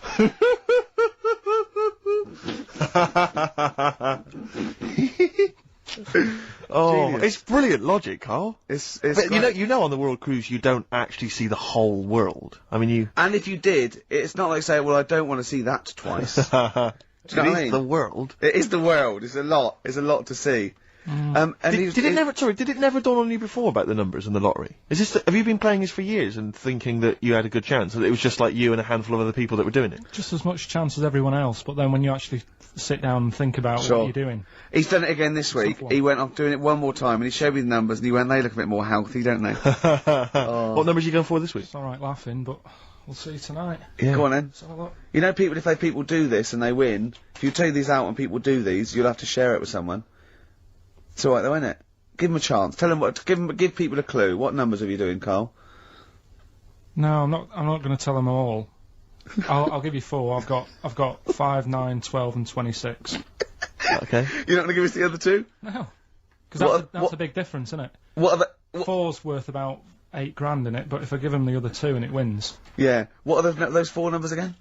Oh, Genius. it's brilliant logic, Carl. It's But great. you know on the world cruise you don't actually see the whole world. I mean, you... And if you did, it's not like saying, "Well, I don't want to see that twice." Do Do you know what I It mean? is the world. It is the world. It's a lot. It's a lot to see. And Did it never dawn on you before about the numbers and the lottery? Have you been playing this for years and thinking that you had a good chance, that it was just like you and a handful of other people that were doing it? Just as much chance as everyone else, but then when you actually sit down and think about what you're doing. He's done it again this week. He went off doing it one more time, and he showed me the numbers, and he went, they look a bit more healthy, don't they? What numbers are you going for this week? It's alright laughing, but we'll see tonight. Yeah. Go on then. So look. You know, if people do this and they win, if you take these out and people do these, you'll have to share it with someone. It's alright though, isn't it? Give them a chance. Tell them give people a clue. What numbers are you doing, Carl? No, I'm not going to tell them all. I'll give you 4. I've got 5, 9, 12, and 26. Okay. You're not going to give us the other 2? No, because that's a big difference, isn't it? What are the? 4's worth about $8,000 in it, but if I give him the other 2 and it wins. Yeah. What are those 4 numbers again?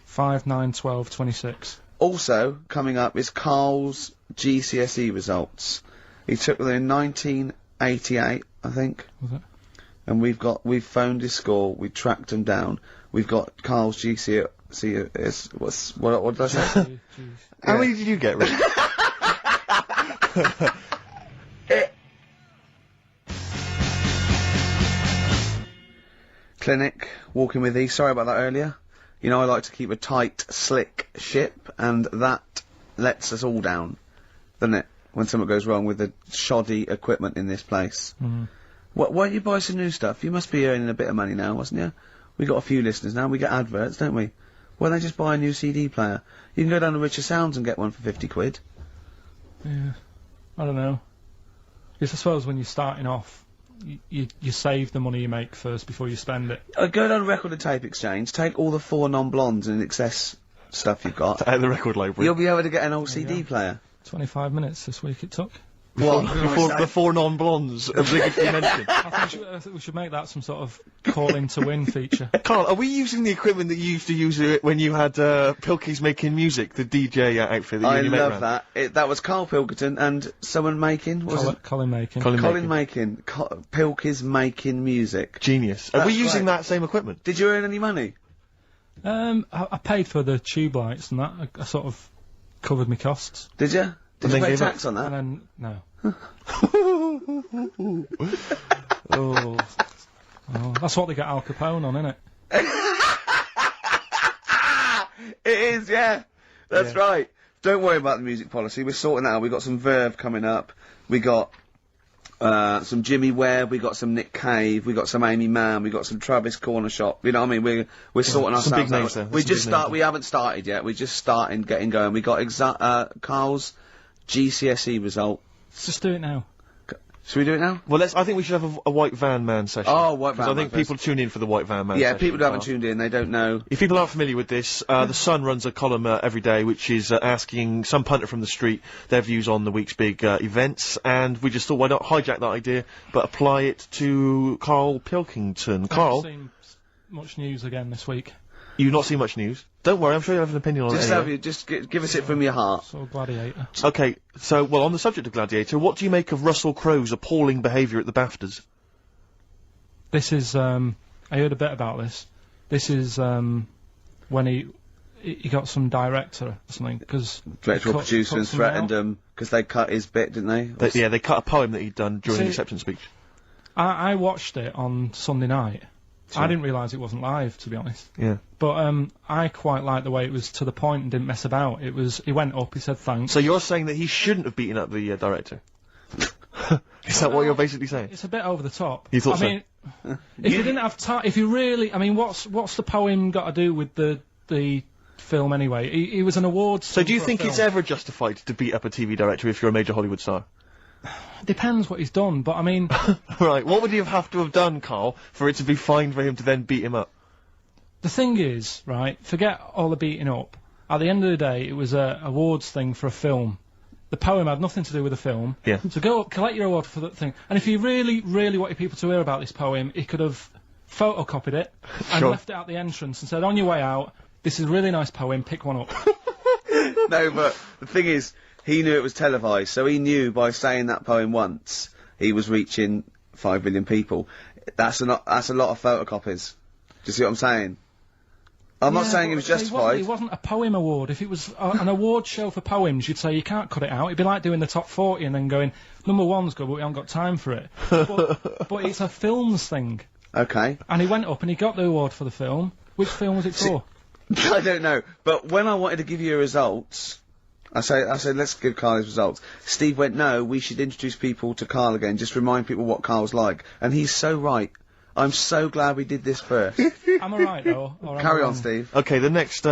5, 9, 12, 26. Also coming up is Carl's GCSE results. He took them in 1988, I think. Was it? And we've phoned his score. We tracked him down. We've got Carl's GCSE. What did I say? How many did you get, Rick? Clinic, walking with thee. Sorry about that earlier. You know, I like to keep a tight, slick ship, and that lets us all down, doesn't it? When something goes wrong with the shoddy equipment in this place. Mm. Why don't you buy some new stuff? You must be earning a bit of money now, wasn't you? We got a few listeners now. We get adverts, don't we? Why don't they just buy a new CD player? You can go down to Richer Sounds and get one for 50 quid. Yeah, I don't know. Because I suppose when you're starting off, you save the money you make first before you spend it. Go down to Record and Tape Exchange, take all the 4 non-blondes and excess stuff you've got. Out of the record library. You'll be able to get an old CD player. 25 minutes this week it took. Before the 4 non-blondes obligatory mention. I think we should make that some sort of call-in to win feature. Carl, are we using the equipment that you used to use when you had Pilkey's Making Music, the DJ outfit that you love that. That was Karl Pilkington and someone making, was it? Colin Makin. Colin Makin. Pilkey's Making Music. Genius. Are we using that same equipment? Did you earn any money? I paid for the tube lights and that. I sort of covered my costs. Did you? Did you pay tax on that? And then, no. Oh, that's what they get Al Capone on, isn't it? It is, yeah. That's right. Don't worry about the music policy. We're sorting that out. We got some Verve coming up. We got some Jimmy Webb. We got some Nick Cave. We got some Amy Mann. We got some Travis Corner Shop. You know what I mean? We're sorting ourselves big names out. there. We haven't started yet. We're just starting, getting going. We got Carl's GCSE result. Let's just do it now. Should we do it now? Well, I think we should have a White Van Man session. Oh, White Van Man. I think people tune in for the White Van Man Yeah, session. people who haven't tuned in, they don't know. If people aren't familiar with this, The Sun runs a column every day which is asking some punter from the street their views on the week's big events, and we just thought, why not hijack that idea, but apply it to Karl Pilkington. Carl? I haven't seen much news again this week. You've not seen much news? Don't worry, I'm sure you have an opinion on it anyway. Just give us it from your heart. So, Gladiator. Okay, so, well, on the subject of Gladiator, what do you make of Russell Crowe's appalling behaviour at the BAFTAs? This is, I heard a bit about this. This is, when he got some director or something, because... Director or producer and threatened him, because they cut his bit, didn't they? Yeah, they cut a poem that he'd done during the acceptance speech. I watched it on Sunday night. Sure. I didn't realise it wasn't live, to be honest. Yeah. But, I quite liked the way it was to the point and didn't mess about. He went up, he said thanks. So you're saying that he shouldn't have beaten up the director? Is that what you're basically saying? It's a bit over the top. You thought I mean, if you didn't have time, if you really, I mean, what's the poem got to do with the film anyway? He was an awards. So do you think it's ever justified to beat up a TV director if you're a major Hollywood star? Depends what he's done, but I mean... Right, what would you have to have done, Carl, for it to be fine for him to then beat him up? The thing is, right, forget all the beating up. At the end of the day, it was a awards thing for a film. The poem had nothing to do with the film. Yeah. So go up, collect your award for that thing. And if you really, really wanted people to hear about this poem, he could have photocopied it and left it at the entrance and said, on your way out, this is a really nice poem, pick one up. No, but the thing is, he knew it was televised, so he knew by saying that poem once, he was reaching 5 million people. That's a lot of photocopies. Do you see what I'm saying? I'm not saying it was justified. It wasn't a poem award. If it was an award show for poems, you'd say you can't cut it out. It'd be like doing the top 40 and then going, number 1's good, but we haven't got time for it. but it's a films thing. Okay. And he went up and he got the award for the film. Which film was it for? I don't know. But when I wanted to give you results, I said, let's give Karl his results. Steve went, no, we should introduce people to Karl again, just remind people what Karl's like. And he's so right. I'm so glad we did this first. Am I right, though? Or Carry on, Steve. Okay, the next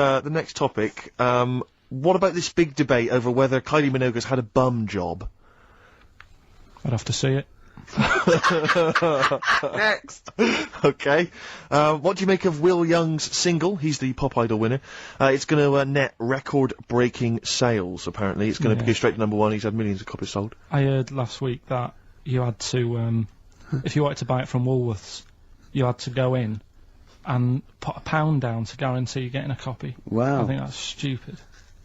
topic. What about this big debate over whether Kylie Minogue's had a bum job? I'd have to see it. Next. Okay. What do you make of Will Young's single? He's the Pop Idol winner. It's going to net record-breaking sales, apparently. It's going to go straight to number 1. He's had millions of copies sold. I heard last week that you had to, if you wanted to buy it from Woolworths, you had to go in and put £1 down to guarantee getting a copy. Wow. I think that's stupid.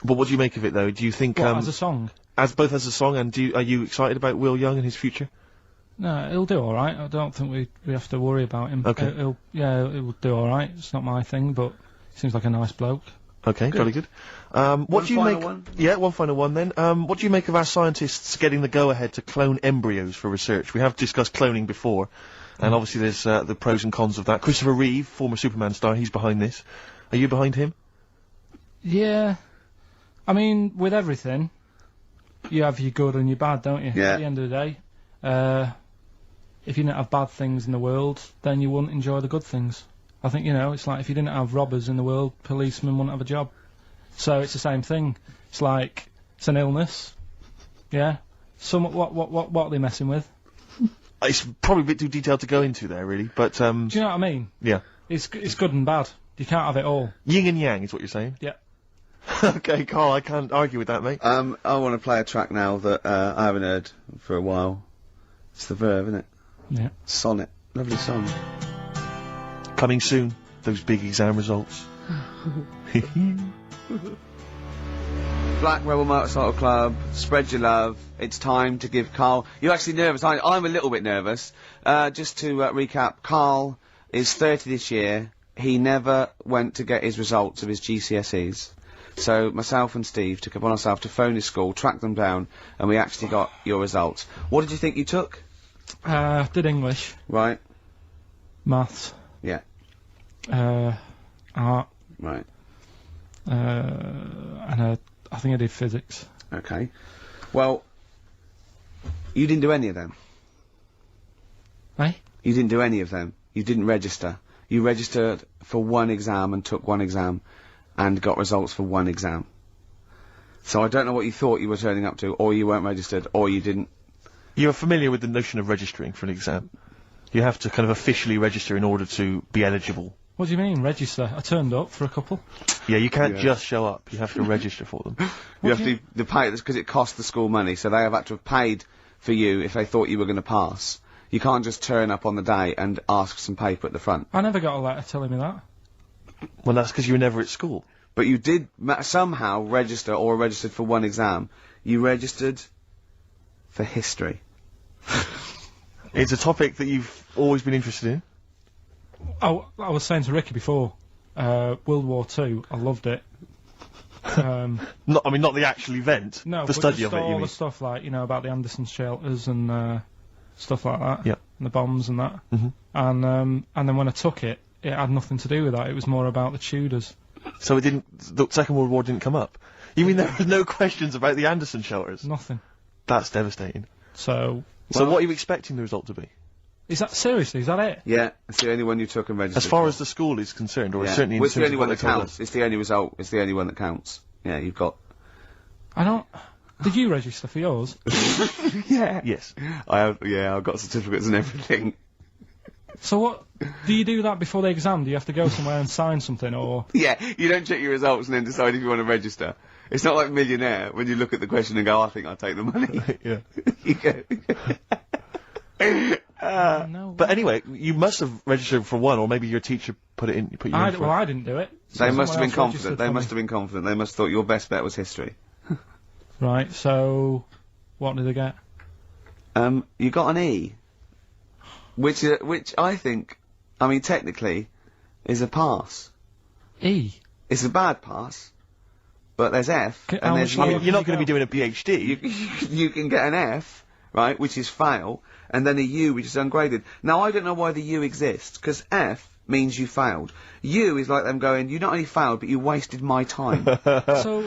But what do you make of it, though? Do you think... as a song? Both as a song, and are you excited about Will Young and his future? No, he'll do alright. I don't think we have to worry about him. Okay. He'll do alright. It's not my thing, but he seems like a nice bloke. Okay, very good. What do you make... one? Yeah, one final one then. What do you make of our scientists getting the go-ahead to clone embryos for research? We have discussed cloning before, and obviously there's the pros and cons of that. Christopher Reeve, former Superman star, he's behind this. Are you behind him? Yeah. I mean, with everything, you have your good and your bad, don't you? Yeah. At the end of the day. If you didn't have bad things in the world, then you wouldn't enjoy the good things. I think, it's like if you didn't have robbers in the world, policemen wouldn't have a job. So it's the same thing. It's like, it's an illness. Yeah? What are they messing with? It's probably a bit too detailed to go into there, really, but, Do you know what I mean? Yeah. It's good and bad. You can't have it all. Yin and yang is what you're saying? Yeah. Okay, Karl, I can't argue with that, mate. I want to play a track now that I haven't heard for a while. It's The Verve, isn't it? Yeah. Sonnet. Lovely song. Coming soon, those big exam results. Black Rebel Motorcycle Club, spread your love. It's time to give Karl... You're actually nervous, aren't you? I'm a little bit nervous. Just to recap, Karl is 30 this year. He never went to get his results of his GCSEs. So myself and Steve took upon ourselves to phone his school, track them down, and we actually got your results. What did you think you took? Did English. Right. Maths. Yeah. Art. Right. And I think I did physics. Okay. Well, you didn't do any of them. Eh? You didn't do any of them. You didn't register. You registered for one exam and took one exam and got results for one exam. So I don't know what you thought you were turning up to, or you weren't registered, or you didn't. You're familiar with the notion of registering for an exam. You have to kind of officially register in order to be eligible. What do you mean, register? I turned up for a couple. Yeah, you can't just show up. You have to register for them. You have to pay this because it costs the school money, so they have had to have paid for you if they thought you were going to pass. You can't just turn up on the day and ask for some paper at the front. I never got a letter telling me that. Well, that's because you were never at school. But you did somehow register, or registered for one exam. You registered for history. It's a topic that you've always been interested in. Oh, I was saying to Ricky before, World War II, I loved it. Not the actual event. No, the study of it. all You the mean? stuff like about the Anderson shelters and stuff like that. Yeah. And the bombs and that. Mm-hmm. And then when I took it, it had nothing to do with that. It was more about the Tudors. So it didn't. The Second World War didn't come up. You mean there was no questions about the Anderson shelters? Nothing. That's devastating. So. So what are you expecting the result to be? Is that seriously? Is that it? Yeah, it's the only one you took and registered. As far as the school is concerned, or yeah. certainly in Well, it's the terms only of one what that they told counts. us. It's the only result. It's the only one that counts. Yeah, you've got. I don't. Did you register for yours? Yeah. Yes. I have. Yeah, I've got certificates and everything. So what? Do you do that before the exam? Do you have to go somewhere and sign something, or? Yeah, you don't check your results and then decide if you want to register. It's not like Millionaire when you look at the question and go, I think I'll take the money. Yeah. You go. No. But anyway, you must have registered for one, or maybe your teacher put you in for it. Well, I didn't do it. They must have been someone else confident. registered They for must me. have been confident. They must have thought your best bet was history. Right. So, what did they get? You got an E, which I think, I mean, technically, is a pass. E. It's a bad pass, but there's F, How and there's much U. lower You're not going to be doing a PhD. You can get an F, right, which is fail, and then a U, which is ungraded. Now, I don't know why the U exists, because F means you failed. U is like them going, you not only failed, but you wasted my time. So,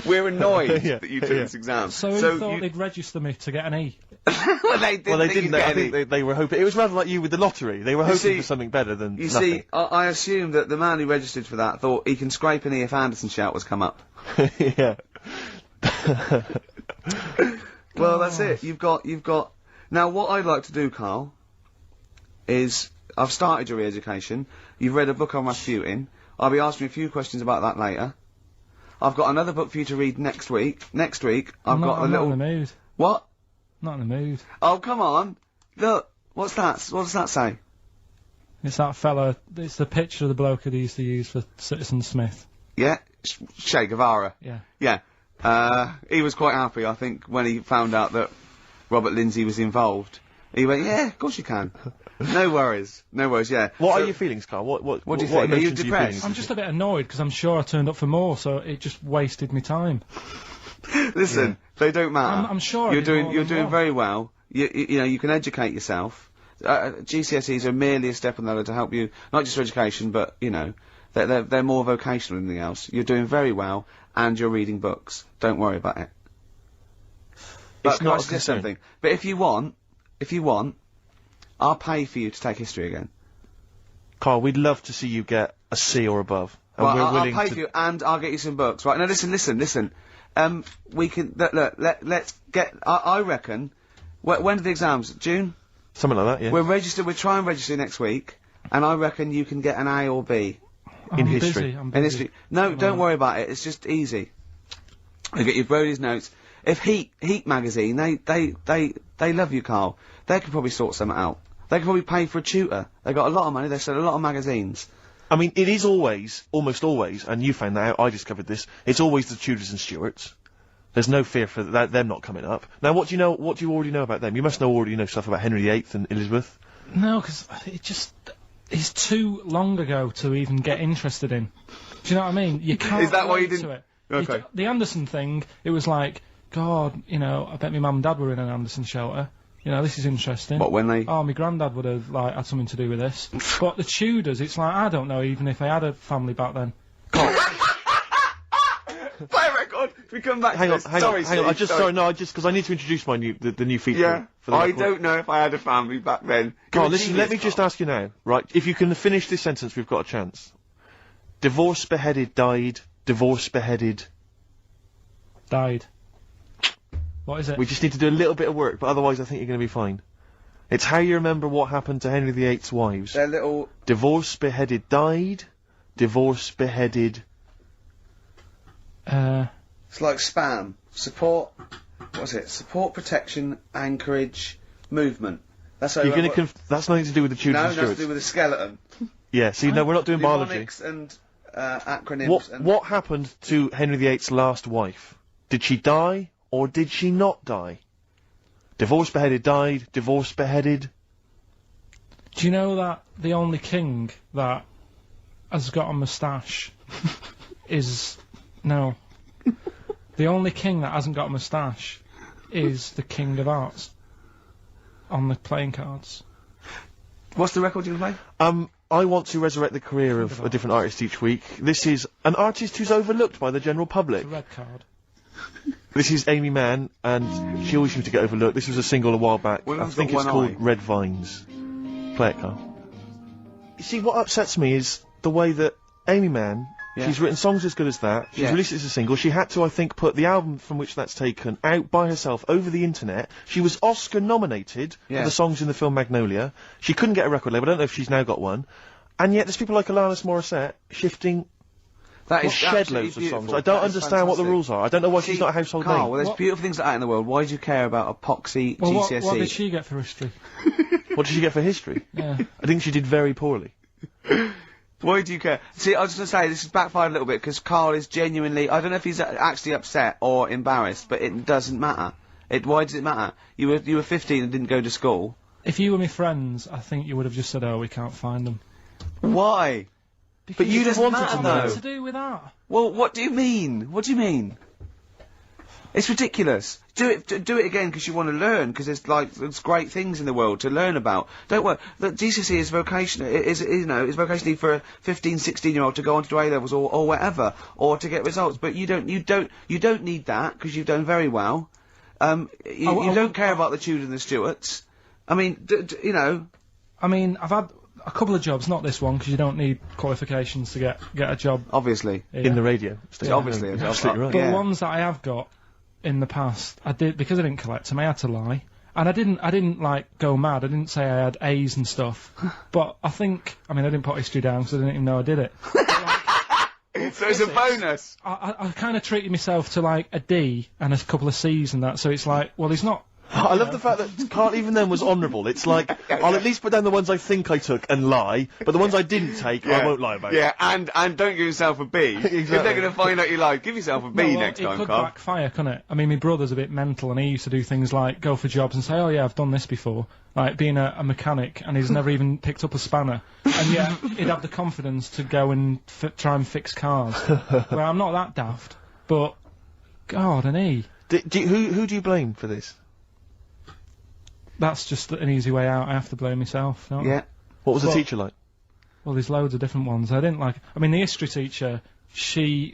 We're annoyed that you took this exam. so who thought they'd register me to get an E? Well, they didn't. Well, they didn't. I think they were hoping. It was rather like you with the lottery. They were hoping for something better than You nothing. see, I assume that the man who registered for that thought he can scrape an E if Anderson Shout was come up. Yeah. Well, that's it. You've got. Now, what I'd like to do, Carl, is I've started your re-education. You've read a book on Rasputin. I'll be asking you a few questions about that later. I've got another book for you to read next week. Next week, I'm not in the mood. What? Not in the mood. Oh, come on. Look, what's that? What does that say? It's that fella. It's the picture of the bloke that he used to use for Citizen Smith. Yeah? Che Guevara. Yeah. Yeah. He was quite happy, I think, when he found out that Robert Lindsay was involved. He went, yeah, of course you can. No worries, yeah. What are your feelings, Carl? What do you think? Are you depressed? I'm just a bit annoyed because I'm sure I turned up for more, so it just wasted me time. Listen, they don't matter. I'm sure you're doing very well. You know, you can educate yourself. GCSEs are merely a step on the ladder to help you, not just for education, but, you know, they're more vocational than anything else. You're doing very well, and you're reading books. Don't worry about it. But It's not a just concern. something. But if you want, I'll pay for you to take history again. Carl, we'd love to see you get a C or above. And Well, we're I'll willing pay to... for you, and I'll get you some books. Right, now listen. We can, let's get, I reckon, when are the exams? June? Something like that, yeah. We'll try and register next week, and I reckon you can get an A or B. In history. I'm In busy. history. No, don't worry about it, it's just easy. You get your Brody's notes. If Heat magazine, they love you, Carl. They could probably sort something out. They could probably pay for a tutor. They got a lot of money, they sell a lot of magazines. I mean, it is almost always, and you found that out, I discovered this, it's always the Tudors and Stuarts. There's no fear for them not coming up. Now, what do you already know about them? You must already know stuff about Henry VIII and Elizabeth. No, because it's too long ago to even get interested in. Do you know what I mean? You can't. Is that why you relate didn't- to it. Okay. The Anderson thing, it was like, God, you know, I bet my mum and dad were in an Anderson shelter. You know, this is interesting. What, when they... Oh, my granddad would have, like, had something to do with this. But the Tudors, it's like, I don't know even if they had a family back then. Play a record! We come back Hang to on, this. hang Sorry, on. Steve, Just because I need to introduce the new feature. Yeah, for the I record. don't know if I had a family back then. Carl, listen, let me just ask you now, right? If you can finish this sentence, we've got a chance. Divorced, beheaded, died. Divorced, beheaded. Died. What is it? We just need to do a little bit of work, but otherwise I think you're going to be fine. It's how you remember what happened to Henry VIII's wives. They're little... Divorced, beheaded, died. Divorced, beheaded. It's like spam. Support... What's it? Support, protection, anchorage, movement. That's how... You're going to that's nothing to do with the Tudors No, and nothing to Stuarts. do with the skeleton. Yeah, see, no, we're not doing biology. Mnemonics and acronyms and... What happened to Henry VIII's last wife? Did she die, or did she not die? Divorced, beheaded, died. Divorced, beheaded. Do you know that the only king that has got a moustache is... No. The only king that hasn't got a moustache is the King of Hearts on the playing cards. What's the record you're going to play? I want to resurrect the career of a different artist each week. This is an artist who's overlooked by the general public. It's a red card. This is Amy Mann, and she always seems to get overlooked. This was a single a while back. Well, I think got it's one called eye. Red Vines. Play it, Carl. You see, what upsets me is the way that Amy Mann, she's written songs as good as that. She's released it as a single. She had to, I think, put the album from which that's taken out by herself over the internet. She was Oscar nominated for the songs in the film Magnolia. She couldn't get a record label. I don't know if she's now got one. And yet there's people like Alanis Morissette shifting That is shed absolutely loads of beautiful. songs. I don't That is understand what the fantastic. rules are. I don't know why See, she's not a household Carl, name. well, there's beautiful things like that in the world. Why do you care about epoxy Well, GCSE? what did she get for history? What did she get for history? Yeah. I think she did very poorly. Why do you care? See, I was just going to say, this has backfired a little bit, because Carl is genuinely... I don't know if he's actually upset or embarrassed, but it doesn't matter. Why does it matter? You were 15 and didn't go to school. If you were my friends, I think you would have just said, oh, we can't find them. Why? But you'd have wanted to know. What to do with that? Well, what do you mean? What do you mean? It's ridiculous. Do it again because you want to learn, because there's great things in the world to learn about. Don't worry. The GCSE is vocational. Is vocationally for a 15, 16-year-old to go on to do A levels or whatever, or to get results. But you don't need that because you've done very well. You don't care about the Tudors and the Stuarts. I mean, you know. I mean, I've had a couple of jobs, not this one, because you don't need qualifications to get a job. Obviously. In the radio. Yeah. Obviously. You're absolutely right. But ones that I have got in the past, I did, because I didn't collect them, I had to lie. And I didn't like go mad. I didn't say I had A's and stuff. But I didn't put history down because I didn't even know I did it. So it's a bonus. I kind of treated myself to like a D and a couple of C's and that. So it's like, well, he's not. I love the fact that Carl even then was honourable. It's like, I'll at least put down the ones I think I took and lie, but the ones I didn't take, I won't lie about. Yeah, and don't give yourself a B. Exactly. If they're going to find out you lied, give yourself a B next time, Carl. It could backfire, couldn't it? I mean, my brother's a bit mental, and he used to do things like go for jobs and say, oh yeah, I've done this before. Like being a mechanic, and he's never even picked up a spanner. And yet, he'd have the confidence to go and try and fix cars. Well, I'm not that daft, but, God, and he. Who do you blame for this? That's just an easy way out. I have to blame myself. Don't I? What was the teacher like? Well, there's loads of different ones. I didn't like. I mean, the history teacher. It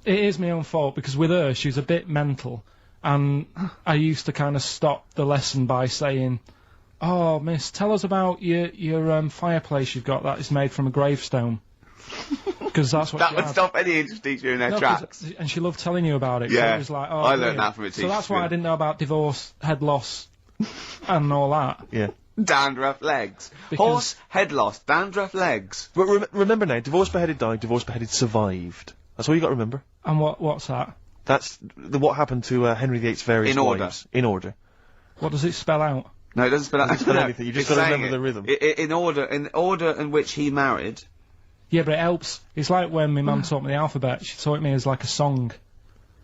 is my own fault because with her, she was a bit mental, and I used to kind of stop the lesson by saying, "Oh, miss, tell us about your fireplace you've got that is made from a gravestone." Because that's what that would stop any English teacher in their tracks. And she loved telling you about it. Yeah, so it was like, oh, I learned that from a teacher. So that's why I didn't know about divorce, head loss, and all that. Yeah. Dandruff legs. Horse, head loss, dandruff legs. But remember now, divorce beheaded died, divorce beheaded survived. That's all you got to remember. And what's that? That's what happened to Henry VIII's various wives. In order. What does it spell out? No, it doesn't spell out. It doesn't spell anything. You just got to remember the rhythm. In order in which he married. Yeah, but it helps. It's like when my mum taught me the alphabet. She taught me as like a song.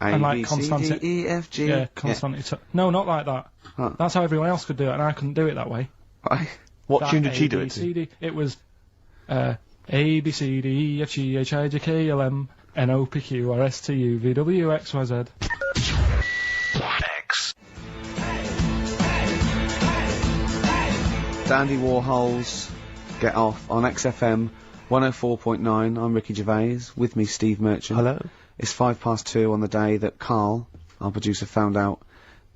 A, B, C, D, E, F, G. Yeah, constantly. Yeah. No, not like that. Huh. That's how everyone else could do it, and I couldn't do it that way. Right. What tune did she do it to? It was A, B, C, D, E, F, G, H, I, J, K, L, M, N, O, P, Q, R, S, T, U, V, W, X, Y, Z. X. Dandy Warhols, Get Off on XFM 104.9. I'm Ricky Gervais. With me, Steve Merchant. Hello. It's 2:05 on the day that Karl, our producer, found out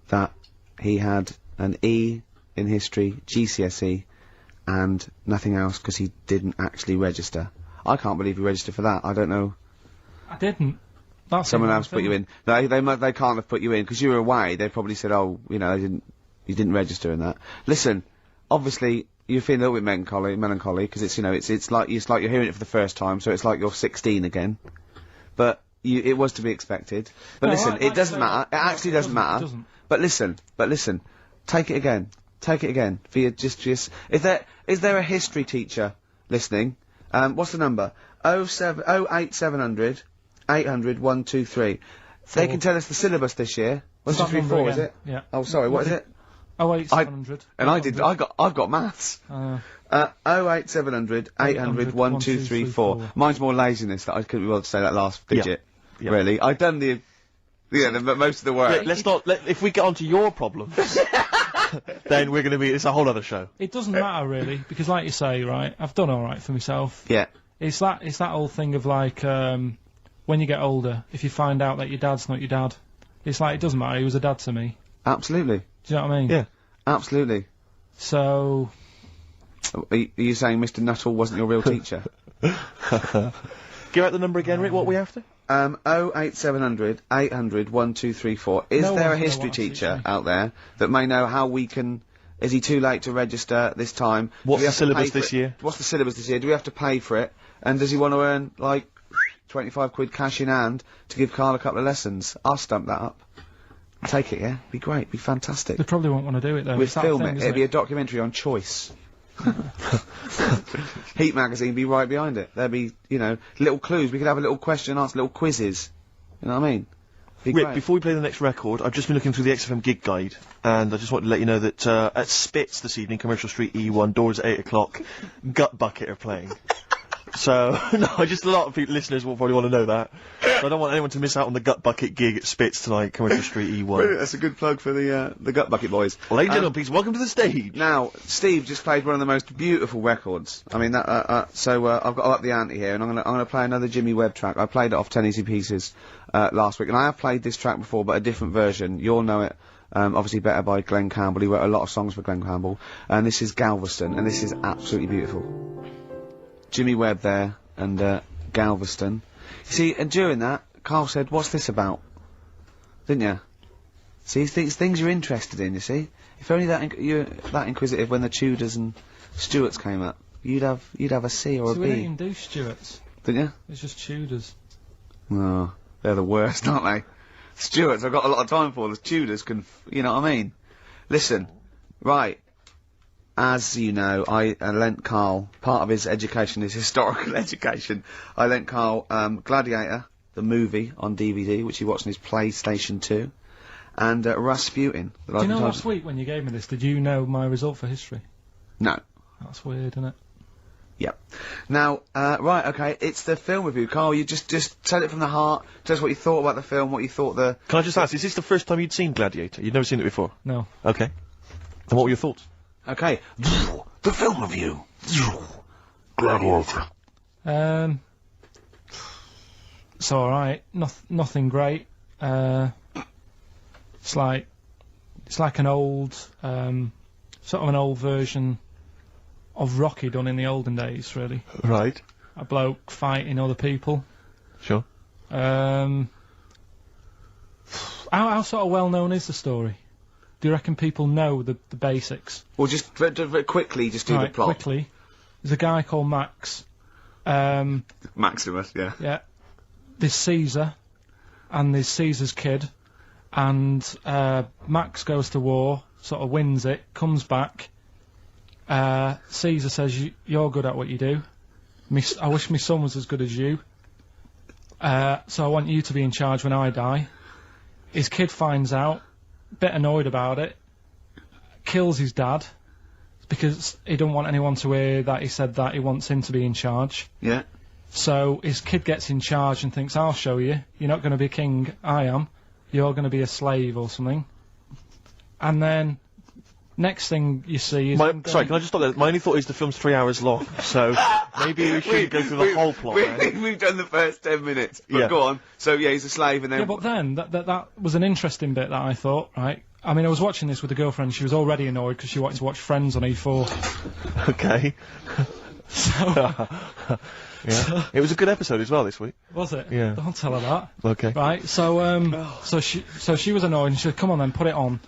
that he had an E in history, GCSE, and nothing else because he didn't actually register. I can't believe he registered for that. I don't know. I didn't. That's someone else put you in. They can't have put you in because you were away. They probably said, oh, you know, you didn't register in that. Listen, obviously you're feeling a little bit melancholy because it's, you know, it's like you're hearing it for the first time, so it's like you're 16 again. But it was to be expected. But no, listen, it doesn't matter. It actually doesn't matter. But listen, take it again. Take it again. For you, just. Is there a history teacher listening? What's the number? 08700 800 123. They can tell us the syllabus this year. 1, 2, 3, 4, is it? Yeah. Oh, sorry, what is it? 08700. I've got maths. 08700 800 1234. Mine's more laziness that I couldn't be able to say that last digit. Yeah. Really, I've done most of the work. Yeah, if we get onto your problems, then we're going to be. It's a whole other show. It doesn't matter really, because like you say, right, I've done all right for myself. Yeah. It's that whole thing of like, when you get older, if you find out that your dad's not your dad, it's like it doesn't matter. He was a dad to me. Absolutely. Do you know what I mean? Yeah. Absolutely. So. Are you saying Mr. Nuttall wasn't your real teacher? Give out the number again, Rick. What are we after? 08700 800 1234. Is there a history teacher out there that may know how we can? Is he too late to register this time? What's the syllabus this year? What's the syllabus this year? Do we have to pay for it? And does he want to earn like 25 quid cash in hand to give Karl a couple of lessons? I'll stump that up. Take it, yeah? Be great. Be fantastic. They probably won't want to do it though. We'd film it. It'd be a documentary on choice. Heat magazine be right behind it. There'd be, you know, little clues. We could have a little question and answer, little quizzes. You know what I mean? Rick, before we play the next record, I've just been looking through the XFM gig guide, and I just wanted to let you know that at Spitz this evening, Commercial Street E1, doors at 8 o'clock, Gut Bucket are playing. So, no, just a lot of people, listeners will probably want to know that. So I don't want anyone to miss out on the Gut Bucket gig at Spitz tonight, Commercial Street E1. Brilliant, that's a good plug for the Gut Bucket boys. Ladies and gentlemen, please welcome to the stage. Now, Steve just played one of the most beautiful records. I mean, so I've got to up the ante here, and I'm gonna play another Jimmy Webb track. I played it off 10 Easy Pieces last week, and I have played this track before, but a different version. You'll know it. Obviously better by Glenn Campbell. He wrote a lot of songs for Glenn Campbell, and this is Galveston, and this is absolutely beautiful. Jimmy Webb there, and Galveston. You see, and during that, Carl said, "What's this about?" Didn't you? See, things you're interested in. You see, if only you're that inquisitive when the Tudors and Stuarts came up, you'd have a C or a B. We didn't even do Stuarts. Didn't you? It's just Tudors. Oh, they're the worst, aren't they? Stuarts, I've got a lot of time for. The Tudors can, you know what I mean? Listen, right. As you know, I lent Carl, part of his education is historical education. I lent Carl Gladiator, the movie, on DVD, which he watched on his PlayStation 2, and Rasputin. Do you know last week when you gave me this, did you know my result for history? No. That's weird, isn't it? Yep. Now, right, okay, it's the film review. Carl, you just tell it from the heart, tell us what you thought about the film, what you thought the... Can I just ask, is this the first time you'd seen Gladiator? You'd never seen it before? No. Okay. And what were your thoughts? Okay. The film review. Gladiator. It's alright. Nothing great. It's like an old, sort of an old version of Rocky done in the olden days, really. Right. A bloke fighting other people. Sure. How sort of well known is the story? Do you reckon people know the basics? Well, just very quickly, just do the plot. Quickly. There's a guy called Max. Maximus, yeah. Yeah. There's Caesar, and there's Caesar's kid, and Max goes to war, sort of wins it, comes back. Caesar says, "You're good at what you do. I wish my son was as good as you. So I want you to be in charge when I die." His kid finds out, bit annoyed about it, kills his dad, because he don't want anyone to hear that he said that he wants him to be in charge. Yeah. So his kid gets in charge and thinks, "I'll show you. You're not going to be king, I am. You're going to be a slave or something." And then, next thing you see is... Sorry, can I just stop there? My only thought is the film's 3 hours long, so maybe we shouldn't go through the whole plot. We've done the first 10 minutes, but yeah. Go on. So, yeah, he's a slave and then... Yeah, but then, that was an interesting bit that I thought, right? I mean, I was watching this with a girlfriend, she was already annoyed because she wanted to watch Friends on E4. Okay. Yeah. It was a good episode as well this week. Was it? Yeah. Don't tell her that. Okay. Right, so she was annoyed and she said, "Come on then, put it on."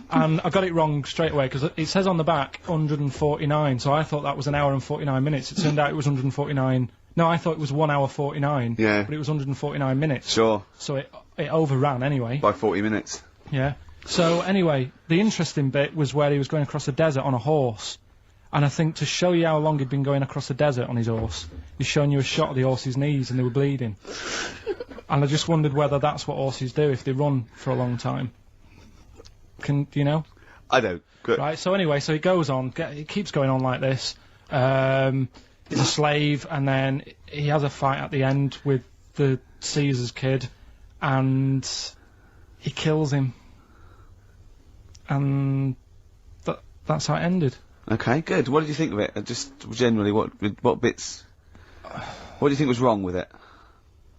And I got it wrong straight away, because it says on the back 149, so I thought that was an hour and 49 minutes. It turned out it was 149. No, I thought it was 1 hour 49. Yeah. But it was 149 minutes. Sure. So it overran anyway. By 40 minutes. Yeah. So anyway, the interesting bit was where he was going across the desert on a horse. And I think to show you how long he'd been going across the desert on his horse, he's showing you a shot of the horse's knees and they were bleeding. And I just wondered whether that's what horses do if they run for a long time. Do you know? I don't. Good. Right, so anyway, so he goes on, it keeps going on like this. He's a slave, and then he has a fight at the end with the Caesar's kid, and he kills him. And that's how it ended. Okay, good. What did you think of it? Just generally, what bits... What do you think was wrong with it?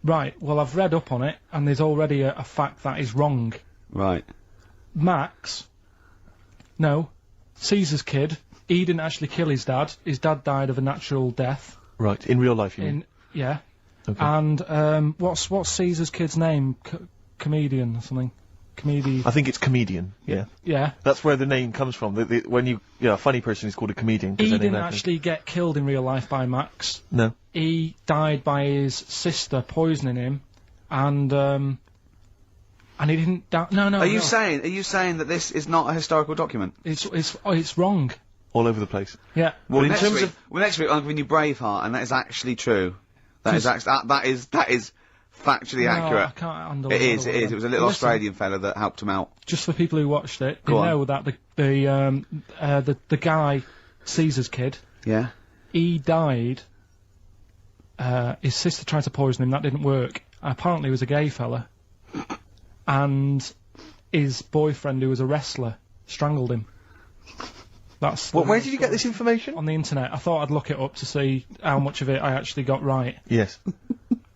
Right, well, I've read up on it, and there's already a fact that is wrong. Right. Caesar's kid, he didn't actually kill his dad. His dad died of a natural death. Right, in real life, you mean? Yeah. Okay. And, what's Caesar's kid's name? Comedian or something? I think it's comedian, yeah. Yeah. That's where the name comes from. When a funny person is called a comedian. He didn't actually get killed in real life by Max. No. He died by his sister poisoning him, and he didn't die. No. Are you saying that this is not a historical document? It's wrong. All over the place. Yeah. Well, next week I'm giving you Braveheart, and that is actually true. That is factually accurate. I can't handle it. It is. It was a little Australian fella that helped him out. Just for people who watched it, they know that the guy, Caesar's kid. Yeah. He died his sister tried to poison him. That didn't work. Apparently, he was a gay fella, and his boyfriend, who was a wrestler, strangled him. That's. Well, where did you get this information? On the internet. I thought I'd look it up to see how much of it I actually got right. Yes.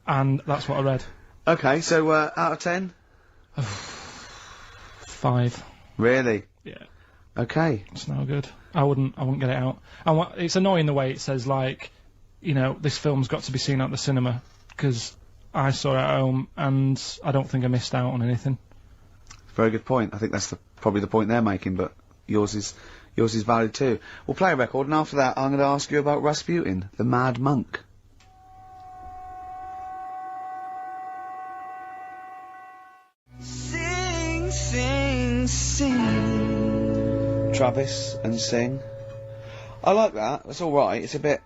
And that's what I read. Okay, so out of 10? 5. Really? Yeah. Okay. It's no good. I wouldn't get it out. And it's annoying the way it says, like, you know, this film's got to be seen at the cinema, because I saw it at home and I don't think I missed out on anything. Very good point. I think that's probably the point they're making, but yours is valid too. We'll play a record, and after that I'm going to ask you about Rasputin, the Mad Monk. Sing, sing, sing. Travis and Sing. I like that. It's all right. It's a bit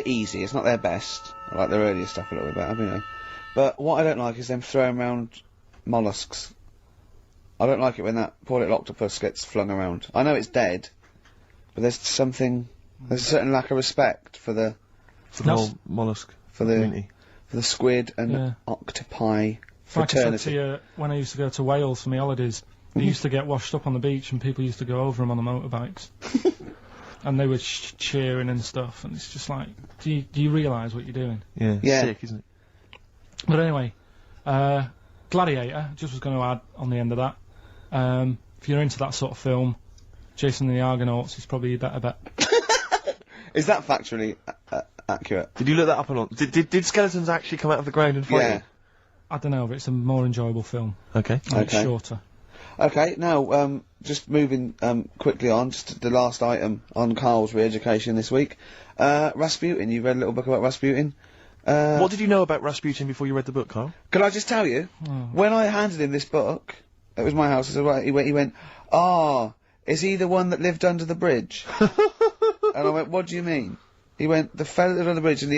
easy. It's not their best. I like their earlier stuff a little bit better, you know. But what I don't like is them throwing around mollusks. I don't like it when that poor little octopus gets flung around. I know it's dead, but there's a certain lack of respect for the whole mollusk community. For the squid and octopi fraternity. Like I said to you, when I used to go to Wales for my holidays, they used to get washed up on the beach and people used to go over them on the motorbikes. And they were cheering and stuff, and it's just like, do you realise what you're doing? Yeah, yeah. Sick, isn't it? But anyway, Gladiator, just was going to add on the end of that. If you're into that sort of film, Jason and the Argonauts is probably a better bet. Is that factually accurate? Did you look that up or not? Did skeletons actually come out of the ground and fight? Yeah. I don't know, but it's a more enjoyable film. Okay. And it's shorter. Okay, now, just moving quickly on, just the last item on Carl's re-education this week. Rasputin, you read a little book about Rasputin? What did you know about Rasputin before you read the book, Carl? Can I just tell you, when I handed him this book, it was my house, I said, right, he went, is he the one that lived under the bridge? And I went, what do you mean? He went, the fella that lived under the bridge, and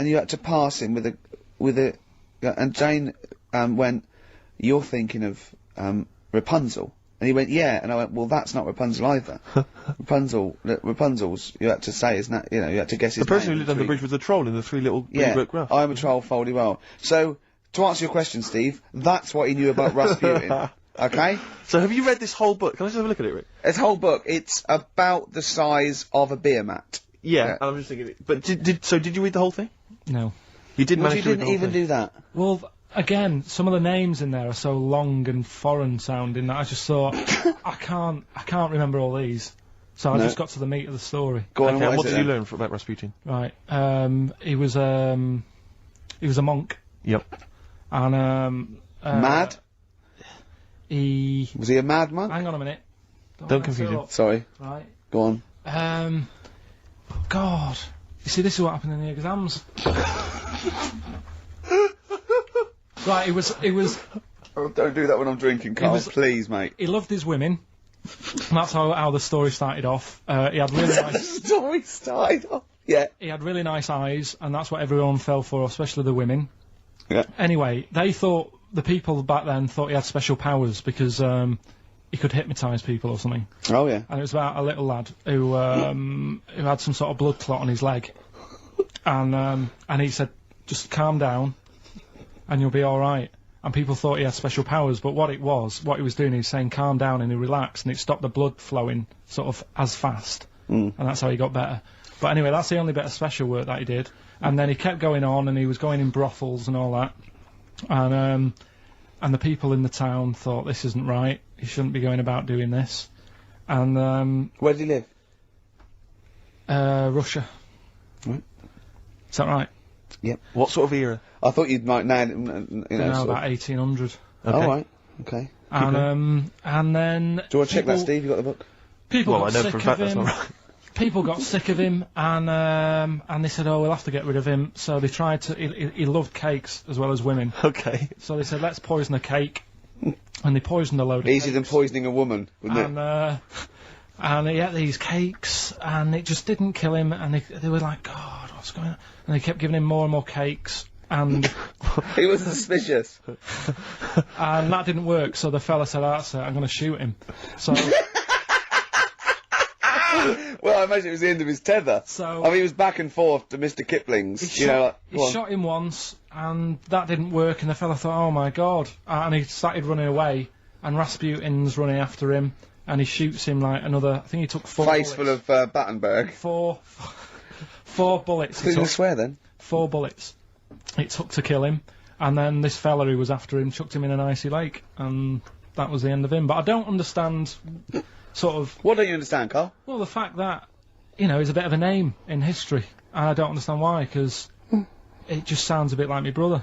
you had to pass him with a, and Jane, went, you're thinking of, Rapunzel. And he went, yeah, and I went, well, that's not Rapunzel either. Rapunzel's, you had to say, isn't that, you know, you had to guess his The person name who lived under the bridge was the troll in the three little brick graph. I'm a troll, Foldy well. So, to answer your question, Steve, that's what he knew about Rasputin. Okay? So have you read this whole book? Can I just have a look at it, Rick? This whole book, it's about the size of a beer mat. Yeah. I'm just thinking, but did you read the whole thing? No. You didn't manage to read the didn't whole even thing? do that? Well, again, some of the names in there are so long and foreign sounding that I just thought, I can't remember all these. So I just got to the meat of the story. Go on, what did you learn about Rasputin? Right. He was a monk. Yep. And, mad? Was he a mad monk? Hang on a minute. Don't confuse him. Sorry. Right. Go on. God. You see, this is what happened in the exams. Right, it was... Oh, don't do that when I'm drinking, Carl, please, mate. He loved his women. And that's how the story started off. He had really nice... story started off? Yeah. He had really nice eyes, and that's what everyone fell for, especially the women. Yeah. Anyway, the people back then thought he had special powers because he could hypnotise people or something. Oh, yeah. And it was about a little lad who had some sort of blood clot on his leg. And he said, just calm down and you'll be alright. And people thought he had special powers, but what he was doing, he was saying calm down and he relaxed and it stopped the blood flowing sort of as fast. And that's how he got better. But anyway, that's the only bit of special work that he did. And then he kept going on and he was going in brothels and all that. And the people in the town thought this isn't right. He shouldn't be going about doing this. And where did he live? Russia. Right. Is that right? Yep. What sort of era? I thought you'd might know, you know, about 1800. Okay. Oh, right. Okay. And then... Do you want to check that, Steve? You got the book? People got sick of that's him. not right. People got sick of him, and they said, "Oh, we'll have to get rid of him." So they tried to. He loved cakes as well as women. Okay. So they said, "Let's poison a cake," and they poisoned a load of Easier cakes. than poisoning a woman, wouldn't it? And he ate these cakes, and it just didn't kill him. And they were like, "God, what's going on?" And they kept giving him more and more cakes, and he was suspicious. And that didn't work. So the fella said, "That's it. I'm going to shoot him." So. Well, I imagine it was the end of his tether. So I mean, he was back and forth to Mr. Kipling's. He shot him once, and that didn't work, and the fella thought, oh my god. And he started running away, and Rasputin's running after him, and he shoots him like another, I think he took 4 Face bullets. full of Battenberg. Four bullets. Who's going to swear then? 4 bullets it took to kill him, and then this fella who was after him chucked him in an icy lake, and that was the end of him. But I don't understand, sort of... What don't you understand, Carl? Well, the fact that, you know, he's a bit of a name in history, and I don't understand why, because it just sounds a bit like my brother.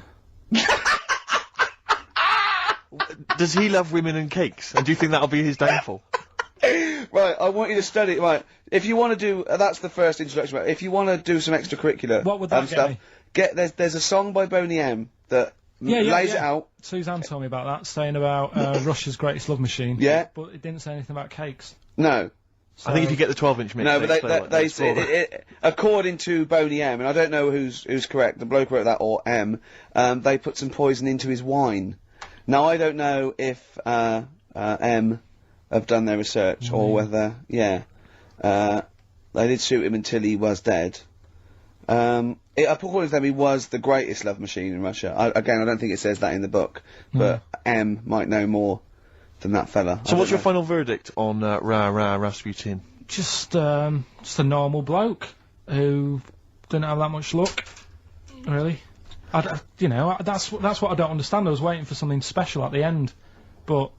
Does he love women and cakes? And do you think that'll be his downfall? Right, I want you to study. Right, if you want to do, that's the first introduction. Right, if you want to do some extracurricular, What would that stuff, there's a song by Boney M that lays it out. Suzanne told me about that, saying about Russia's Greatest Love Machine. Yeah, but it didn't say anything about cakes. No. So I think if you get the 12-inch mix, no, but they say, according to Boney M, and I don't know who's correct, the bloke wrote that or M, they put some poison into his wine. Now I don't know if M have done their research or whether they did shoot him until he was dead. According to them, he was the greatest love machine in Russia. I don't think it says that in the book, but M might know more than that fella. So what's your final verdict on Rasputin? Just a normal bloke who didn't have that much luck, really. That's what I don't understand. I was waiting for something special at the end, but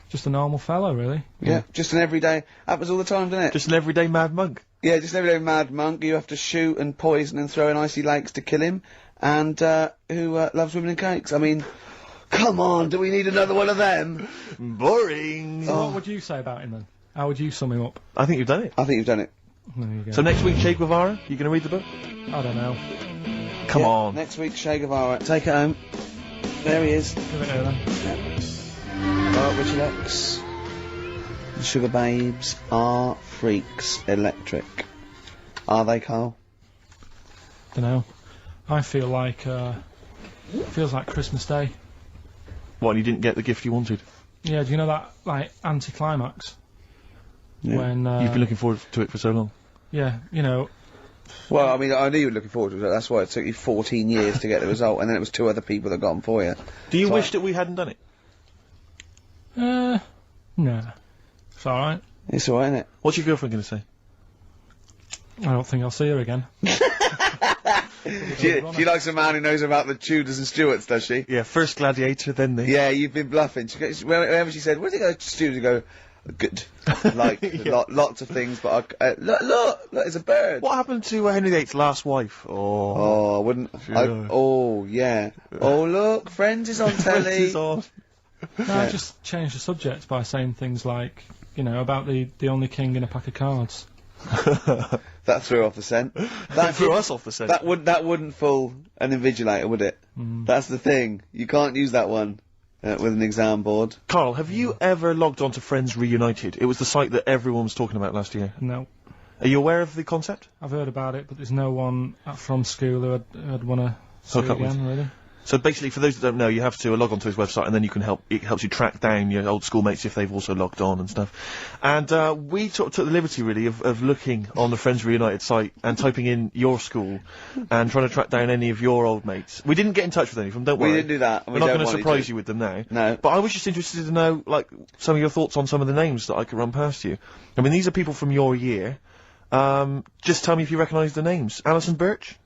just a normal fellow, really. Yeah, just an everyday. Happens all the time, doesn't it? Just an everyday mad monk. Yeah, just an everyday mad monk. You have to shoot and poison and throw in icy lakes to kill him, and who loves women and cakes. I mean, come on, do we need another one of them? Boring. So what would you say about him then? How would you sum him up? I think you've done it. I think you've done it. There you go. So next week, Che Guevara, you going to read the book? I don't know. Come on. Next week, Che Guevara. Take it home. There he is. Give it here then. Alright, Richard X. The Sugar Babes are freaks electric. Are they, Carl? Dunno. I feel like, feels like Christmas Day. What, and you didn't get the gift you wanted? Yeah, do you know that, like, anticlimax? Yeah. When, You've been looking forward to it for so long. Yeah, you know... Well, I mean, I knew you were looking forward to it. That's why it took you 14 years to get the result, and then it was 2 other people that got them for you. Do you wish that we hadn't done it? No. It's alright. It's alright, isn't it? What's your girlfriend going to say? I don't think I'll see her again. She likes a man who knows about the Tudors and Stuarts, does she? Yeah, first Gladiator, then the... Yeah, you've been bluffing. Whenever she said, where's it go to Stuarts, you go, good. Like, lots of things, but look, it's a bird. What happened to Henry VIII's last wife? Oh, I wouldn't... Sure. Oh, yeah. Oh, look, Friends is on telly. Friends is on. No, I just changed the subject by saying things like, you know, about the only king in a pack of cards. That threw off the scent. That threw us off the scent. That wouldn't fool an invigilator, would it? That's the thing. You can't use that one with an exam board. Carl, have you ever logged on to Friends Reunited? It was the site that everyone was talking about last year. No. Are you aware of the concept? I've heard about it, but there's no one from school who I'd want to see Hook up with. again, really. So basically, for those that don't know, you have to log on to his website, and then you can it helps you track down your old schoolmates if they've also logged on and stuff. And we took the liberty, really, of looking on the Friends Reunited site and typing in your school and trying to track down any of your old mates. We didn't get in touch with any of them, don't worry. We didn't do that. We're not going to surprise you with them now. No. But I was just interested to know, like, some of your thoughts on some of the names that I could run past you. I mean, these are people from your year. Just tell me if you recognise the names. Alison Birch?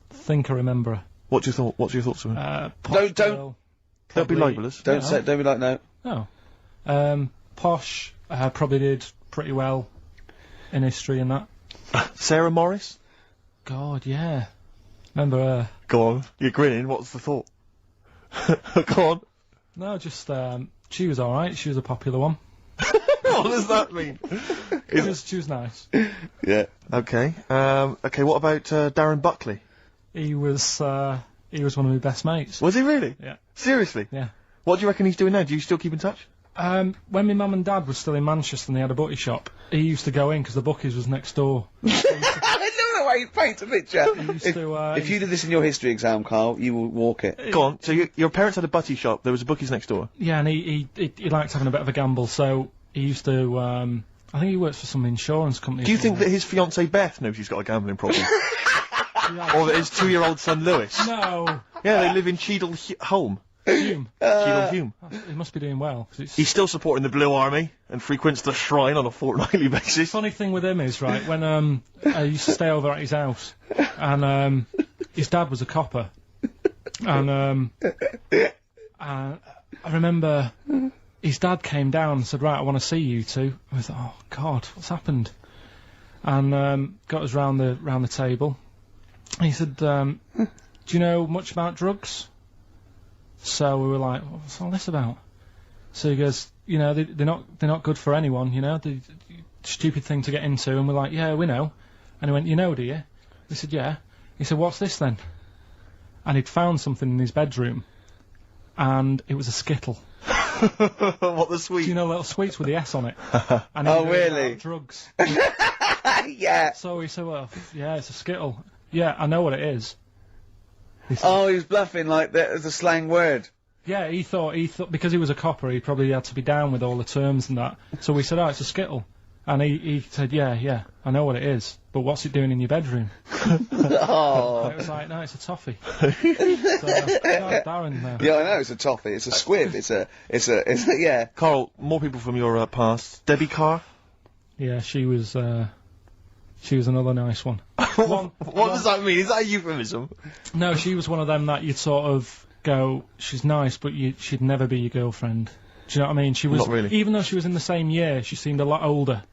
Think I remember her. What's your thoughts on her? Don't be libelous. Don't be like no. No. Posh probably did pretty well in history and that. Sarah Morris? God, yeah. Remember her. Go on. You're grinning. What's the thought? Go on. No, just she was all right. She was a popular one. What does that mean? She was nice. Yeah. Okay. Okay. What about Darren Buckley? He was one of my best mates. Was he really? Yeah. Seriously? Yeah. What do you reckon he's doing now? Do you still keep in touch? When my mum and dad were still in Manchester and they had a butty shop, he used to go in because the bookies was next door. I don't know why you paint a picture. If you did this in your history exam, Carl, you will walk it. Go on. So your parents had a butty shop. There was a bookies next door. Yeah, and he liked having a bit of a gamble, so he used to I think he works for some insurance company. Do you think that his fiancée Beth knows he's got a gambling problem? Or that his 2-year-old son Lewis? No. Yeah, they live in Cheadle Holme. Hume. Cheadle Hume. He must be doing well. He's still supporting the Blue Army and frequents the shrine on a fortnightly basis. Funny thing with him is, right, when I used to stay over at his house, and his dad was a copper, and I remember his dad came down and said, right, I want to see you two. I was like, oh God, what's happened? And got us round the table. And he said, do you know much about drugs? So we were like, what's all this about? So he goes, you know, they're not good for anyone, you know, the stupid thing to get into. And we're like, yeah, we know. And he went, you know, do you? We said, yeah. He said, what's this then? And he'd found something in his bedroom, and it was a Skittle. What, the sweet? Do you know little sweets with the S on it? And Oh, really? Drugs. Yeah. So he said, well, yeah, it's a Skittle. Yeah, I know what it is. Oh, he was bluffing like that as a slang word. Yeah, he thought because he was a copper, he probably had to be down with all the terms and that. So we said, oh, it's a Skittle. And he said, yeah, I know what it is, but what's it doing in your bedroom? Oh. And it was like, no, it's a toffee. So, Darren, yeah, I know, it's a toffee, it's a squib, it's a, yeah. Carl, more people from your past. Debbie Carr? Yeah, she was another nice one. What does that mean? Is that a euphemism? No, she was one of them that you'd sort of go, she's nice, but she'd never be your girlfriend. Do you know what I mean? She was, Not really. Even though she was in the same year, she seemed a lot older.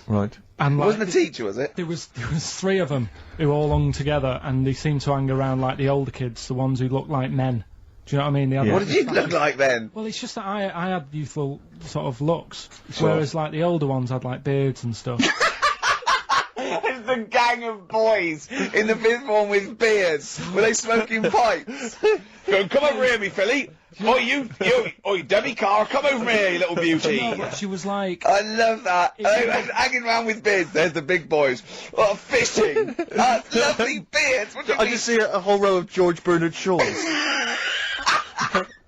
Right. And Wasn't a teacher, was it? There was 3 of them who all hung together, and they seemed to hang around like the older kids, the ones who looked like men. Do you know what I mean? They had What did you look like then? Well, it's just that I had youthful sort of looks, Sure. whereas like the older ones had like beards and stuff. It's the gang of boys in the 5th form with beards. Were they smoking pipes? Go, come over here, me filly. Oi, Debbie Carr, come over here, you little beauty. No, but she was like... I love that. Hanging around with beards. There's the big boys. Oh, fishing. Lovely beards. What do you mean? I just see a whole row of George Bernard Shaws.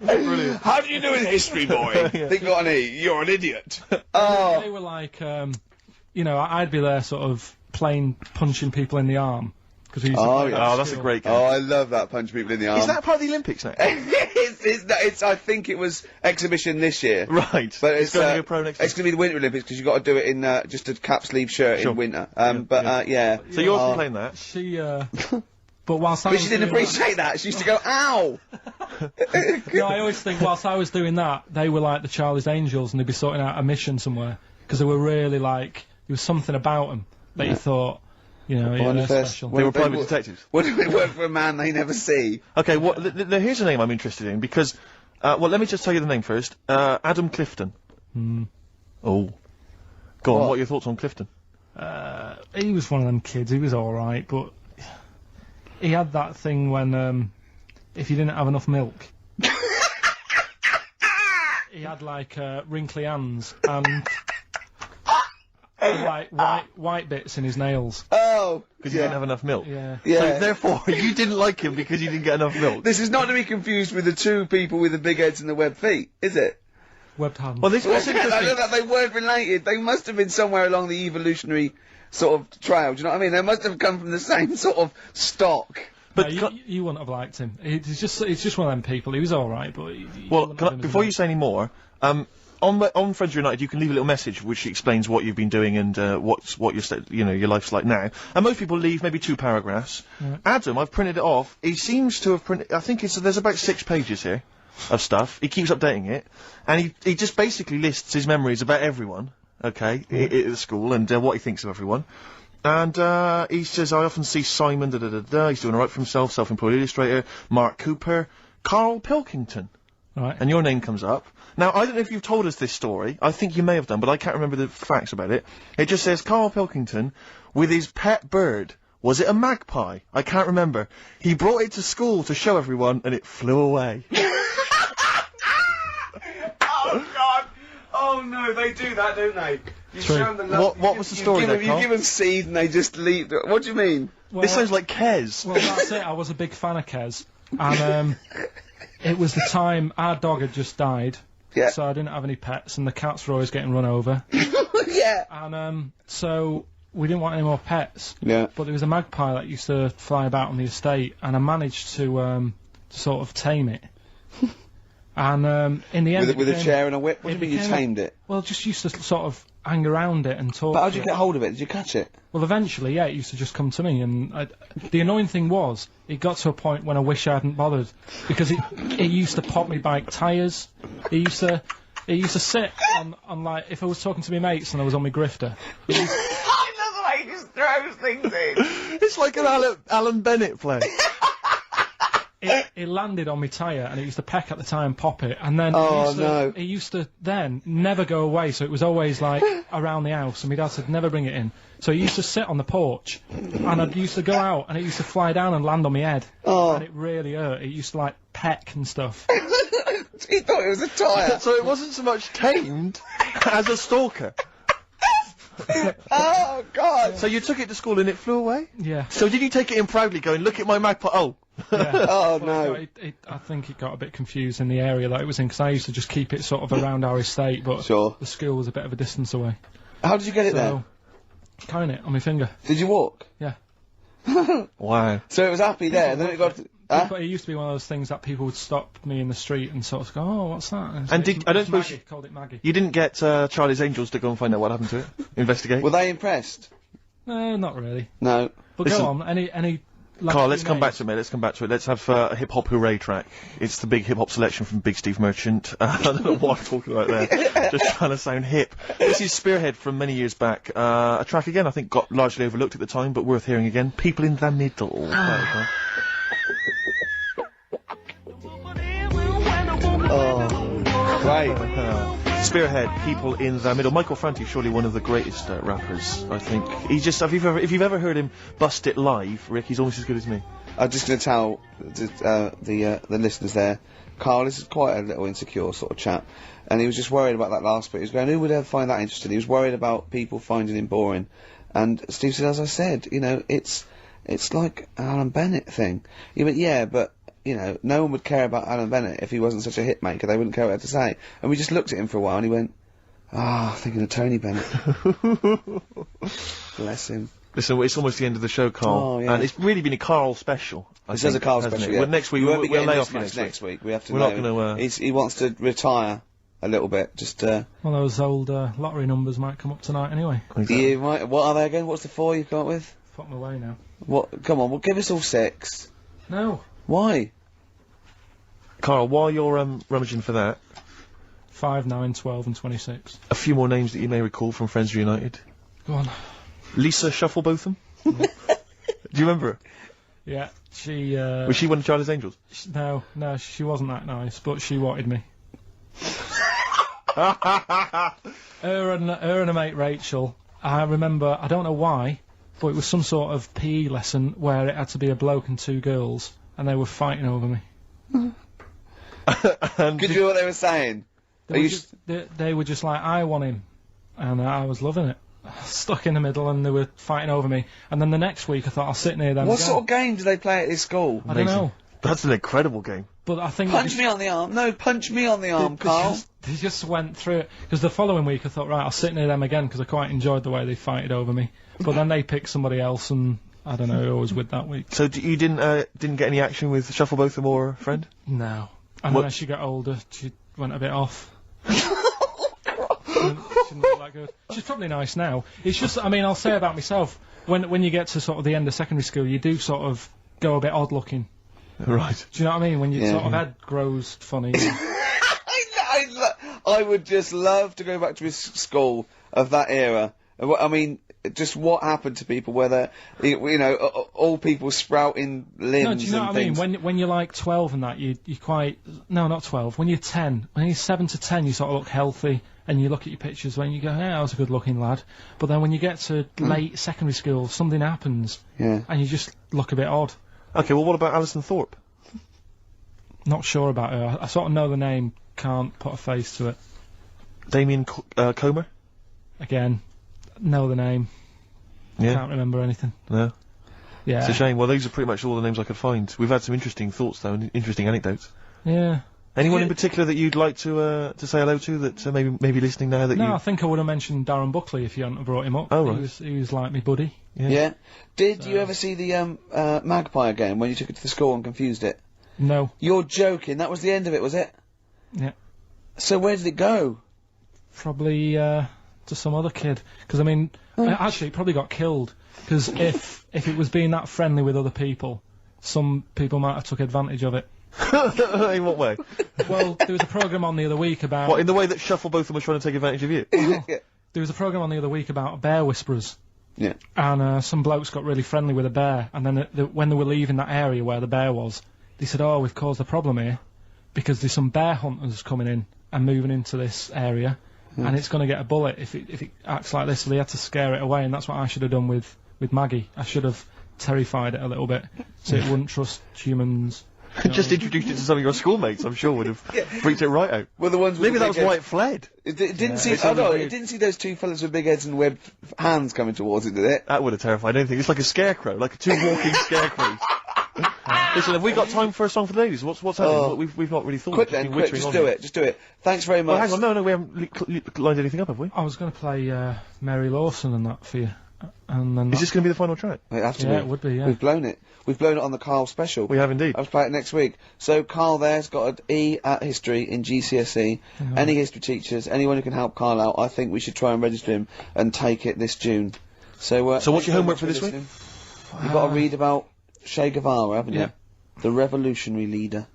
Brilliant. How do you do in history, boy? Think got an E. You're an idiot. Oh. They were like, you know, I'd be there sort of playing punching people in the arm. Cause we used to play that that's a skill. great game. Oh, I love that, punch people in the arm. Is that part of the Olympics now? it's I think it was exhibition this year. Right. But it's going to be a pro next year. It's going to be the Winter Olympics because you've got to do it in just a cap sleeve shirt in winter. Yeah. So you're also playing that? She, but whilst I was she didn't doing appreciate that. She used to go, ow! No, I always think whilst I was doing that, they were like the Charlie's Angels and they'd be sorting out a mission somewhere. Because they were really like, there was something about them that you thought, you know, yeah, they're special. They were private detectives. What do they work for a man they never see? Okay, here's a name I'm interested in because, well, let me just tell you the name first. Adam Clifton. Oh. Go on, what are your thoughts on Clifton? He was one of them kids, he was alright, but he had that thing when, if you didn't have enough milk, he had like, wrinkly hands and... like white bits in his nails. Oh, because he didn't have enough milk. Yeah. So therefore, you didn't like him because you didn't get enough milk. This is not to be confused with the 2 people with the big heads and the webbed feet, is it? Webbed hands. Well, this was interesting. I know that they weren't related. They must have been somewhere along the evolutionary sort of trail. Do you know what I mean? They must have come from the same sort of stock. But no, you wouldn't have liked him. It's just one of them people. He was all right, but before you say any more, on Friends United, you can leave a little message which explains what you've been doing and what your life's like now. And most people leave maybe 2 paragraphs. Right. Adam, I've printed it off. He seems to have printed. I think there's about 6 pages here of stuff. He keeps updating it, and he just basically lists his memories about everyone. Okay, at the school and what he thinks of everyone. And he says, I often see Simon. He's doing all right for himself. Self-employed illustrator. Mark Cooper. Karl Pilkington. Right. And your name comes up. Now, I don't know if you've told us this story. I think you may have done, but I can't remember the facts about it. It just says Karl Pilkington, with his pet bird. Was it a magpie? I can't remember. He brought it to school to show everyone, and it flew away. Oh, God! Oh, no, they do that, don't they? You show them the love. What was the story there, You give them seed and they just leave. What do you mean? Well, this sounds like Kez. Well, that's it. I was a big fan of Kez. And, it was the time our dog had just died. Yeah. So I didn't have any pets, and the cats were always getting run over. Yeah. And so we didn't want any more pets. Yeah. But there was a magpie that used to fly about on the estate, and I managed to sort of tame it. And in the end, with a chair and a whip. What do you mean you tamed it? Well, just used to sort of hang around it and talk. But how did you get hold of it? Did you catch it? Well, eventually, yeah, it used to just come to me, and the annoying thing was, it got to a point when I wish I hadn't bothered, because it used to pop me bike tyres. It used to sit on like, if I was talking to my mates and I was on my grifter. I love the way he just throws things in. It's like an Alan Bennett play. It landed on my tyre, and it used to peck at the tyre and pop it, and then it used to then never go away, so it was always like around the house, and my dad said never bring it in. So it used to sit on the porch, and I used to go out, and it used to fly down and land on my head, and it really hurt. It used to like peck and stuff. He thought it was a tyre. So it wasn't so much tamed as a stalker. Oh, God. So you took it to school and it flew away? Yeah. So did you take it in proudly going, look at my magpie? Oh. Yeah. Oh, Well, no. I think it got a bit confused in the area that it was in, because I used to just keep it sort of around our estate, but Sure. the school was a bit of a distance away. How did you get it there? Carrying it on my finger. Did you walk? Yeah. Wow. So it was happy there, and then it got... But it used to be one of those things that people would stop me in the street and sort of go, oh, what's that? And I don't suppose Maggie, called it Maggie. You didn't get Charlie's Angels to go and find out what happened to it? Investigate? Were they impressed? No, not really. No. But Listen, go on, any... Carl, let's come back to it, mate. Let's come back to it. Let's have a hip-hop hooray track. It's the big hip-hop selection from Big Steve Merchant. I don't know what I'm talking about there. Just trying to sound hip. This is Spearhead from many years back. A track, again, I think got largely overlooked at the time, but worth hearing again. People in the Middle. Oh, right. Spearhead, People in the Middle. Michael Franti, surely one of the greatest rappers, I think. He's just, if you've ever heard him bust it live, Rick, he's almost as good as me. I'm just going to tell the listeners there, Carl, this is quite a little insecure sort of chap, and he was just worried about that last bit. He was going, who would ever find that interesting? He was worried about people finding him boring. And Steve said, as I said, you know, it's like an Alan Bennett thing. He went, yeah, but... You know, no one would care about Alan Bennett if he wasn't such a hit maker. They wouldn't care what he had to say. And we just looked at him for a while, and he went, thinking of Tony Bennett. Bless him. Listen, it's almost the end of the show, Carl. Oh, yeah. And it's really been a Carl special. This is a Carl special, yeah. Well, next week, we'll lay off next week. We have to We're not going to... He wants to retire a little bit, just... Well, those old lottery numbers might come up tonight anyway. Exactly. You might... What are they again? What's the 4 you've got with? Fuck my way now. What? Come on, well, give us all 6. No. Why? Carl, while you're rummaging for that... 5, 9, 12 and 26. A few more names that you may recall from Friends Reunited. Go on. Lisa Shufflebotham? Do you remember her? Yeah, she... Was she one of Charlie's Angels? No, she wasn't that nice, but she wanted me. her and a mate Rachel, I remember, I don't know why, but it was some sort of PE lesson where it had to be a bloke and 2 girls, and they were fighting over me. Could you hear what they were saying? They were just like, I want him, and I was loving it. Stuck in the middle, and they were fighting over me. And then the next week, I thought I'll sit near them. What sort of game do they play at this school? I don't know. That's an incredible game. But I think punch me on the arm. No, punch me on the arm, Carl. They just went through it. Because the following week, I thought, right, I'll sit near them again because I quite enjoyed the way they fighted over me. But then they picked somebody else, and I don't know who I was with that week. So you didn't get any action with Shufflebotham or a friend? No. And then as she got older, she went a bit off. She didn't look that good. She's probably nice now. It's just, I mean, I'll say about myself, when you get to sort of the end of secondary school, you do sort of go a bit odd looking. Right. Do you know what I mean? When your sort of head grows funny. I would just love to go back to his school of that era. I mean, just what happened to people, whether, you know, all people sprouting limbs. No, do you know and what I mean? things. When you're like 12 and that, you quite... No, not 12. When you're 10, when you're 7 to 10, you sort of look healthy, and you look at your pictures when you go, yeah, I was a good-looking lad. But then when you get to late secondary school, something happens, and you just look a bit odd. Okay, well, what about Alison Thorpe? Not sure about her. I sort of know the name, can't put a face to it. Damien Comer? Again, know the name. Yeah. Can't remember anything. No. Yeah. It's a shame. Well, those are pretty much all the names I could find. We've had some interesting thoughts, though, and interesting anecdotes. Yeah. Anyone in particular that you'd like to say hello to that maybe listening now that No, you... I think I would have mentioned Darren Buckley if you hadn't have brought him up. Oh, right. He was like my buddy. Yeah. Did you ever see the Magpie game when you took it to the school and confused it? No. You're joking. That was the end of it, was it? Yeah. So where did it go? Probably to some other kid. Because I mean, actually, it probably got killed. Because if it was being that friendly with other people, some people might have took advantage of it. In what way? Well, there was a programme on the other week about... What, in the way that Shuffle both of them were trying to take advantage of you? There was a programme on the other week about bear whisperers. Yeah. And some blokes got really friendly with a bear, and then when they were leaving that area where the bear was, they said, "Oh, we've caused a problem here, because there's some bear hunters coming in and moving into this area, and it's going to get a bullet if it acts like this." So they had to scare it away, and that's what I should have done with Maggie. I should have terrified it a little bit, so it wouldn't trust humans. Just introduced it to some of your schoolmates, I'm sure would have freaked it right out. Well, the ones with maybe the that was big why heads. it fled. It didn't see. Oh no! It didn't see those two fellas with big heads and webbed hands coming towards it, did it? That would have terrified anything. It's like a scarecrow, like two walking scarecrows. Listen, have we got time for a song for the ladies? What's happening? We've not really thought. Quick then, quick, just do it. Thanks very much. Well, hang on, no, we haven't lined anything up, have we? I was going to play Mary Lawson and that for you. And then Is this going to be the final track? It has to be. Yeah, it would be, yeah. We've blown it. We've blown it on the Carl special. We have indeed. I'll play it next week. So Carl there's got an E at history in GCSE. Any history teachers, anyone who can help Carl out, I think we should try and register him and take it this June. So what's your homework for this week? You've got to read about Che Guevara, haven't you? The revolutionary leader.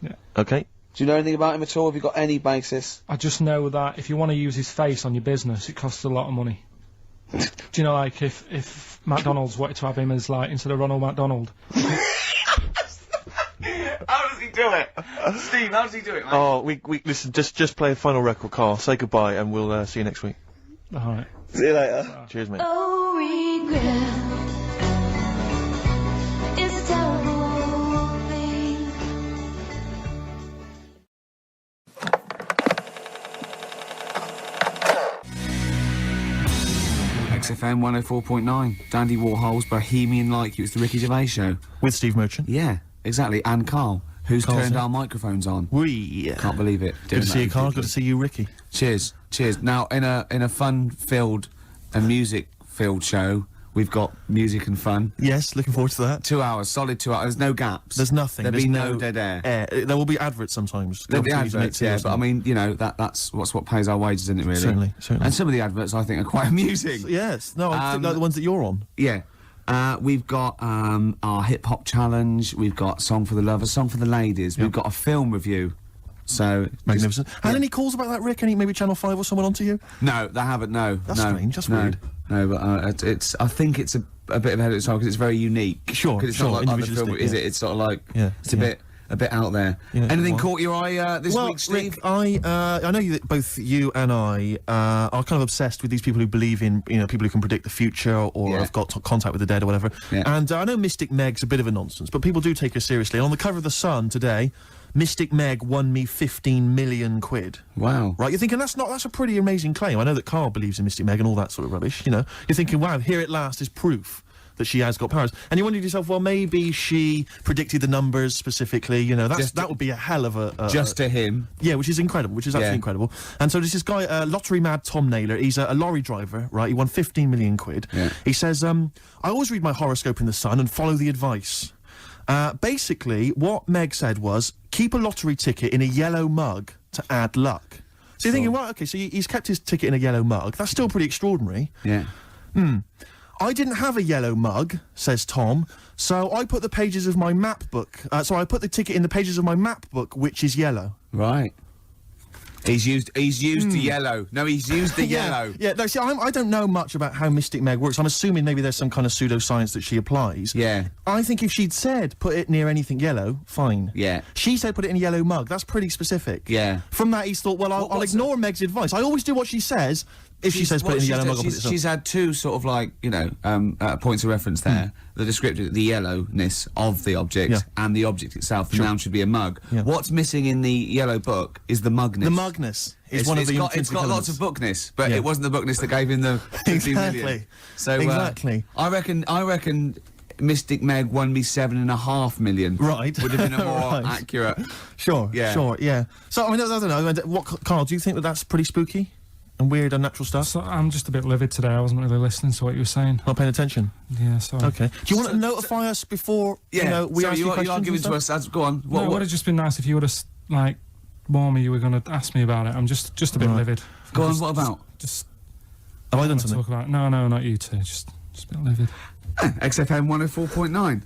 Yeah. Okay. Do you know anything about him at all? Have you got any basis? I just know that if you want to use his face on your business, it costs a lot of money. Do you know, like, if McDonald's wanted to have him as, like, instead of Ronald McDonald? How does he do it? Steve, how does he do it, mate? Oh, we listen, just play a final record, Carl. Say goodbye, and we'll see you next week. Alright. See you later. Cheers, mate. Oh, regret is a terrible thing. XFM 104.9. Dandy Warhol's Bohemian Like You. It's the Ricky Gervais Show. With Steve Merchant. Yeah, exactly. And Carl, who's Carl's turned here. our microphones on. Can't believe it. Good to see you, Carl. Good to see you, Ricky. Cheers. Now, in a fun-filled and music-filled show, we've got music and fun. Yes, looking forward to that. 2 hours, solid 2 hours. There's no gaps. There's nothing. There'll be no dead air. There will be adverts sometimes. There'll be adverts, yeah, but I mean, you know, that's what pays our wages, isn't it, really? Certainly. And some of the adverts I think are quite amusing. Yes. No, I think like the ones that you're on. Yeah. We've got our hip-hop challenge, we've got Song for the Lovers, Song for the Ladies, we've got a film review. So magnificent. Had any calls about that, Rick? Any maybe Channel 5 or someone onto you? No, they haven't. No, that's strange. That's weird. No, but it's. I think it's a bit ahead of its time because it's very unique. Sure, because it's not like other film, is it? It's sort of like it's a bit out there. Yeah, Anything caught your eye this week, Steve? Rick, I know that both you and I are kind of obsessed with these people who believe in people who can predict the future or have got contact with the dead or whatever. Yeah. And I know Mystic Meg's a bit of a nonsense, but people do take her seriously. And on the cover of the Sun today, Mystic Meg won me 15 million quid. Wow. Right, you're thinking that's a pretty amazing claim. I know that Carl believes in Mystic Meg and all that sort of rubbish, you know. You're thinking, wow, here at last is proof that she has got powers. And you wonder to yourself, well, maybe she predicted the numbers specifically, you know, that would be a hell of a... just to him. Yeah, which is incredible, which is absolutely incredible. And so there's this guy, lottery mad Tom Naylor, he's a lorry driver, right, he won 15 million quid. Yeah. He says, I always read my horoscope in the Sun and follow the advice. Basically, what Meg said was, keep a lottery ticket in a yellow mug to add luck. So you're thinking, well, okay, so he's kept his ticket in a yellow mug. That's still pretty extraordinary. Yeah. I didn't have a yellow mug, says Tom, so I put the pages of my map book. So I put the ticket in the pages of my map book, which is yellow. Right. He's used the yellow. No, he's used the yellow. Yeah, no, see, I don't know much about how Mystic Meg works. I'm assuming maybe there's some kind of pseudoscience that she applies. Yeah. I think if she'd said, put it near anything yellow, fine. Yeah. She said, put it in a yellow mug. That's pretty specific. Yeah. From that, he's thought, well, I'll ignore Meg's advice. I always do what she says. If she says put it in a yellow mug, I'll put it in. She's had two sort of like, points of reference there. The descriptive, the yellowness of the object and the object itself. The noun should be a mug. Yeah. What's missing in the yellow book is the mugness. The mugness is one of the It's got lots of bookness, but it wasn't the bookness that gave him the 15 million. Exactly. So exactly. I reckon Mystic Meg won me 7.5 million. Right. Would have been a more Right. accurate. Sure, Yeah. sure, yeah. So, I mean, I don't know. What, Carl, do you think that that's pretty spooky and weird, unnatural stuff? So I'm just a bit livid today. I wasn't really listening to what you were saying. Not paying attention? Yeah, sorry. Okay. Do you want to notify us before, Yeah. you know, we ask you questions? You are giving to us. Go on. It would have just been nice if you would have, like, warned me you were going to ask me about it. I'm just a bit livid. Go on, what about? Just... Have I done talk something? about... No, not you two. Just a bit livid. XFM 104.9.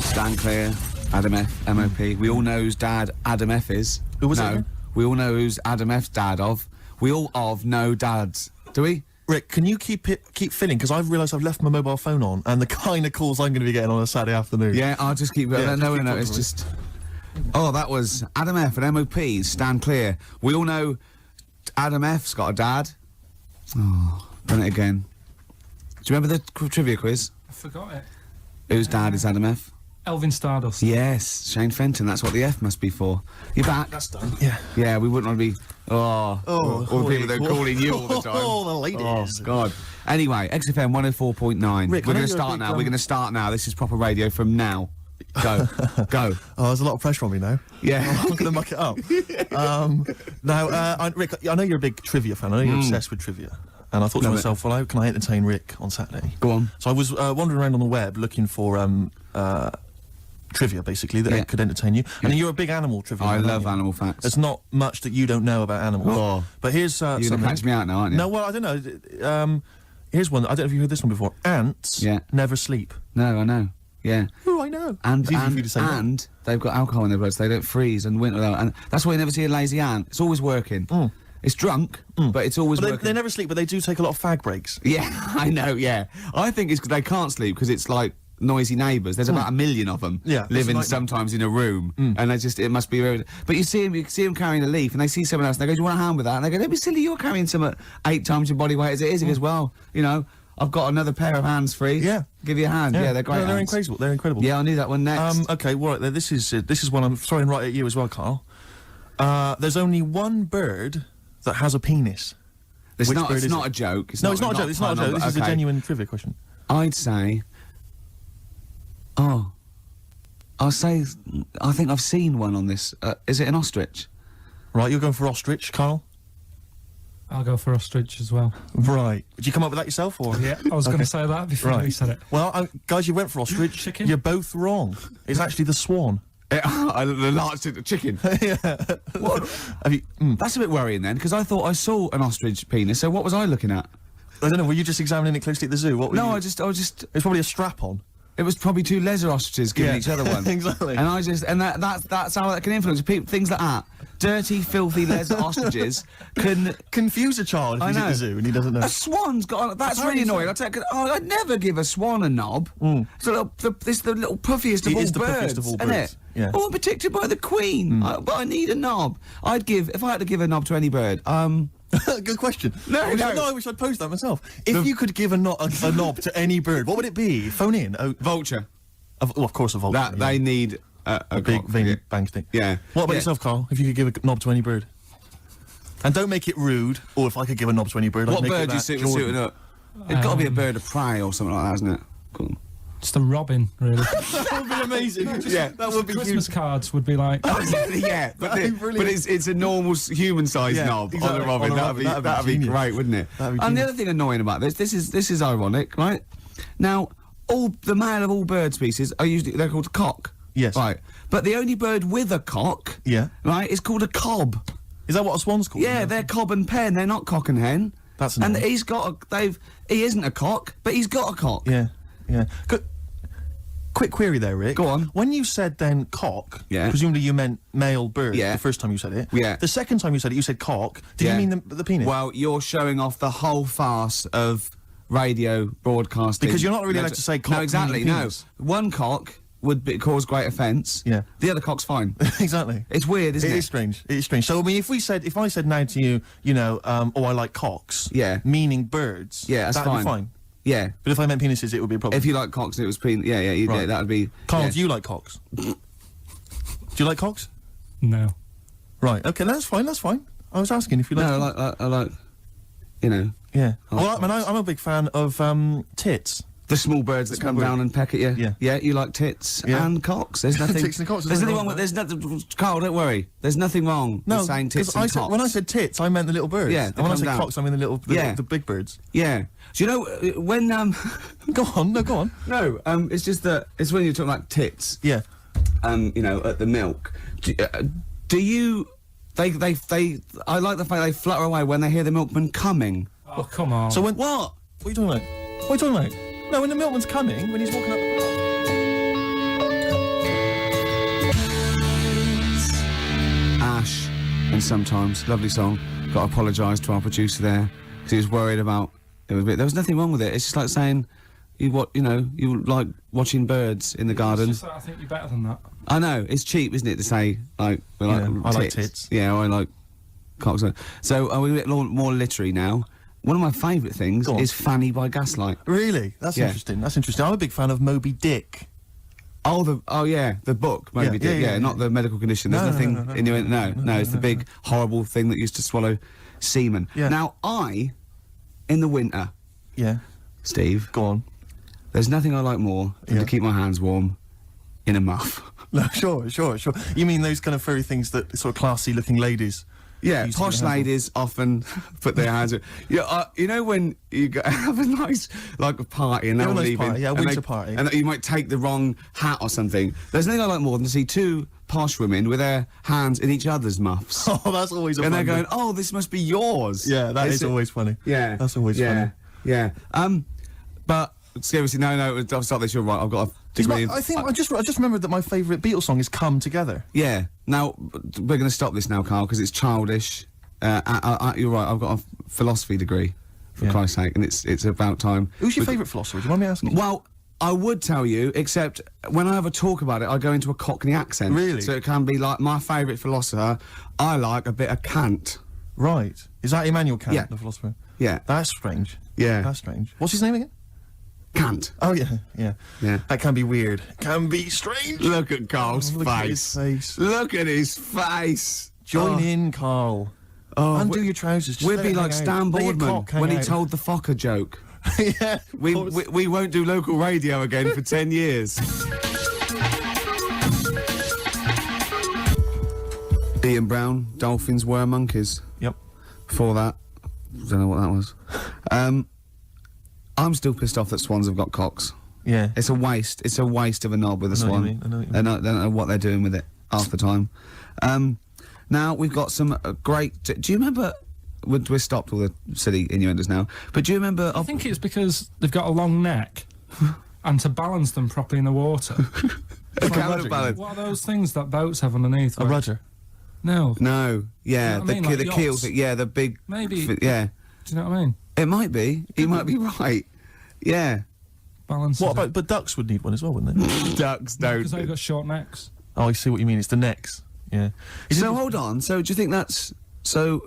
Stand clear, Adam F, MOP. We all know whose dad Adam F is. Who was it No, again? we all know who's Adam F's dad of. We all know dads. Do we? Rick, can you keep filling? Because I've realised I've left my mobile phone on, and the kind of calls I'm going to be getting on a Saturday afternoon. Yeah, I'll just keep going. Yeah, No, just keep it's talking. just... Oh, that was Adam F and MOP, stand clear. We all know Adam F's got a dad. Oh, done it again. Do you remember the trivia quiz? I forgot it. Whose dad is Adam F? Elvin Stardust. Yes, Shane Fenton, that's what the F must be for. You're back. That's done. Yeah. Yeah, we wouldn't want to be... all the people that are calling you all the time. Oh, the ladies. Oh, God. Anyway, XFM 104.9. Rick, We're I know going to you're a start big, now. We're going to start now. This is proper radio from now. Go. Go. Oh, there's a lot of pressure on me now. Yeah. I'm going to muck it up. Now, Rick, I know you're a big trivia fan. I know you're obsessed with trivia. And I thought to Love myself, well, how can I entertain Rick on Saturday? Go on. So I was wandering around on the web looking for trivia, basically, that could entertain you. And you're a big animal trivia I fan, love aren't you? animal facts. There's not much that you don't know about animals. Oh. But here's You're going something. to catch me out now, aren't you? No, well, I don't know. Here's one. I don't know if you heard this one before. Ants never sleep. No, I know. Yeah. Oh, I know. And, It's easy for you to say that. and they've got alcohol in their blood, so they don't freeze and winter out. And that's why you never see a lazy ant. It's always working. It's drunk, but it's always But working. they never sleep, but they do take a lot of fag breaks. Yeah, I know, yeah. I think it's 'cause they can't sleep because it's like noisy neighbours. There's about 1 million of them living like- sometimes in a room. And they just, it must be very... But you see them carrying a leaf and they see someone else and they go, do you want a hand with that? And they go, don't be silly, you're carrying some at 8 times your body weight as it is. He goes, well, you know, I've got another pair of hands free. Yeah. Give you a hand. Yeah, they're great No, they're hands. incredible. They're incredible. Yeah, I knew that one next. Okay, well, right, this is one I'm throwing right at you as well, Carl. There's only one bird that has a penis. It's Which not bird a is it? joke. No, it's not a joke. It's not a joke. This is a genuine trivia question. I'd say... Oh. I think I've seen one on this. Is it an ostrich? Right, you're going for ostrich, Carl? I'll go for ostrich as well. Right. Did you come up with that yourself, or...? Yeah, I was going to say that before you said it. Well, guys, you went for ostrich. Chicken? You're both wrong. It's actually the swan. The large chicken. What? Have you... That's a bit worrying then, because I thought I saw an ostrich penis. So what was I looking at? I don't know. Were you just examining it closely at the zoo? What were No, you... I was just. It's probably a strap-on. It was probably two leather ostriches giving each other one. Exactly. And that's how that can influence people. Things like that. Dirty, filthy leather ostriches can confuse a child if he's at the zoo and he doesn't know. A swan's got. That's really annoying. I'd never give a swan a knob. It's the little puffiest of all birds. It is the puffiest of all isn't birds. It? Yeah. Oh, I'm protected by the queen. But I need a knob. If I had to give a knob to any bird, Good question. No, I wish I'd posed that myself. If you could give a knob to any bird, what would it be? Phone in. Vulture. Of course, a vulture. They need a big cock, veiny bang stick. Yeah. What about yourself, Carl? If you could give a knob to any bird, and don't make it rude. Or if I could give a knob to any bird, what I'd make bird it do you suit up? It's got to be a bird of prey or something like that, hasn't it? Cool. Just a robin, really. That would be amazing. That would be Christmas cards would be like. Yeah, but it's a normal human-sized knob on a robin. That'd be great, wouldn't it? And the other thing annoying about this is ironic, right? Now, the male of all bird species they're called cock. Yes. Right. But the only bird with a cock, right, is called a cob. Is that what a swan's called? Yeah, they're cob and pen. They're not cock and hen. That's and annoying. he isn't a cock, but he's got a cock. Yeah. Quick query there, Rick. Go on. When you said then cock, presumably you meant male bird the first time you said it. Yeah. The second time you said it, you said cock. Did you mean the penis? Well, you're showing off the whole farce of radio broadcasting. Because you're not really allowed to say cock. No, exactly, meaning no. penis. One cock would cause great offence. Yeah. The other cock's fine. Exactly. It's weird, isn't it? It is strange. It is strange. So, I mean, if I said now to you, I like cocks. Yeah. Meaning birds. Yeah, that's that'd be fine. Yeah. But if I meant penises, it would be a problem. If you like cocks and it was penis, yeah, that would be... Carl, yeah. do you like cocks? Do you like cocks? No. Right, okay, that's fine. I was asking if you like... No, I like... you know. Yeah. Well, I'm a big fan of tits. The small birds that come down and peck at you. Yeah. Yeah, you like tits and cocks. There's nothing. Tits and cocks. There's nothing wrong with. There's nothing. Carl, don't worry. There's nothing wrong with saying tits and cocks. When I said tits, I meant the little birds. Yeah. And when I said cocks, I mean the big birds. Yeah. Do you know when Go on. No, go on. No. It's just that it's when you're talking like tits. Yeah. You know, at the milk. Do you? They. I like the fact they flutter away when they hear the milkman coming. Oh, come on. So when what? What are you talking about? What are you talking about? No, when the milkman's coming, when he's walking up the clock. Ash, and sometimes lovely song. Got to apologise to our producer there because he was worried about it was a bit. There was nothing wrong with it. It's just like saying you like watching birds in the garden. It's just that I think you're better than that. I know it's cheap, isn't it, to say like I like tits. Yeah, or I like cocks. So are we a bit more literary now? One of my favourite things is Fanny by Gaslight. Really? That's interesting. That's interesting. I'm a big fan of Moby Dick. Oh yeah, the book Moby Dick. Yeah, not the medical condition. There's nothing in your no. It's the big horrible thing that used to swallow semen. Yeah. Now in the winter. Yeah. Steve, go on. There's nothing I like more than to keep my hands warm in a muff. No, sure. You mean those kind of furry things that sort of classy-looking ladies? Yeah, posh ladies often put their hands in. Yeah, you know when you have a nice, like, a party and they're all leaving. A winter party. And you might take the wrong hat or something. There's nothing I like more than to see two posh women with their hands in each other's muffs. Oh, that's always a And fun they're going, oh, this must be yours. Yeah, that is always funny. Yeah. That's always funny. Yeah. But, seriously, no, I'll stop this, you're right, I've got to... I just remembered that my favourite Beatles song is Come Together. Yeah. Now, we're going to stop this now, Carl, because it's childish. You're right, I've got a philosophy degree, for Christ's sake, and it's about time. Who's your favourite philosopher? Do you mind me asking? Well, I would tell you, except when I have a talk about it, I go into a Cockney accent. Really? So it can be like, my favourite philosopher, I like a bit of Kant. Right. Is that Immanuel Kant, the philosopher? Yeah. That's strange. Yeah. That's strange. What's his name again? Kant. Oh, yeah. That can be weird. Can be strange. Look at Carl's face. Look at his face. Look at his face. Join in, Carl. Undo your trousers. We'd be like Stan Boardman when he told the Fokker joke. Yeah. We won't do local radio again for 10 years. Ian Brown, dolphins were monkeys. Yep. Before that, I don't know what that was. I'm still pissed off that swans have got cocks. Yeah. It's a waste. It's a waste of a knob with a swan. I know what you mean. They don't know what they're doing with it half the time. Now we've got some great. Do you remember? We're stopped all the silly innuendos now. But do you remember? I think it's because they've got a long neck, and to balance them properly in the water. What are those things that boats have underneath? A rudder. No. Yeah, you know what I mean? Like the keel thing. Yeah, the big. Maybe. Yeah. Do you know what I mean? It might be. He might be right. Yeah. Balance. What about? But ducks would need one as well, wouldn't they? Ducks don't. Because they've got short necks. Oh, I see what you mean. It's the necks. Yeah. So hold on. So do you think that's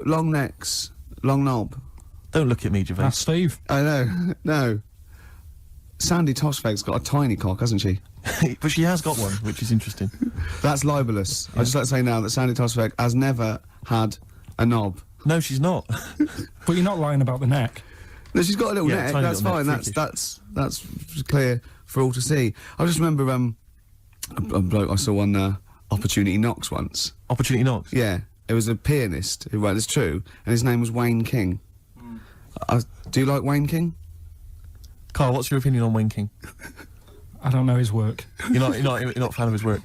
long necks, long knob? Don't look at me, Gervais. That's Steve. I know. No. Sandy Tossfeg's got a tiny cock, hasn't she? But she has got one, which is interesting. That's libelous. I'd just like to say now that Sandy Tossfeg has never had a knob. No, she's not. But you're not lying about the neck. No, she's got a little neck. That's fine. That's clear for all to see. I just remember a bloke I saw on Opportunity Knocks once. Opportunity Knocks? Yeah. It was a pianist who wrote, it's true, and his name was Wayne King. Do you like Wayne King? Carl, what's your opinion on Wayne King? I don't know his work. You're not a fan of his work?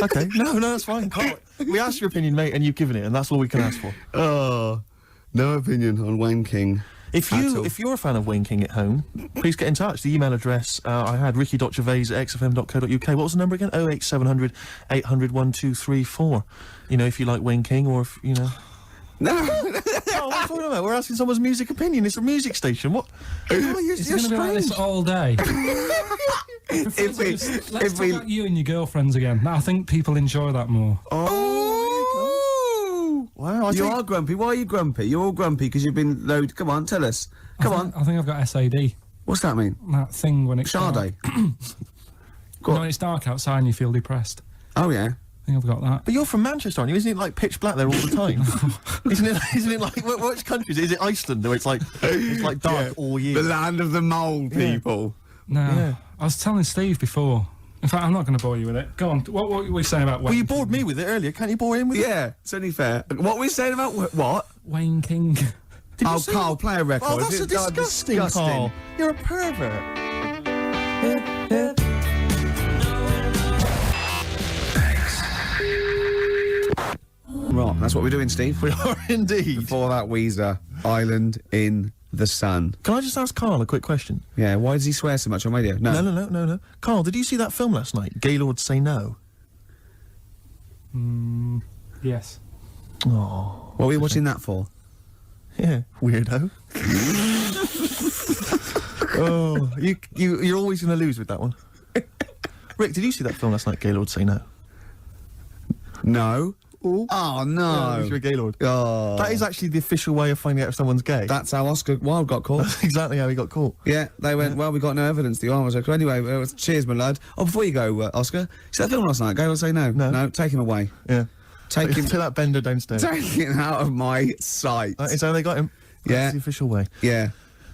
Okay, no, that's fine. Carl, we asked your opinion, mate, and you've given it, and that's all we can ask for. Oh, no opinion on Wayne King. If you're a fan of Wayne King at home, please get in touch. The email address I had, ricky.gervais@xfm.co.uk. What was the number again? 08700 800 1234. You know, if you like Wayne King, or if you know. No. Oh, what are you talking about? We're asking someone's music opinion. It's a music station. What? You're going to be like this all day. Let's talk about you and your girlfriends again. I think people enjoy that more. Oh! Wow, you are grumpy. Why are you grumpy? You're all grumpy because you've been loaded. Come on, tell us. Come on. I think I've got SAD. What's that mean? That thing when it's Sade. dark. When it's dark outside and you feel depressed. Oh, yeah. think I've got that. But you're from Manchester, aren't you? Isn't it like pitch black there all the time? Isn't it like which country is it? Is it Iceland where it's like dark all year? The land of the mole people. No, Yeah. I was telling Steve before. In fact, I'm not going to bore you with it. Go on. What were we saying about Wayne? Well, you bored me with it earlier. Can't you bore him with it? Yeah, it's only fair. What were we saying about what? Wayne King. Did you Oh, say- Carl, play a record. Oh, that's It's disgusting, Carl. You're a pervert. Right, that's what we're doing, Steve. We are indeed. Before that, Weezer, Island in the Sun. Can I just ask Carl a quick question? Yeah, why does he swear so much on radio? No. Carl, did you see that film last night? Gaylord Say No. Yes. Oh, What were you watching that for? yeah, weirdo. Oh, you're always going to lose with that one. Rick, did you see that film last night? Gaylord Say No. No. Oh, Oh, no. you're a Gaylord. Oh. That is actually the official way of finding out if someone's gay. That's how Oscar Wilde got caught. That's exactly how he got caught. Yeah, they went, well, we got no evidence the arm was okay. Anyway, cheers, my lad. Oh, before you go, Oscar, see that film last night? Go and say no. No. No, take him away. Yeah. Take him to that bender downstairs. Take him out of my sight. That is how they got him. Yeah. That's the official way. Yeah.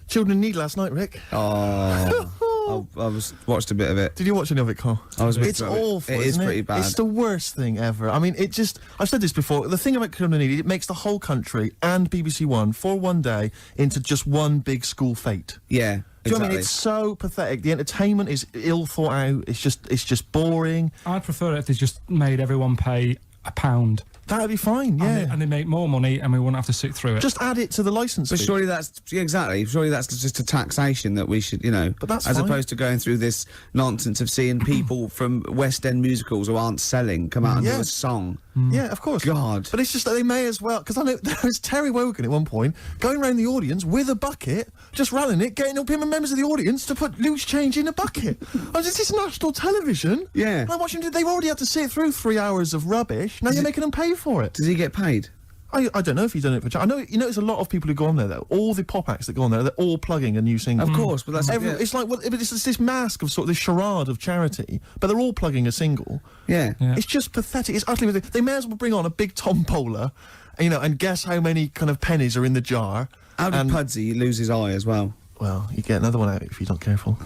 Children in Need last night, Rick. Oh. I watched a bit of it. Did you watch any of it, Carl? I was a bit It's of it. awful. It is isn't pretty bad. It's the worst thing ever. I mean, I've said this before. The thing about Children in Need, it makes the whole country and BBC One for one day into just one big school fete. Yeah. Do you know what I mean? exactly. It's so pathetic. The entertainment is ill thought out. It's just boring. I'd prefer it if they just made everyone pay £1. That'd be fine. Yeah. And they make more money and we wouldn't have to sit through it. Just add it to the license But fee. surely exactly. Surely that's just a taxation that we should, But that's as fine. opposed to going through this nonsense of seeing people from West End musicals who aren't selling come out and do Yeah. a song. Yeah, of course. God. But it's just that they may as well, because I know there was Terry Wogan at one point going around the audience with a bucket, just running it, getting up him members of the audience to put loose change in a bucket. I was just, it's national television. Yeah. And I'm watching, they've already had to sit through 3 hours of rubbish, now you're making them pay for it. Does he get paid? I don't know if he's done it for. I know there's a lot of people who go on there though. All the pop acts that go on there, they're all plugging a new single. Of course, but that's yeah. It's like it's this mask of sort of this charade of charity, but they're all plugging a single. Yeah. It's just pathetic. It's utterly ridiculous. They may as well bring on a big tombola, and guess how many kind of pennies are in the jar. How did Pudsey lose his eye as well? Well, you get another one out if you're not careful.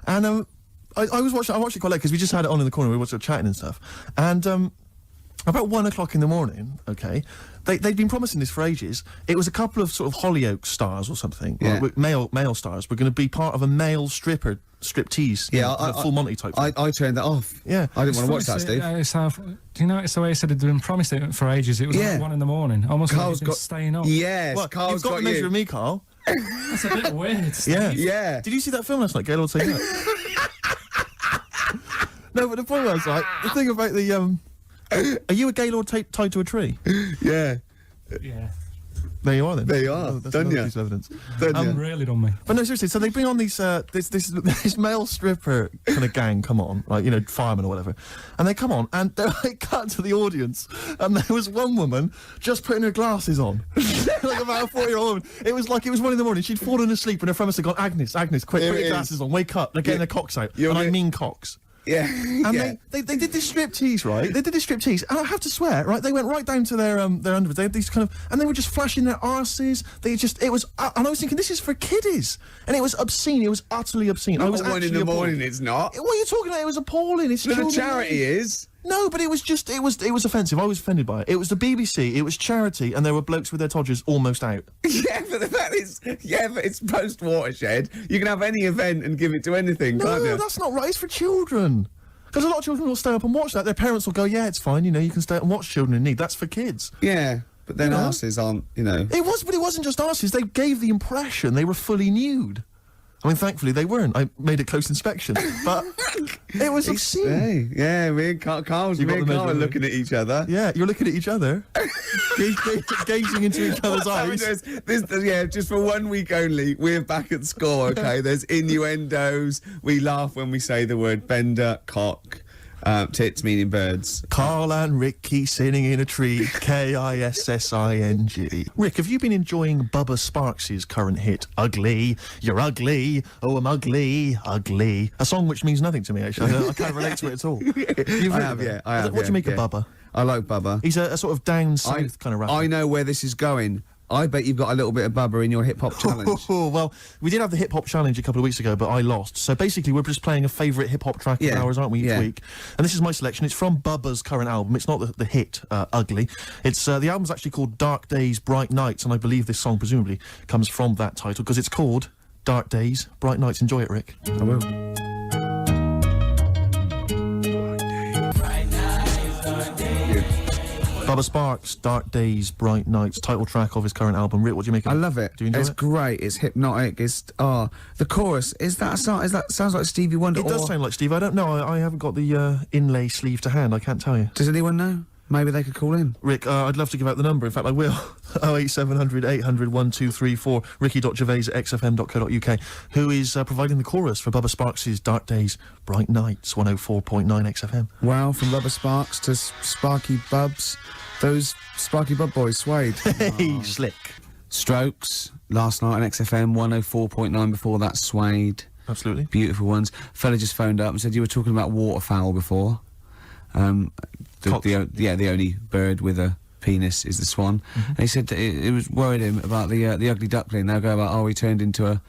And I watched it quite late because we just had it on in the corner. We were chatting and stuff, and about 1 o'clock in the morning, okay, they'd been promising this for ages. It was a couple of sort of Hollyoaks stars or something, Yeah. male stars. Were going to be part of a male striptease. Yeah, a full Monty type thing. I turned that off. Yeah. I didn't want to watch that, Steve. Do you know it's the way he said it had been promised it for ages? It was Yeah. like 1 in the morning. Almost Carl's like he'd been got- staying up. Yes, What, Carl's you've got the measure you. of me, Carl. That's a bit weird. Yeah. Yeah. Did you see that film last night, Gaylord Say No? No, but the point was, like, the thing about the, are you a Gaylord tied to a tree? Yeah. Yeah. There you are then. There you are. That's Done another ya. piece of evidence. Really done me. But no, seriously, so they bring on these, this male stripper kind of gang come on, like, firemen or whatever, and they come on, and they cut to the audience, and there was one woman just putting her glasses on, like about a 40-year-old woman. It was 1 in the morning, she'd fallen asleep, and her friend must have gone, Agnes, quick, Here put it your is. glasses on, wake up, they're getting their cocks out, You're and I right. mean cocks. Yeah. And yeah. they did this striptease, right? They did this striptease, and I have to swear, right? They went right down to their underwear. They had these kind of, and they were just flashing their arses. It was, and I was thinking, this is for kiddies, and it was obscene. It was utterly obscene. I was Not 1 in actually the appalled. morning, it's not. What are you talking about? It was appalling. It's But the children. charity is. No, but it was just, it was offensive. I was offended by it. It was the BBC. It was charity, and there were blokes with their todgers almost out. Yeah, but the fact is, but it's post-watershed. You can have any event and give it to anything, can't No, you? that's not right. It's for children. Because a lot of children will stay up and watch that. Their parents will go, yeah, it's fine, you can stay up and watch Children in Need. That's for kids. Yeah, but then You know? asses aren't, It was, but it wasn't just arses. They gave the impression they were fully nude. I mean, thankfully they weren't. I made a close inspection, but it was obscene. Hey, yeah, me and Carl are looking at each other. Yeah, you're looking at each other, gazing into each other's eyes. Just for 1 week only, we're back at score, okay? There's innuendos. We laugh when we say the word bender, cock. Tits meaning birds. Carl and Ricky sitting in a tree. Kissing. Rick, have you been enjoying Bubba Sparks' current hit, Ugly? You're ugly. Oh, I'm ugly. Ugly. A song which means nothing to me, actually. I can't relate to it at all. I have. What do you make of Bubba? I like Bubba. He's a sort of down south kind of rapper. I know where this is going. I bet you've got a little bit of Bubba in your hip-hop challenge. Well, we did have the hip-hop challenge a couple of weeks ago, but I lost. So basically, we're just playing a favourite hip-hop track of ours, aren't we, each week? And this is my selection. It's from Bubba's current album. It's not the hit, Ugly. It's the album's actually called Dark Days, Bright Nights, and I believe this song, presumably, comes from that title, because it's called Dark Days, Bright Nights. Enjoy it, Rick. I will. Bubba Sparks, Dark Days, Bright Nights, title track of his current album. Rick, what do you make of it? I love it. Do you enjoy it? It's great. It's hypnotic. It's the chorus. Is that a song? Sounds like Stevie Wonder? It does sound like Steve. I don't know. I haven't got the inlay sleeve to hand. I can't tell you. Does anyone know? Maybe they could call in. Rick, I'd love to give out the number. In fact, I will. 08700 800 1234. Ricky.gervais@xfm.co.uk, who is providing the chorus for Bubba Sparks' Dark Days, Bright Nights, 104.9 XFM. Wow, from Bubba Sparks to Sparky Bubs. Those Sparky Bub boys, Suede. Hey, slick. Strokes, last night on XFM, 104.9 before that, Suede. Absolutely. Beautiful ones. Fella just phoned up and said you were talking about waterfowl before. The only bird with a penis is the swan. And he said that it was worried him about the ugly duckling. They'll go about, he turned into a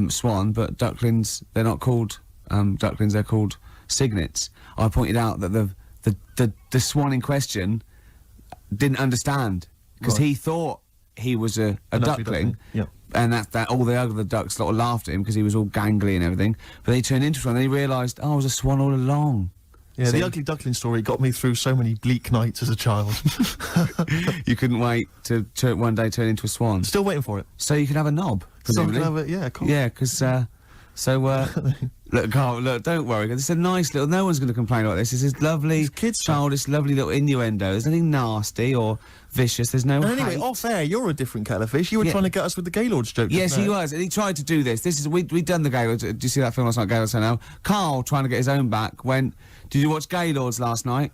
swan, but ducklings, they're not called ducklings, they're called cygnets. I pointed out that the swan in question didn't understand, because he thought he was a duckling. Yeah. And that all the other ducks sort of laughed at him because he was all gangly and everything. But they turned into a swan, and he realised, I was a swan all along. Yeah, the ugly duckling story got me through so many bleak nights as a child. You couldn't wait to one day turn into a swan. Still waiting for it. So you can have a knob, presumably. Yeah, cool. Yeah, because look, Carl, look, don't worry. This is a nice little. No one's going to complain about this. This is lovely, childish, lovely little innuendo. There's nothing nasty or vicious. There's no. And anyway, off air, you're a different kettle of fish. You were trying to get us with the Gaylords joke. Yes, he was, and he tried to do this. This is we'd done the Gaylords. Do you see that film last night, Gaylords? Now, Carl trying to get his own back. Did you watch Gaylords last night?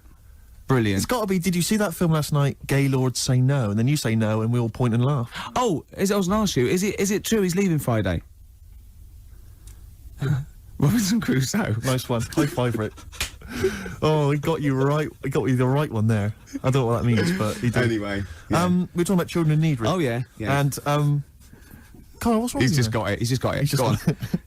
Brilliant. It's got to be. Did you see that film last night? Gaylords Say No, and then you say no, and we all point and laugh. Oh, I was going to ask you. Is it true he's leaving Friday? Robinson Crusoe. Nice one. High five, Rick. Oh, he got you right. He got you the right one there. I don't know what that means, but he did. Anyway, we're talking about children in need, Rick. Oh yeah. And Carl, what's wrong? He's just got it. Go on.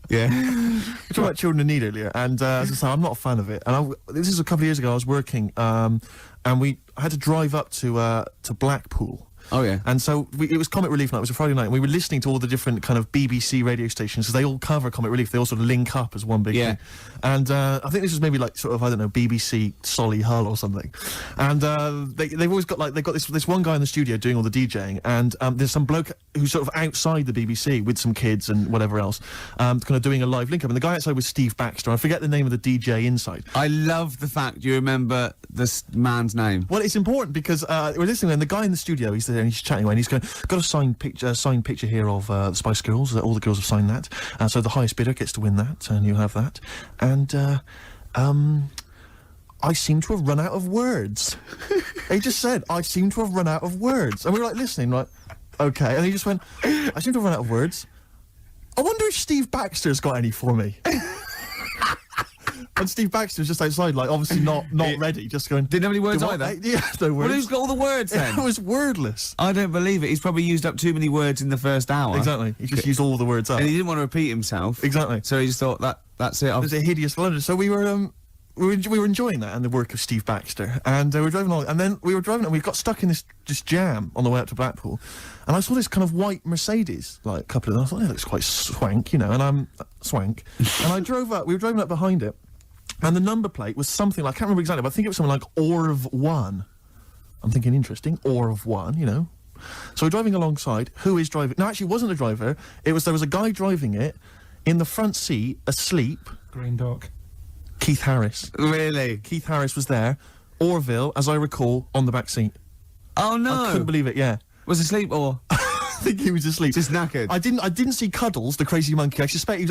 Yeah. We were talking about children in need earlier, and as I say, I'm not a fan of it. And this is a couple of years ago. I was working, and I had to drive up to Blackpool. Oh yeah. And so it was Comic Relief night. It was a Friday night, and we were listening to all the different kind of BBC radio stations, because they all cover Comic Relief. They all sort of link up as one big thing. And I think this was maybe like sort of, I don't know, BBC Solihull or something. And they've always got they've got this one guy in the studio doing all the DJing, and there's some bloke who's sort of outside the BBC with some kids and whatever else, kind of doing a live link up. And the guy outside was Steve Baxter. I forget the name of the DJ inside. I love the fact you remember this man's name. Well, it's important because we're listening, and the guy in the studio, he's there and he's chatting away, and he's going, got a signed picture here of the Spice Girls. All the girls have signed that, so the highest bidder gets to win that, and you have that. And I seem to have run out of words. He just said, I seem to have run out of words, and we were like listening, like, okay, and he just went, I seem to have run out of words. I wonder if Steve Baxter's got any for me. And Steve Baxter's just outside, like, obviously not ready, just going... Didn't have any words either? Yeah, no words. Well, who's got all the words then? It was wordless. I don't believe it. He's probably used up too many words in the first hour. Exactly. He just used all the words up. And he didn't want to repeat himself. Exactly. So he just thought, that's it. It was a hideous blunder. So we were enjoying that and the work of Steve Baxter, and we were driving along, and then we got stuck in this jam on the way up to Blackpool, and I saw this kind of white Mercedes, like a couple of them. I thought, it looks quite swank, you know, and I'm swank. And I drove up, we were driving up behind it, and the number plate was something like, I can't remember exactly, but I think it was something like Orv 1. I'm thinking, interesting, Orv 1, you know. So we're driving alongside, who is driving? No, actually, it wasn't a driver. There was a guy driving it, in the front seat, asleep. Green Dog. Keith Harris. Really? Keith Harris was there. Orville, as I recall, on the back seat. Oh, no. I couldn't believe it, yeah. Was asleep or? think he was asleep. Just knackered. I didn't see Cuddles, the crazy monkey.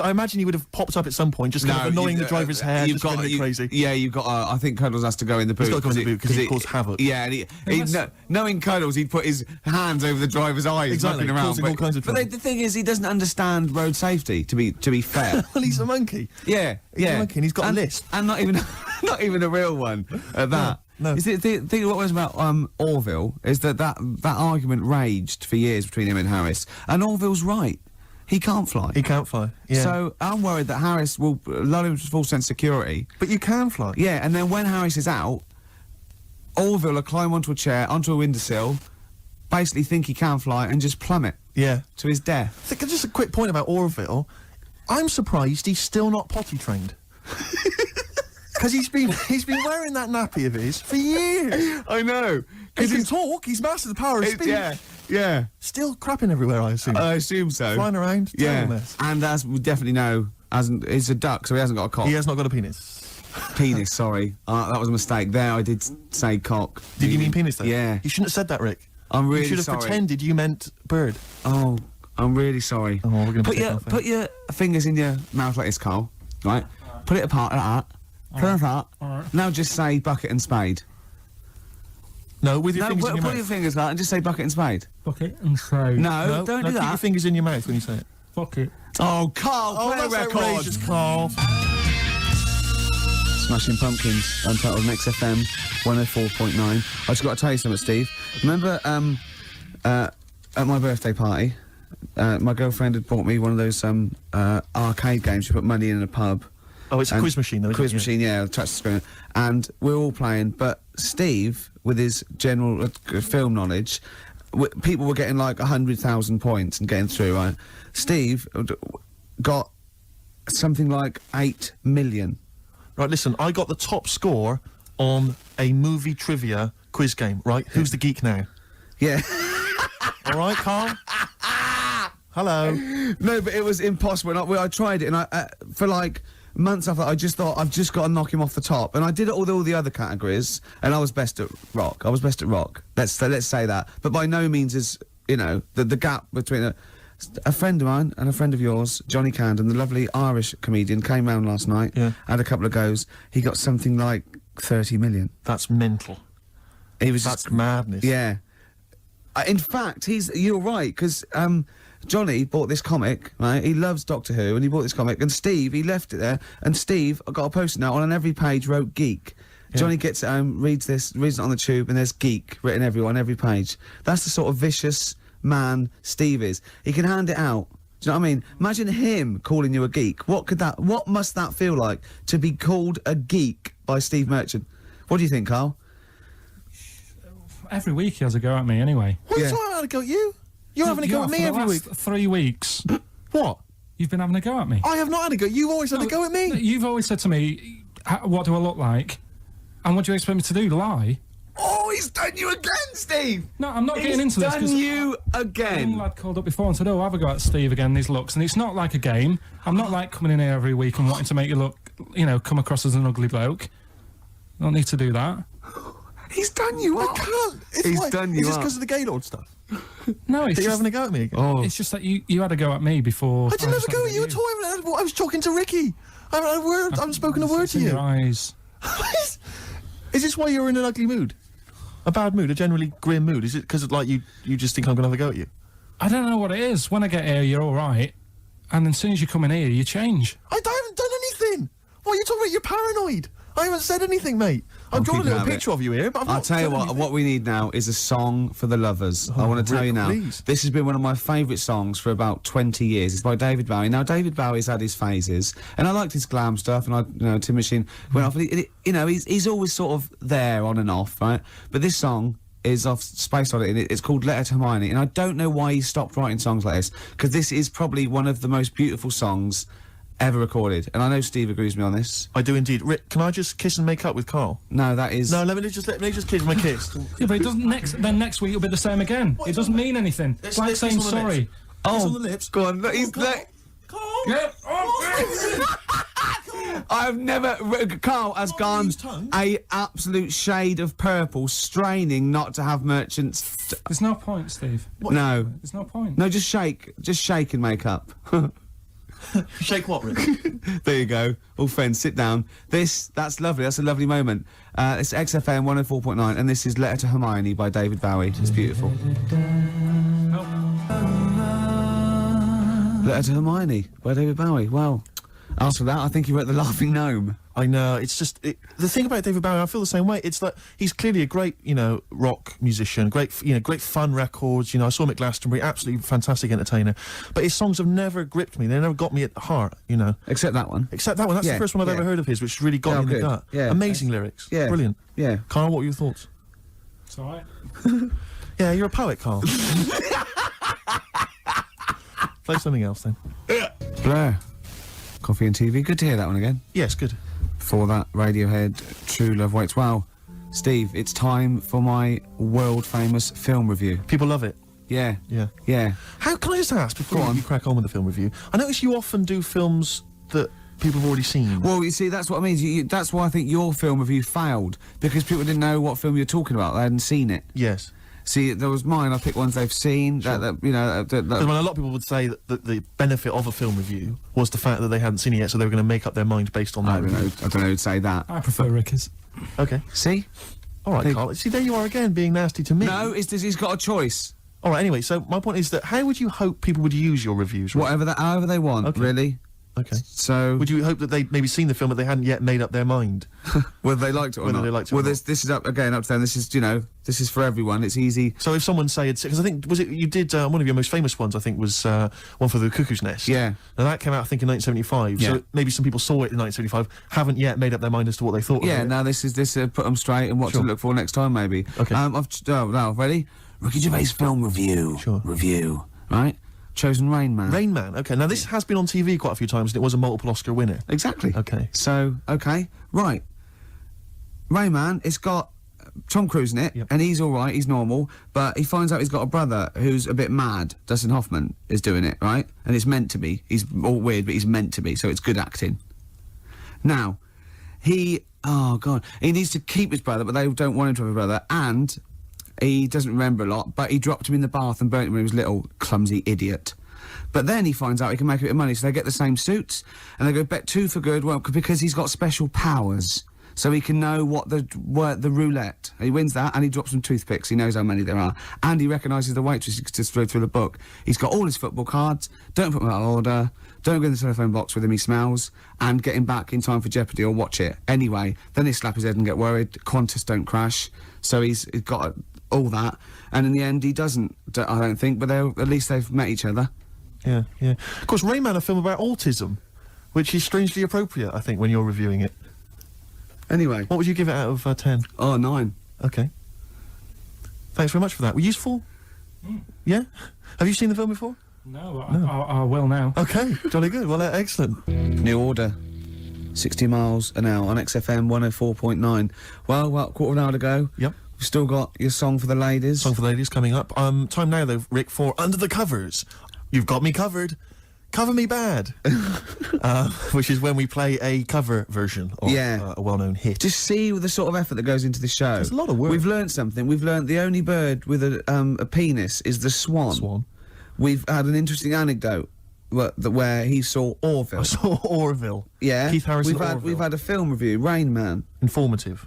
I imagine he would have popped up at some point, just kind of annoying the driver's hair, just going a bit crazy. Yeah, you've got. I think Cuddles has to go in the boot. He's got to go in the boot because he caused havoc. Yeah, and knowing Cuddles, he'd put his hands over the driver's eyes, exactly, around, causing all kinds of trouble. But the thing is, he doesn't understand road safety. To be fair, well, he's a monkey. Yeah, he's a monkey, and he's got a list, and not even a real one at that. No. Think what was about Orville is that argument raged for years between him and Harris, and Orville's right. He can't fly. He can't fly. Yeah. So I'm worried that Harris will lull him to full sense of security. But you can fly. Yeah, and then when Harris is out, Orville will climb onto a chair, onto a windowsill, basically think he can fly, and just plummet. Yeah. To his death. I think just a quick point about Orville. I'm surprised he's still not potty trained. Because he's been wearing that nappy of his for years. I know. He can talk. He's mastered the power of speech. Yeah. Still crapping everywhere, I assume. I assume so. Flying around. Yeah. Mess. And as we definitely know, he's a duck, so he hasn't got a cock. He has not got a penis. Penis, sorry. That was a mistake. There, I did say cock. Did you mean penis, though? Yeah. You shouldn't have said that, Rick. I'm really sorry. You should have pretended you meant bird. Oh, I'm really sorry. Oh, we're going to put your fingers in your mouth like this, Carl. Right? Put it apart like that. Put it apart. Now just say bucket and spade. No, with your fingers in your mouth. Put your fingers out and just say bucket and spade. Bucket and spade. No, don't do that. Keep your fingers in your mouth when you say it. Bucket. Oh, Carl, play a record. Outrageous, Carl. Smashing Pumpkins, Untitled on XFM 104.9. I just got to tell you something, Steve. Remember, at my birthday party, my girlfriend had bought me one of those arcade games. You put money in a pub. Oh, it's a quiz machine, though. Quiz machine, yeah, touch the screen. And we're all playing, but Steve, with his general film knowledge, people were getting like 100,000 points and getting through, right? Steve got something like 8 million. Right, listen, I got the top score on a movie trivia quiz game, right? Who's the geek now? Yeah. All right, Carl? Hello. No, but it was impossible. And I tried it, and I for like months after, I just thought, I've just got to knock him off the top. And I did it all the other categories, and I was best at rock. Let's say that. But by no means is, you know, the gap between a friend of mine and a friend of yours, Johnny Camden, the lovely Irish comedian, came round last night, had a couple of goes. He got something like 30 million. That's mental. That's madness. Yeah. In fact, you're right, because Johnny bought this comic, right? He loves Doctor Who, and he bought this comic, and Steve, he left it there, and Steve got a post-it note on every page wrote geek. Yeah. Johnny gets it home, reads it on the tube, and there's geek written on every page. That's the sort of vicious man Steve is. He can hand it out. Do you know what I mean? Imagine him calling you a geek. What must that feel like to be called a geek by Steve Merchant? What do you think, Carl? Every week he has a go at me anyway. What are you talking about? A go at you? You're having a go at me every week. 3 weeks. What? You've been having a go at me. I have not had a go. You've always had a go at me. You've always said to me, what do I look like? And what do you expect me to do? Lie? Oh, he's done you again, Steve! No, I'm not getting into this. He's done you again. One lad called up before and said, oh, have a go at Steve again, these looks. And it's not like a game. I'm not like coming in here every week and wanting to make you look, you know, come across as an ugly bloke. I don't need to do that. He's done you up. I can't. He's done you up. Is this because of the Gaylord stuff? No, it's you're having a go at me again. Oh. It's just that you had a go at me before. I didn't have a go at you at all. I was talking to Ricky. I haven't spoken a word to you. Your eyes. Is this why you're in an ugly mood? A bad mood? A generally grim mood? Is it because like you just think I'm going to have a go at you? I don't know what it is. When I get here, you're all right. And then as soon as you come in here, you change. I haven't done anything. What are you talking about? You're paranoid. I haven't said anything, mate. I've drawn a little picture of you here, but I'll tell you what we need now is a song for the lovers. I want to tell you now, this has been one of my favourite songs for about 20 years. It's by David Bowie. Now, David Bowie's had his phases, and I liked his glam stuff, and Tin Machine went off. He's always sort of there, on and off, right? But this song is off Space Oddity, and it's called Letter to Hermione, and I don't know why he stopped writing songs like this, because this is probably one of the most beautiful songs ever recorded, and I know Steve agrees with me on this. I do indeed. Rick, can I just kiss and make up with Carl? No, that is... No, let me just kiss my kiss. Yeah, but it doesn't next week it'll be the same again. It doesn't mean anything. It's like saying sorry. Kiss on the lips. Go on, he's... Carl! Yeah. I've never... Carl has gone a absolute shade of purple, straining not to have merchants... There's no point, Steve. No. There's no point. No, just shake. Just shake and make up. Shake what, Rick? There you go. All friends, sit down. That's lovely. That's a lovely moment. It's XFM 104.9, and this is Letter to Hermione by David Bowie. It's beautiful. Letter to Hermione by David Bowie. Wow. After that, I think he wrote The Laughing Gnome. I know, it's just... the thing about David Bowie, I feel the same way. It's like, he's clearly a great, rock musician, great fun records, I saw him at Glastonbury, absolutely fantastic entertainer. But his songs have never gripped me, they never got me at the heart, Except that one. Except that one, that's the first one I've ever heard of his, which really got me in the gut. Yeah. Amazing lyrics. Yeah. Brilliant. Yeah. Carl, what were your thoughts? It's alright. Yeah, you're a poet, Carl. Play something else, then. Blur. Coffee and TV. Good to hear that one again. Yes, good. Before that, Radiohead, True Love Waits. Wow. Steve, it's time for my world-famous film review. People love it. Yeah. Yeah. Yeah. How can I just ask, before you crack on with the film review, I notice you often do films that people have already seen. Well, you see, that's what I mean. That's why I think your film review failed, because people didn't know what film you're talking about. They hadn't seen it. Yes. See, there was mine. I picked ones they've seen. Sure. That a lot of people would say that the benefit of a film review was the fact that they hadn't seen it yet, so they were going to make up their mind based on that. I don't know who'd say that. I prefer Ricky's. Okay. See? All right, Carl. See, there you are again, being nasty to me. No, he's got a choice. All right. Anyway, so my point is that how would you hope people would use your reviews? Right? However they want. Really. Okay. So, would you hope that they'd maybe seen the film but they hadn't yet made up their mind? Whether they liked it or not. They liked it well, this is up to them. This is this is for everyone. It's easy. So if someone because I think you did one of your most famous ones. I think was one for The Cuckoo's Nest. Yeah. And that came out I think in 1975. Yeah. So maybe some people saw it in 1975, haven't yet made up their mind as to what they thought. Yeah. of it. Now this put them straight and what to look for next time maybe. Okay. Now ready? Ricky Gervais film review. Sure. Review. Right. Chosen Rain Man. Rain Man, okay. Now, this has been on TV quite a few times, and it was a multiple Oscar winner. Exactly. Okay. So, right. Rain Man, it's got Tom Cruise in it, and he's all right, he's normal, but he finds out he's got a brother who's a bit mad. Dustin Hoffman is doing it, right? And it's meant to be. He's all weird, but he's meant to be, so it's good acting. Now, he needs to keep his brother, but they don't want him to have a brother, and... he doesn't remember a lot, but he dropped him in the bath and burnt him when he was little. Clumsy idiot. But then he finds out he can make a bit of money, so they get the same suits, and they go bet two for good, well, because he's got special powers. So he can know what the roulette. He wins that, and he drops some toothpicks. He knows how many there are. And he recognises the waitress just through the book. He's got all his football cards. Don't put them out of order. Don't go in the telephone box with him, he smells. And get him back in time for Jeopardy or watch it. Anyway, then they slap his head and get worried. Qantas don't crash. So he's got... all that, and in the end he doesn't, I don't think, but at least they've met each other. Yeah. Of course, Rain Man, a film about autism, which is strangely appropriate, I think, when you're reviewing it. Anyway. What would you give it out of 10? Oh, 9. Okay. Thanks very much for that. Were useful? Yeah? Have you seen the film before? No, I will now. Okay, jolly good. Well, excellent. New Order. 60 miles an hour on XFM 104.9. Well, quarter of an hour to go. Yep. We've still got your Song for the Ladies. Song for the Ladies coming up. Time now, though, Rick, for Under the Covers. You've got me covered. Cover me bad. Which is when we play a cover version of a well-known hit. Just see the sort of effort that goes into the show. There's a lot of work. We've learnt something. We've learnt the only bird with a penis is the swan. Swan. We've had an interesting anecdote where he saw Orville. I saw Orville. Yeah. Keith Harrison. We've had a film review, Rain Man. Informative.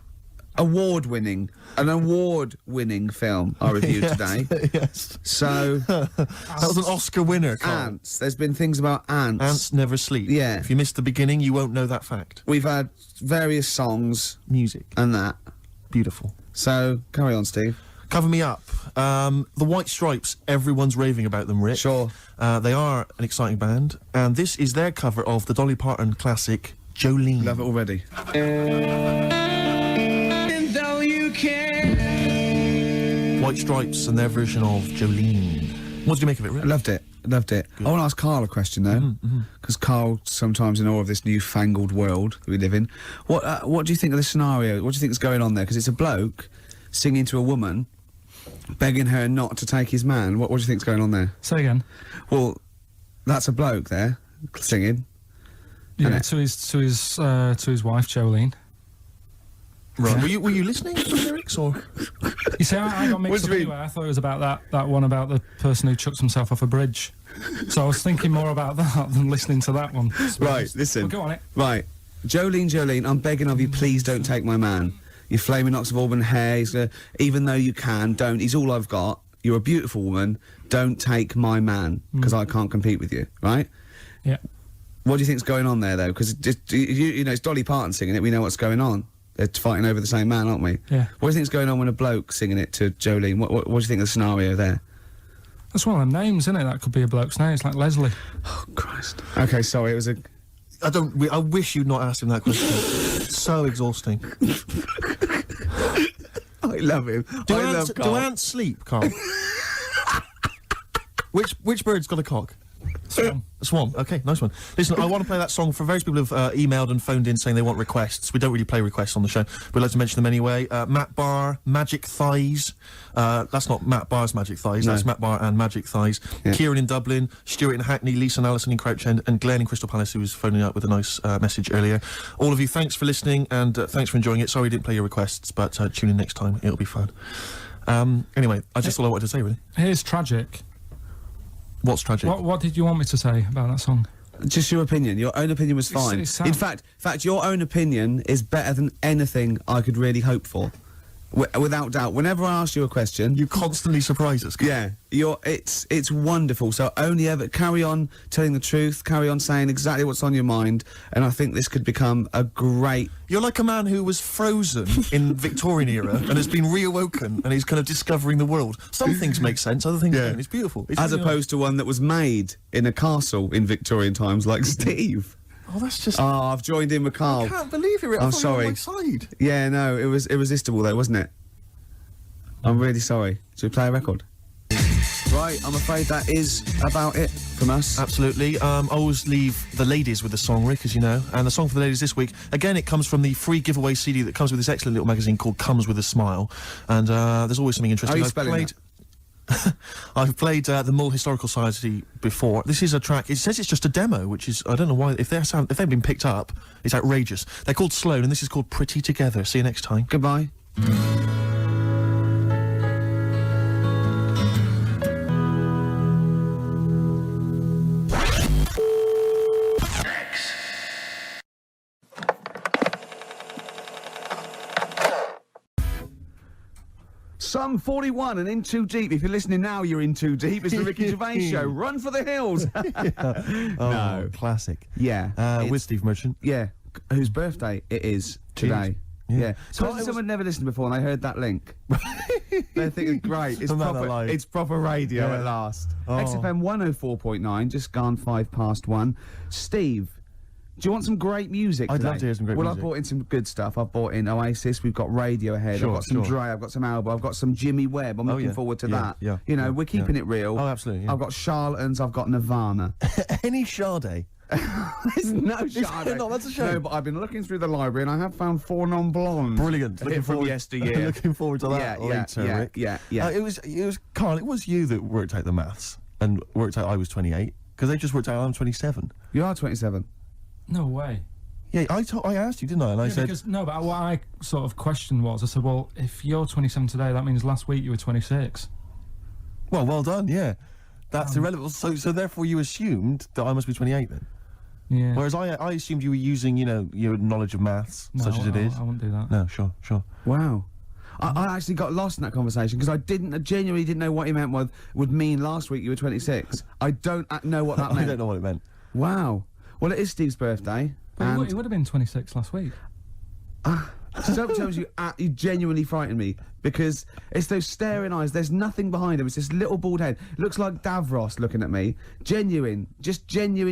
An award-winning film I reviewed today. Yes. So that was an Oscar winner, Carl. Ants. There's been things about ants. Ants never sleep. Yeah. If you missed the beginning, you won't know that fact. We've had various songs, music, and that. Beautiful. So carry on, Steve. Cover me up. The White Stripes. Everyone's raving about them, Rick. Sure. They are an exciting band, and this is their cover of the Dolly Parton classic Jolene. Love it already. White Stripes and their version of Jolene. What did you make of it, Rick? I loved it. Good. I want to ask Carl a question though, because Carl sometimes in awe of this newfangled world that we live in. What do you think of the scenario? What do you think is going on there? Because it's a bloke singing to a woman, begging her not to take his man. What do you think's going on there? Say again. Well, that's a bloke there singing, Yeah, to his wife Jolene. Right. Were you listening to the lyrics or? You see, I got mixed up anyway. I thought it was about that one about the person who chucked himself off a bridge. So I was thinking more about that than listening to that one. Right, listen. Well, go on it. Right. Jolene, I'm begging of you, please don't take my man. You flaming locks of auburn hair, even though you can, don't. He's all I've got. You're a beautiful woman. Don't take my man, because I can't compete with you, right? Yeah. What do you think's going on there, though? Because, you know, it's Dolly Parton singing it. We know what's going on. They're fighting over the same man, aren't we? Yeah. What do you think's going on when a bloke singing it to Jolene? What do you think of the scenario there? That's one of them names, isn't it? That could be a bloke's name. It's like Leslie. Oh, Christ. Okay, sorry, it was a... I wish you'd not asked him that question. It's so exhausting. I love him. Do ants sleep, Carl? Which bird's got a cock? Swan. Okay, nice one. Listen, I want to play that song for various people who've emailed and phoned in saying they want requests. We don't really play requests on the show, but we'd like to mention them anyway. Matt Barr, Magic Thighs. That's not Matt Barr's Magic Thighs, No. that's Matt Barr and Magic Thighs. Yeah. Kieran in Dublin, Stuart in Hackney, Lisa and Alison in Crouch End, and Glenn in Crystal Palace, who was phoning up with a nice message earlier. All of you, thanks for listening, and thanks for enjoying it. Sorry we didn't play your requests, but tune in next time, it'll be fun. Anyway, I just all I wanted to say, really. Here's tragic. What's tragic? What did you want me to say about that song? Just your opinion. Your own opinion was fine. It's sad. In fact, your own opinion is better than anything I could really hope for. Without doubt. Whenever I ask you a question... You constantly surprise us. Yeah. It's wonderful. So only ever... Carry on telling the truth. Carry on saying exactly what's on your mind. And I think this could become a great... You're like a man who was frozen in Victorian era and has been reawoken and he's kind of discovering the world. Some things make sense, other things don't. It's beautiful. As opposed to one that was made in a castle in Victorian times like Steve. Oh, that's just... Oh, I've joined in with Carl. I can't believe you're I'm sorry. on my side. Yeah, no, it was irresistible though, wasn't it? I'm really sorry. Should we play a record? Right, I'm afraid that is about it from us. Absolutely. I always leave the ladies with the song, Rick, as you know. And the song for the ladies this week, again, it comes from the free giveaway CD that comes with this excellent little magazine called Comes With a Smile. And there's always something interesting. How are you spelling that? I've played the Mull Historical Society before. This is a track. It says it's just a demo, which is, I don't know why. If they've been picked up, it's outrageous. They're called Sloan, and this is called Pretty Together. See you next time. Goodbye. Sum 41 and In Too Deep. If you're listening now, you're in too deep. It's the Ricky Gervais Show. Run for the hills. No. Classic. Yeah. With Steve Merchant. Yeah. Whose birthday it is today. Yeah. So someone never listened before and they heard that link. They're thinking, great, it's proper radio at last. XFM 104.9, just gone 1:05. Steve, do you want some great music I'd today? love to hear some great music. Well, I've brought in some good stuff. I've brought in Oasis, we've got Radiohead, Sure, I've got some sure. Dre, I've got some Alba, I've got some Jimmy Webb. I'm looking forward to that. Yeah, you know, yeah, we're keeping yeah. it real. Oh, absolutely, yeah. I've got Charlatans, I've got Nirvana. Any Sade? There's no Sade. No, that's a shame. No, but I've been looking through the library and I have found 4 non-blondes. Brilliant. Looking from yesteryear. Looking forward to that later, Rick. Yeah. It was Carl. It was you that worked out the maths and worked out I was 28 because they just worked out I'm 27. You are 27. No way. Yeah, I asked you, didn't I? And I said because, no, but what I sort of questioned was, I said, well, if you're 27 today, that means last week you were 26. well done. Yeah, that's irrelevant. So therefore you assumed that I must be 28 then. Yeah. Whereas I assumed you were using, your knowledge of maths, such as it is. I wouldn't do that. No, sure. Wow. I actually got lost in that conversation because I genuinely didn't know what he meant would mean last week you were 26. I don't know what that meant. I don't know what it meant. Wow. Well, it is Steve's birthday. But he would have been 26 last week. Sometimes you genuinely frighten me because it's those staring eyes. There's nothing behind him. It's this little bald head. Looks like Davros looking at me. Genuine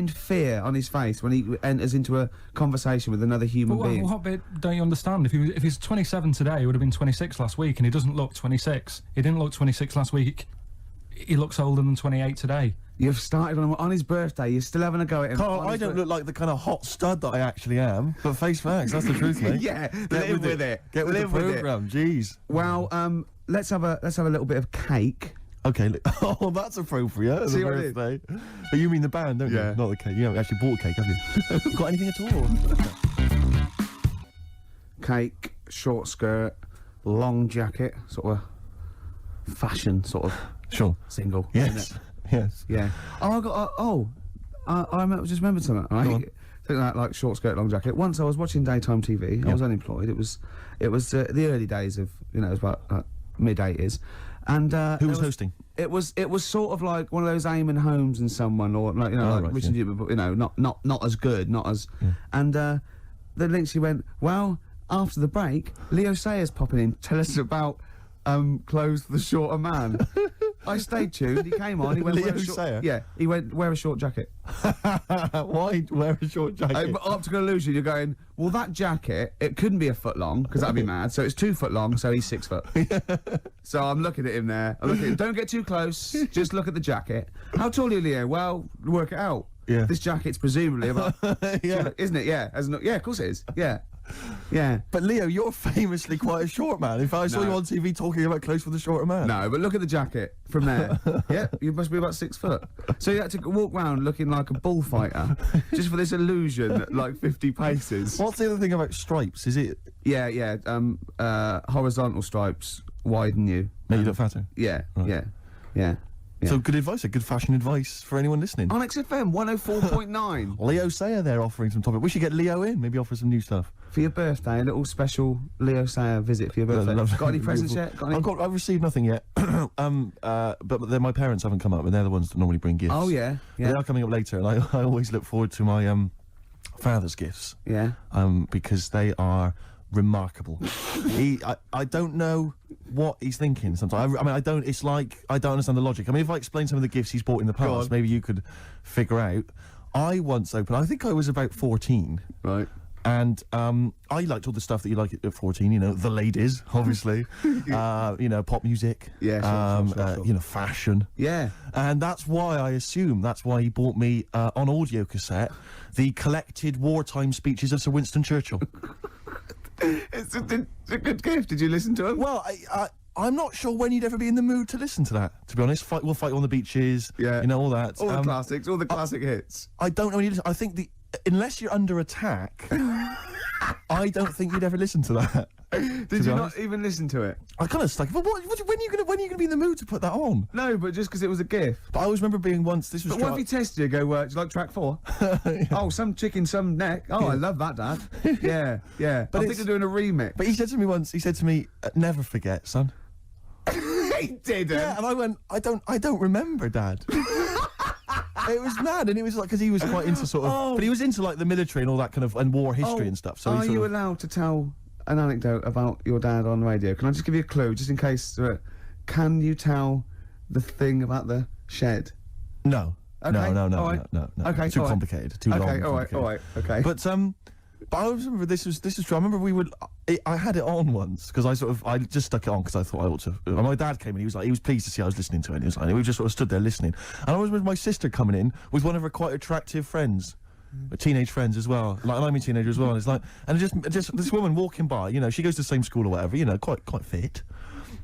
fear on his face when he enters into a conversation with another human being. What bit don't you understand? If he's 27 today, he would have been 26 last week, and he doesn't look 26. He didn't look 26 last week. He looks older than 28 today. You've started on his birthday. You're still having a go at him. Carl, I don't look like the kind of hot stud that I actually am, but face facts, that's the truth, mate. Yeah, live with it. Get with the programme, jeez. Well, let's have a little bit of cake. Okay, oh, that's appropriate. As See a what I did? birthday. But you mean the band, don't Yeah. you? Not the cake. You haven't actually bought a cake, have you? Got anything at all? Cake, short skirt, long jacket, sort of fashion sort of Sure. single. Yes. isn't it? Yes. Yeah. Oh, I got. Just remembered something. Go on. Right. Think that like short skirt, long jacket. Once I was watching daytime TV. I was unemployed. It was the early days of it was about mid-80s, and Who was hosting? It was sort of like one of those Eamon Holmes and someone, or like Oh, like right, Richard Newman, but not as good, not as. And the Linksy went, well, after the break, Leo Sayers popping in, tell us about clothes for the shorter man. I stayed tuned. He came on. He went, Leo wear a short, Sayer? yeah. He went, wear a short jacket. Why wear a short jacket? Optical illusion. You're going, well, that jacket, it couldn't be a foot long because that'd be mad. So it's 2 foot long. So he's 6 foot. So I'm looking at him there. I'm looking at him. Don't get too close. Just look at the jacket. How tall are you, Leo? Well, work it out. Yeah. This jacket's presumably about. Yeah. Isn't it? Yeah. Yeah. Of course it is. Yeah. Yeah. But Leo, you're famously quite a short man. In fact, I saw you on TV talking about clothes for the shorter man. No, but look at the jacket from there. Yeah, you must be about 6 foot. So you had to walk around looking like a bullfighter just for this illusion at like 50 paces. What's the other thing about stripes? Is it? Yeah. Horizontal stripes widen you. Make you look fatter? Yeah, Right. yeah. So good advice, good fashion advice for anyone listening. On XFM 104.9. Leo Sayer there offering some topic. We should get Leo in, maybe offer some new stuff. For your birthday, a little special Leo Sayer visit for your birthday. Lovely. Got any presents yet? Got any? I've received nothing yet. But my parents haven't come up, and they're the ones that normally bring gifts. Oh, yeah. They are coming up later, and I always look forward to my father's gifts. Yeah. Because they are remarkable. I don't know what he's thinking sometimes. It's like I don't understand the logic. I mean, if I explain some of the gifts he's bought in the past, maybe you could figure out. I once opened, I think I was about 14. Right. And I liked all the stuff that you like at 14, you know, the ladies, obviously, pop music, sure. Fashion. Yeah. And that's why that's why he bought me on audio cassette the collected wartime speeches of Sir Winston Churchill. It's a good gift. Did you listen to him? Well, I'm not sure when you'd ever be in the mood to listen to that, to be honest. We'll fight on the beaches, all that. All the classics, all the classic hits. I don't know when you listen. I think unless you're under attack, I don't think you'd ever listen to that. Did you not even listen to it? I kind of stuck. But when are you gonna be in the mood to put that on? No, but just because it was a gift. But I always remember being once. This was. But what if he tested you? Go, do you like track 4? Oh, some chicken, some neck. Oh, I love that, Dad. Yeah. But I think they're doing a remix. But he said to me once. He said to me, "Never forget, son." He didn't. Yeah, and I went, I don't remember, Dad. It was mad, and it was like because he was quite into sort of, but he was into like the military and all that kind of and war history and stuff. So are you allowed to tell an anecdote about your dad on radio? Can I just give you a clue, just in case? Can you tell the thing about the shed? No. Okay. No. No. Okay. Too complicated. Too long. Okay. All right. Okay. But I remember this was true. I remember I had it on once because I just stuck it on because I thought I ought to. And my dad came in. He was pleased to see I was listening to it. And he was like, we just sort of stood there listening. And I was with my sister coming in with one of her quite attractive friends. Teenage friends as well, like, and I'm a teenager as well, and it's like, and just this woman walking by, she goes to the same school or whatever, quite fit,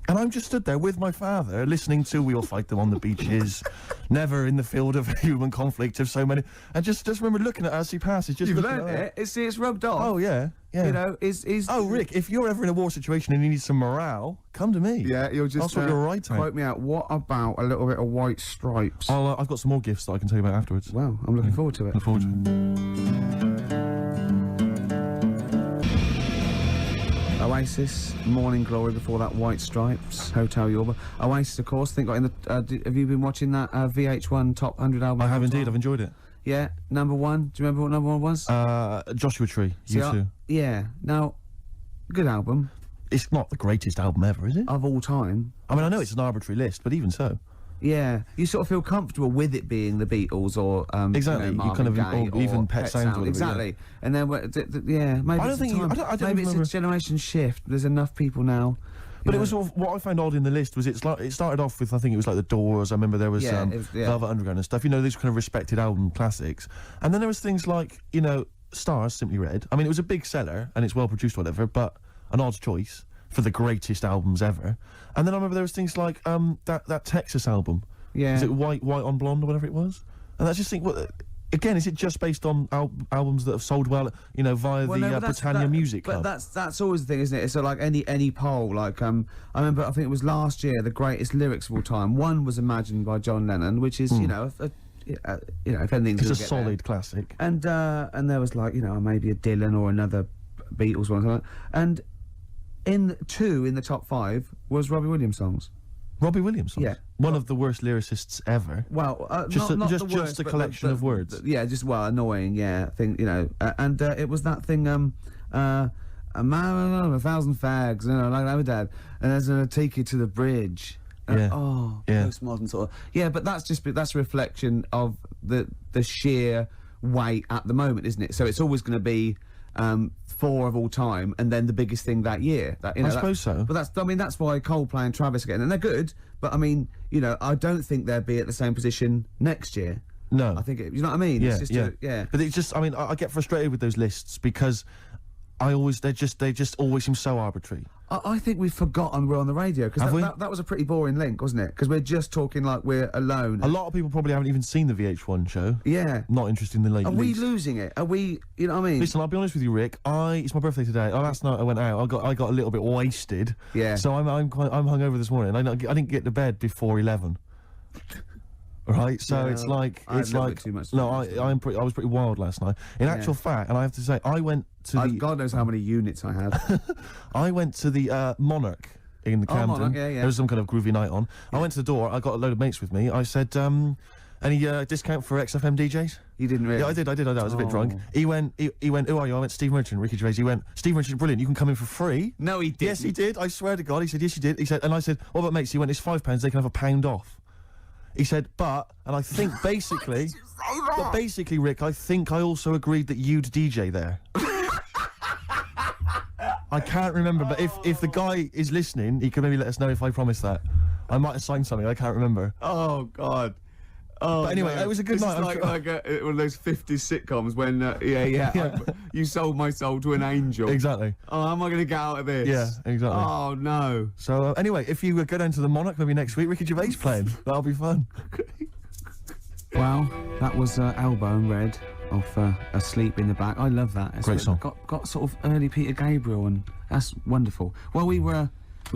and I'm just stood there with my father listening to "We'll Fight Them on the Beaches," "Never in the Field of Human Conflict" of so many, and just remember looking at her as she passes, just you've looking learned at her. it's rubbed off. Oh yeah. Oh, Rick, if you're ever in a war situation and you need some morale, come to me. Yeah, you'll just I'll sort your right time. Quote me out. What about a little bit of White Stripes? I've got some more gifts that I can tell you about afterwards. Wow, I'm looking forward to it. Look forward to it. Oasis, Morning Glory, before that White Stripes, Hotel Yorba. Oasis, of course, have you been watching that VH1 Top 100 album? I have indeed, I've enjoyed it. Yeah, number 1, do you remember what number 1 was? Joshua Tree, U2. Yeah, now, good album. It's not the greatest album ever, is it? Of all time. I mean, I know it's an arbitrary list, but even so. Yeah, you sort of feel comfortable with it being the Beatles or exactly. You kind of or even Pet Sounds. Whatever, exactly. Yeah. And then maybe maybe it's a generation shift. There's enough people now. But it was sort of, what I found odd in the list was it started off with, I think it was like the Doors. I remember there was Velvet Underground and stuff. These kind of respected album classics. And then there was things like Stars, Simply Red. I mean, it was a big seller and it's well produced, whatever. But an odd choice. for the greatest albums ever. And then I remember there was things like that Texas album. Yeah. Is it White on Blonde or whatever it was? And I just think, again, is it just based on albums that have sold well, you know, via Britannia Music Club? But that's always the thing, isn't it? It's like any poll. Like I remember, I think it was last year, the greatest lyrics of all time. One was Imagine by John Lennon, which is you know, if anything's it's a solid classic. And there was like maybe a Dylan or another Beatles one, or something. And in the top 5 was Robbie Williams songs. Robbie Williams songs? Yeah. One of the worst lyricists ever. Well, just not just the worst, a collection of words. Just annoying. Yeah, I think and it was that thing. A man, 1,000 fags, like my dad, and there's gonna take you to the bridge. Postmodern sort of. Yeah, but that's a reflection of the sheer weight at the moment, isn't it? So it's always going to be 4 of all time, and then the biggest thing that year. I suppose so. But that's why Coldplay and Travis again, and they're good. But I mean, I don't think they'll be at the same position next year. No, I think you know what I mean. Yeah, it's just But it's just, I mean, I get frustrated with those lists because they just always seem so arbitrary. I think we've forgotten we're on the radio, because that was a pretty boring link, wasn't it? Because we're just talking like we're alone. A lot of people probably haven't even seen the VH1 show. Yeah. Not interested in the late. Are we losing it? Are we, you know what I mean? Listen, I'll be honest with you, Rick. It's my birthday today. Last night I went out. I got a little bit wasted. Yeah. So I'm hungover this morning. I didn't get to bed before 11. Right, so Yeah, it's like too much. No, I was pretty wild last night. In actual fact, and I have to say, I went to God knows how many units I had. I went to the Monarch in the Camden. Monarch, yeah. There was some kind of groovy night on. I went to the door. I got a load of mates with me. I said, any discount for XFM DJs? You didn't really? Yeah, I did. I was a bit drunk. He went, who are you? I went, Steve Merchant, Ricky Gervais. He went, Steve Merchant, brilliant. You can come in for free. No, he didn't. Yes, he did. I swear to God. He said, yes, you did. He said, and I said, what about mates? He went, it's £5. They can have £1 off. He said, and I think basically, but basically, Rick, I think I also agreed that you'd DJ there. I can't remember, but if the guy is listening, he could maybe let us know if I promised that. I might have signed something, I can't remember. Oh, God. Oh, but anyway, no. it was a good night. It's like one of those 50s sitcoms when, you sold my soul to an angel. Exactly. Oh, how am I going to get out of this? Yeah, exactly. Oh, no. So, anyway, if you go down to the Monarch, maybe next week, Ricky Gervais playing. That'll be fun. Well, that was Elbow and Red off Asleep in the Back. I love that. It's Great song. Got sort of early Peter Gabriel, and that's wonderful. Well, we were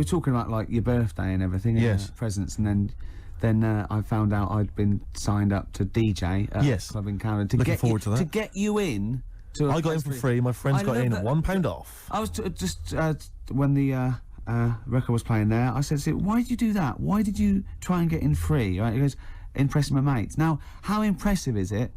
talking about, like, your birthday and everything. Yes. And, presents, and then I found out I'd been signed up to DJ at a club in Canada. Looking forward to that. To get you in. I got in for free. My friends got in at £1 off. I was just when the record was playing there, I said, why did you do that? Why did you try and get in free? Right? He goes, impressing my mates. Now, how impressive is it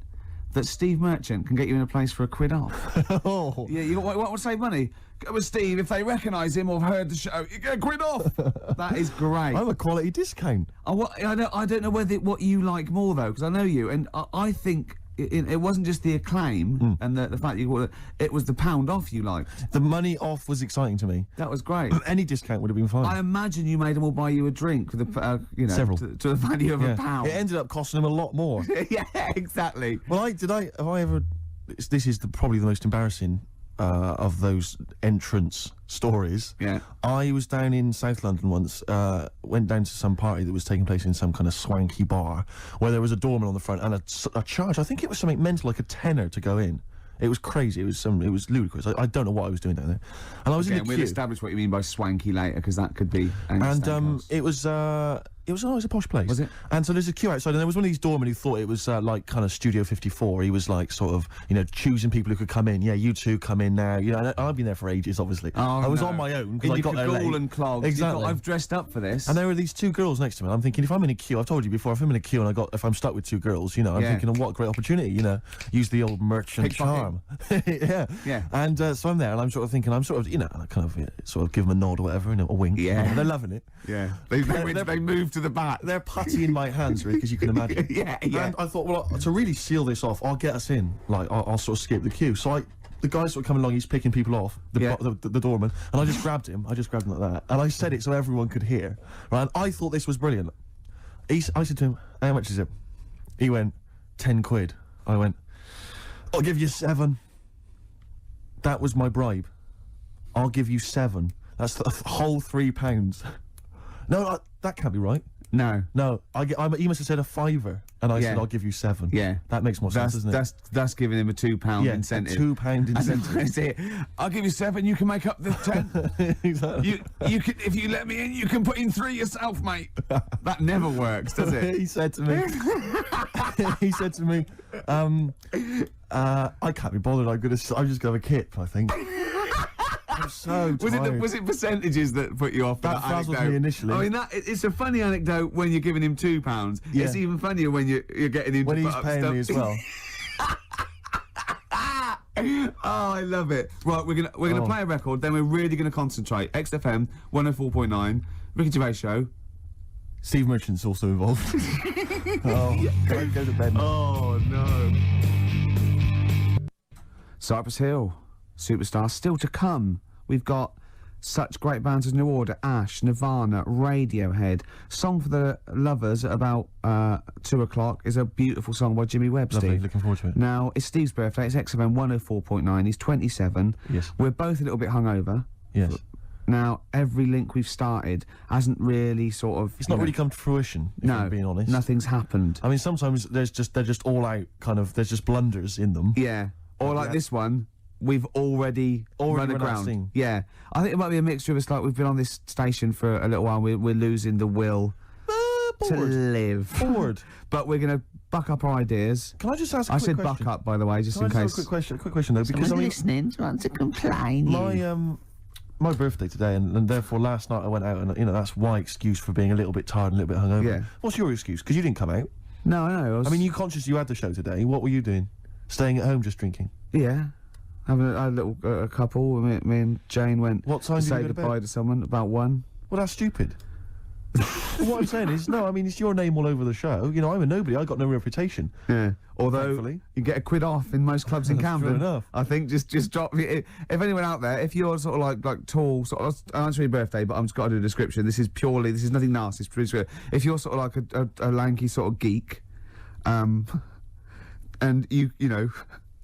that Steve Merchant can get you in a place for £1 off? Oh. Yeah, you want to save money? Go with Steve. If they recognise him or have heard the show, you get £1 off. That is great. I'm a quality discount. I don't know what you like more though, because I know you, and I think it wasn't just the acclaim and the fact it was the £1 off you liked. The money off was exciting to me. That was great. Any discount would have been fine. I imagine you made them all buy you a drink for the several to the value of £1. It ended up costing them a lot more. Yeah, exactly. Well, have I ever? This is probably the most embarrassing of those entrance stories. Yeah. I was down in South London once, went down to some party that was taking place in some kind of swanky bar, where there was a doorman on the front and a charge. I think it was something mental, like £10 to go in. It was crazy. It was ludicrous. I don't know what I was doing down there. And I was in the queue. We'll establish what you mean by swanky later, because that could be. And it was a posh place. Was it? And so there's a queue outside, and there was one of these doormen who thought it was like kind of Studio 54. He was like sort of, choosing people who could come in. Yeah, you two come in now. And I've been there for ages, obviously. Oh, I was on my own because I got there late. And clogs. Exactly. I've dressed up for this. And there were these 2 girls next to me. And I'm thinking, if I'm in a queue, I've told you before, if I'm in a queue and if I'm stuck with 2 girls, I'm thinking, what a great opportunity, use the old merchant charm. Yeah. And so I'm there, and I'm sort of thinking, I kind of sort of give them a nod or whatever, a wink. Yeah. They're loving it. Yeah. They moved to the back. They're putty in my hands, Rick, as you can imagine. Yeah. And I thought, well, to really seal this off, I'll get us in. Like, I'll sort of skip the queue. So the guy's sort of coming along, he's picking people off, the doorman, and I just grabbed him. I just grabbed him like that. And I said it so everyone could hear. Right? And I thought this was brilliant. I said to him, how much is it? He went, £10. I went, I'll give you 7. That was my bribe. I'll give you 7. That's the whole £3. No, that can't be right. No. No, he must have said a £5, and I said I'll give you 7. Yeah. That makes more sense, doesn't it? That's giving him a £2 incentive. A £2 incentive. That's it. I'll give you 7. You can make up the 10. Exactly. You can, if you let me in, you can put in 3 yourself, mate. That never works, does it? He said to me. He said to me, I can't be bothered. I'm just gonna have a kip, I think. I'm so tired. Was it percentages that put you off? That frazzled me initially. I mean, it's a funny anecdote when you're giving him £2. Yeah. It's even funnier when you're getting him when to he's put up paying stuff. me as well. Oh, I love it. Right, we're gonna play a record. Then we're really gonna concentrate. XFM 104.9, Ricky Gervais show. Steve Merchant's also involved. Oh, don't go to bed. Oh no. Cypress Hill, Superstar, still to come. We've got such great bands as New Order, Ash, Nirvana, Radiohead. Song for the Lovers at about 2 o'clock is a beautiful song by Jimmy Webb, Lovely, Steve. looking forward to it. Now, it's Steve's birthday. It's XFM 104.9. He's 27. Yes. We're both a little bit hungover. Yes. Now, every link we've started hasn't really sort of... It's not really come to fruition, if I'm being honest. Nothing's happened. I mean, sometimes they're just all out, kind of, there's just blunders in them. Yeah. Or like this one, we've already run aground. Yeah. I think it might be a mixture of us, like we've been on this station for a little while, we're losing the will to live. Bored. But we're going to buck up our ideas. Can I just ask a quick question? I said buck up, by the way, just in Can I case. just ask a quick question though, because I mean, listening wants to complain. My birthday today, and therefore last night I went out, and that's my excuse for being a little bit tired and a little bit hungover. Yeah. What's your excuse? Because you didn't come out. No, I know. I mean, you conscious you had the show today. What were you doing? Staying at home, just drinking? Yeah. Having a little couple. Me and Jane went what time to did say you go to goodbye bed? to someone about 1. Well, that's stupid. What I'm saying is, no, I mean, it's your name all over the show. You know, I'm a nobody. I got no reputation. Yeah. Although Thankfully. you get a £1 off in most clubs in That's Camden. true enough. I think just drop. If anyone out there, if you're sort of like tall, sort of, I'll answer your birthday, but I'm just got to do a description. This is nothing nasty. It's pretty good. If you're sort of like a lanky sort of geek, and you know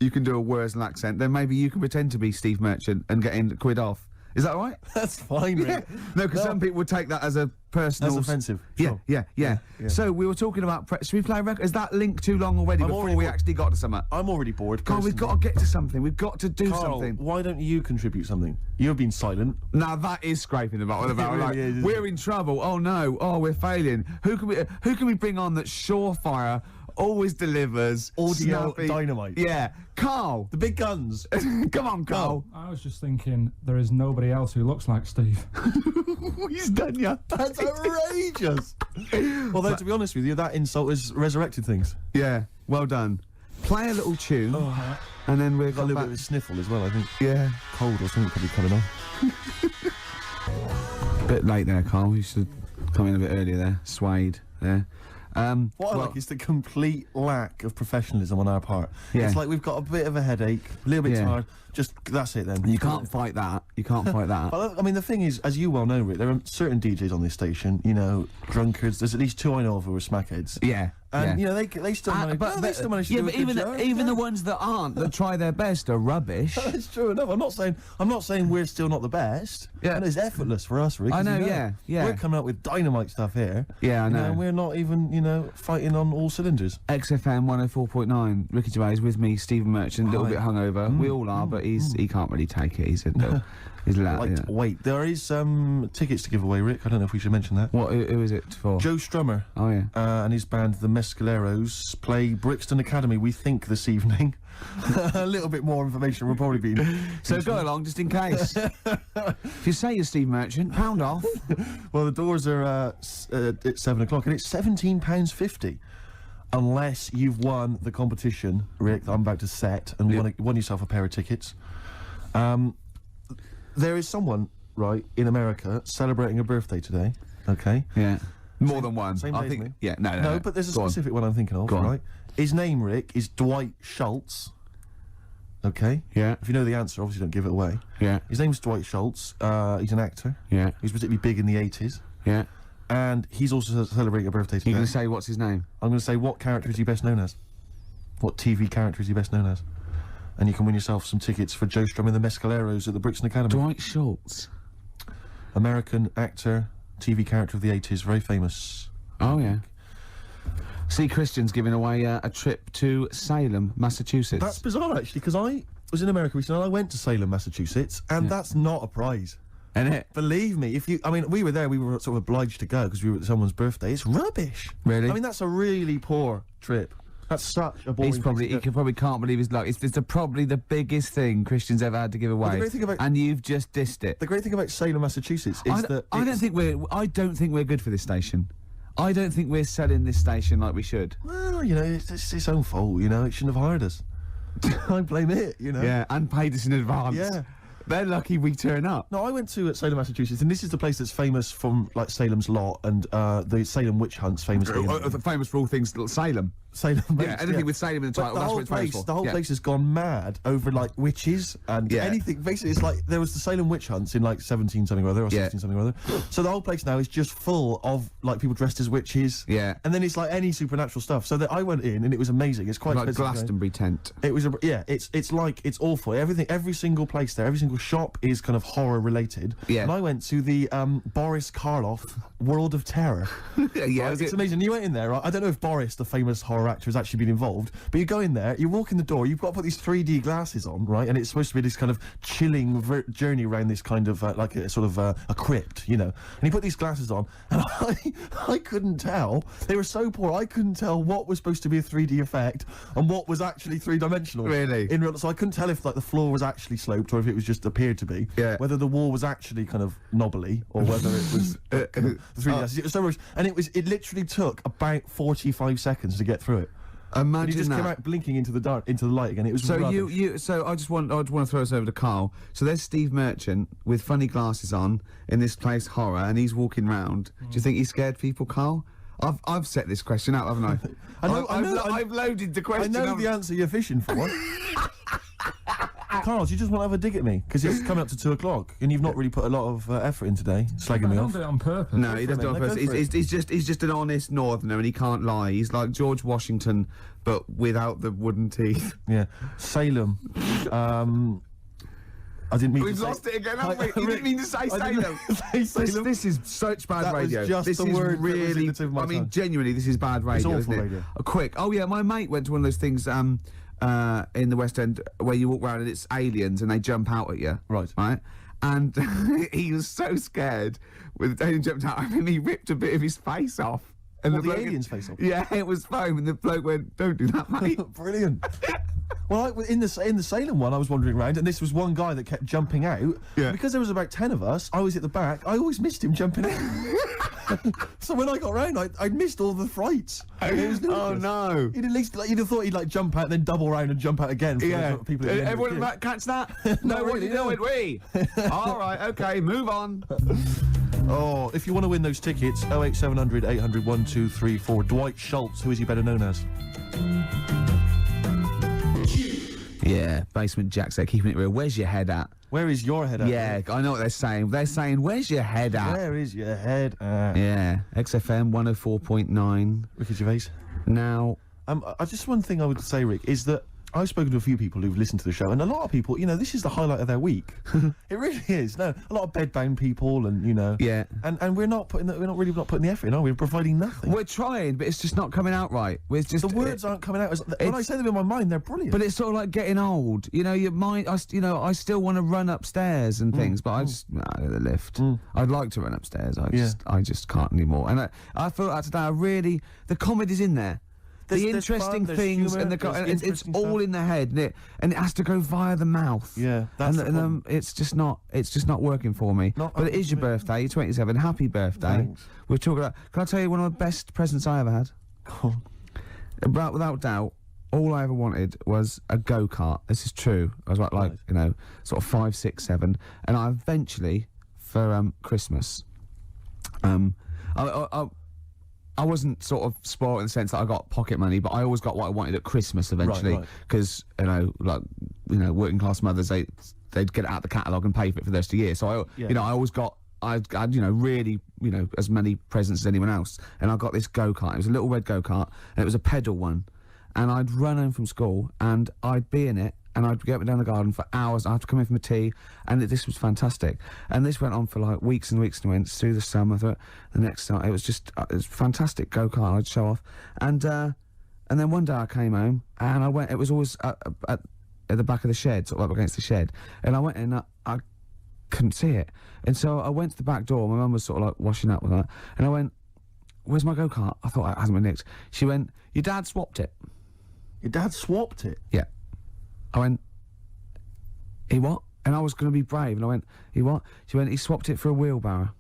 you can do a Worsley accent, then maybe you can pretend to be Steve Merchant and get in £1 off. Is that all right? That's fine, Rick. No, because some people would take that as a personal... That's offensive. Yeah, Sure. yeah. So we were talking about... Should we play a record? Is that link too long already before we actually got to something? I'm already bored. Carl, we've got to get to something. We've got to do something. Why don't you contribute something? You've been silent. Now that is scraping the bottom of the barrel. Really is, isn't we're in trouble. Oh no. Oh, we're failing. Who can we bring on that's surefire, always delivers, audio snappy? dynamite? Yeah. Carl. The big guns. Come on, Carl. I was just thinking, there is nobody else who looks like Steve. He's done ya. That's outrageous. Well, then, to be honest with you, that insult has resurrected things. Yeah. Well done. Play a little tune, and then we've Got a little bit of a sniffle as well, I think. Yeah. Cold or something probably coming on. Bit late there, Carl. You should come in a bit earlier there. Swayed there. What I like is the complete lack of professionalism on our part. Yeah. It's like we've got a bit of a headache, a little bit tired. Just that's it then. You can't fight that. You can't fight that. But I mean, the thing is, as you well know, Rick, there are certain DJs on this station. You know, drunkards. There's at least 2 I know of who are smackheads. Yeah. And you know they still manage. They still manage to do a good job. even the ones that aren't, that try their best, are rubbish. That's true enough. I'm not saying we're still not the best. Yeah. And it's effortless for us, Rick. I know. You Yeah. We're coming up with dynamite stuff here. Yeah, I know. And we're not even fighting on all cylinders. XFM 104.9. Ricky Gervais with me, Stephen Merchant, a little bit hungover. We all are, but he can't really take it. He's Wait, there is tickets to give away, Rick. I don't know if we should mention that. What? Who is it for? Joe Strummer. Oh yeah. And his band, the Mescaleros, play Brixton Academy, we think, this evening. A little bit more information will probably be... So go along, just in case. If you say you're Steve Merchant, pound off. Well, the doors are at 7 o'clock, and it's £17.50. Unless you've won the competition, Rick, that I'm about to set, and won yourself a pair of tickets. There is someone, right, in America celebrating a birthday today, okay? Yeah. More than one. Same I day as think. me. Yeah, no, but there's a specific one I'm thinking of, Go on. right? His name, Rick, is Dwight Schultz. Okay? Yeah. If you know the answer, obviously don't give it away. Yeah. His name's Dwight Schultz. He's an actor. Yeah. He was particularly big in the 80s. Yeah. And he's also celebrating a birthday today. You're going to say what's his name? I'm going to say what character is he best known as? What TV character is he best known as? And you can win yourself some tickets for Joe Strum and the Mescaleros at the Brixton Academy. Dwight Schultz. American actor, TV character of the 80s, very famous. Oh, yeah. See, Christian's giving away a trip to Salem, Massachusetts. That's bizarre, actually, because I was in America recently and I went to Salem, Massachusetts, and that's not a prize. Isn't it? Believe me, we were there, we were sort of obliged to go because we were at someone's birthday. It's rubbish. Really? I mean, that's a really poor trip. That's such a boring He probably can't believe his luck. It's probably the biggest thing Christian's ever had to give away. The great thing about, and you've just dissed it. The great thing about Salem, Massachusetts is that I don't think we're good for this station. I don't think we're selling this station like we should. Well, you know, it's its own fault, you know, it shouldn't have hired us. I blame it, you know. Yeah, and paid us in advance. Yeah. They're lucky we turn up. No, I went to Salem, Massachusetts, and this is the place that's famous from, like, Salem's Lot and the Salem witch hunts, famously. Famous for all things Salem. Salem. Yeah, anything with Salem in the title, that's what it's famous for. The whole place has gone mad over, like, witches and anything. Basically, it's like, there was the Salem witch hunts in, like, 17-something or other, or 16-something or other. So the whole place now is just full of, like, people dressed as witches. Yeah. And then it's, like, any supernatural stuff. So that I went in, and it was amazing. It's quite like expensive. Glastonbury tent. It was, it's awful. Every single place there, every single shop is kind of horror-related. Yeah. And I went to the, Boris Karloff World of Terror. Yeah, right? It's amazing. You went in there, right? I don't know if Boris, the famous horror actor, has actually been involved, but you go in there, you walk in the door, you've got to put these 3D glasses on, right? And it's supposed to be this kind of chilling journey around this kind of, like a sort of a crypt, you know? And you put these glasses on, and I couldn't tell. They were so poor, I couldn't tell what was supposed to be a 3D effect and what was actually three-dimensional. Really? So I couldn't tell if, like, the floor was actually sloped or if it was just appeared to be. Yeah. Whether the wall was actually kind of knobbly or whether it was kind of 3D glasses. It was so much, and it literally took about 45 seconds to get through it. Imagine and he just that. came out blinking into the light again. It was so rubbish. So I just want to throw us over to Carl. So there's Steve Merchant with funny glasses on in this place horror, and he's walking round. Do you think he scared people, Carl? I've set this question out, haven't I? I've loaded the question. I know the answer you're fishing for. Carl, do you just want to have a dig at me? Because it's coming up to 2 o'clock, and you've not really put a lot of effort in today, slagging me off. I don't do it on purpose. No, he doesn't do it on purpose. He's just an honest northerner, and he can't lie. He's like George Washington, but without the wooden teeth. Yeah. Salem. I didn't mean We've to say... lost it again, haven't we? You didn't mean to say Salem. This is such bad radio. Was just this the is word really. that was in the tip of my I mean, tongue. genuinely, this is bad radio, awful isn't it? radio. Quick. Oh yeah, my mate went to one of those things in the West End where you walk around and it's aliens and they jump out at you. Right. And he was so scared when the alien jumped out and he ripped a bit of his face off. And the alien's face off? Yeah, it was foam, and the bloke went, "Don't do that, mate." Brilliant. Well, in the Salem one, I was wandering around, and this was one guy that kept jumping out. Yeah. Because there was about 10 of us, I was at the back. I always missed him jumping out. So when I got round, I'd missed all the frights. It was ludicrous. Oh no! He'd at least, you'd have thought he'd like jump out, then double round and jump out again. For Yeah. people. At the end of the Everyone queue. might catch that. Not No, what really, you doing? We. All right. Okay. Move on. Oh, if you want to win those tickets, 08700 800 1234. Dwight Schultz, who is he better known as? Yeah, Basement Jack said, keeping it real. Where's your head at? Where is your head at? Yeah, I know what they're saying. They're saying, where's your head at? Where is your head at? Yeah, XFM 104.9. Ricky Gervais. Now, just one thing I would say, Rick, is that I've spoken to a few people who've listened to the show, and a lot of people, you know, this is the highlight of their week. It really is. No, a lot of bedbound people, and you know, yeah, and we're not putting we're not putting the effort in, are we? We're providing nothing. We're trying, but it's just not coming out right. It's just the words aren't coming out. When I say them in my mind, they're brilliant. But it's sort of like getting old. You know, your mind. I still want to run upstairs and things, but I just the lift. I'd like to run upstairs. I just can't anymore. And I felt like today. The comedy's in there. The interesting things and it's all in the head, and it has to go via the mouth. Yeah, that's and it's just not working for me. But it is your birthday. You're 27. Happy birthday. Thanks. We're talking about. Can I tell you one of the best presents I ever had? Go on. Without doubt, all I ever wanted was a go-kart. This is true. I was like you know, sort of 5, 6, 7, and I eventually for Christmas, I wasn't sort of spoiled in the sense that I got pocket money, but I always got what I wanted at Christmas eventually, because working class mothers they'd get it out the catalogue and pay for it for the rest of the year. So I always got really as many presents as anyone else, and I got this go-kart. It was a little red go-kart, and it was a pedal one, and I'd run home from school and I'd be in it, and I'd get up and down the garden for hours. I had to come in for my tea, and this was fantastic. And this went on for like weeks and weeks and weeks through the summer. The next night, it was just it was fantastic go-kart. I'd show off, and then one day I came home and I went. It was always at the back of the shed, sort of up against the shed, and I went in. I couldn't see it, and so I went to the back door. My mum was sort of like washing up with that, and I went, "Where's my go-kart?" I thought it hasn't been nicked. She went, "Your dad swapped it." Your dad swapped it? Yeah. I went, "He what?" And I was going to be brave, and I went, "He what?" She went, "He swapped it for a wheelbarrow."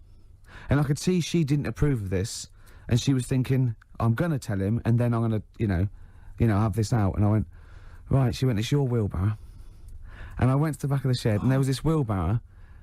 And I could see she didn't approve of this, and she was thinking, "I'm going to tell him, and then I'm going to, you know, have this out." And I went, "Right." She went, "It's your wheelbarrow." And I went to the back of the shed, and there was this wheelbarrow.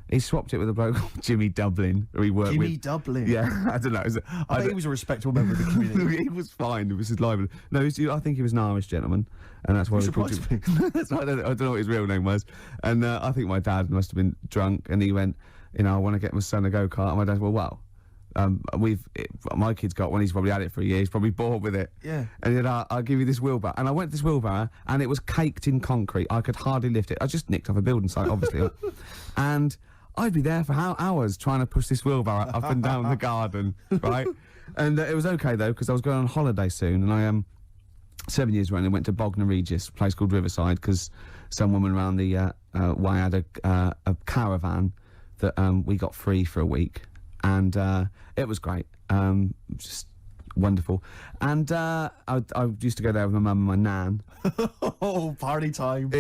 He swapped it with a bloke called Jimmy Dublin, who he worked with. Jimmy Dublin? Yeah, I don't know. I bet he was a respectable member of the community. He was fine. It was his lively. No, I think he was an Irish gentleman, and that's why we called him. I don't know what his real name was. And I think my dad must have been drunk, and he went, "You know, I want to get my son a go-kart." And my dad went, "Well, my kid's got one. He's probably had it for a year. He's probably bored with it." Yeah. And he said, "I'll give you this wheelbarrow." And I went to this wheelbarrow, and it was caked in concrete. I could hardly lift it. I just nicked off a building site, obviously. And I'd be there for hours trying to push this wheelbarrow up and down the garden, right? And it was okay though, because I was going on holiday soon, and I 7 years running went to Bognor Regis, a place called Riverside, because some woman around the way had a caravan that we got free for a week, and it was great, just wonderful. And I used to go there with my mum and my nan. Oh, party time!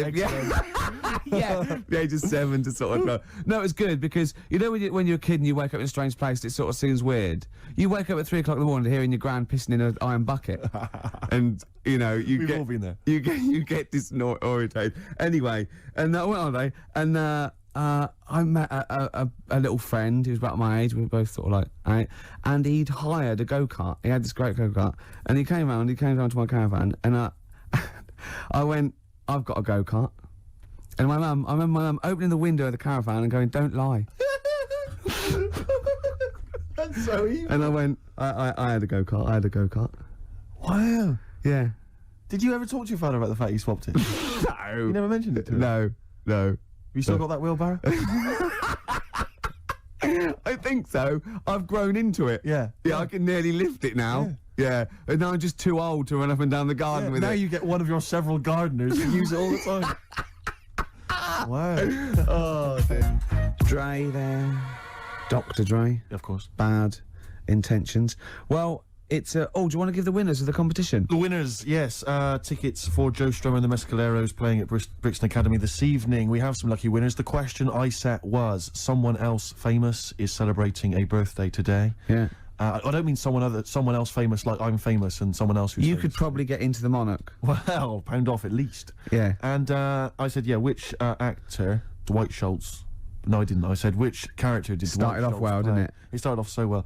Yeah, the age of 7 to sort of no, it was good because you know when you're a kid and you wake up in a strange place, it sort of seems weird. You wake up at 3 o'clock in the morning hearing your gran pissing in an iron bucket, and you know We've all been there. You get disorientated. Anyway, and I went on holiday, and I met a little friend who was about my age. We were both sort of like, right, and he'd hired a go-kart. He had this great go-kart, and he came down to my caravan, and I went, "I've got a go-kart." And I remember my mum opening the window of the caravan and going, "Don't lie." That's so evil. And I went, I had a go-kart. I had a go-kart. Wow. Yeah. Did you ever talk to your father about the fact you swapped it? No. You never mentioned it to him? No. You still got that wheelbarrow? I think so. I've grown into it. Yeah. Yeah, I can nearly lift it now. Yeah. And now I'm just too old to run up and down the garden with it. Now you get one of your several gardeners who use it all the time. Wow. Oh, dear. Dre there. Dr. Dre. Of course. Bad intentions. Well, it's do you want to give the winners of the competition? The winners, yes. Tickets for Joe Strummer and the Mescaleros playing at Brixton Academy this evening. We have some lucky winners. The question I set was, someone else famous is celebrating a birthday today. Yeah. I don't mean someone else famous like I'm famous and someone else who's You famous. could probably get into the Monarch. Well, pound off at least. Yeah. And I said, yeah, which actor, Dwight Schultz. No, I didn't. I said, which character did Started Dwight off Schultz well, play? didn't it? It started off so well.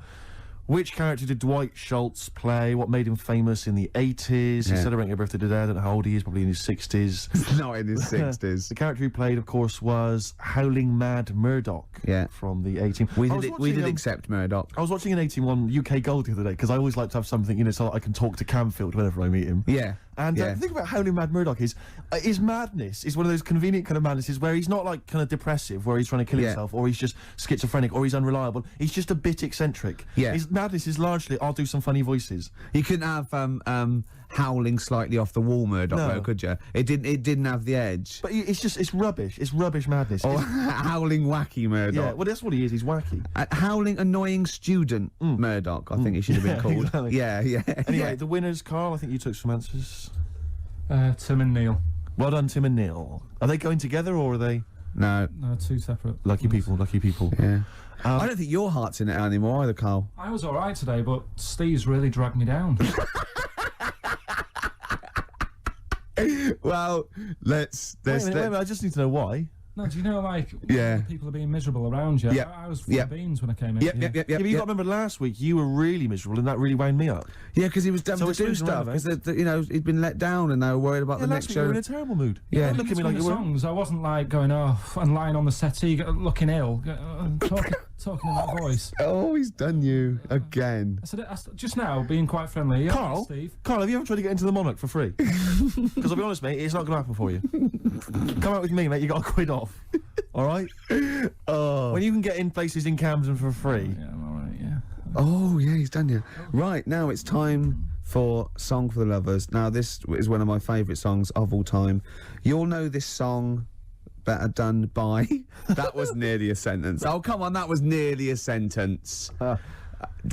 Which character did Dwight Schultz play? What made him famous in the 80s? He's celebrating a birthday today. I don't know how old he is, probably in his 60s. Not in his 60s. The character he played, of course, was Howling Mad Murdoch. Yeah. From the 18. We did accept Murdoch. I was watching an 18-1 UK Gold the other day, because I always like to have something, you know, so that I can talk to Camfield whenever I meet him. Yeah. And the thing about Howling Mad Murdoch is, his madness is one of those convenient kind of madnesses where he's not like kind of depressive, where he's trying to kill himself, or he's just schizophrenic, or he's unreliable. He's just a bit eccentric. Yeah. His madness is largely, I'll do some funny voices. You couldn't have howling slightly off the wall Murdoch, though, could you? It didn't have the edge. But it's rubbish. It's rubbish madness. Or howling wacky Murdoch. Yeah, well, that's what he is. He's wacky. Howling annoying student Murdoch, I think he should have been called. Exactly. Yeah. Anyway, the winners, Carl, I think you took some answers. Tim and Neil. Well done, Tim and Neil. Are they going together, or are they... No. No, two separate. Lucky people, lucky people. Yeah. I don't think your heart's in it anymore either, Carl. I was alright today, but Steve's really dragged me down. Well, let's... Wait a minute, I just need to know why. No, do you know, like, Yeah. people are being miserable around you? Yep. I was full of beans when I came in. Yep. Yeah, but you got to remember last week, you were really miserable, and that really wound me up. Yeah, because he was done So to it's do moving stuff. around, Because, you know, he'd been let down and they were worried about the last next week show. you were in a terrible mood. Yeah. Look at me like the you were. songs. I wasn't like going off and lying on the settee looking ill. Talking. talking in that voice. Oh, he's done you again. I said just now, being quite friendly. Carl, Steve. Carl, have you ever tried to get into the Monarch for free? Because I'll be honest, mate, it's not going to happen for you. Come out with me, mate. You got a quid off. All right. Oh. When you can get in places in Camden for free. Yeah, I'm all right. Yeah. Oh, yeah, he's done you. Right, now it's time for Song for the Lovers. Now, this is one of my favourite songs of all time. You'll know this song better done by... That was nearly a sentence. Oh, come on, that was nearly a sentence.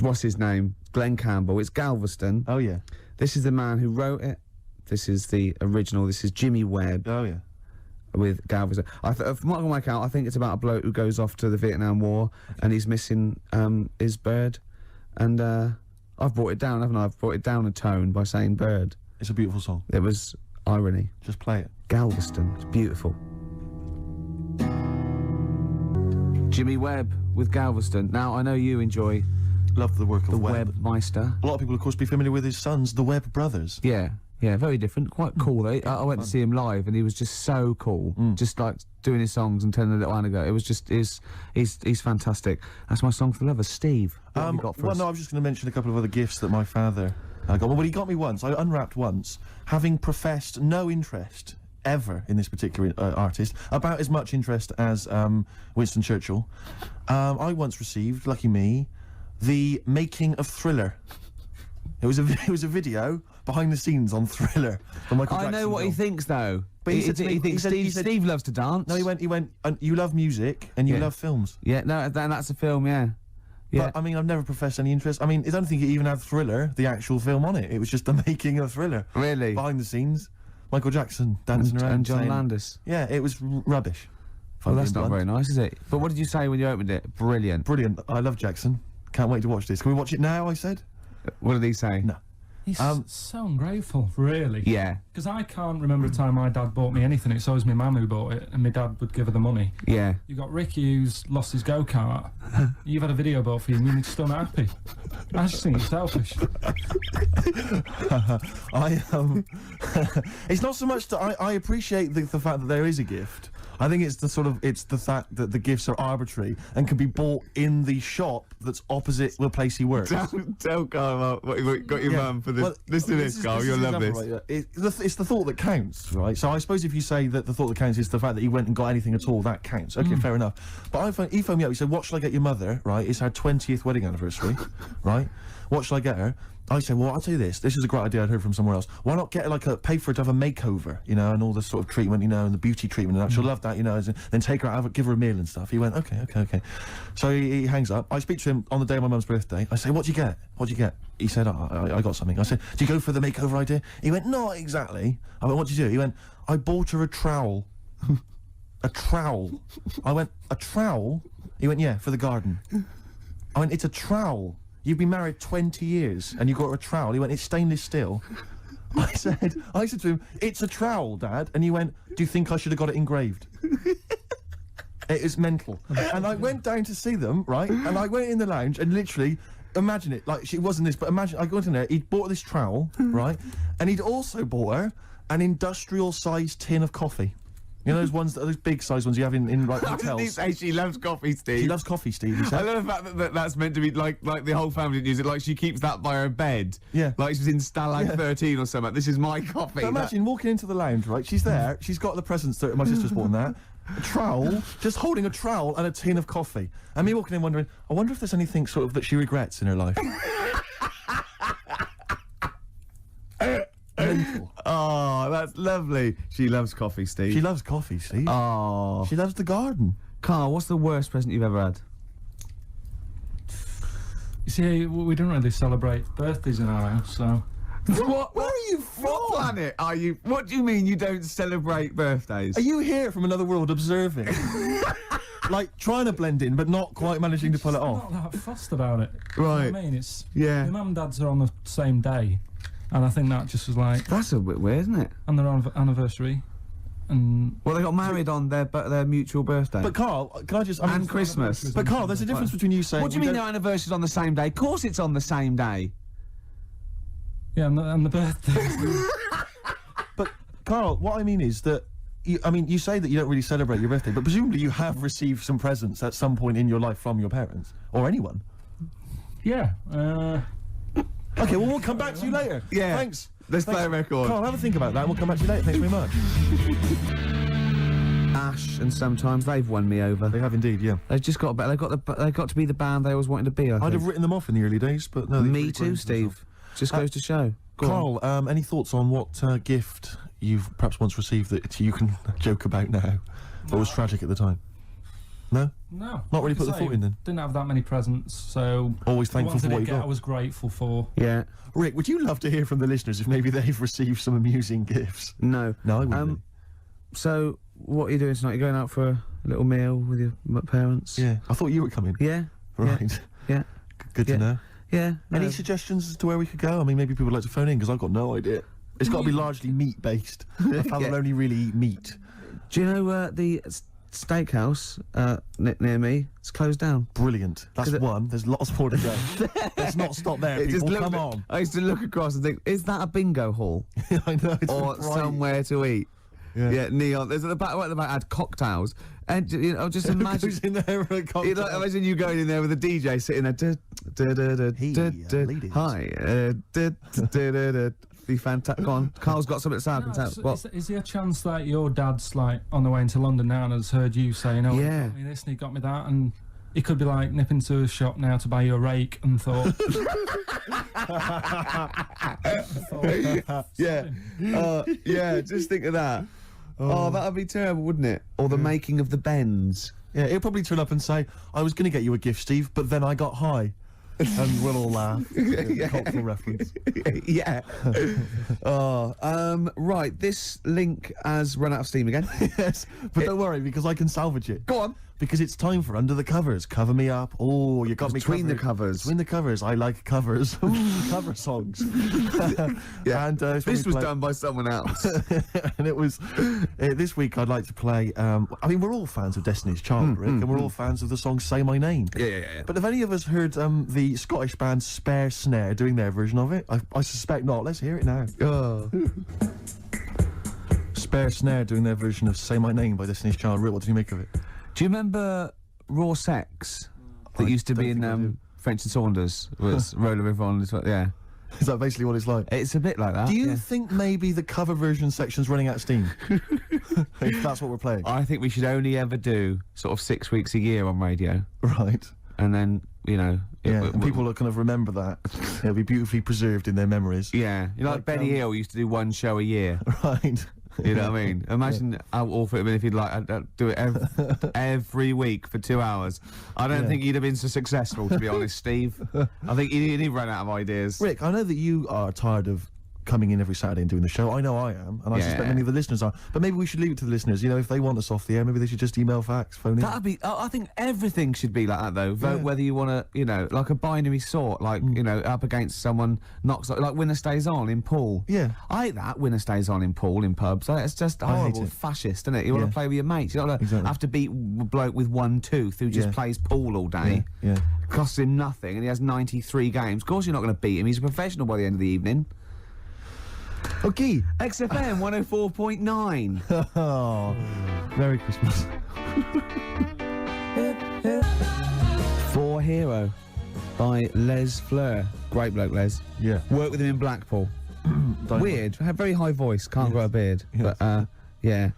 What's his name? Glenn Campbell. It's Galveston. Oh, yeah. This is the man who wrote it. This is the original. This is Jimmy Webb. Oh, yeah. With Galveston. From what I can work out, I think it's about a bloke who goes off to the Vietnam War and he's missing his bird. And I've brought it down, haven't I? I've brought it down a tone by saying bird. It's a beautiful song. It was irony. Just play it. Galveston. It's beautiful. Jimmy Webb with Galveston. Now, I know you enjoy... Love the work of the Webb. Webmeister. A lot of people, of course, be familiar with his sons, the Webb brothers. Yeah. Yeah, very different. Quite cool, though. I went to see him live, and he was just so cool. Just like doing his songs and telling a little anecdote. It was just he's fantastic. That's my song for the lovers. Steve, what have you got for us? No, I was just going to mention a couple of other gifts that my father got. Well, he got me once. I unwrapped once, having professed no interest ever in this particular artist, about as much interest as Winston Churchill. I once received, lucky me, the making of Thriller. It was a video behind the scenes on Thriller from Michael Jackson. I know what he thinks though. But he thinks Steve loves to dance. No, he went. You love music and you love films. Yeah, no, that's a film. Yeah. Yeah. But I mean, I've never professed any interest. I mean, I don't think it even had Thriller, the actual film, on it. It was just the making of Thriller. Really? Behind the scenes, Michael Jackson dancing around. And John saying, Landis. Yeah, it was rubbish. Well, that's not very nice, is it? But what did you say when you opened it? Brilliant. Brilliant. I love Jackson. Can't wait to watch this. Can we watch it now? I said. What did he say? No. He's so ungrateful, really. Yeah. Because I can't remember a time my dad bought me anything. It's always my mum who bought it, and my dad would give her the money. Yeah. You got Ricky who's lost his go-kart. You've had a video bought for you, and you're still not happy. I just think you're selfish. It's not so much that I appreciate the fact that there is a gift. I think it's the fact that the gifts are arbitrary and can be bought in the shop that's opposite the place he works. Tell Carl what you got your mum for this. Well, Listen to this, Carl. You'll love this. Right, it's the thought that counts, right? So I suppose if you say that the thought that counts is the fact that he went and got anything at all, that counts. Okay, fair enough. But he phoned me up. He said, "What shall I get your mother?" Right? It's her 20th wedding anniversary, right? What shall I get her? I said, well, I'll tell you this. This is a great idea I'd heard from somewhere else. Why not get her, pay for her to have a makeover, you know, and all this sort of treatment, you know, and the beauty treatment and that. She'll love that, you know, then take her out, give her a meal and stuff. He went, okay. So he hangs up. I speak to him on the day of my mum's birthday. I say, what'd you get? He said, I got something. I said, do you go for the makeover idea? He went, not exactly. I went, what'd you do? He went, I bought her a trowel. A trowel. I went, a trowel? He went, yeah, for the garden. I went, it's a trowel. You've been married 20 years and you got her a trowel. He went, it's stainless steel. I said to him, it's a trowel, Dad. And he went, do you think I should have got it engraved? It is mental. And I went down to see them, right? And I went in the lounge and literally, imagine it, like, she wasn't this, but imagine, I got in there, he'd bought this trowel, right? And he'd also bought her an industrial-sized tin of coffee. You know those big size ones you have in like hotels. Did he say she loves coffee, Steve? She loves coffee, Steve. He said. I love the fact that that's meant to be like the whole family use it. Like she keeps that by her bed. Yeah. Like she's in Stalag 13 or something. This is my coffee. But imagine walking into the lounge, right? She's there. She's got the presents that my sister's bought and that. A trowel, just holding a trowel and a tin of coffee. And me walking in wondering, I wonder if there's anything sort of that she regrets in her life. Mental. Oh, that's lovely. She loves coffee, Steve. She loves coffee, Steve. Oh. She loves the garden. Carl, what's the worst present you've ever had? You see, we don't really celebrate birthdays in our house, so... Where are you from? What planet are you? What do you mean you don't celebrate birthdays? Are you here from another world observing? Like, trying to blend in, but not quite managing to pull it off? Not that fussed about it. Right. You know what I mean? It's... Yeah. My mum and dad's are on the same day. And I think that just was like... That's a bit weird, isn't it? And their anniversary. And... Well, they got married on their mutual birthday. But Carl, can I just... and Christmas. But Carl, there's a difference between you saying... What do you mean their anniversary's on the same day? Of course it's on the same day. Yeah, and the birthday. But, Carl, what I mean is that you say that you don't really celebrate your birthday, but presumably you have received some presents at some point in your life from your parents or anyone. Yeah. Okay, well, we'll come back to you later. Yeah. Thanks. Let's play a record. Carl, have a think about that, and we'll come back to you later. Thanks very much. Ash and Sometimes, they've won me over. They have indeed, yeah. They've just got better. They got to be the band they always wanted to be. I I'd think. have written them off in the early days, but no. Me too, Steve. Just goes to show. Carl, any thoughts on what gift you've perhaps once received that you can joke about now, but was tragic at the time? No? No. Not really Like put I the say, thought in then? Didn't have that many presents, so... Always thankful for what you got. I was grateful for. Yeah. Rick, would you love to hear from the listeners if maybe they've received some amusing gifts? No. No, I wouldn't. So, what are you doing tonight? You going out for a little meal with your parents? Yeah. I thought you were coming. Yeah. Right. Yeah. Good to know. Yeah. Any no. suggestions as to where we could go? I mean, maybe people would like to phone in, because I've got no idea. It's got to be largely meat-based. A fella will only really eat meat. Do you know the steakhouse near me? It's closed down. Brilliant. That's one. There's lots more to go. Let's not stop there, people. Come on. I used to look across and think, is that a bingo hall? I know. It's or somewhere to eat? Yeah, neon. There's at the back. Right at the back had cocktails, and you know, just imagine. Who's in there with a cocktail? You know, imagine you going in there with a DJ sitting there. Hi. Be fantastic. Go on. Carl's got something to say. I can tell. What? Is there a chance that your dad's like on the way into London now and has heard you saying, "Oh, yeah, he got me this and he got me that," and he could be like nipping to a shop now to buy you a rake and thought, yeah, just think of that. Oh, that'd be terrible, wouldn't it? Or the making of the Bends. Yeah, he'll probably turn up and say, I was going to get you a gift, Steve, but then I got high. And we'll all laugh. Cultural reference. Yeah. Right, this link has run out of steam again. Yes, but don't worry, because I can salvage it. Go on. Because it's time for Under the Covers. Cover me up. Oh, you got me Between the covers. Between the covers. I like covers. Cover songs. Yeah. And this was done by someone else. And it was this week. I'd like to play. I mean, we're all fans of Destiny's Child, Rick, and we're all fans of the song "Say My Name." Yeah. But have any of us heard the Scottish band Spare Snare doing their version of it? I suspect not. Let's hear it now. Oh. Spare Snare doing their version of "Say My Name" by Destiny's Child. Rick, what did you make of it? Do you remember Raw Sex that used to be in French and Saunders? Was Roller River on as well? Yeah. Is that basically what it's like? It's a bit like that. Do you think maybe the cover version section's running out of steam? If that's what we're playing. I think we should only ever do sort of 6 weeks a year on radio. Right. And then, you know... and people will kind of remember that. It'll be beautifully preserved in their memories. Yeah. You know, like Benny Hill used to do one show a year. Right. You know what I mean? Imagine how awful it would have been if he'd like do it every week for 2 hours. I don't think he'd have been so successful, to be honest, Steve. I think he'd run out of ideas. Rick, I know that you are tired of coming in every Saturday and doing the show. I know I am, and I suspect many of the listeners are. But maybe we should leave it to the listeners. You know, if they want us off the air, maybe they should just email, fax, phone in. That'd be... I think everything should be like that, though. Vote whether you want to, you know, like a binary sort, like, you know, up against someone knocks... Like Winner Stays On in pool. Yeah. I hate that, Winner Stays On in pool, in pubs. It's just horrible, fascist, isn't it? You want to play with your mates. You don't want to have to beat a bloke with one tooth who just plays pool all day. Yeah. Costs him nothing, and he has 93 games. Of course you're not going to beat him. He's a professional by the end of the evening. Okay. XFM 104.9. Oh, Merry Christmas. For Hero by Les Fleur. Great bloke, Les. Yeah. Worked with him in Blackpool. Weird. Had very high voice. Can't grow a beard. Yes. But, yeah.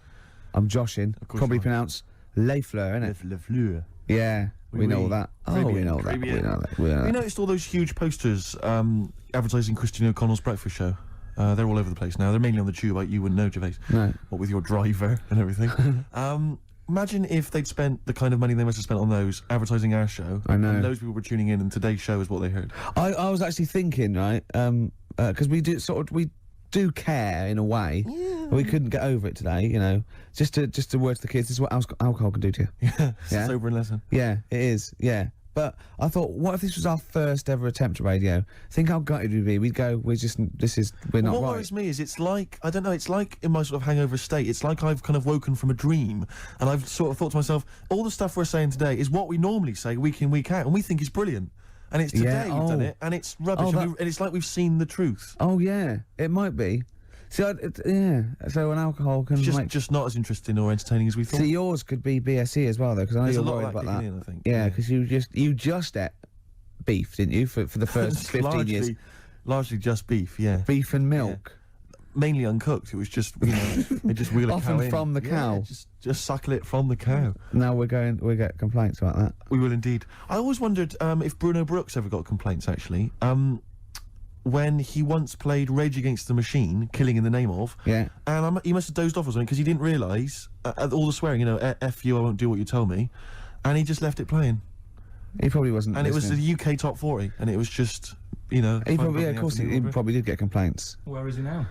I'm joshing. Probably pronounced Les Fleur, innit? Les Fleur. Yeah. We know all that. Caribbean, we know that. Caribbean. We know that. We know You that. noticed all those huge posters advertising Christine O'Connell's breakfast show? They're all over the place now. They're mainly on the tube. You wouldn't know, Gervais. No. What with your driver and everything. Imagine if they'd spent the kind of money they must have spent on those advertising our show. I know. And those people were tuning in, and today's show is what they heard. I was actually thinking, right, because we do care in a way. Yeah. We couldn't get over it today, you know. Just to word to the kids, this is what alcohol can do to you. Yeah, it's a sobering lesson. Yeah, it is. Yeah. But I thought, what if this was our first ever attempt at radio? Think how gutted we'd be. We'd go, we're not What right. worries me is it's like, I don't know, it's like in my sort of hangover state, it's like I've kind of woken from a dream, and I've sort of thought to myself, all the stuff we're saying today is what we normally say week in, week out, and we think is brilliant. And it's today we've done it, and it's rubbish, and it's like we've seen the truth. Oh, yeah, it might be. See, yeah. So an alcohol can It's make... just not as interesting or entertaining as we thought. See, yours could be BSE as well, though, because I know There's you're a lot worried of that about that. kicking in, I think. Yeah, because you just ate beef, didn't you, for the first 15 years? Largely just beef, yeah. Beef and milk. Yeah. Mainly uncooked. It was just, you know, they just wheel a cow Often in. from the cow. Yeah, just suckle it from the cow. Now we get complaints about that. We will indeed. I always wondered if Bruno Brooks ever got complaints, actually. When he once played Rage Against the Machine, Killing in the Name of, yeah, and he must have dozed off or something because he didn't realise all the swearing, you know, F you, I won't do what you tell me, and he just left it playing. He probably wasn't. And listening. it was the UK top 40, and it was just, you know. He probably, yeah, of course, he probably did get complaints. Where is he now?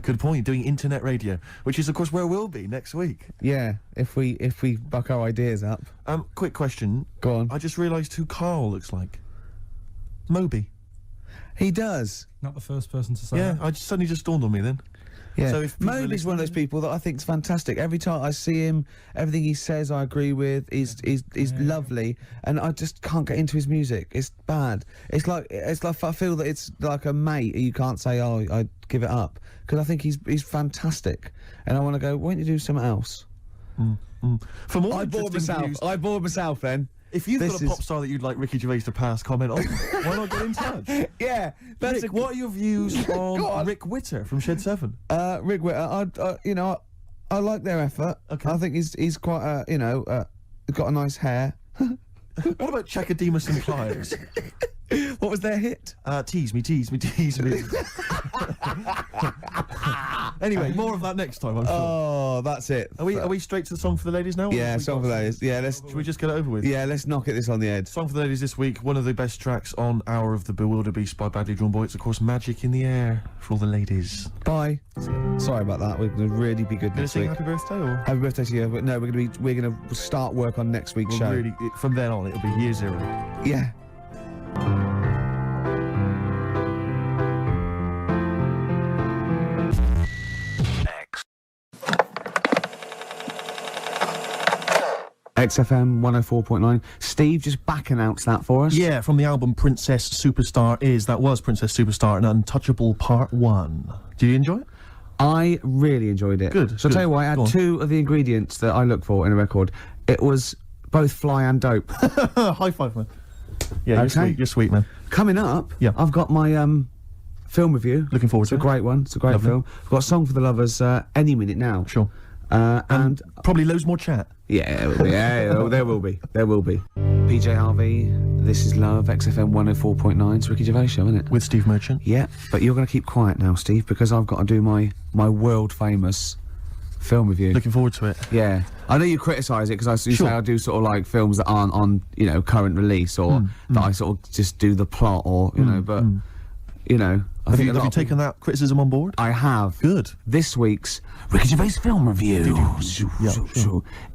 Good point. Doing internet radio, which is of course where we'll be next week. Yeah, if we buck our ideas up. Quick question. Go on. I just realised who Carl looks like. Moby. He does. Not the first person to say yeah, that. Suddenly just dawned on me then. Yeah, so if Moby's one of those people that I think is fantastic. Every time I see him, everything he says I agree with. He's lovely, and I just can't get into his music. It's bad. It's like I feel that it's like a mate. You can't say, oh, I give it up, because I think he's fantastic, and I want to go. Why don't you do something else? For more I bored myself then. If you've got a pop star that you'd like Ricky Gervais to pass comment on, why not get in touch? Yeah, that's Rick, what are your views on Rick Witter from Shed 7? Rick Witter, I like their effort. Okay. I think he's quite got a nice hair. What about Chakademus and Pliers? What was their hit? Tease me, tease me, tease me. Anyway, more of that next time, I'm sure. Oh, that's it. Are we straight to the song for the ladies now? Yeah, song for the ladies. Yeah, should we just get it over with? Yeah, let's knock this on the head. Song for the ladies this week, one of the best tracks on Hour of the Bewilderbeast by Badly Drawn Boy. It's of course Magic in the Air for all the ladies. Bye. Sorry about that. We're gonna really be good next week. Happy birthday or? Happy birthday to you. But no, we're gonna start work on next week's show. Really, from then on, it'll be year 0. Yeah. XFM 104.9. Steve, just back announced that for us. Yeah, from the album Princess Superstar that was Princess Superstar and Untouchable Part 1. Did you enjoy it? I really enjoyed it. Good. So I'll tell you what, I had 2 of the ingredients that I look for in a record. It was both fly and dope. High five, man. Yeah, okay. You're sweet, man. Coming up, yeah, I've got my film review. Looking forward to it. It's a great one. It's a great film. I've got a song for the lovers any minute now. Sure. And probably loads more chat. Yeah, there will be. There will be. PJ Harvey, This Is Love, XFM 104.9. It's Ricky Gervais show, isn't it? With Steve Merchant. Yeah, but you're going to keep quiet now, Steve, because I've got to do my world famous film review. Looking forward to it. Yeah, I know you criticise it because you say I do sort of like films that aren't on current release or that I sort of just do the plot or but have you taken that criticism on board? I have. Good. This week's Ricky Gervais film review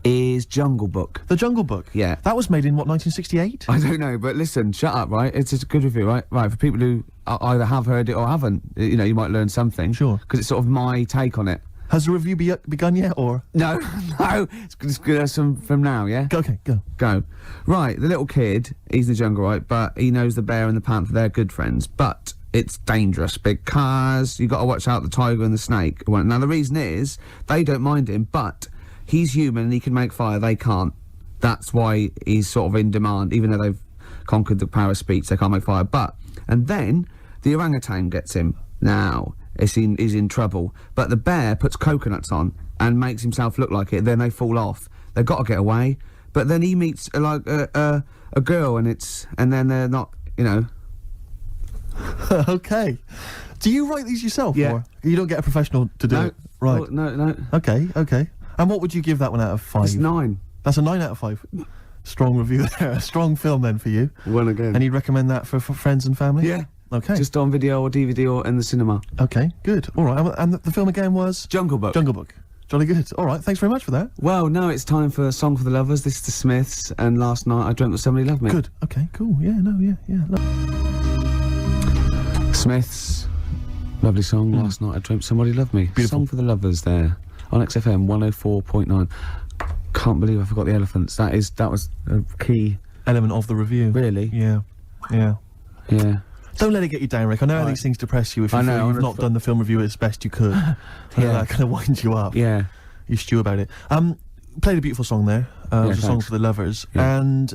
is Jungle Book. The Jungle Book? Yeah. That was made in, what, 1968? I don't know, but listen, shut up, right? It's a good review, right? Right, for people who either have heard it or haven't, you might learn something. Sure. Because it's sort of my take on it. Has the review begun yet, or...? No, it's good from now, yeah? Okay, go. Right, the little kid, he's in the jungle, right? But he knows the bear and the panther, they're good friends. But it's dangerous because you got to watch out the tiger and the snake. Now, the reason is, they don't mind him, but he's human and he can make fire, they can't. That's why he's sort of in demand, even though they've conquered the power of speech, they can't make fire. And then, the orangutan gets him. Now, he's in trouble. But the bear puts coconuts on and makes himself look like it, then they fall off. They've got to get away. But then he meets, a girl, and then they're not, Okay. Do you write these yourself? Yeah. Or you don't get a professional to do it? Right. Oh, no. Okay. And what would you give that one out of 5? It's 9. That's a 9 out of 5. Strong review there. A strong film then for you. One again. And you'd recommend that for friends and family? Yeah. Okay. Just on video or DVD or in the cinema. Okay, good. All right. And the film again was? Jungle Book. Jungle Book. Jolly good. All right, thanks very much for that. Well, now it's time for a song for the lovers. This is the Smiths, and last night I dreamt that somebody loved me. Good. Okay, cool. Yeah, Smiths, lovely song. Last night I dreamt somebody loved me. Beautiful. Song for the lovers there on XFM 104.9. Can't believe I forgot the elephants. That was a key element of the review. Really? Yeah. Don't let it get you down, Rick. I know how these things depress you if you feel you've not done the film review as best you could. That kind of winds you up. Yeah. You stew about it. Played a beautiful song there. It was a song for the lovers. Yeah. And,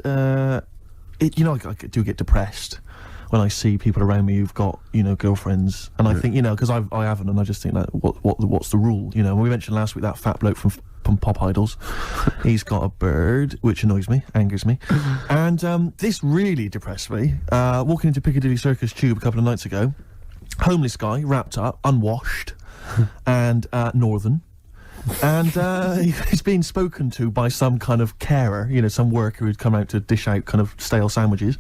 you know, I do get depressed when I see people around me who've got, you know, girlfriends. And I think, you know, because I haven't, and I just think that, what's the rule? You know, we mentioned last week that fat bloke from Pop Idols. He's got a bird, which annoys me, angers me. And this really depressed me. Walking into Piccadilly Circus Tube a couple of nights ago, homeless guy, wrapped up, unwashed, and northern. And he's being spoken to by some kind of carer, you know, some worker who'd come out to dish out kind of stale sandwiches.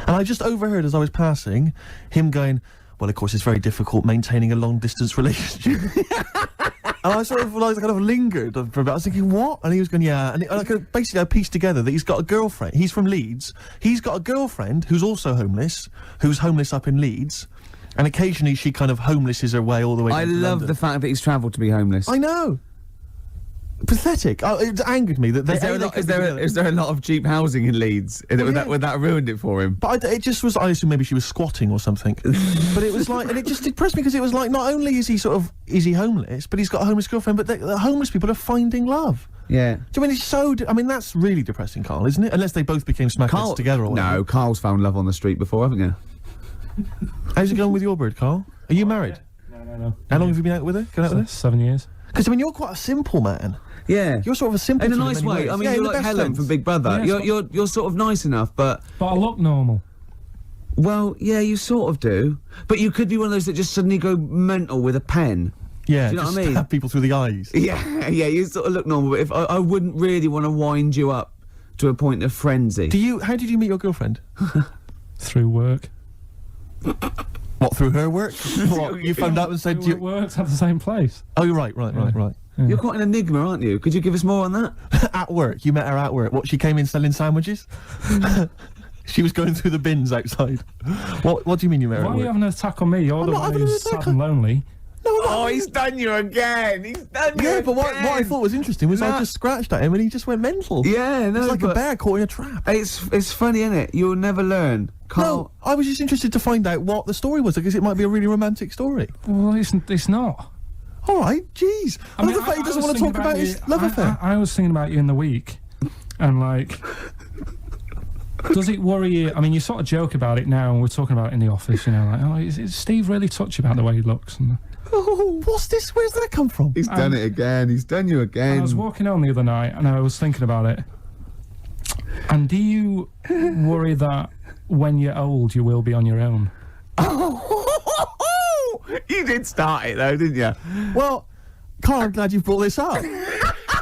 And I just overheard as I was passing him going, well, of course, it's very difficult maintaining a long-distance relationship. And I sort of kind of lingered for a bit. I was thinking, what? And he was going, yeah. And basically I pieced together that he's got a girlfriend. He's from Leeds. He's got a girlfriend who's also homeless, who's homeless up in Leeds. And occasionally she kind of homelesses her way all the way down to I love London. the fact that he's travelled to be homeless. I know. Pathetic. It angered me that is there a lot of cheap housing in Leeds? Would that ruined it for him? But it just was. I assume maybe she was squatting or something. But it was like, and it just depressed me because it was like, not only is he homeless, but he's got a homeless girlfriend. But the homeless people are finding love. Yeah. Do you mean it's so? I mean that's really depressing, Carl, isn't it? Unless they both became smackheads together. Or whatever. No, Carl's found love on the street before, haven't you? How's it going with your bird, Carl? Are you married? No. How long have you been out with her? Going out with her? 7 years. Because I mean, you're quite a simple man. Yeah, you're sort of a simple. In a nice way. I mean, you're like Helen from Big Brother. Yeah, you're sort of nice enough, but I look normal. Well, yeah, you sort of do. But you could be one of those that just suddenly go mental with a pen. Yeah, do you know just what I mean? Stab people through the eyes. Yeah, you sort of look normal. But if I wouldn't really want to wind you up to a point of frenzy. How did you meet your girlfriend? Through work. What, through her work? What, you phoned up and said you worked at the same place. Oh, you're right. Yeah. You're quite an enigma, aren't you? Could you give us more on that? At work, you met her at work. What, she came in selling sandwiches? She was going through the bins outside. What do you mean you met her at Why work? are you having an attack on me? You're the one who's sad and lonely. No, he's done you again. He's done you again. But what I thought was interesting was I just scratched at him and he just went mental. Yeah, no, it's like a bear caught in a trap. It's funny, isn't it? You'll never learn. No, I was just interested to find out what the story was because it might be a really romantic story. Well, it's not. All right, jeez. I mean, the fact he doesn't want to talk about his love affair. I was thinking about you in the week, and like, does it worry you? I mean, you sort of joke about it now, and we're talking about it in the office. You know, like, oh, is Steve really touchy about the way he looks? And, oh, what's this? Where's that come from? He's done it again. He's done you again. I was walking home the other night, and I was thinking about it. And do you worry that when you're old, you will be on your own? You did start it though, didn't you? Well, Carl, I'm glad you've brought this up.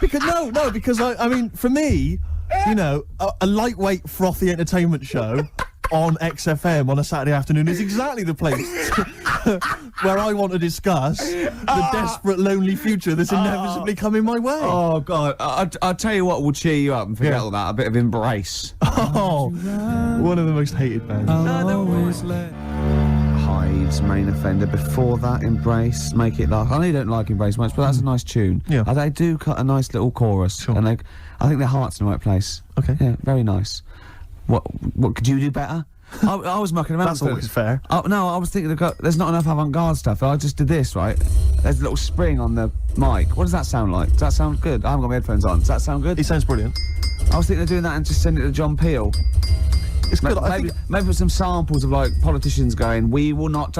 because I mean, for me, you know, a lightweight, frothy entertainment show on XFM on a Saturday afternoon is exactly the place where I want to discuss the desperate, lonely future that's inevitably coming my way. Oh, God. I'll tell you what will cheer you up and forget all that. A bit of Embrace. Oh, one of the most hated bands. Hives, Main Offender. Before that, Embrace, Make It Last. I know you don't like Embrace much, but that's a nice tune. Yeah. They do cut a nice little chorus. Sure. And I think their heart's in the right place. Okay. Yeah, very nice. What could you do better? I was mucking around. That's always fair. No, I was thinking there's not enough avant-garde stuff. I just did this, right? There's a little spring on the mic. What does that sound like? Does that sound good? I haven't got my headphones on. Does that sound good? It sounds brilliant. I was thinking of doing that and just sending it to John Peel. It's good. Maybe with some samples of like politicians going, "We will not."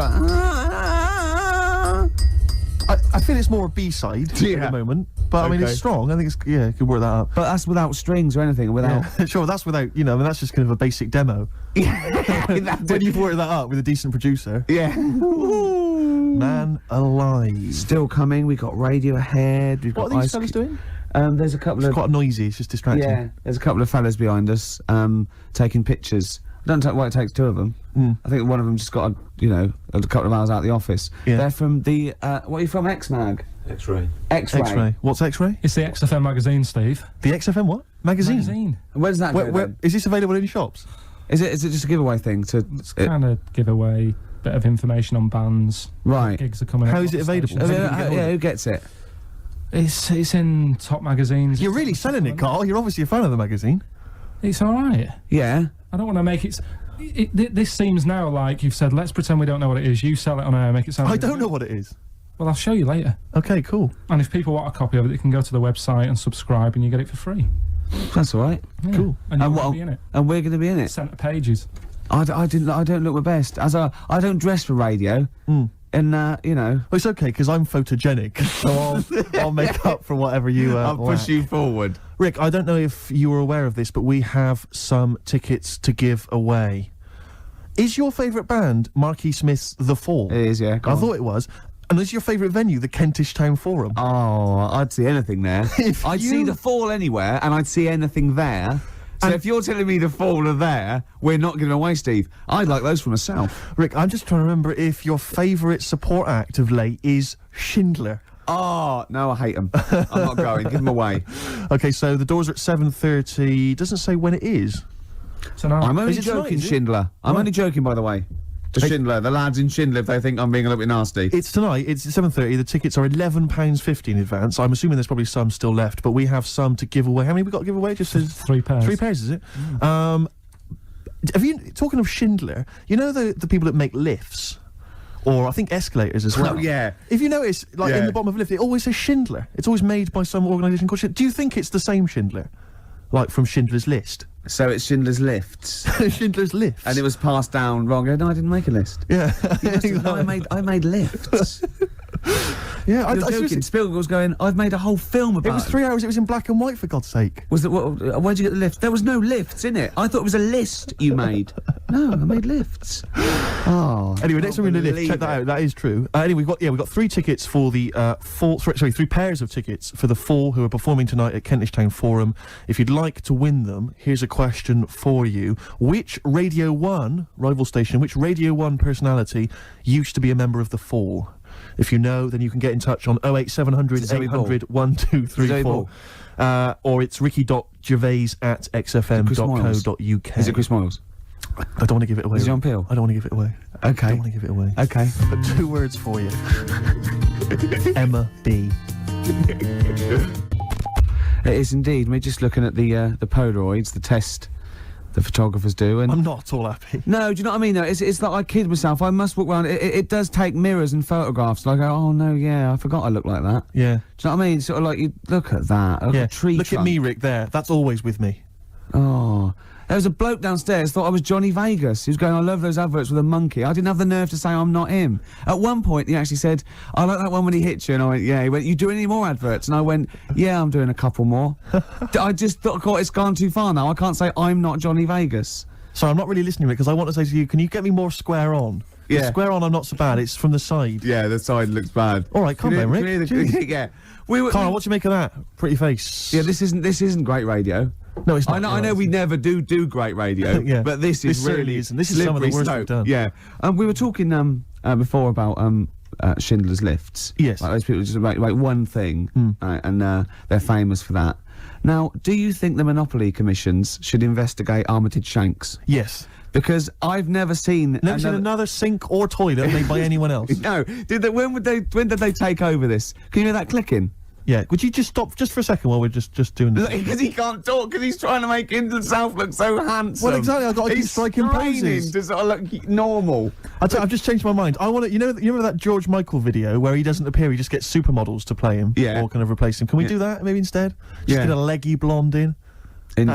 I feel it's more a B-side at the moment, but I mean it's strong. I think it could work that up. But that's without strings or anything. Without sure, that's without I mean that's just kind of a basic demo. When you've worked that up with a decent producer. Yeah. Man alive. Still coming. We got Radiohead. We've got what are these fellas doing? There's a couple it's quite noisy. It's just distracting. Yeah. There's a couple of fellas behind us taking pictures. I don't know why it takes two of them. I think one of them just got a couple of hours out of the office. Yeah. They're from the what are you from? X-Mag. X-Ray. X-Ray. What's X-Ray? It's the XFM magazine, Steve. The XFM what? Magazine. Where's that? Where is this available in shops? Is it just a giveaway thing? It's kind of giveaway, bit of information on bands. Right. Gigs are coming. How is it available? Who gets it? It's in top magazines. You're really selling it, Carl. You're obviously a fan of the magazine. It's all right. Yeah. I don't want to make it. This seems now like you've said, let's pretend we don't know what it is. You sell it on air, make it sound. I don't know what it is. Well, I'll show you later. Okay, cool. And if people want a copy of it, they can go to the website and subscribe, and you get it for free. That's all right. Yeah. Cool. And you're going to be in it. And we're going to be in it. Centre pages. I don't look my best. I don't dress for radio. And, you know... Well, it's okay, because I'm photogenic, so I'll make up for whatever you I'll push lack. you forward. Rick, I don't know if you were aware of this, but we have some tickets to give away. Is your favourite band Marquis Smith's The Fall? It is, yeah. I thought it was. And is your favourite venue the Kentish Town Forum? Oh, I'd see anything there. I'd see The Fall anywhere, and I'd see anything there. So if you're telling me The Fall are there, we're not giving away, Steve. I'd like those for myself. Rick, I'm just trying to remember if your favourite support act of late is Schindler. Oh, no, I hate them. I'm not going. Give them away. Okay, so the doors are at 7:30. Doesn't say when it is. Tonight. I'm only Is it tonight, joking, is it? Schindler. I'm only joking, by the way. To Schindler, the lads in Schindler, if they think I'm being a little bit nasty. It's tonight. It's 7:30. The tickets are £11.50 in advance. I'm assuming there's probably some still left, but we have some to give away. How many we got to give away? Just 3 pairs. 3 pairs, is it? Have you? Talking of Schindler, you know the people that make lifts, or I think escalators as well. Oh, yeah. If you notice, like in the bottom of a lift, it always says Schindler. It's always made by some organisation called Schindler. Do you think it's the same Schindler, like from Schindler's List? So it's Schindler's Lifts. Schindler's Lifts. And it was passed down wrong. No, I didn't make a list. Yeah. No, I made lifts. Yeah, You're joking. Spielberg was going, I've made a whole film about it. Was 3 hours. It was in black and white, for God's sake. Was it? Where'd you get the lift? There was no lifts in it. I thought it was a list you made. No, I made lifts. Oh. Anyway, next time we're in the lift, check that out. That is true. Anyway, we've got 3 tickets for the Fall. Sorry, 3 pairs of tickets for the Fall, who are performing tonight at Kentish Town Forum. If you'd like to win them, here's a question for you: which Radio 1 rival station, which Radio 1 personality used to be a member of the Fall? If you know, then you can get in touch on 08700 800 1234. Or it's ricky.gervais@xfm.co.uk. Is it Chris Moyles? I don't want to give it away. Is it John Peel? I don't want to give it away. Okay. I don't want to give it away. Okay. But 2 words for you. Emma B. It is indeed. We're just looking at the Polaroids, the test the photographers do, and I'm not all happy. No, do you know what I mean? Though it's like I kid myself. I must walk around. It does take mirrors and photographs. And I go, oh no, yeah, I forgot I look like that. Yeah. Do you know what I mean? Sort of like you look at that. Look at a tree Look trunk. at me, Rick. There. That's always with me. Oh. There was a bloke downstairs thought I was Johnny Vegas. He was going, I love those adverts with a monkey. I didn't have the nerve to say I'm not him. At one point, he actually said, I like that one when he hits you. And I went, yeah. He went, you do any more adverts? And I went, yeah, I'm doing a couple more. I just thought, God, it's gone too far now. I can't say I'm not Johnny Vegas. So I'm not really listening, because I want to say to you, can you get me more square on? Yeah. Square on, I'm not so bad. It's from the side. Yeah, the side looks bad. All right, calm down, Rick. Yeah. Carl, what do you make of that? Pretty face. Yeah, this isn't great radio. No, it's not. I know we never do great radio, Yeah. but this certainly really isn't. This is some of the worst we've done. Yeah. We were talking before about Schindler's Lifts. Yes. Like those people just make one thing, and they're famous for that. Now, do you think the Monopoly commissions should investigate Armitage Shanks? Yes. Because I've never seen another sink or toilet made by anyone else. No. When did they take over this? Can you hear that clicking? Yeah. Would you just stop just for a second while we're just doing this? Because he can't talk, because he's trying to make himself look so handsome. Well, exactly. I've got to keep striking poses to sort of look normal. I've just changed my mind. I want to. You remember that George Michael video where he doesn't appear, he just gets supermodels to play him, or kind of replace him. Can we do that maybe instead? Just get a leggy blonde in. In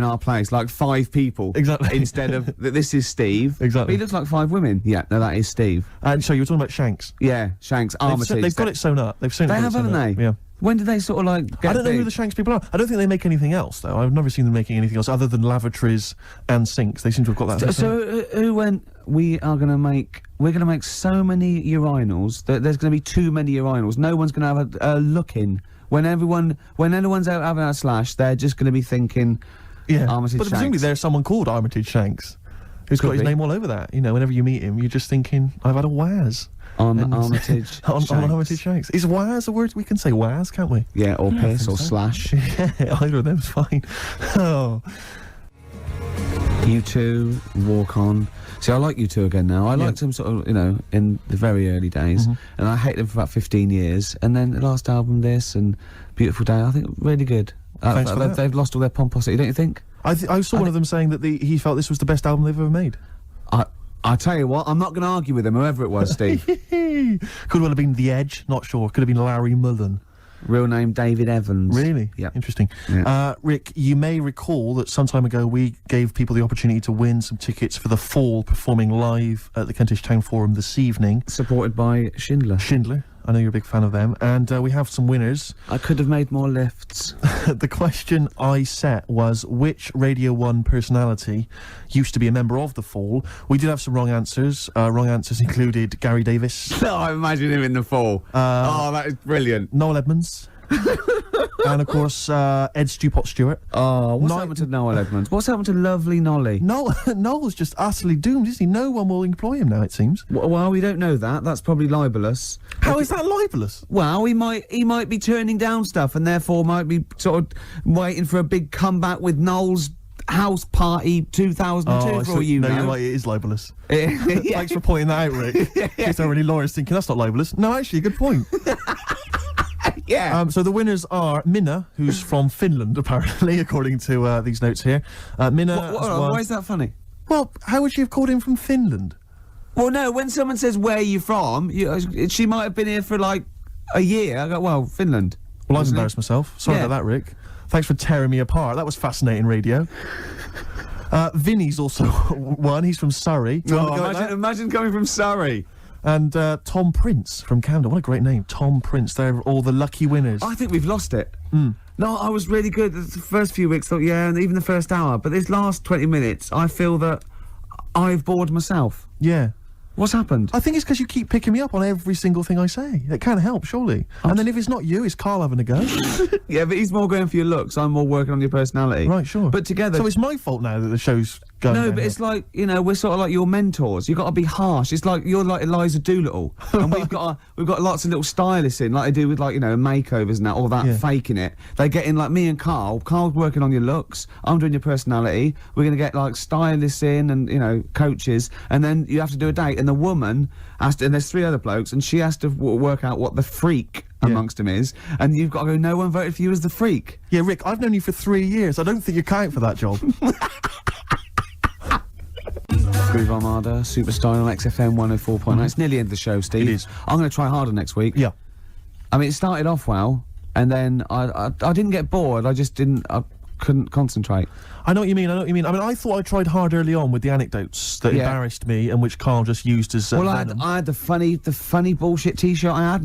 our place, like 5 people. Exactly. Instead of this is Steve. Exactly. But he looks like 5 women. Yeah, no, that is Steve. And so you were talking about Shanks. Yeah, Shanks, Armitage. They've got it sewn up. They have, haven't they? Yeah. When did they sort of like get I don't know big? who the Shanks people are. I don't think they make anything else, though. I've never seen them making anything else other than lavatories and sinks. They seem to have got that. So who went, we're going to make so many urinals that there's going to be too many urinals. No one's going to have a look in. When anyone's out having a slash, they're just going to be thinking, Armitage but Shanks. presumably there's someone called Armitage Shanks who's got his name all over that. You know, whenever you meet him, you're just thinking, I've had a waz. On Armitage Shanks. On Armitage Shanks. Is waz a word? We can say waz, can't we? Yeah, or piss, or slash. Yeah, either of them's fine. Oh. U2, Walk On. See, I like U2 again now. I liked them sort of, in the very early days, and I hated them for about 15 years. And then the last album, this, and Beautiful Day, I think really good. Thanks for that. They've lost all their pomposity, don't you think? I saw one of them saying that he felt this was the best album they've ever made. I tell you what, I'm not going to argue with him, whoever it was, Steve. Could well have been The Edge, not sure. Could have been Larry Mullen. Real name David Evans. Really? Yeah. Interesting. Yeah. Rick, you may recall that some time ago we gave people the opportunity to win some tickets for The Fall performing live at the Kentish Town Forum this evening. Supported by Schindler. I know you're a big fan of them. And we have some winners. I could have made more lifts. The question I set was, which Radio 1 personality used to be a member of The Fall? We did have some wrong answers. Wrong answers included Gary Davis. No, I imagine him in The Fall. That is brilliant. Noel Edmonds. And of course, Ed Stewpot Stewart. Oh, what's happened to Noel Edmonds? What's happened to lovely Nolly? Noel's just utterly doomed, isn't he? No one will employ him now, it seems. Well, we don't know that. That's probably libelous. How is that libelous? Well, he might be turning down stuff and therefore might be sort of waiting for a big comeback with Noel's House Party 2002 for all you know. No, you're right, it is libelous. Yeah. Thanks for pointing that out, Rick. Yeah. So many lawyers thinking that's not libelous. No, actually, good point. Yeah. So the winners are Minna, who's from Finland, apparently, according to these notes here. Minna. Why is that funny? Well, how would she have called him from Finland? Well, no, when someone says, where are you from, she might have been here for like a year. I go, well, Finland. Well, I've embarrassed myself. Sorry about that, Rick. Thanks for tearing me apart. That was fascinating radio. Vinny's also one. He's from Surrey. Imagine coming from Surrey. And Tom Prince from Camden. What a great name. Tom Prince. They're all the lucky winners. I think we've lost it. No, I was really good the first few weeks. Thought, yeah, and even the first hour. But this last 20 minutes, I feel that I've bored myself. Yeah. What's happened? I think it's because you keep picking me up on every single thing I say. It can't help, surely. And then if it's not you, it's Carl having a go. Yeah, but he's more going for your looks. I'm more working on your personality. Right, sure. But together... So it's my fault now that the show's going No, but downhill. it's like, you know, we're sort of like your mentors. You've got to be harsh. It's like, you're like Eliza Doolittle. And we've got lots of little stylists in, like they do with, like, you know, makeovers and that, all that, faking it. They get in, like me and Carl. Carl's working on your looks. I'm doing your personality. We're going to get, like, stylists in and, you know, coaches. And then you have to do a date. And the woman has to, and there's 3 other blokes, and she has to work out what the freak amongst them is. And you've got to go, no one voted for you as the freak. Yeah, Rick, I've known you for 3 years. I don't think you count for that job. Groove Armada, Superstar on XFM 104.9. It's nearly the end of the show, Steve. It is. I'm going to try harder next week. Yeah. I mean, it started off well, and then I didn't get bored. I couldn't concentrate. I know what you mean. I mean, I thought I tried hard early on with the anecdotes that embarrassed me and which Carl just used as well, I had the funny bullshit T-shirt I had,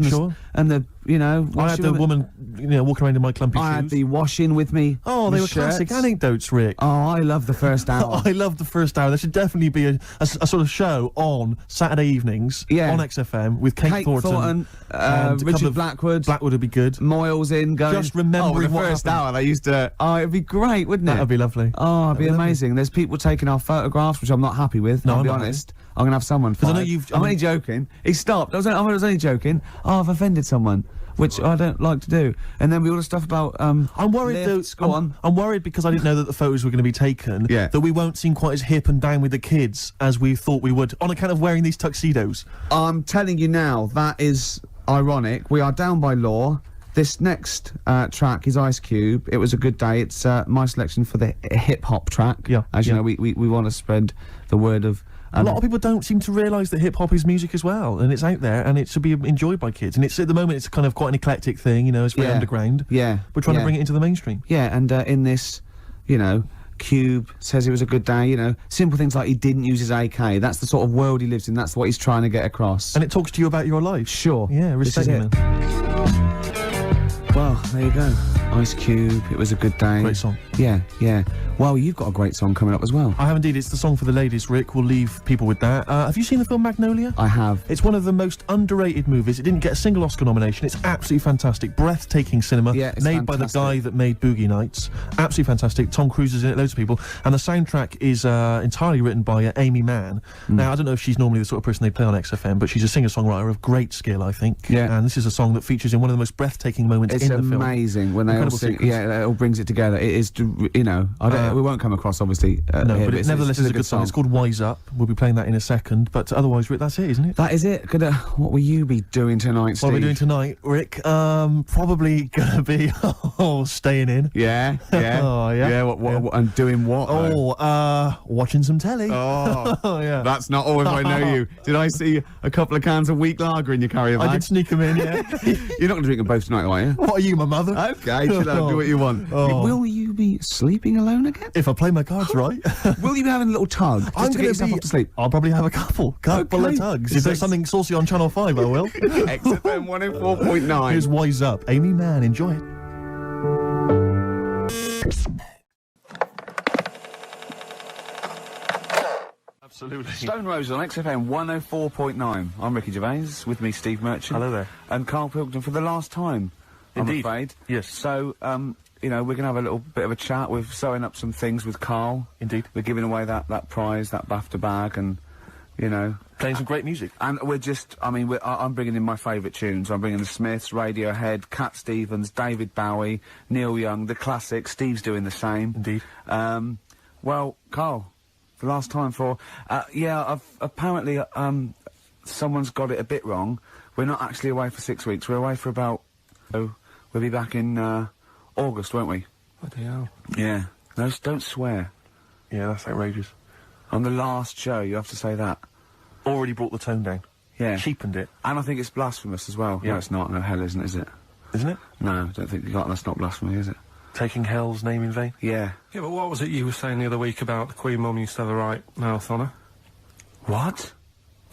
and the you know, I had the woman, you know, walking around in my clumpy shoes. I had the washing with me. Oh, they were classic anecdotes, Rick. Oh, I love the first hour. I love the first hour. There should definitely be a sort of show on Saturday evenings on XFM with Kate Thornton and Richard Blackwood. Blackwood would be good. Moyles in going. Just remembering the first hour. They used to. Oh, it'd be great, wouldn't it? That'd be lovely. Oh, it'd be amazing. There's people taking our photographs, which I'm not happy with. No, I'll be honest. I'm gonna have someone. Because I know I'm only joking. He stopped. I was only joking. Oh, I've offended someone, which I don't like to do. And then we all the stuff about. I'm worried though. I'm worried because I didn't know that the photos were going to be taken. Yeah. That we won't seem quite as hip and down with the kids as we thought we would on account of wearing these tuxedos. I'm telling you now, that is ironic. We are down by law. This next track is Ice Cube. It was a good day. It's my selection for the hip-hop track. Yeah. As you know, we want to spread the word of... a lot of people don't seem to realise that hip-hop is music as well, and it's out there, and it should be enjoyed by kids. And it's at the moment, it's kind of quite an eclectic thing, you know, it's very underground. Yeah. We're trying to bring it into the mainstream. Yeah, and in this, you know, Cube says it was a good day, you know, simple things like he didn't use his AK. That's the sort of world he lives in. That's what he's trying to get across. And it talks to you about your life. Sure. Yeah, respect you, man. Well, there you go. Ice Cube, it was a good day. Great song. Yeah, yeah. Well, you've got a great song coming up as well. I have indeed. It's the song for the ladies, Rick. We'll leave people with that. Have you seen the film Magnolia? I have. It's one of the most underrated movies. It didn't get a single Oscar nomination. It's absolutely fantastic. Breathtaking cinema. Yeah, it's made by the guy that made Boogie Nights. Absolutely fantastic. Tom Cruise is in it, loads of people. And the soundtrack is entirely written by Amy Mann. Now, I don't know if she's normally the sort of person they play on XFM, but she's a singer-songwriter of great skill, I think. Yeah. And this is a song that features in one of the most breathtaking moments in the film. It's amazing when they all sing. Yeah, it all brings it together. It is, you know, we won't come across, obviously. No, here, but it nevertheless is a good song. It's called Wise Up. We'll be playing that in a second. But otherwise, Rick, that's it, isn't it? That is it. What will you be doing tonight, Steve? What are we doing tonight, Rick? Probably gonna be staying in. Yeah. Oh, yeah. Yeah. What, and doing what? Watching some telly. Oh, yeah. That's not all if I know you. Did I see a couple of cans of weak lager in your carrier bag? I did sneak them in. Yeah. You're not going to drink them both tonight, are you? What are you, my mother? Okay, chill out, do what you want. Will you be sleeping alone again? If I play my cards right. Will you be having a little tug just to get yourself off to sleep? I'll probably have a couple of tugs. If there's something saucy on Channel 5, I will. XFM 104.9. Here's Wise Up. Amy Mann, enjoy it. Absolutely. Stone Roses on XFM 104.9. I'm Ricky Gervais, with me Steve Merchant. Hello there. And Karl Pilkington for the last time, Indeed. I'm afraid. Yes. So, you know, we're going to have a little bit of a chat. We're sewing up some things with Karl. Indeed. We're giving away that prize, that BAFTA bag, and, you know... Playing some great music. And we're just, I mean, I'm bringing in my favourite tunes. I'm bringing the Smiths, Radiohead, Cat Stevens, David Bowie, Neil Young, the classics. Steve's doing the same. Indeed. Well, Karl, the last time for... apparently, someone's got it a bit wrong. We're not actually away for 6 weeks. We're away for about... we'll be back in, August, won't we? Bloody hell. Yeah. No, don't swear. Yeah, that's outrageous. On the last show, you have to say that. Already brought the tone down. Yeah. Cheapened it. And I think it's blasphemous as well. Yeah. No, it's not. No, hell isn't, is it? Isn't it? No, I don't think that's not blasphemy, is it? Taking hell's name in vain? Yeah. Yeah, but what was it you were saying the other week about the Queen Mum used to have the right mouth on her? What?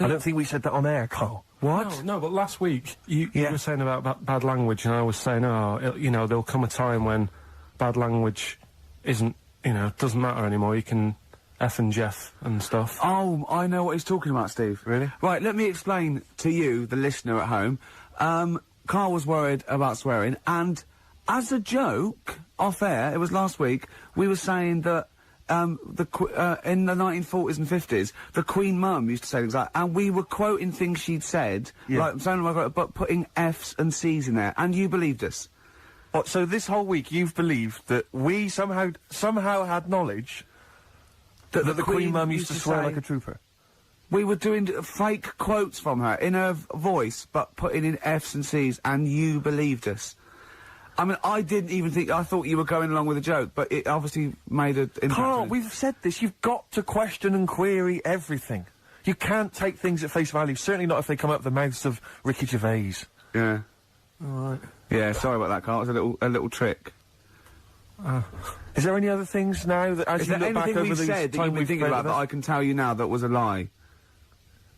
I don't think we said that on air, Carl. What? No, but last week you were saying about bad language, and I was saying, there'll come a time when bad language isn't, doesn't matter anymore. You can F and Jeff and stuff. Oh, I know what he's talking about, Steve. Really? Right, let me explain to you, the listener at home. Carl was worried about swearing, and as a joke, off air, it was last week, we were saying that in the 1940s and 50s, the Queen Mum used to say things like, and we were quoting things she'd said, like, but putting F's and C's in there, and you believed us. What, so this whole week you've believed that we somehow had knowledge that the Queen Mum used to swear like a trooper? We were doing fake quotes from her in her voice, but putting in F's and C's, and you believed us. I mean, I didn't even think... I thought you were going along with a joke, but it obviously made an impact. Carl, we've said this. You've got to question and query everything. You can't take things at face value, certainly not if they come out of the mouths of Ricky Gervais. Yeah. All right. Yeah, sorry about that, Carl. It was a little trick. Is there any other things now that, as you look back over the said that you've been thinking about that I can tell you now that was a lie?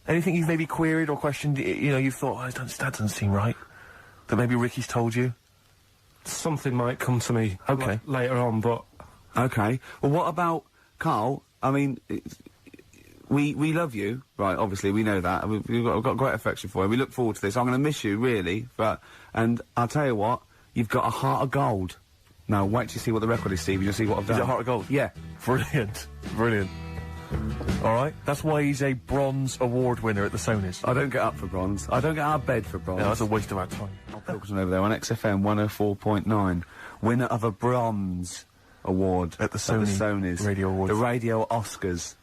Anything you've maybe queried or questioned, you've thought, that doesn't seem right, that maybe Ricky's told you? Something might come to me later on, but... Okay. Well, what about... Carl, I mean, we love you, right, obviously, we know that. We've got great affection for you. We look forward to this. I'm going to miss you, really, and I'll tell you what, you've got a heart of gold. Now, wait till you see what the record is, Steve, you'll see what I've done. Is it Heart of Gold? Yeah. Brilliant. Brilliant. All right. That's why he's a bronze award winner at the Sonys. I don't get up for bronze. I don't get out of bed for bronze. No, that's a waste of our time. Pilkington over there on XFM 104.9. Winner of a bronze award at the Sonys Radio Awards. The Radio Oscars.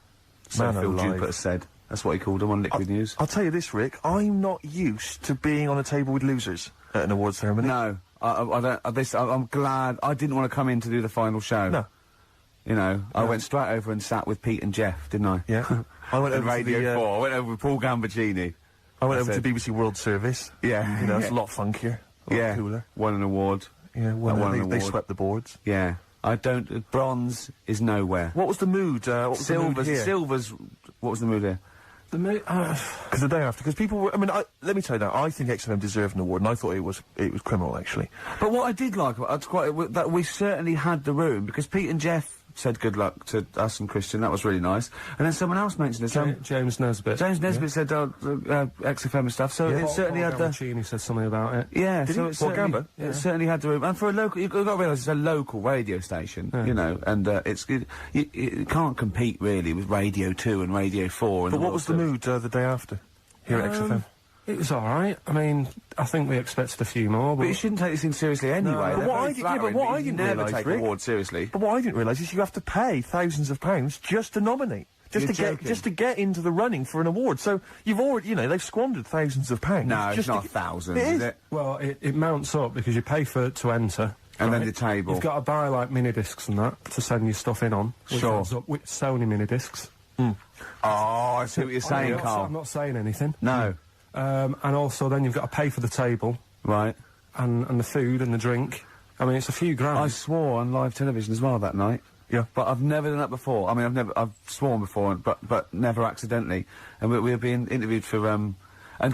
So Phil Jupiter said. That's what he called them on Liquid News. I'll tell you this, Rick. I'm not used to being on a table with losers at an awards ceremony. No. I'm glad. I didn't want to come in to do the final show. No. I went straight over and sat with Pete and Jeff, didn't I? Yeah. I went over Radio 4. I went over with Paul Gambaccini. I went over to BBC World Service. Yeah. It's a lot funkier. A lot cooler. Won an award. Yeah, they swept the boards. Yeah. Bronze is nowhere. What was the mood? What was the mood here? Silver's... What was the mood here? The mood... Because the day after, because people were... I mean, let me tell you that, I think XFM deserved an award, and I thought it was criminal, actually. But what I did like, that we certainly had the room, because Pete and Jeff said good luck to us and Christian, that was really nice. And then someone else mentioned it. James Nesbitt. James Nesbitt said XFM and stuff, so it certainly had the... Paul said something about it. Yeah, Did so he? It certainly had the room. And for a local... You've got to realise it's a local radio station, and it can't compete, really, with Radio 2 and Radio 4 and But what was the mood the day after, here at XFM? It was all right. I mean, I think we expected a few more, but you shouldn't take this thing seriously anyway. But what I didn't never realise, take Rick, awards seriously. But what I didn't realise is you have to pay thousands of pounds just to nominate. Just to get into the running for an award. So you've already, you know, they've squandered thousands of pounds. No, just it's not thousands, is it? Well, it mounts up because you pay to enter. And right? then the table. You've got to buy, like, mini-discs and that to send your stuff in on. Which Sure. adds up with Sony mini-discs. Oh, I see what you're saying, Carl. I'm not saying anything. No. And also then you've got to pay for the table. Right. And the food and the drink. I mean, it's a few grand. I swore on live television as well that night. Yeah. But I've never done that before. I mean, I've sworn before, but never accidentally. And we were being interviewed for, and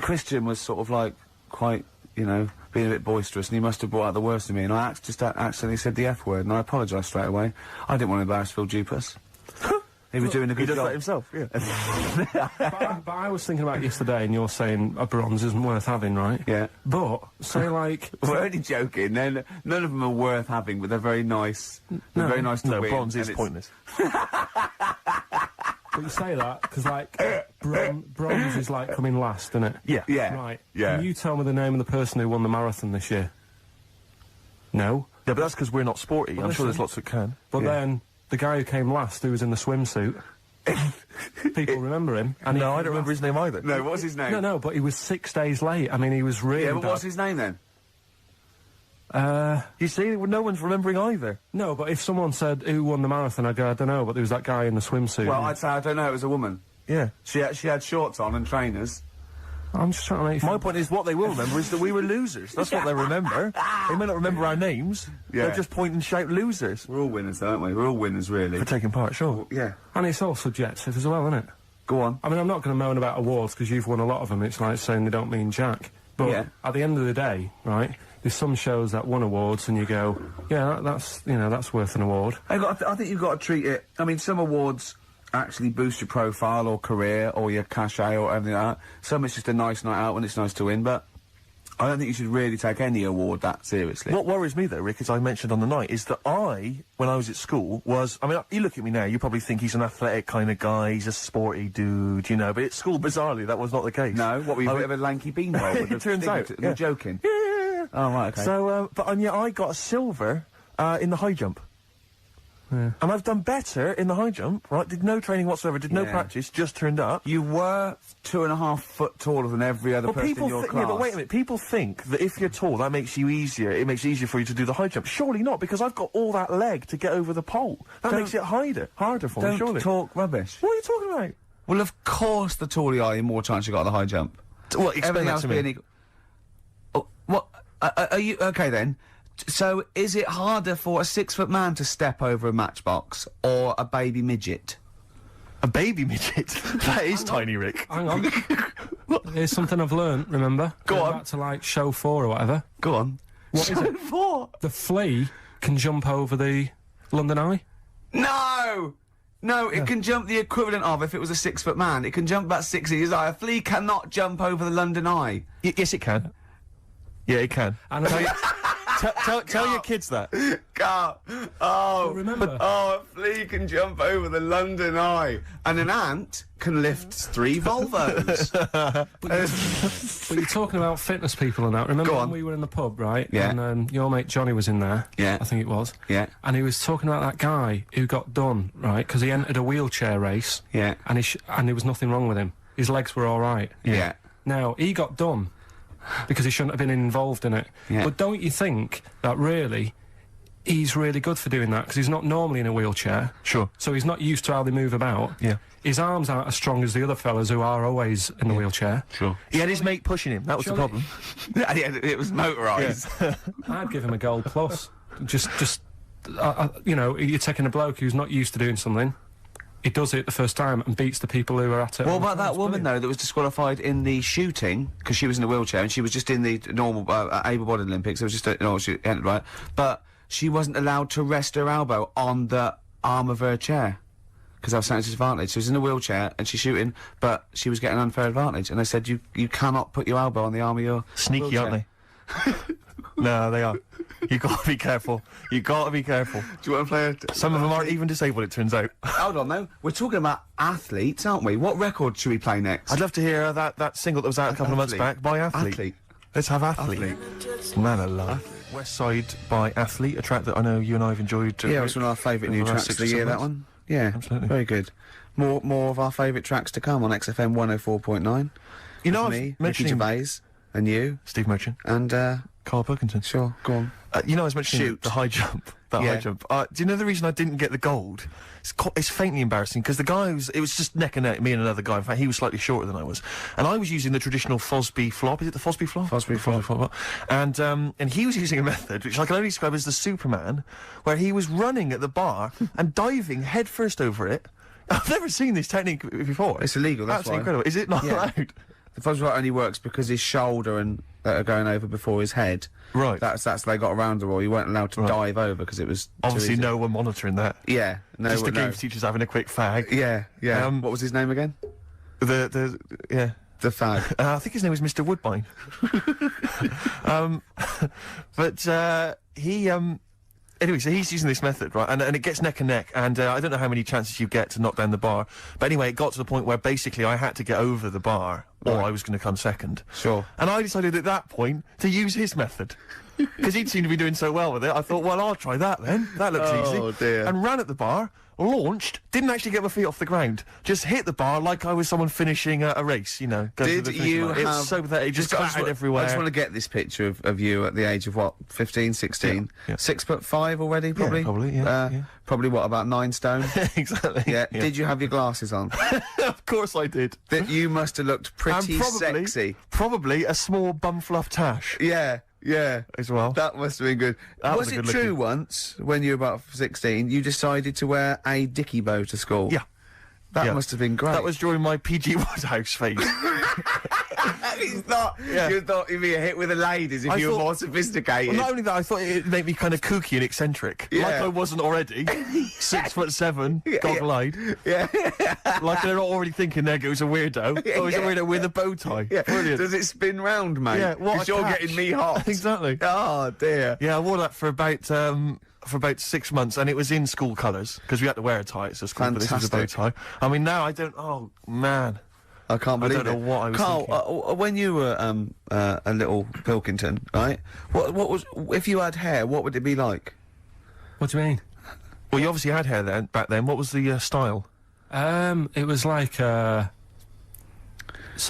Christian was sort of like, quite, you know, being a bit boisterous, and he must have brought out the worst in me, and I just accidentally said the F word, and I apologised straight away. I didn't want to embarrass Phil Dupas. He was doing a good job. He does that himself, yeah. but I was thinking about yesterday, and you're saying a bronze isn't worth having, right? Yeah. But, say, like... We're only joking. None of them are worth having, but they're very nice. They're very nice to win. Bronze is pointless. But you say that, because, like, bronze is, like, coming last, isn't it? Yeah. Yeah. Right. Yeah. Can you tell me the name of the person who won the marathon this year? No? Yeah, but that's because we're not sporty. Well, I'm sure listen. there's lots that can. But then, the guy who came last, who was in the swimsuit, people remember him. And No, I don't remember his name either. No, what's his name? No, but he was 6 days late. I mean, he was really Yeah, but bad. what's his name then? You see, no one's remembering either. No, but if someone said who won the marathon, I'd go, I don't know, but there was that guy in the swimsuit. Well, I'd say I don't know. It was a woman. Yeah. She had shorts on and trainers. I'm just trying to make... My point is, what they will remember is that we were losers. That's what they remember. They may not remember our names. Yeah. They'll just point and shout losers. We're all winners, aren't we? We're all winners, really. For taking part, sure. Yeah. And it's all subjective as well, isn't it? Go on. I mean, I'm not going to moan about awards because you've won a lot of them. It's like saying they don't mean jack. But Yeah. at the end of the day, right, there's some shows that won awards and you go, yeah, that's, you know, that's worth an award. I think you've got to treat it... I mean, some awards actually boost your profile or career or your cachet or everything like that. Some it's just a nice night out when it's nice to win, but I don't think you should really take any award that seriously. What worries me, though, Rick, as I mentioned on the night, is that when I was at school, I mean, you look at me now, you probably think he's an athletic kind of guy, he's a sporty dude, you know, but at school, bizarrely, that was not the case. No? What, were you a bit of a lanky beanpole? It turns out, You're joking? Yeah. Oh, right, okay. So, and yet I got a silver in the high jump. Yeah. And I've done better in the high jump, right? Did no training whatsoever, did no practice, just turned up. You were 2.5 foot taller than every other person in your class. Yeah, but wait a minute. People think that if you're tall, that makes you easier. It makes it easier for you to do the high jump. Surely not, because I've got all that leg to get over the pole. That makes it harder for me, surely. Don't talk rubbish. What are you talking about? Well, of course the taller you are, the more chance you got on the high jump. Well, explain that to me. Oh, what? Are you... Okay, then. So, is it harder for a 6-foot man to step over a matchbox or a baby midget? A baby midget? That is tiny, Rick. Hang on. Here's something I've learnt, remember? Go on. Back to, like, show 4 or whatever. Go on. What is it? Show 4? The flea can jump over the London Eye? No! No, it can jump the equivalent of, if it was a 6-foot man, it can jump about 6 inches high. A flea cannot jump over the London Eye. Yes, it can. Yeah, it can. And tell your kids that. Carl. Oh, remember. Oh, a flea can jump over the London Eye, and an ant can lift 3 Volvos. But you're talking about fitness people and that. Remember when we were in the pub, right? Yeah. And your mate Johnny was in there. Yeah. I think it was. Yeah. And he was talking about that guy who got done, right? Because he entered a wheelchair race. Yeah. And there was nothing wrong with him. His legs were all right. Yeah. Now, he got done because he shouldn't have been involved in it. Yeah. But don't you think that really he's really good for doing that? Because he's not normally in a wheelchair. Sure. So he's not used to how they move about. Yeah. His arms aren't as strong as the other fellas who are always in the wheelchair. Sure. He had his mate pushing him. That was the problem. Yeah, it was motorised. I'd give him a gold plus. You know, you're taking a bloke who's not used to doing something. He does it the first time and beats the people who are at it. What about that woman, though, that was disqualified in the shooting, because she was in a wheelchair, and she was just in the normal able-bodied Olympics. It was just, she entered, right? But she wasn't allowed to rest her elbow on the arm of her chair, because that was something disadvantage. She was in a wheelchair, and she's shooting, but she was getting an unfair advantage, and they said, you cannot put your elbow on the arm of your Sneaky, wheelchair. aren't they? No, they are. You got to be careful. You got to be careful. Do you want to play Some of them aren't even disabled, it turns out. Hold on, though. We're talking about athletes, aren't we? What record should we play next? I'd love to hear that single that was out a couple of months back by Athlete. Let's have Athlete. Man alive. West Side by Athlete, a track that I know you and I have enjoyed. Yeah, it's one of our favourite new tracks of the year, that one. Yeah, absolutely. Very good. More of our favourite tracks to come on XFM 104.9. You know, me, Ricky Gervais, and you, Steve Merchant, and Karl Pilkington. Sure, go on. You know, I was mentioning the high jump. High jump. Do you know the reason I didn't get the gold? It's faintly embarrassing because the guy it was just neck and neck, me and another guy. In fact, he was slightly shorter than I was, and I was using the traditional Fosby flop. Is it the Fosby flop? Fosby flop. And he was using a method which I can only describe as the Superman, where he was running at the bar and diving headfirst over it. I've never seen this technique before. It's illegal. That's absolutely incredible. Is it not allowed? The Fosby flop only works because his shoulder and that are going over before his head. Right. That's they got around the rule. You weren't allowed to dive over because it was obviously too easy. No one monitoring that. Yeah, no. Just the games teachers having a quick fag. Yeah. What was his name again? The fag. I think his name was Mr. Woodbine. But he anyway, so he's using this method, right? And it gets neck and neck, and I don't know how many chances you get to knock down the bar. But anyway, it got to the point where basically I had to get over the bar, or I was going to come second. Sure. And I decided at that point to use his method. Because he'd seemed to be doing so well with it, I thought, well, I'll try that then. That looks easy. Oh, dear. And ran at the bar, launched, didn't actually get my feet off the ground, just hit the bar like I was someone finishing a race, you know. Did you have... It's so pathetic, just clattered everywhere. I just want to get this picture of you at the age of, what, 15, 16? Yeah. 6'5" already, probably? Yeah, probably, yeah. Probably, what, about 9 stone? Exactly. Yeah. Did you have your glasses on? Of course I did. You must have looked pretty sexy. Probably a small bum fluff tash. Yeah, as well. That must have been good. Was it true once, when you were about 16, you decided to wear a dicky bow to school? Yeah. That must have been great. That was during my PG Woodhouse phase. You thought you'd be a hit with the ladies if you were more sophisticated. Well, not only that, I thought it'd make me kind of kooky and eccentric. Yeah. Like I wasn't already. 6'7", goggle-eyed. Yeah. Like they're already thinking there goes a weirdo. Oh, he's a weirdo with a bow tie. Yeah. Brilliant. Does it spin round, mate? Yeah, what a Because you're catch. getting me hot. Exactly. Oh, dear. Yeah, I wore that for about 6 months, and it was in school colours, because we had to wear a tie, it's a school, but this was a bow tie. I mean, now I don't, oh, man. I can't believe it. I don't know what I was Karl, thinking. when you were a little Pilkington, right? What was, if you had hair, what would it be like? What do you mean? Well, you obviously had hair then, back then. What was the style? It was like sort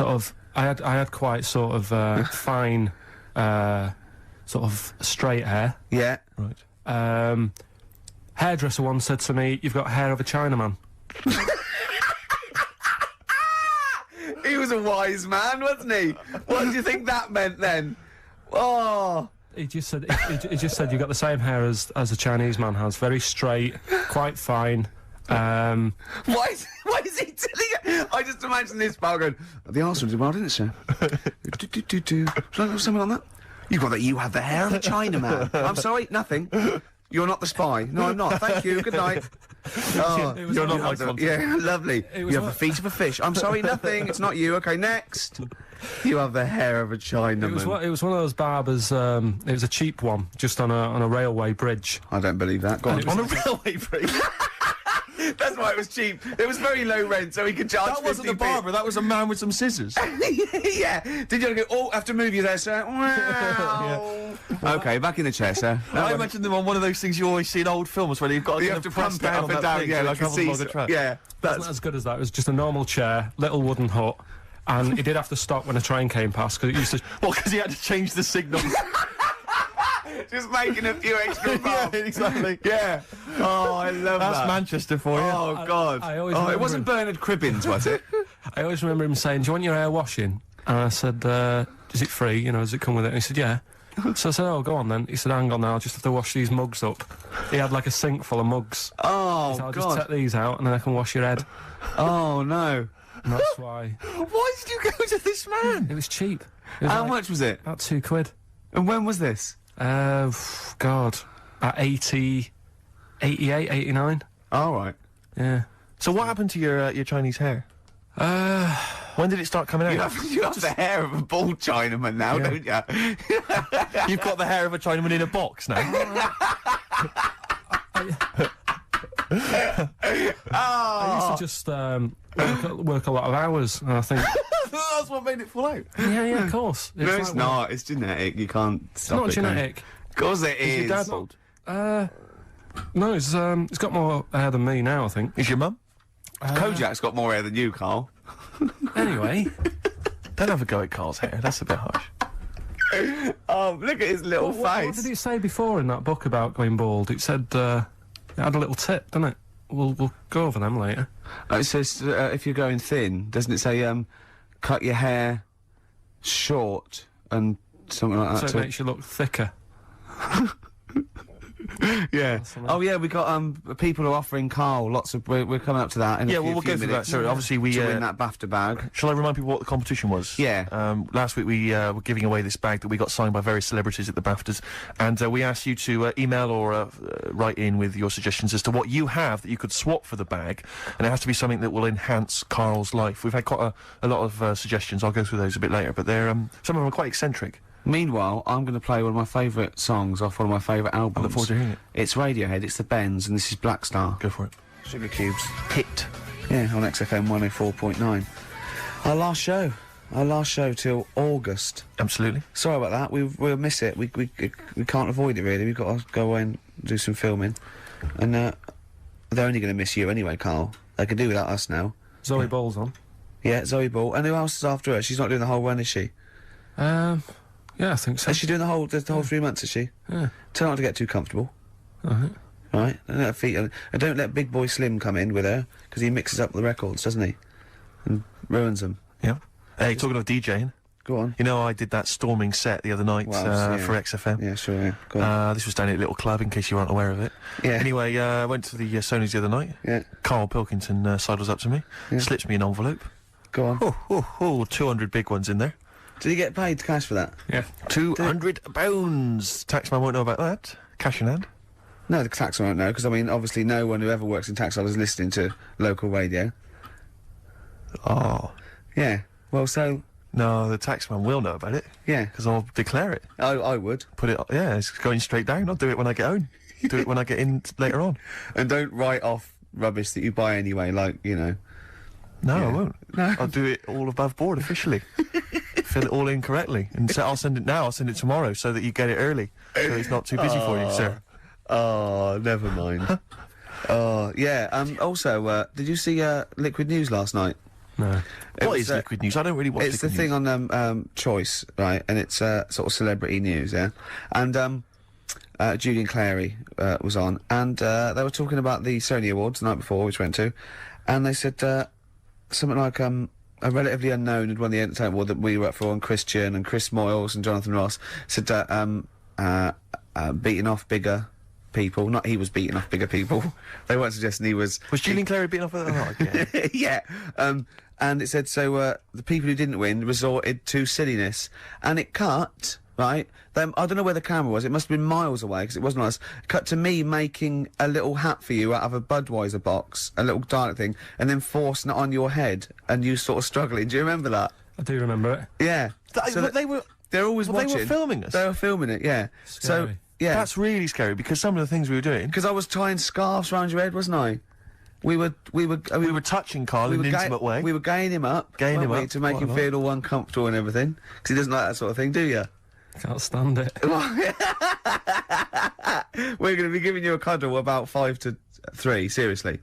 of. I had quite sort of fine, sort of straight hair. Yeah. Right. Hairdresser once said to me, "You've got hair of a Chinaman." He was a wise man, wasn't he? What do you think that meant then? Oh. He just said he just said you've got the same hair as a Chinese man has. Very straight, quite fine. Why is he telling you? I just imagine this bar going, the Arsenal did well, didn't it, sir? Should I have something on that? You got that you have the hair of a Chinaman. I'm sorry, nothing. You're not the spy. No, I'm not. Thank you. Good night. Oh, you're not my contact. Yeah, lovely. You have the feet of a fish. I'm sorry, nothing. It's not you. Okay, next. You have the hair of a Chinaman. It was one of those barbers. It was a cheap one, just on a railway bridge. I don't believe that. Go on. On a railway bridge. That's why it was cheap. It was very low rent, so he could charge. That wasn't the barber. That was a man with some scissors. Yeah. Did you go? Oh, have to move you there, sir. Wow. Okay, back in the chair, sir. I imagine them on one of those things you always see in old films where you've got you have to press pump it down up on and that down. thing Yeah, so it like a travels along the seesaw. track. Yeah, That's not as good as that. It was just a normal chair, little wooden hut, and he did have to stop when a train came past because it used to. Well, because he had to change the signal. Just making a few extra bucks. Yeah, exactly. Yeah. Oh, I love that. That's Manchester for you. Oh, God. I always it wasn't Bernard Cribbins, was it? I always remember him saying, "Do you want your hair washing?" And I said, "Is it free? You know, does it come with it?" And he said, "Yeah." So I said, "Oh, go on then." He said, "Hang on now, I'll just have to wash these mugs up." He had like a sink full of mugs. Oh, so I'll God. just take these out and then I can wash your head. Oh, no. And that's why. Why did you go to this man? It was cheap. It was How like much was it? About £2. And when was this? God, at 88, 89. All right. Yeah. So what happened to your Chinese hair? Well, When did it start coming out? You have the hair of a bald Chinaman now, don't you? You've got the hair of a Chinaman in a box now. I used to just work a lot of hours, and I think that's what made it fall out. yeah, of course. No, it's not. It's genetic. You can't stop it. It's not genetic. Of course it is. Is your dad bald? No, he's got more hair than me now, I think. Is your mum? Kojak's got more hair than you, Carl. Anyway, don't have a go at Carl's hair. That's a bit harsh. Oh, look at his little face. What did it say before in that book about going bald? It said it had a little tip, didn't it? We'll go over them later. It says if you're going thin, doesn't it say cut your hair short and something like that? So it makes you look thicker. Yeah. Oh yeah, we got people who are offering Carl lots of. We're coming up to that. In we'll go through that. So obviously we to win that BAFTA bag. Shall I remind people what the competition was? Yeah. Last week we were giving away this bag that we got signed by various celebrities at the BAFTAs, and we asked you to email or write in with your suggestions as to what you have that you could swap for the bag, and it has to be something that will enhance Carl's life. We've had quite a lot of suggestions. I'll go through those a bit later, but they're some of them are quite eccentric. Meanwhile, I'm going to play one of my favourite songs off one of my favourite albums. I look forward to hearing it. It's Radiohead, it's the Bends, and this is Black Star. Go for it. Sugar Cubes. Hit. Yeah, on XFM 104.9. Our last show till August. Absolutely. Sorry about that, we'll miss it. We can't avoid it, really. We've got to go away and do some filming. And they're only going to miss you anyway, Carl. They can do without us now. Zoe Ball's on. Yeah, Zoe Ball. And who else is after her? She's not doing the whole run, is she? Yeah, I think so. Is she doing the whole 3 months, is she? Yeah. Tell her not to get too comfortable. Alright. Right? Don't let her feet... And don't let Big Boy Slim come in with her, because he mixes up the records, doesn't he? And ruins them. Yeah. Hey, talking of DJing... Go on. You know, I did that storming set the other night for XFM. Yeah, sure, yeah. Go on. This was down at a little club, in case you weren't aware of it. Yeah. Anyway, I went to the Sony's the other night. Yeah. Karl Pilkington sidles up to me, slips me an envelope. Go on. 200 big ones in there. Did he get paid cash for that? Yeah. £200. Taxman won't know about that. Cash in hand. No, the taxman won't know, because, I mean, obviously no one who ever works in tax is listening to local radio. Oh. Yeah. Well, so... No, the taxman will know about it. Yeah. Because I'll declare it. I would. Put it... Yeah, it's going straight down. I'll do it when I get home. Do it when I get in later on. And don't write off rubbish that you buy anyway, like, you know... No, I won't. No. I'll do it all above board officially. Fill it all in correctly. And so I'll send it now, I'll send it tomorrow so that you get it early. So it's not too busy for you, sir. Oh, never mind. Oh, yeah. Also, did you see Liquid News last night? No. What is Liquid News? I don't really watch It's the thing on Choice, right? And it's sort of celebrity news, yeah? And Julian Clary was on, and they were talking about the Sony Awards the night before, which we went to, and they said something like a relatively unknown had won the Entertainment Award that we were up for, and Christian and Chris Moyles and Jonathan Ross said beating off bigger people. Not he was beating off bigger people. They weren't suggesting he was... Was Julian Clary beating off other... Oh, okay. Yeah. And it said, so the people who didn't win resorted to silliness. And it cut, right? I don't know where the camera was. It must have been miles away, because it wasn't us. Cut to me making a little hat for you out of a Budweiser box, a little dialect thing, and then forcing it on your head, and you sort of struggling. Do you remember that? I do remember it. Yeah. They're always watching. They were filming us? They were filming it, yeah. Scary. So, yeah. That's really scary, because some of the things we were doing... Because I was tying scarves around your head, wasn't I? We were touching Carl in an intimate way. We were gaying him up. To make him feel all uncomfortable and everything. Because he doesn't like that sort of thing, do you? Can't stand it. We're going to be giving you a cuddle about 5 to 3, seriously.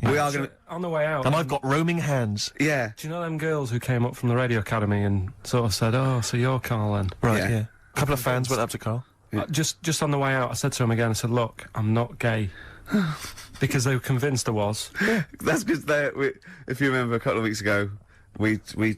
Yeah. We are going to... On the way out... And I've got roaming hands. Yeah. Do you know them girls who came up from the radio academy and sort of said, oh, so you're Carl then? Right, yeah. A couple of fans went up to Carl. Just on the way out, I said to him again, I said, look, I'm not gay. Because they were convinced I was. That's because if you remember a couple of weeks ago, we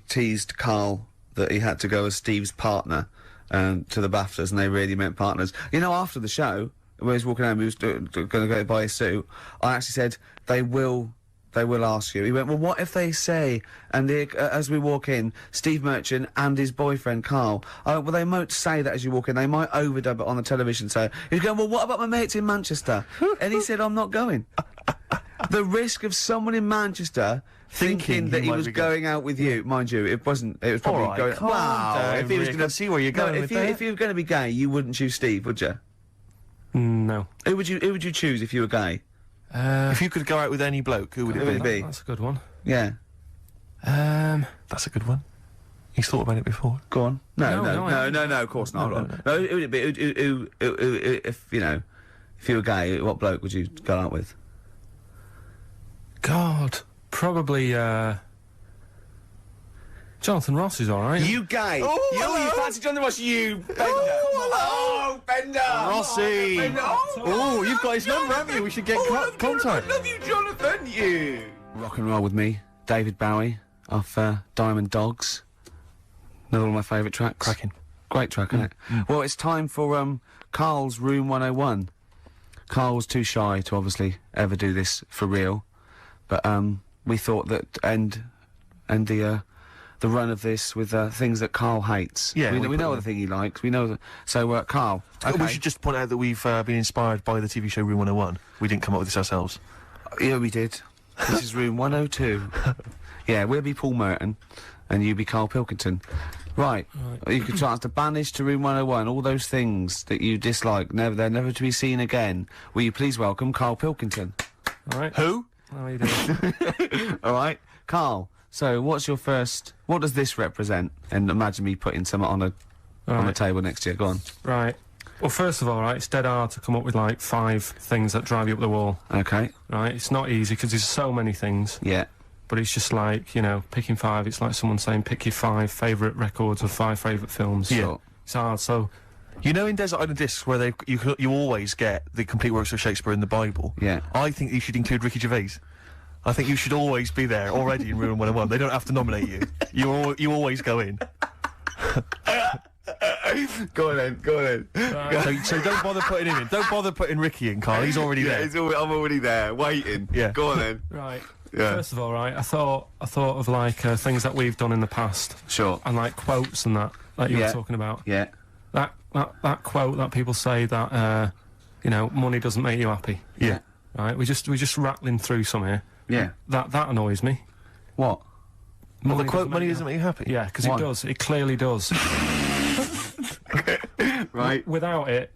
teased Carl that he had to go as Steve's partner to the BAFTAs, and they really meant partners. You know, after the show, when he was walking home, he was going to go buy his suit, I actually said, they will ask you. He went, well, what if they say, and as we walk in, Steve Merchant and his boyfriend Carl, well, they won't say that as you walk in, they might overdub it on the television, so he's going, well, what about my mates in Manchester? And he said, I'm not going. The risk of someone in Manchester thinking that he was going out with you, mind you, it wasn't. It was probably All right, going. calm Wow! down, If he was Rick, going I see where you're going with that. if you were going to be gay, you wouldn't choose Steve, would you? No. Who would you choose if you were gay? If you could go out with any bloke, who would it be? That's a good one. Yeah. That's a good one. He's thought about it before. Go on. No, No, of course not. No, who would it be? If you know, if you were gay, what bloke would you go out with? God, probably, Jonathan Ross is alright. You gay? You fancy Jonathan Ross? You Bender? Oh, Bender! Rossi! Bender. Oh, you've got his number, haven't you? We should get contact. I love you, Jonathan. You. Rock and roll with me, David Bowie off Diamond Dogs. Another one of my favourite tracks. Cracking. Great track, isn't it? Well, it's time for Carl's Room 101. Carl was too shy to obviously ever do this for real, but we thought that end the run of this with things that Carl hates. Yeah, we know the thing he likes. We know that. So Carl, okay. We should just point out that we've been inspired by the TV show Room 101. We didn't come up with this ourselves. Yeah, we did. This is Room 102. Yeah, we'll be Paul Merton, and you be Karl Pilkington. Right. You could chance to banish to Room 101 all those things that you dislike. They're never to be seen again. Will you please welcome Karl Pilkington? All right. Who? How are you doing? All right, Carl. So, what's your first? What does this represent? And imagine me putting something on the table next to you. Go on. Right. Well, first of all, right, it's dead hard to come up with like 5 things that drive you up the wall. Okay. Right. It's not easy because there's so many things. Yeah. But it's just like, you know, picking 5. It's like someone saying pick your 5 favourite records or 5 favourite films. Yeah. It's hard. So. You know, in Desert Island Discs, where you always get the complete works of Shakespeare in the Bible. Yeah. I think you should include Ricky Gervais. I think you should always be there already in Room 101. They don't have to nominate you. You always go in. Go on then. So don't bother putting him in. Don't bother putting Ricky in, Carl. He's already there. I'm already there, waiting. Yeah. Go on then. Right. Yeah. First of all, right, I thought of like things that we've done in the past. Sure. And like quotes and that you were talking about. Yeah. That quote that people say that you know, money doesn't make you happy. Yeah. Right. We're just rattling through some here. Yeah. That annoys me. What? Well, the quote money doesn't make you happy? Yeah, because it does. It clearly does. Right. Without it,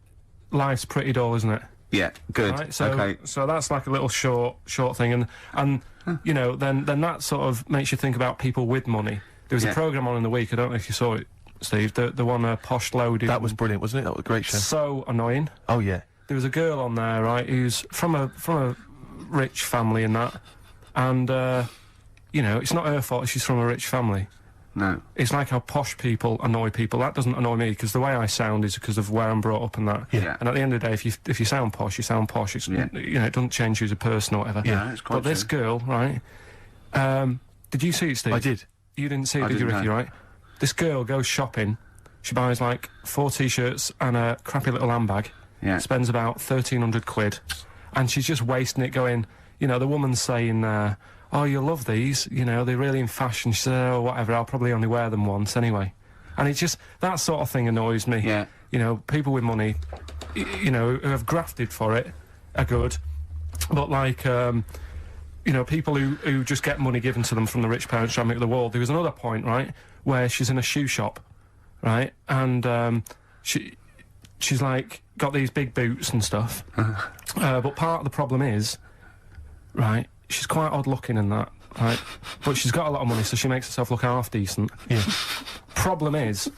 life's pretty dull, isn't it? Yeah. Good. Right, so, okay. So that's like a little short thing, and you know, then that sort of makes you think about people with money. There was a programme on in the week. I don't know if you saw it, Steve. The one Posh Loaded. That was brilliant, wasn't it? That was a great show. So annoying. Oh yeah. There was a girl on there, right, who's from a rich family and that, and you know, it's not her fault. She's from a rich family. No. It's like how posh people annoy people. That doesn't annoy me because the way I sound is because of where I'm brought up and that. Yeah. And at the end of the day, if you sound posh, you sound posh. It's, you know, it doesn't change you as a person or whatever. Yeah, it's quite But this girl, right? Did you see it, Steve? I did. You didn't see it, did you, didn't Ricky? know. Right? This girl goes shopping. She buys like 4 t-shirts and a crappy little handbag. Yeah. Spends about 1,300 quid, and she's just wasting it. Going, you know, the woman's saying. Oh, you'll love these, you know, they're really in fashion. She said, oh, whatever, I'll probably only wear them once anyway. And it's just, that sort of thing annoys me. Yeah. You know, people with money, you know, who have grafted for it are good. But, like, you know, people who just get money given to them from the rich parents trying to make the wall. There was another point, right, where she's in a shoe shop, right, and she's, like, got these big boots and stuff. But part of the problem is, right, she's quite odd looking and that, right? But she's got a lot of money, so she makes herself look half decent. Yeah. Problem is,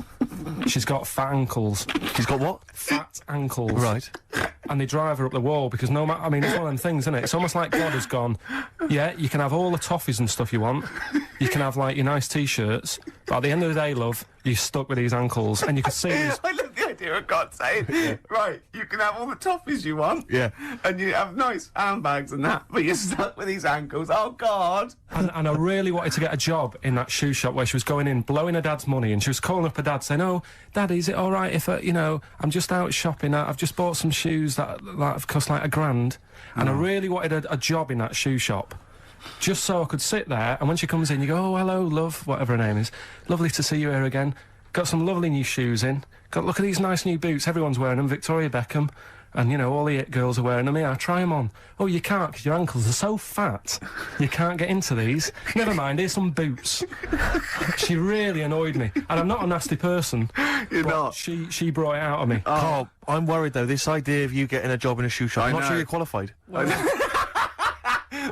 she's got fat ankles. She's got what? Fat ankles. Right. And they drive her up the wall because no matter, I mean, it's one of them things, isn't it? It's almost like God has gone, yeah, you can have all the toffees and stuff you want. You can have, like, your nice t-shirts. But at the end of the day, love, you're stuck with these ankles. And you can see these... I love the idea of God saying, right, you can have all the toffees you want. Yeah. And you have nice handbags and that, but you're stuck with these ankles. Oh, God. And I really wanted to get a job in that shoe shop where she was going in, blowing her dad's money, and she was calling up her dad saying, oh, Daddy, is it all right if, you know, I'm just out shopping, I've just bought some shoes that have cost like $1,000, and I really wanted a job in that shoe shop. Just so I could sit there, and when she comes in, you go, oh, hello, love, whatever her name is. Lovely to see you here again. Got some lovely new shoes in. Look at these nice new boots. Everyone's wearing them. Victoria Beckham. and you know all the it girls are wearing them. Yeah, try them on. Oh, you can't because your ankles are so fat. You can't get into these. Never mind, here's some boots. She really annoyed me, and I'm not a nasty person. You're but not. She brought it out of me. Carl, I'm worried though. This idea of you getting a job in a shoe shop, I'm not sure you're qualified.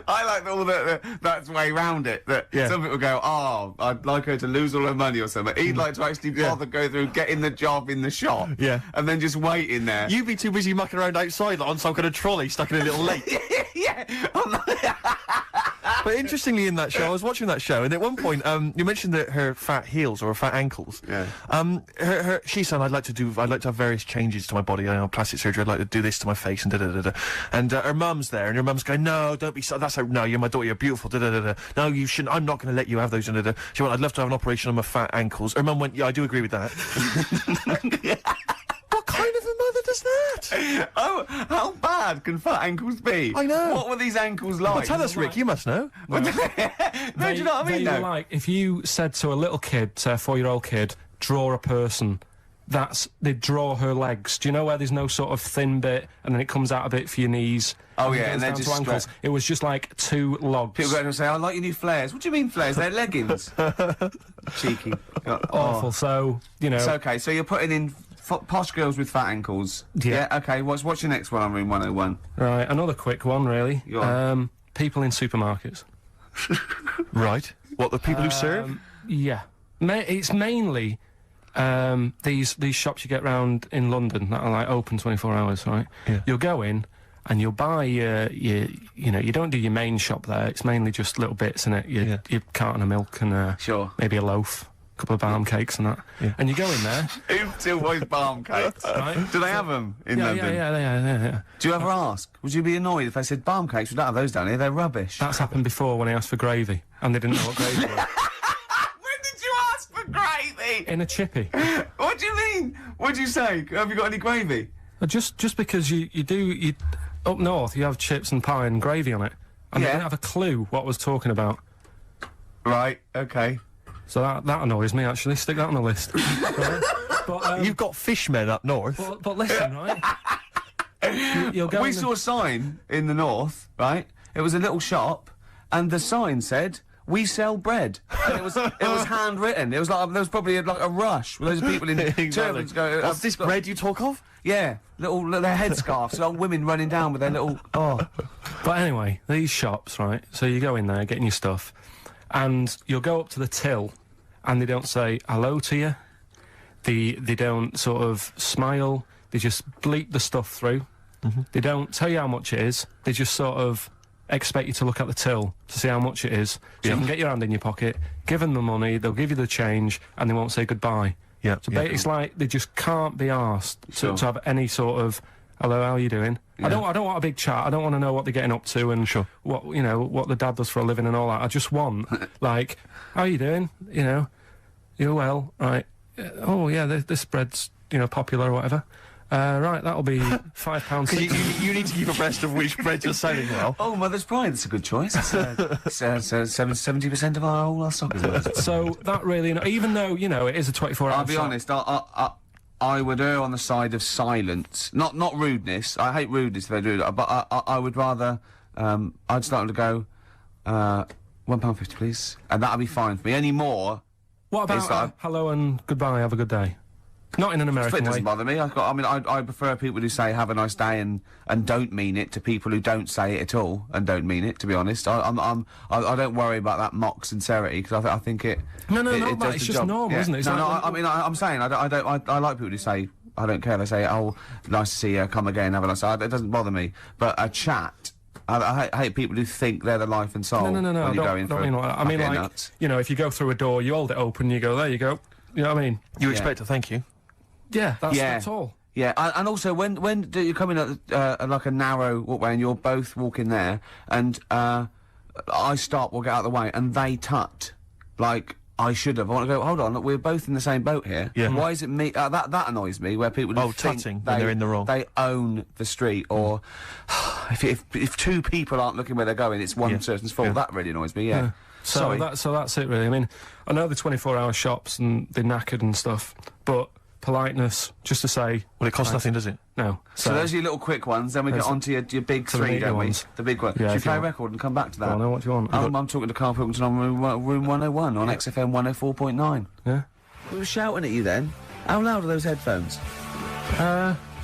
I like all that's way round it. That some people go, oh, I'd like her to lose all her money or something. He'd like to actually bother go through getting the job in the shop. Yeah. And then just wait in there. You'd be too busy mucking around outside like, on some kind of trolley stuck in a little lake. Yeah. But interestingly, in that show, I was watching that show, and at one point, you mentioned that her fat heels or her fat ankles. Yeah. She said, I'd like to have various changes to my body. I know, plastic surgery. I'd like to do this to my face and da da da da. And her mum's there, and her mum's going, no, don't be so. That's how. No, you're my daughter. You're beautiful. Da da da da. No, you shouldn't. I'm not going to let you have those. Da da da. She went, I'd love to have an operation on my fat ankles. Her mum went, yeah, I do agree with that. What kind of a mother does that? Oh, how bad can fat ankles be? I know. What were these ankles like? Well, tell us, Rick. You must know. No, do you know what I mean? They were like, if you said to a little kid, say a 4-year-old kid, draw a person, they'd draw her legs. Do you know where there's no sort of thin bit and then it comes out a bit for your knees? Oh yeah, goes and they're down just to ankles. It was just like 2 logs. People go to say, I like your new flares. What do you mean flares? They're leggings. Cheeky. Awful. So, you know. It's okay. So you're putting in posh girls with fat ankles. Yeah. Okay. What's your next one on Room 101? Right. Another quick one, really. Go on. People in supermarkets. Right. What, the people who serve? Yeah. It's mainly these shops you get round in London that are like open 24 hours, right? Yeah. You'll go in and you'll buy you know, you don't do your main shop there. It's mainly just little bits in it. Your carton of milk and sure, maybe a loaf, a couple of balm cakes and that. Yeah. And you go in there. Who still buys balm cakes? Right? Do they have them in London? Yeah. Do you ever ask? Would you be annoyed if they said balm cakes? We don't have those down here. They're rubbish. That's happened before when I asked for gravy and they didn't know what gravy was. When did you ask for gravy? In a chippy. What do you mean? What do you say? Have you got any gravy? Just because you up north you have chips and pie and gravy on it, and they didn't have a clue what I was talking about. Right. Okay. So that annoys me actually. Stick that on the list. Right? But you've got fishmen up north. But listen, right? You'll go. We saw a sign in the north, right? It was a little shop, and the sign said, "We sell bread." And it was handwritten. It was like there was probably like a rush with loads of people in turbans going. What's this bread you talk of? Yeah, little their headscarves, little women running down with their little. Oh. But anyway, these shops, right? So you go in there, getting your stuff, and you'll go up to the till, and they don't say hello to you. They don't sort of smile. They just bleep the stuff through. Mm-hmm. They don't tell you how much it is. They just sort of expect you to look at the till to see how much it is, so you can get your hand in your pocket, give them the money, they'll give you the change, and they won't say goodbye. Yeah. So it's like they just can't be asked to have any sort of hello, how are you doing? Yeah. I don't want a big chat. I don't want to know what they're getting up to and what what the dad does for a living and all that. I just want like, how are you doing? You know, you're well, right? Oh yeah, this bread's popular or whatever. Right, that'll be £5. You need to keep abreast of which bread you're selling well. Oh, Mother's Pride, that's a good choice. It's 70% of all our stock is So that really, even though, it is a 24-hour I'll be honest, I would err on the side of silence. Not rudeness. I hate rudeness if they do that, but I would rather, I'd start to go, £1.50 please, and that'll be fine for me. Any more... What about hello and goodbye, have a good day? Not in an American way. It doesn't bother me. I prefer people who say have a nice day and don't mean it to people who don't say it at all and don't mean it. To be honest, I don't worry about that mock sincerity because I think it. No, it's just normal, isn't it? I'm saying I like people who say I don't care. They say, oh, nice to see you. Come again. Have a nice day. It doesn't bother me. But a chat. I hate people who think they're the life and soul. No. When you go in for I mean, like, nuts. if you go through a door, you hold it open, you go, there you go. You know what I mean? You expect a thank you. Yeah, that's all. Yeah, and also when do you come in at like a narrow walkway and you're both walking there, and I stop, we'll get out of the way, and they tut like I should have. I want to go. Hold on, look, we're both in the same boat here. Yeah. Why is it me? That annoys me. Where people tutting when they're in the wrong. They own the street, or if two people aren't looking where they're going, it's one person's fault. That really annoys me. Yeah. So that's it really. I mean, I know the 24-hour shops and they're knackered and stuff, but politeness, just to say. Well, it costs nothing, does it? No. So those are your little quick ones, then we get on to your big to the 3, meaty don't we? ones. The big one. Yeah, Should we if play you a want. record and come back to that? Well, I know what you want. I'm talking to Karl Pilkington on room 101 on XFM 104.9. Yeah. We were shouting at you then. How loud are those headphones?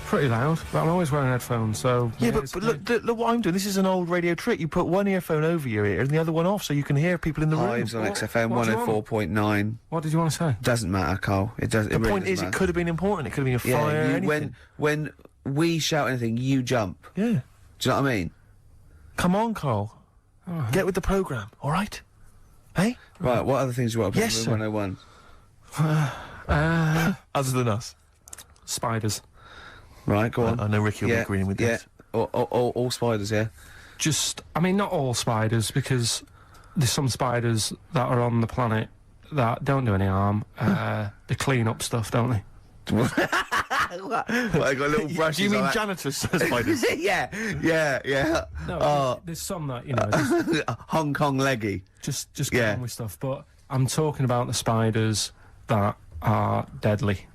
Pretty loud, but I'm always wearing headphones, so... Yeah, but look what I'm doing. This is an old radio trick. You put one earphone over your ear and the other one off so you can hear people in the room. Hives on XFM what do you want? 104.9. What did you want to say? Doesn't matter, Carl. It does. The point is, it could have been important. It could have been a fire, anything. When we shout anything, you jump. Yeah. Do you know what I mean? Come on, Carl. Get with the programme, all right? Hey? Right, what other things do you want to put Yes, in sir. room 101? Other than us. Spiders. Right, go on. I know Ricky will be agreeing with this. All spiders, yeah? I mean, not all spiders, because there's some spiders that are on the planet that don't do any harm. They clean up stuff, don't they? What, they got little brushes. Do you mean like janitors spiders? yeah. No, there's some that, you know... Hong Kong leggy. Just get on with stuff, but I'm talking about the spiders that are deadly.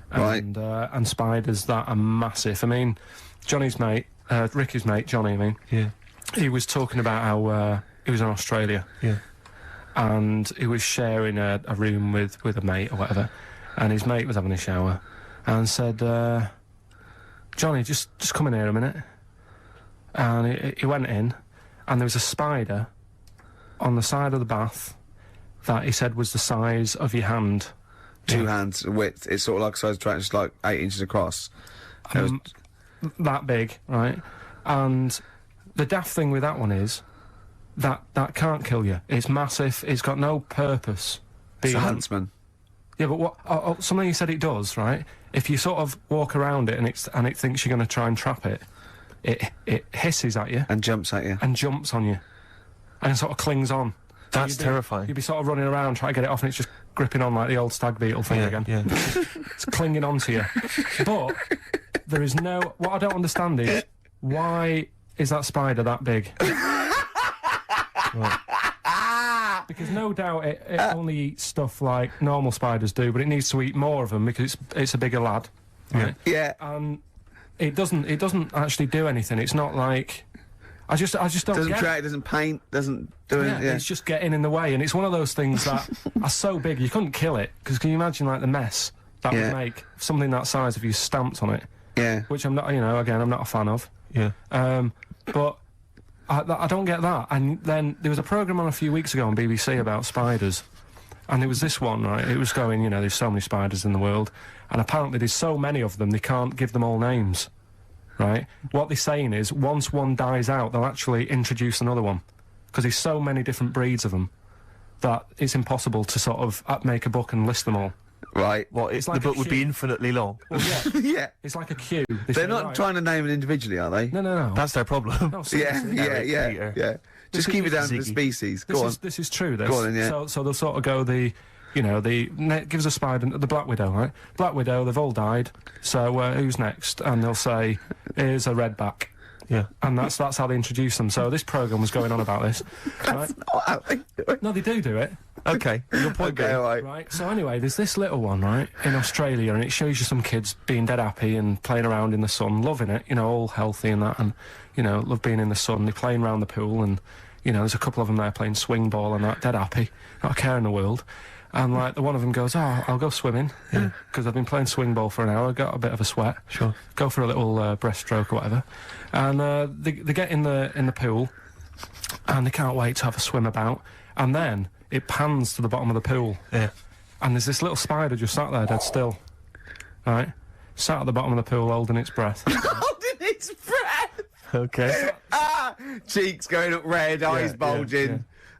And spiders that are massive. I mean, Johnny's mate, Ricky's mate, Johnny, I mean. Yeah. He was talking about how he was in Australia. Yeah. And he was sharing a room with a mate or whatever, and his mate was having a shower and said, Johnny, just come in here a minute. And he went in, and there was a spider on the side of the bath that he said was the size of your hand. 2 hands width. It's sort of like a size track, just like 8 inches across. That big, right? And the daft thing with that one is that can't kill you. It's massive. It's got no purpose. It's a huntsman. Yeah, but what? Something you said it does, right? If you sort of walk around it and it thinks you're going to try and trap it, it hisses at you and jumps at you and jumps on you, and it sort of clings on. That's terrifying. You'd be sort of running around trying to get it off, and it's just gripping on like the old stag beetle thing again. Yeah. It's clinging onto you. But there is no... What I don't understand is, why is that spider that big? Right. Because no doubt it only eats stuff like normal spiders do, but it needs to eat more of them because it's a bigger lad. Right? Yeah. And it doesn't actually do anything. It's not like... I just don't doesn't get track, doesn't paint, doesn't do anything. Yeah. It's just getting in the way, and it's one of those things that are so big you couldn't kill it. Because can you imagine like the mess that would make if something that size if you stamped on it? Yeah. Which I'm not, again, I'm not a fan of. Yeah. But I don't get that. And then there was a programme on a few weeks ago on BBC about spiders, and there was this one, right? It was going, there's so many spiders in the world, and apparently there's so many of them they can't give them all names. Right? What they're saying is, once one dies out, they'll actually introduce another one. Because there's so many different breeds of them that it's impossible to sort of make a book and list them all. Right. Well, It's like the a book would queue. be infinitely long. Well, yeah. Yeah. It's like a queue. They're not trying to name it individually, are they? No. That's their problem. No, seriously. Yeah. Just keep it down to the species. Go on. This is true, this. Go on then, yeah. So they'll sort of go give us a spider, the Black Widow, right? Black Widow, they've all died, so who's next? And they'll say, here's a redback. Yeah. And that's how they introduce them. So this programme was going on about this. That's not how they do it. No, they do it. Okay, your point Okay, being. all right. Right, so anyway, there's this little one, right, in Australia, and it shows you some kids being dead happy and playing around in the sun, loving it, all healthy and that, and, love being in the sun. They're playing around the pool, and, there's a couple of them there playing swing ball and that, dead happy, not a care in the world. And, like, the one of them goes, I'll go swimming, because I've been playing swing ball for an hour, got a bit of a sweat. Sure. Go for a little breaststroke or whatever. And they get in the pool, and they can't wait to have a swim about. And then it pans to the bottom of the pool. Yeah. And there's this little spider just sat there dead still. Right? Sat at the bottom of the pool holding its breath. Holding its breath! Okay. Cheeks going up red, eyes bulging.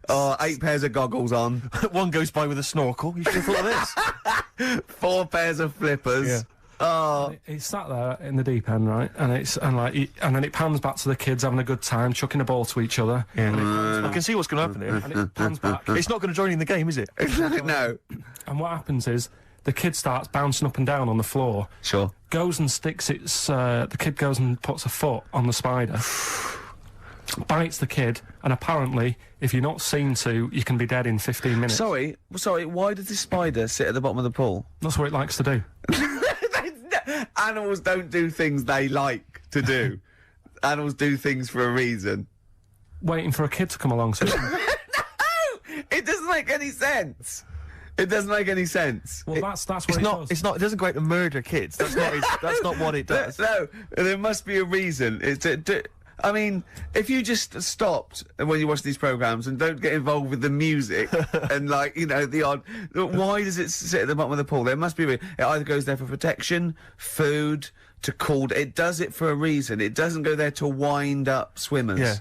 yeah. 8 pairs of goggles on. One goes by with a snorkel. You should have thought of this. 4 pairs of flippers. Yeah. Oh. It's sat there in the deep end, right? And then it pans back to the kids having a good time, chucking a ball to each other. Yeah. I can see what's going to happen here. And it pans back. It's not going to join in the game, is it? No. And what happens is the kid starts bouncing up and down on the floor. Sure. Goes and sticks the kid goes and puts a foot on the spider. Bites the kid, and apparently, if you're not seen to, you can be dead in 15 minutes. Sorry, why does this spider sit at the bottom of the pool? That's what it likes to do. Animals don't do things they like to do. Animals do things for a reason. Waiting for a kid to come along. So No! It doesn't make any sense. It doesn't make any sense. Well, that's what It's it not. does. It's not. It doesn't go out to murder kids. That's not. That's not what it does. No, there must be a reason. I mean, if you just stopped when you watch these programs and don't get involved with the music and, like, you know, the odd... Why does it sit at the bottom of the pool? There must be a reason. It either goes there for protection, food, to cool... It does it for a reason. It doesn't go there to wind up swimmers. Yeah.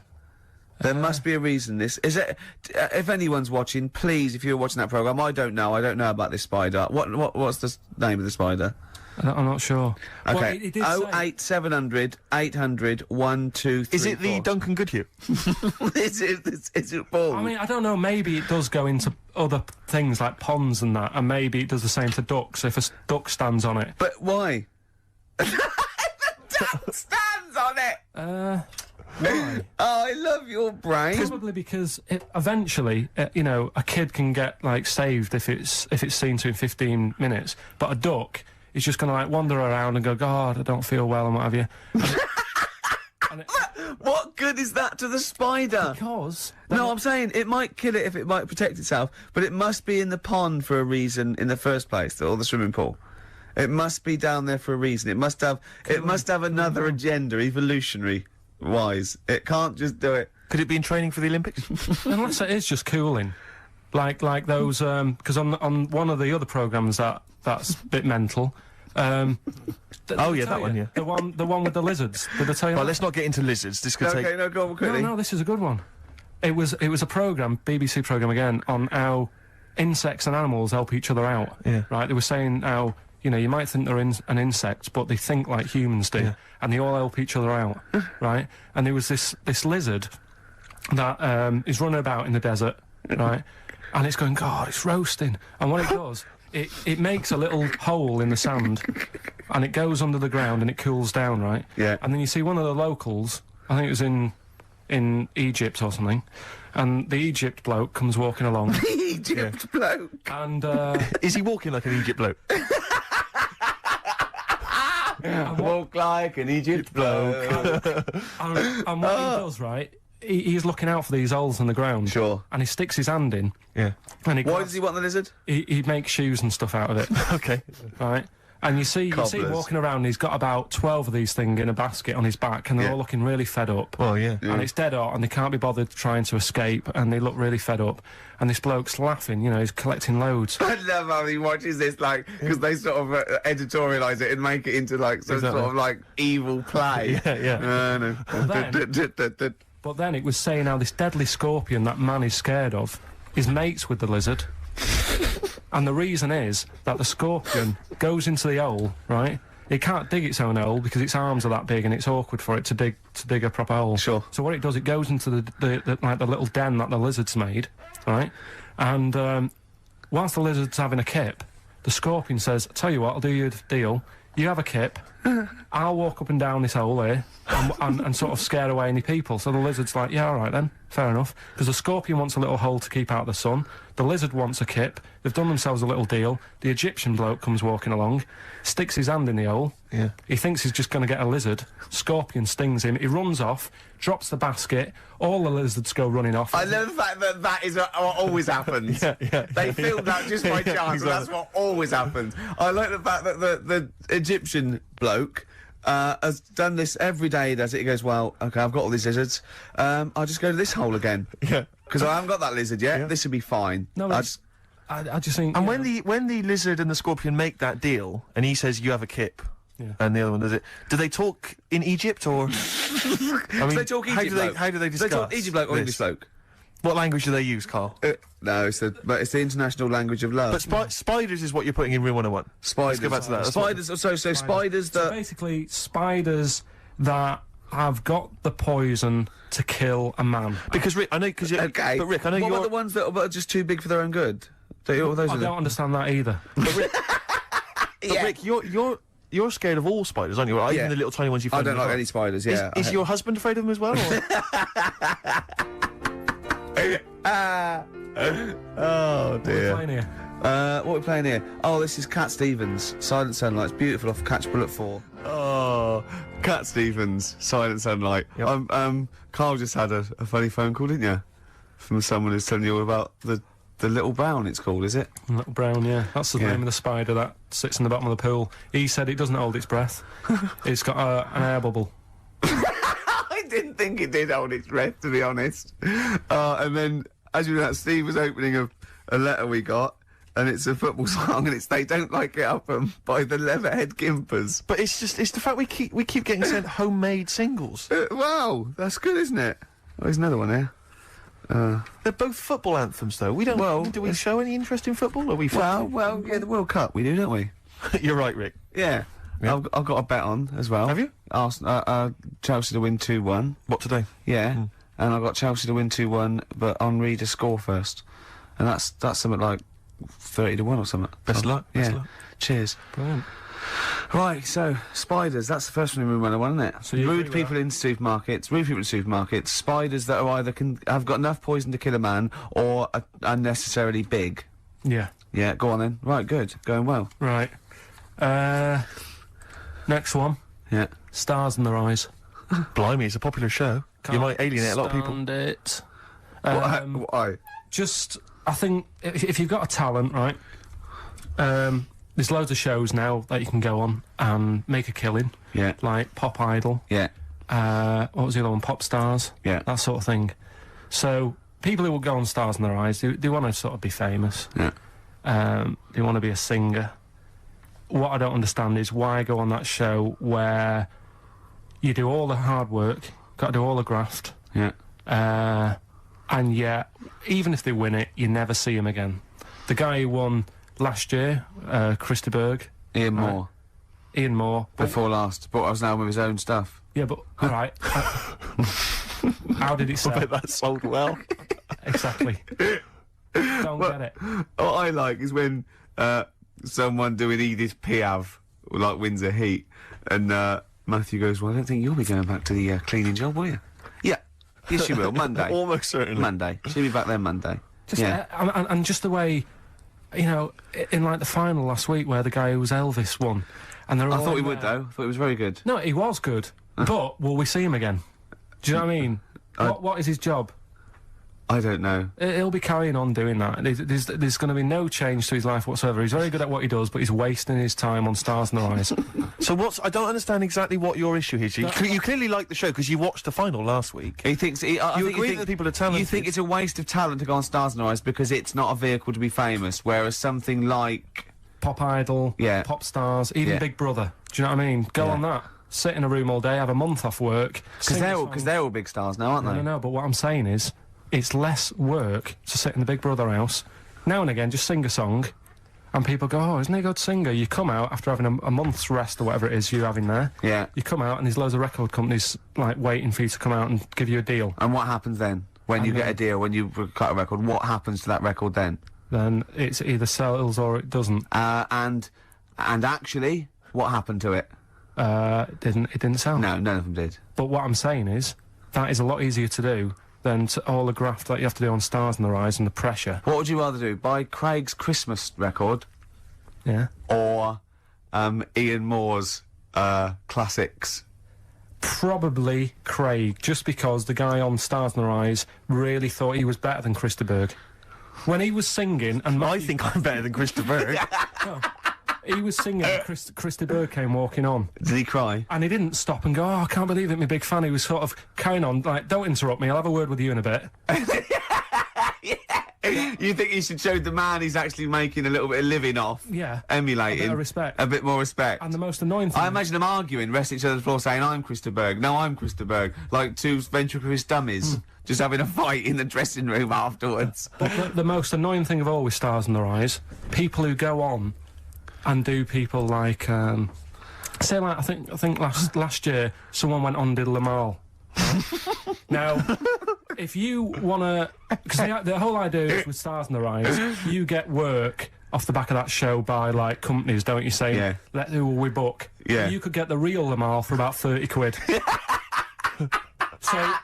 There must be a reason. This is it. If anyone's watching, please, if you're watching that program, I don't know about this spider. What's the name of the spider? I'm not sure. Okay. Well, it did say- 08700 800 123. Is it the Duncan Goodhue? Is it Paul? I mean, I don't know. Maybe it does go into other things like ponds and that, and maybe it does the same to ducks if a duck stands on it. But why? The duck stands on it. Why? Oh, I love your brain. Probably because eventually, you know, a kid can get like saved if it's seen to in 15 minutes, but a duck is just going to like wander around and go, God, I don't feel well and what have you. What good is that to the spider? Because no, I'm saying it might kill it if it might protect itself, but it must be in the pond for a reason in the first place, or the swimming pool. It must be down there for a reason. It must have another agenda, evolutionary wise. It can't just do it. Could it be in training for the Olympics? Unless it is just cooling, like those. Because on one of the other programs that's a bit mental. Oh yeah, that one. Yeah, the one with the lizards. Did I tell you? Well, that? let's not get into lizards. This could take. Okay, no, go on quickly. No, this is a good one. It was a program, BBC program again, on how insects and animals help each other out. Yeah. Right. They were saying how, you know, you might think they're an insect, but they think like humans do, and they all help each other out. Right. And there was this lizard that is running about in the desert, right, and it's going, God, it's roasting, and what it does. It makes a little hole in the sand, and it goes under the ground and it cools down, right? Yeah. And then you see one of the locals, I think it was in Egypt or something, and the Egypt bloke comes walking along. Egypt bloke. And is he walking like an Egypt bloke? Walk like an Egypt bloke. and what he does, right? He's looking out for these holes in the ground. Sure. And he sticks his hand in. Yeah. And Why does he want the lizard? He makes shoes and stuff out of it. Okay. Right. And you see him walking around, and he's got about 12 of these things in a basket on his back, and they're all looking really fed up. Oh, yeah. And it's dead hot, and they can't be bothered trying to escape, and they look really fed up. And this bloke's laughing, you know, he's collecting loads. I love how he watches this, like, because they sort of editorialise it and make it into, like, some sort of, like, evil play. Yeah. But then it was saying how this deadly scorpion that man is scared of is mates with the lizard. And the reason is that the scorpion goes into the hole, right? It can't dig its own hole because its arms are that big and it's awkward for it to dig a proper hole. Sure. So what it does, it goes into the little den that the lizard's made, right? And whilst the lizard's having a kip, the scorpion says, "Tell you what, I'll do you a deal. You have a kip, I'll walk up and down this hole here and sort of scare away any people." So the lizard's like, yeah, all right then, fair enough. Because the scorpion wants a little hole to keep out the sun. The lizard wants a kip. They've done themselves a little deal. The Egyptian bloke comes walking along, sticks his hand in the hole. Yeah. He thinks he's just going to get a lizard. Scorpion stings him. He runs off, drops the basket. All the lizards go running off. I love the fact that that is what always happens. They filmed that just by chance, and that's what always happens. I like the fact that the Egyptian bloke has done this every day. He does it. He goes, well, okay, I've got all these lizards. I'll just go to this hole again. Yeah. Because I haven't got that lizard yet. Yeah. This will be fine. No, I just think. And when the lizard and the scorpion make that deal, and he says you have a kip, and the other one does it, do they talk in Egypt or? I mean, they talk Egypt bloke. How do they discuss? They talk Egypt bloke or English bloke. What language do they use, Carl? No, it's the international language of love. But spiders is what you're putting in Room 101. Spiders. Let's go back to that. Spiders. So spiders that. So basically, spiders that have got the poison to kill a man. Because Rick, I know, okay. But Rick, I know what you're about the ones that are just too big for their own good? I don't understand that either. But Rick, you're scared of all spiders, aren't you? Or even the little tiny ones you find. I don't like any spiders. Yeah. Is your husband afraid of them as well? Oh dear. What are we playing here? What are we playing here? Oh, this is Cat Stevens, Silent Sunlight. It's beautiful off Catch Bullet 4. Cat Stevens, Silent Sunlight. Yep. Carl just had a funny phone call, didn't you? From someone who's telling you all about the Little Brown, it's called, is it? Little Brown, yeah. That's the name of the spider that sits in the bottom of the pool. He said it doesn't hold its breath. It's got an air bubble. I didn't think it did hold its breath, to be honest. And then, as you know, Steve was opening a letter we got, and it's a football song, and it's They Don't Like It Up by the Leatherhead Gimpers. But it's the fact we keep getting sent homemade singles. Wow, that's good, isn't it? Oh, there's another one here. They're both football anthems, though. We don't. Well, do we show any interest in football? Are we? Well, yeah, the World Cup we do, don't we? You're right, Rick. Yeah. I've got a bet on as well. Have you? Chelsea to win 2-1. What today? Yeah. And I've got Chelsea to win 2-1, but Henry to score first. And that's something like 30-1 or something. Best luck. Yeah. Best luck. Cheers. Brilliant. Right, so spiders. That's the first one we went on, isn't it? So you rude agree with people in supermarkets. Spiders that are either have got enough poison to kill a man or are unnecessarily big. Yeah. Yeah. Go on then. Right. Good. Going well. Right. Next one. Yeah. Stars in Their Eyes. Blimey, it's a popular show. You might alienate a lot of people. Stand it. Why? Just, I think, if you've got a talent, right, there's loads of shows now that you can go on and make a killing. Yeah. Like Pop Idol. Yeah. What was the other one? Pop Stars. Yeah. That sort of thing. So, people who will go on Stars in Their Eyes, they want to sort of be famous. Yeah. They want to be a singer. What I don't understand is why go on that show where you do all the hard work, got to do all the graft. Yeah. And yet, even if they win it, you never see him again. The guy who won last year, Christy Berg. Ian Moore. Ian Moore. Before last. But I was now with his own stuff. Yeah, but, alright. How did it sell? I bet that sold well. Exactly. Don't get it. What I like is when someone doing Edith Piaf like wins a heat, and Matthew goes, "Well, I don't think you'll be going back to the cleaning job, will you?" Yeah, yes, you will. Monday, Almost certainly. Monday. She'll be back there Monday. Just, yeah, and just the way, you know, in like the final last week where the guy who was Elvis won, and they're all I thought he in would there. though. I thought he was very good. No, he was good, but will we see him again? Do you know what I mean? What is his job? I don't know. He'll be carrying on doing that. There's going to be no change to his life whatsoever. He's very good at what he does, but he's wasting his time on Stars in Their Eyes. So I don't understand exactly what your issue is. You clearly like the show because you watched the final last week. He thinks you agree that people are talented. You think it's a waste of talent to go on Stars in Their Eyes because it's not a vehicle to be famous, whereas something like Pop Idol, Yeah. Pop Stars, even Big Brother. Do you know what I mean? Go on that. Sit in a room all day, have a month off work. Because they're all big stars now, aren't they? No, but what I'm saying is, it's less work to sit in the Big Brother house. Now and again, just sing a song, and people go, "Oh, isn't he a good singer?" You come out after having a month's rest or whatever it is you're having there. Yeah. You come out, and there's loads of record companies like waiting for you to come out and give you a deal. And what happens then? When you get a deal, when you cut a record, what happens to that record then? Then it's either sells or it doesn't. And actually, what happened to it? It didn't sell. No, none of them did. But what I'm saying is, that is a lot easier to do than all the graft that you have to do on Stars in Their Eyes and the pressure. What would you rather do? Buy Craig's Christmas record? Yeah. Or Ian Moore's classics? Probably Craig, just because the guy on Stars in Their Eyes really thought he was better than Christy Berg. When he was singing, and I think I'm better than Christy Berg. No, he was singing, and Christy Berg came walking on. Did he cry? And he didn't stop and go, "Oh, I can't believe it, my big fan." He was sort of carrying on, like, "Don't interrupt me, I'll have a word with you in a bit." You think you should show the man he's actually making a little bit of living off? Yeah. Emulating. A bit of respect. A bit more respect. And the most annoying thing... I imagine them arguing, resting each other's floor, saying, "I'm Christy Berg. No, I'm Christy Berg." Like two ventriloquist dummies, just having a fight in the dressing room afterwards. But the most annoying thing of all with Stars in Their Eyes, people who go on and do people like, say, like, I think last year, someone went on and did Lamal. Now, if you want to... Because the whole idea is with Stars in Their Eyes, you get work off the back of that show by, like, companies, don't you, say, who will we book? Yeah. You could get the real Lamal for about 30 quid.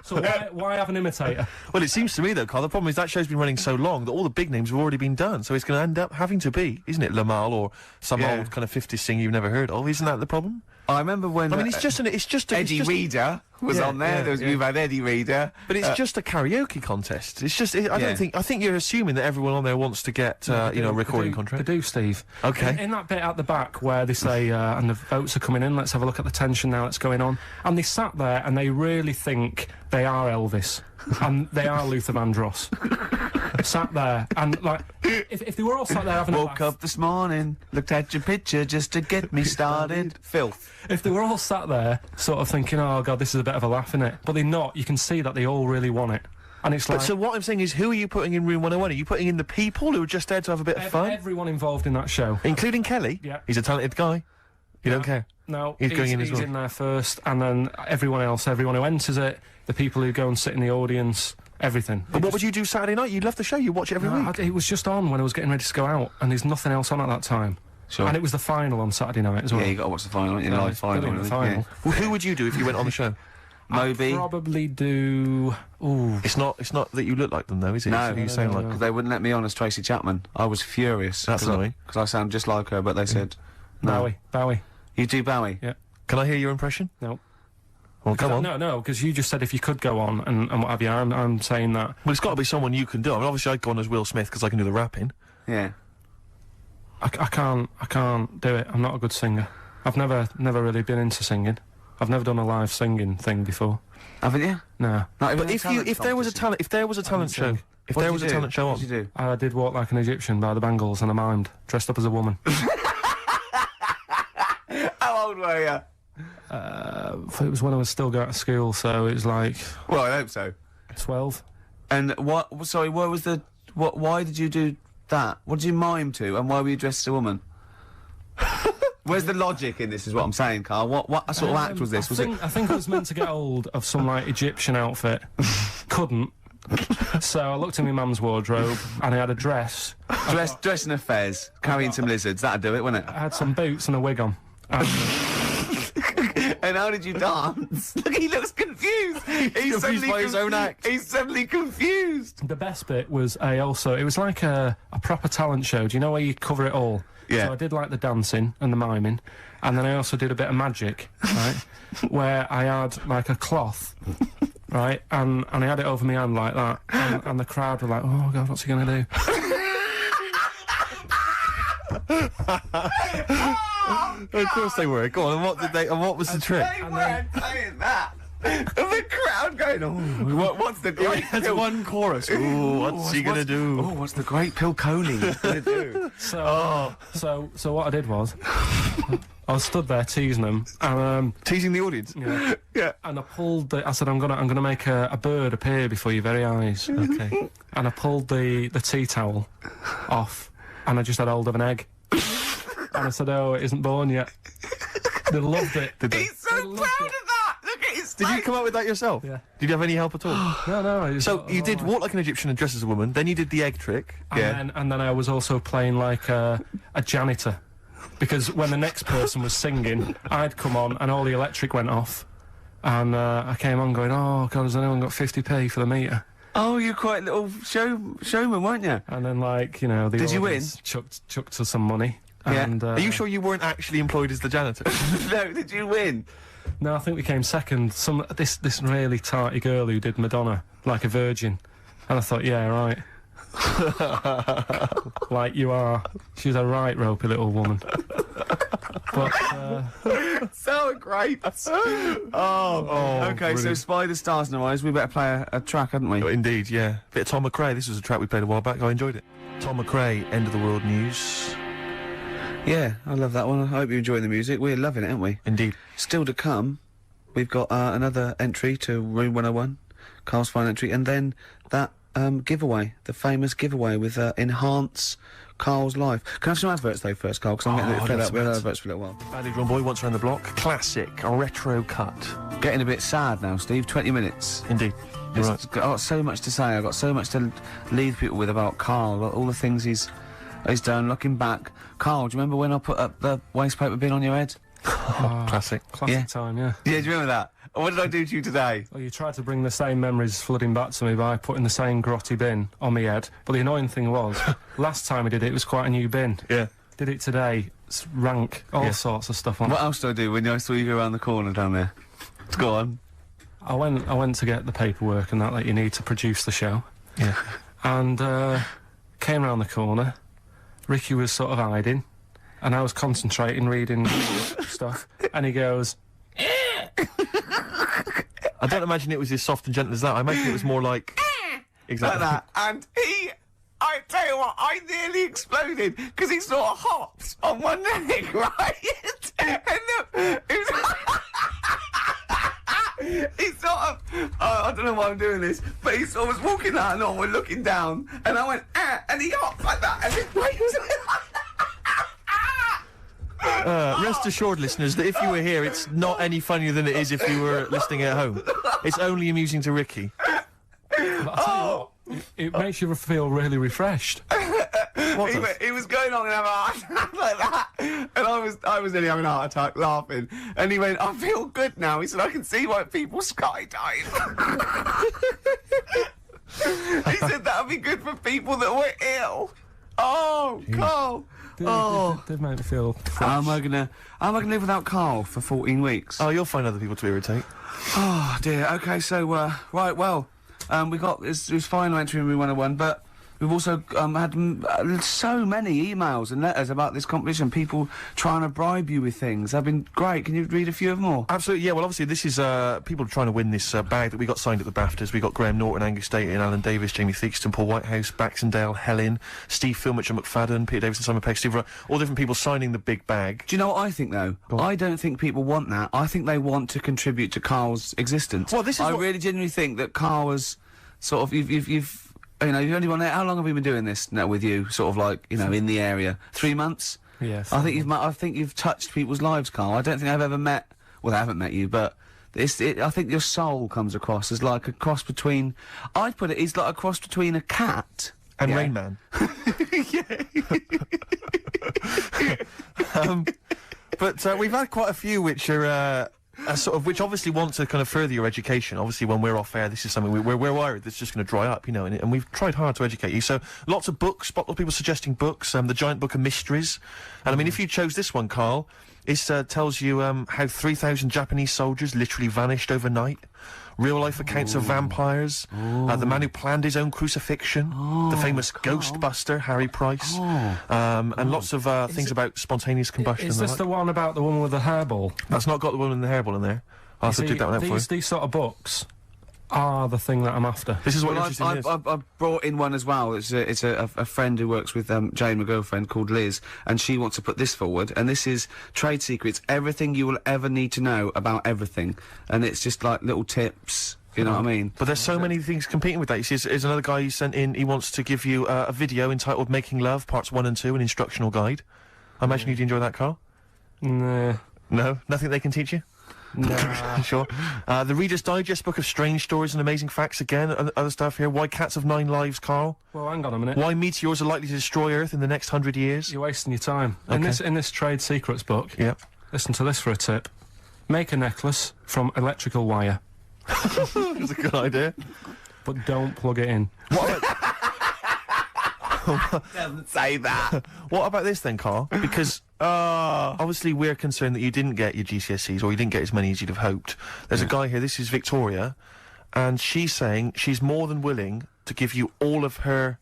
So why have an imitator? Well, it seems to me, though, Carl, the problem is that show's been running so long that all the big names have already been done, so it's going to end up having to be, isn't it, Lamal or some old kind of 50s singer you've never heard of? Isn't that the problem? I remember when. I mean, it's just Eddie Reader was on there. You've had Eddie Reader, but it's just a karaoke contest. It's just. I think you're assuming that everyone on there wants to get a recording contract. They do, Steve. Okay. In that bit at the back where they say, and the votes are coming in. Let's have a look at the tension now that's going on. And they sat there and they really think they are Elvis and they are Luther Vandross. Sat there and like, if they were all sat there having woke up this morning, looked at your picture just to get me started. Filth. If they were all sat there, sort of thinking, "Oh God, this is a bit of a laugh, innit?" But they're not. You can see that they all really want it, and it's like. So what I'm saying is, who are you putting in room 101? Are you putting in the people who are just there to have a bit of fun? Everyone involved in that show, including Kelly. Yeah, he's a talented guy. You don't care. No, he's going in as well. He's in there first, and then everyone else, everyone who enters it, the people who go and sit in the audience. Everything. But what would you do Saturday night? You'd love the show. You watch it every week. It was just on when I was getting ready to go out, and there's nothing else on at that time. Sure. And it was the final on Saturday night as well. Yeah, you got to watch the final, aren't you? Live final. The final. Yeah. Well, who would you do if you went on the show? Moby. I'd probably do. Ooh. It's not that you look like them though, is it? No, you sound like. Because they wouldn't let me on as Tracy Chapman. I was furious. That's annoying. Because I sound just like her, but they said no. Bowie. You do Bowie? Yeah. Can I hear your impression? No. Well, come on. No, because you just said if you could go on and what have you. I'm saying that. Well, it's got to be someone you can do. I mean, obviously I'd go on as Will Smith because I can do the rapping. Yeah. I can't do it. I'm not a good singer. I've never really been into singing. I've never done a live singing thing before. Haven't you? No. But if there was a talent show, on, what did you do? I did Walk Like an Egyptian by the Bangles, and I mimed, dressed up as a woman. How old were you? It was when I was still going to school, so it was like. Well, I hope so. 12. And what? Sorry, what was the? What? Why did you do that? What did you mime to? And why were you dressed as a woman? Where's the logic in this? Is what I'm saying, Carl. What sort of act was this? I think I was meant to get hold of some like Egyptian outfit. Couldn't. So I looked in my mum's wardrobe and I had a dress. Dress in a fez, carrying some lizards. That'd do it, wouldn't it? I had some boots and a wig on. And how did you dance? Look, he looks confused. He's confused by his own act. He's suddenly confused. The best bit was it was like a proper talent show. Do you know where you cover it all? Yeah. So I did like the dancing and the miming, and then I also did a bit of magic, right? Where I had like a cloth, right, and I had it over my hand like that, and the crowd were like, "Oh God, what's he gonna do?" Of course they were. Go on. And what was the trick? They weren't saying that. And the crowd going, "Oh, what's the great?" There's one chorus. Ooh, what's he gonna do? Oh, what's the great Pilkington gonna do? So what I did was, I was stood there teasing them, and teasing the audience. Yeah. Yeah. And I pulled I said, I'm gonna make a bird appear before your very eyes. Okay. And I pulled the tea towel off, and I just had hold of an egg. And I said, "Oh, it isn't born yet." They loved it. He's so proud of that. Look at his face. Did you come up with that yourself? Yeah. Did you have any help at all? No. So you did Walk Like an Egyptian and dress as a woman. Then you did the egg trick. And then I was also playing like a janitor, because when the next person was singing, I'd come on and all the electric went off, and I came on going, "Oh God, has anyone got 50p for the meter?" Oh, you're quite a little showman, weren't you? And then like, you know, the Did you win? audience chucked us some money. Yeah. And, Are you sure you weren't actually employed as the janitor? No, did you win? No, I think we came second. This really tarty girl who did Madonna like a virgin, and I thought, yeah, right. Like you are. She was a right ropey little woman. But so great. Okay, brilliant. so Spy the Stars in Our Eyes. We better play a track, hadn't we? Indeed, yeah. Bit of Tom McRae. This was a track we played a while back. I enjoyed it. Tom McRae, End of the World News. Yeah, I love that one. I hope you're enjoying the music. We're loving it, aren't we? Indeed. Still to come, we've got another entry to Room 101, Carl's final entry, and then that giveaway, the famous giveaway with Enhance Carl's Life. Can I have some adverts though first, Carl? Because I'm getting a bit fed up. We'll have adverts for a little while. Badly Drawn Boy, Once Around the Block. Classic, a retro cut. Getting a bit sad now, Steve. 20 minutes. Indeed. You're right. I've got so much to say. I've got so much to leave people with about Carl, all the things he's done. Looking back, Carl, do you remember when I put up the waste paper bin on your head? Classic time, yeah. Yeah, do you remember that? What did I do to you today? Well, you tried to bring the same memories flooding back to me by putting the same grotty bin on my head. But the annoying thing was, last time I did it, it was quite a new bin. Yeah. Did it today, rank, all sorts of stuff on What it. else do I do when I saw you go around the corner down there? Go on. I went to get the paperwork and that you need to produce the show. Yeah. And came round the corner. Ricky was sort of hiding, and I was concentrating, reading stuff. And he goes, I don't imagine it was as soft and gentle as that. I imagine it was more like exactly like that. And I tell you what, I nearly exploded because he sort of hops on one leg, right? And he sort of, I don't know why I'm doing this, but he sort of was walking out and on, we're looking down, and I went, and he hopped like that, and his weight was rest assured, listeners, that if you were here, it's not any funnier than it is if you were listening at home. It's only amusing to Ricky. But I'll tell you what, it makes you feel really refreshed. He was going on and having a heart attack like that, and I was nearly having a heart attack laughing. And he went, "I feel good now." He said, "I can see why people skydive." He said that would be good for people that were ill. Oh, Carl. They've made me feel fresh. How am I gonna live without Carl for 14 weeks? Oh, you'll find other people to irritate. Oh dear. Okay, so right, well, we got it was fine entering Room 101, but we've also had so many emails and letters about this competition. People trying to bribe you with things. They've been great. Can you read a few of them all? Absolutely, yeah. Well, obviously, this is people trying to win this bag that we got signed at the BAFTAs. We got Graham Norton, Angus Dayton, Alan Davis, Jamie Theakston, Paul Whitehouse, Baxendale, Helen, Steve Filmich and McFadden, Peter Davison, Simon Pegg, Steve Wright, all different people signing the big bag. Do you know what I think, though? I don't think people want that. I think they want to contribute to Carl's existence. Well, this is I really genuinely think that Carl was sort of you've you know, you've only been there. How long have we been doing this now with you? Sort of like, you know, in the area. 3 months. Yes. I think you've touched people's lives, Carl. I don't think I've ever met. Well, I haven't met you, but I think your soul comes across as like a cross between. I'd put it's like a cross between a cat and Rain Man. But we've had quite a few which are. Sort of, which obviously want to kind of further your education. Obviously, when we're off air, this is something we're worried that's just going to dry up, you know. And we've tried hard to educate you. So lots of books, lots of people suggesting books. The Giant Book of Mysteries, and I mean, if you chose this one, Carl, it tells you how 3,000 Japanese soldiers literally vanished overnight. Real life accounts of vampires. The man who planned his own crucifixion. The famous Ghostbuster, Harry Price. And lots of things about spontaneous combustion. Is this the one about the woman with the hairball? That's not got the woman with the hairball in there. I'll have to dig that one out for you. These sort of books are the thing that I'm after. This is what I've brought in one as well. It's a friend who works with Jane, my girlfriend, called Liz, and she wants to put this forward. And this is Trade Secrets: everything you will ever need to know about everything. And it's just like little tips. You know what I mean? But there's so many things competing with that. You see, there's another guy who sent in. He wants to give you a video entitled "Making Love" Parts 1 and 2, an instructional guide. I imagine you'd enjoy that, Carl. Nah. No, nothing they can teach you. Nah. Sure. The Reader's Digest book of strange stories and amazing facts again. Other stuff here. Why cats have 9 lives, Carl. Well, hang on a minute. Why meteors are likely to destroy Earth in the next 100 years. You're wasting your time. Okay. In this Trade Secrets book. Yep. Listen to this for a tip. Make a necklace from electrical wire. That's a good idea. But don't plug it in. What about... Doesn't say that. What about this then, Carl? Because obviously we're concerned that you didn't get your GCSEs, or you didn't get as many as you'd have hoped. There's a guy here, this is Victoria, and she's saying she's more than willing to give you all of her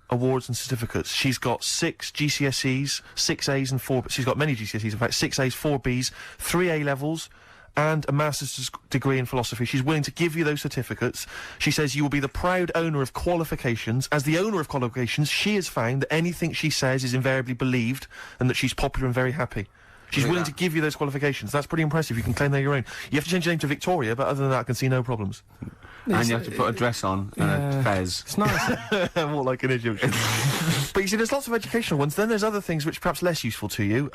awards and certificates. She's got 6 GCSEs, 6 A's and 4... She's got many GCSEs, in fact, 6 A's, 4 B's, 3 A-levels, and a master's degree in philosophy. She's willing to give you those certificates. She says you will be the proud owner of qualifications. As the owner of qualifications, she has found that anything she says is invariably believed, and that she's popular and very happy. She's willing to give you those qualifications. That's pretty impressive. You can claim they're your own. You have to change your name to Victoria, but other than that, I can see no problems. And you have to put a dress on and a fez. It's nice. More like an Egyptian. But you see, there's lots of educational ones. Then there's other things which are perhaps less useful to you.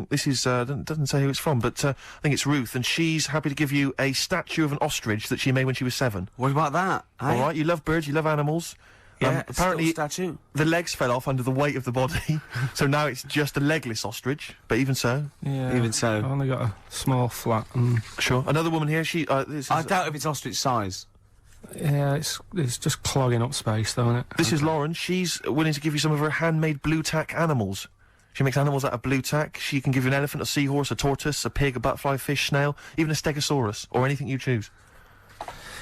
This is, doesn't say who it's from, but I think it's Ruth, and she's happy to give you a statue of an ostrich that she made when she was 7. What about that? All right, you love birds, you love animals. Yeah, apparently statue. The legs fell off under the weight of the body, so now it's just a legless ostrich. But even so, Yeah. Even so. I've only got a small flat. Sure. Another woman here. She. I doubt if it's ostrich size. Yeah, it's just clogging up space, though, isn't it? This is Lauren. She's willing to give you some of her handmade blue tack animals. She makes animals out of blue tack. She can give you an elephant, a seahorse, a tortoise, a pig, a butterfly, fish, snail, even a stegosaurus, or anything you choose.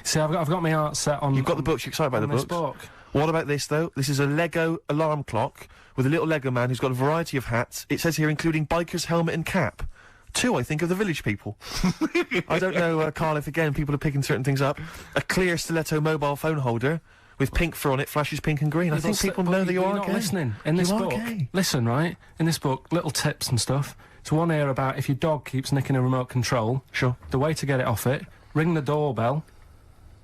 See, I've got my art set on. You've got the books. You're excited by the books. Book. What about this though? This is a Lego alarm clock with a little Lego man who's got a variety of hats. It says here, including biker's helmet and cap. 2, I think, of the village people. I don't know, Carl, if again people are picking certain things up. A clear stiletto mobile phone holder with pink fur on it, flashes pink and green. I think people know that you are not gay. Listening. In this book, listen, right? In this book, little tips and stuff. It's one here about if your dog keeps nicking a remote control. Sure. The way to get it off it, ring the doorbell.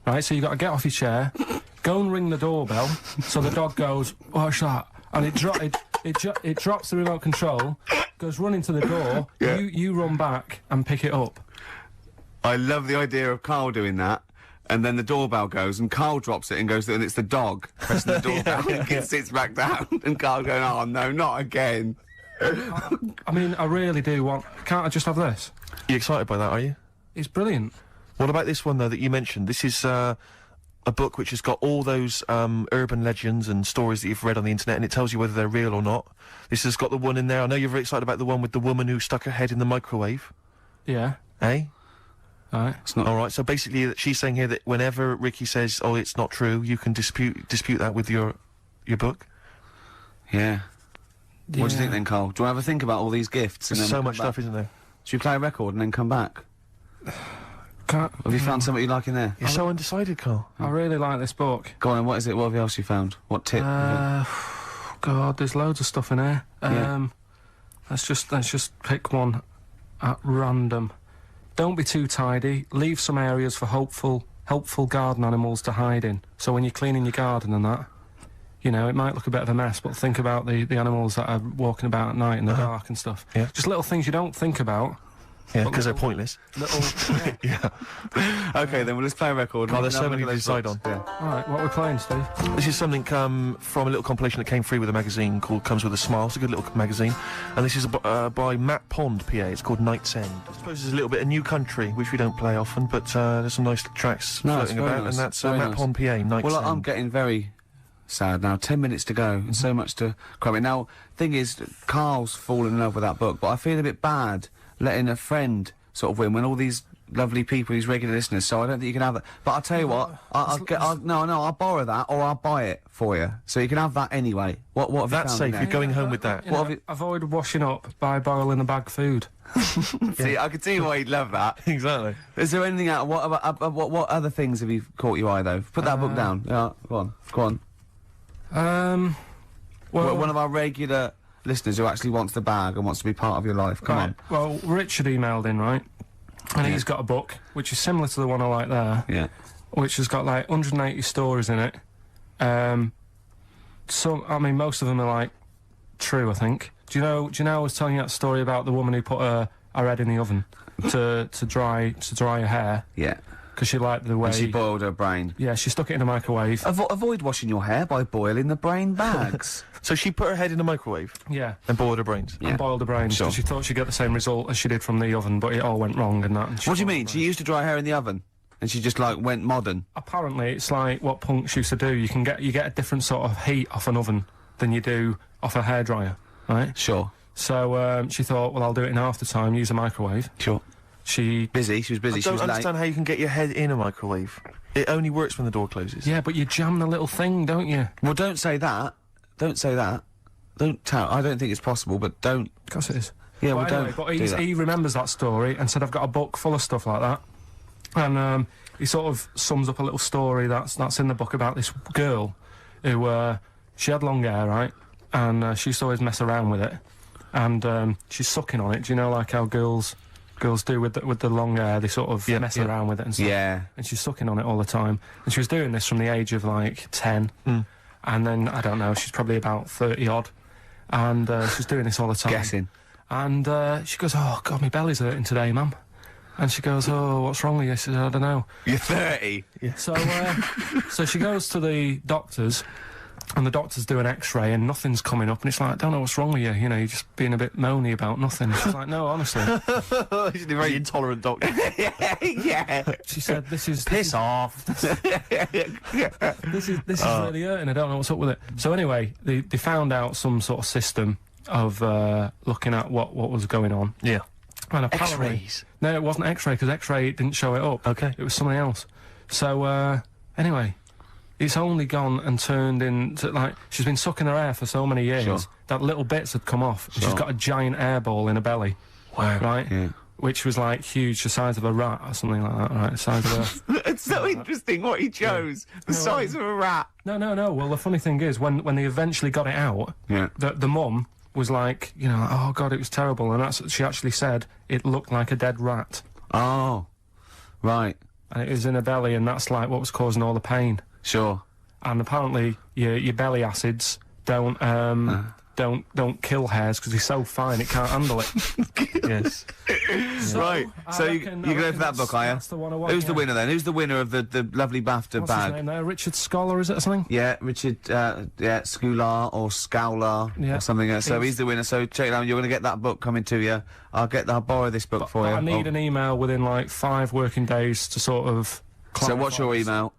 Right, so you got to get off your chair, go and ring the doorbell, so the dog goes, what's that? And it drops the remote control, goes running to the door, you run back and pick it up. I love the idea of Carl doing that. And then the doorbell goes, and Carl drops it and goes, and it's the dog pressing the doorbell, and it sits back down, and Carl going, oh no, not again. I mean, I really do want. Can't I just have this? You excited by that, are you? It's brilliant. What about this one though that you mentioned? This is a book which has got all those urban legends and stories that you've read on the internet, and it tells you whether they're real or not. This has got the one in there. I know you're very excited about the one with the woman who stuck her head in the microwave. Yeah. Eh? Right. It's not all right. So basically, she's saying here that whenever Ricky says, "Oh, it's not true," you can dispute that with your book. Yeah. What do you think then, Carl? Do you want to have a think about all these gifts? There's so much stuff, isn't there? Should we play a record and then come back? Can't. Have you found something you like in there? You're so undecided, Carl. I really like this book. Go on. What is it? What else you found? What tip? God, there's loads of stuff in here. Let's just pick one at random. Don't be too tidy. Leave some areas for helpful garden animals to hide in. So when you're cleaning your garden and that, you know, it might look a bit of a mess, but think about the animals that are walking about at night in the dark and stuff. Yeah. Just little things you don't think about. Yeah, because they're pointless. Yeah. Okay, then let's play a record. Oh, there's so many to decide on. Yeah. All right, what are we playing, Steve? This is something from a little compilation that came free with a magazine called Comes With a Smile. It's a good little magazine. And this is by Matt Pond, PA. It's called Night's End. I suppose there's a little bit of New Country, which we don't play often, but there's some nice tracks floating about. Nice. And that's Very Matt nice. Pond, PA, Night's End. Well, I'm getting very sad now. 10 minutes to go, and so much to cram in. Now, thing is, Carl's fallen in love with that book, but I feel a bit bad letting a friend sort of win when all these lovely people, these regular listeners, so I don't think you can have that. But I'll tell you what, I'll borrow that, or I'll buy it for you, so you can have that anyway. What have That's you found safe, in there? you're going home with that. What have you... Avoid washing up by boiling the bag food. See, I can see why you'd love that. Exactly. Is there anything out? What other things have you caught your eye though? Put that book down. Yeah, go on. Well, one of our regular listeners who actually wants the bag and wants to be part of your life. Come on. Well, Richard emailed in, right? And he's got a book which is similar to the one I like there. Yeah. Which has got like 180 stories in it. I mean, most of them are like true, I think. Do you know I was telling you that story about the woman who put her head in the oven to dry her hair? Yeah. Because she liked the way... And she boiled her brain. Yeah, she stuck it in a microwave. Avoid washing your hair by boiling the brain bags. So she put her head in a microwave? Yeah. And boiled her brains? And boiled her brains. Sure. She thought she'd get the same result as she did from the oven, but it all went wrong and that. And What do you mean? She used to dry hair in the oven? And she just, like, went modern? Apparently, it's like what punks used to do. You get a different sort of heat off an oven than you do off a hairdryer, right? Sure. So, she thought, well, I'll do it in half the time, use a microwave. Sure. She was busy, she I was don't late. understand how you can get your head in a microwave. It only works when the door closes. Yeah, but you jam the little thing, don't you? Well, don't say that. Don't say that. Don't tell. I don't think it's possible, but don't. Of course it is. Yeah, well, well, anyway, don't but do that. he remembers that story and said, I've got a book full of stuff like that. And he sort of sums up a little story that's in the book about this girl who, she had long hair, right? And she used to always mess around with it. And she's sucking on it. Do you know, like how girls do with the long hair? They sort of mess around with it and stuff. Yeah. And she's sucking on it all the time. And she was doing this from the age of, like, 10. And then, I don't know, she's probably about 30-odd. And she's doing this all the time. Guessing. And she goes, oh, God, my belly's hurting today, mum. And she goes, oh, what's wrong with you? She says, I don't know. You're 30? Yeah. So she goes to the doctors, and the doctors do an x-ray, and nothing's coming up, and it's like, I don't know what's wrong with you, you know, you're just being a bit moany about nothing. She's like, no, honestly. He's a very intolerant doctor. Yeah. She said, this is... Piss off. This is really hurting, I don't know what's up with it. So anyway, they found out some sort of system of looking at what was going on. Yeah. And apparently, X-rays? No, it wasn't X-ray because X-ray didn't show it up. Okay. It was something else. So anyway, it's only gone and turned into like she's been sucking her air for so many years Sure. that little bits had come off. And Sure. she's got a giant air ball in her belly. Wow. Right. Yeah. Which was like huge, the size of a rat or something like that. Right, the size of a. It's so interesting what he chose. The size of a rat. No. Well, the funny thing is, when they eventually got it out, Yeah. the mum was like, you know, oh god, it was terrible, and that's she actually said it looked like a dead rat, Oh. Right. and it was in her belly, and that's like what was causing all the pain. Sure. And apparently, your belly acids don't kill hairs because it's so fine it can't handle it. Yes. Right. So you're going for that book, are you? That's the one I want. Who's the winner then? Who's the winner of the lovely BAFTA What's his bag? name there? Richard Scholar, is it or something? Yeah, Richard, Scular or Scowler Yeah. or something. So he's the winner. So check it out. You're going to get that book coming to you. I'll borrow this book for you. I need an email within like 5 working days to sort of. So what's your email?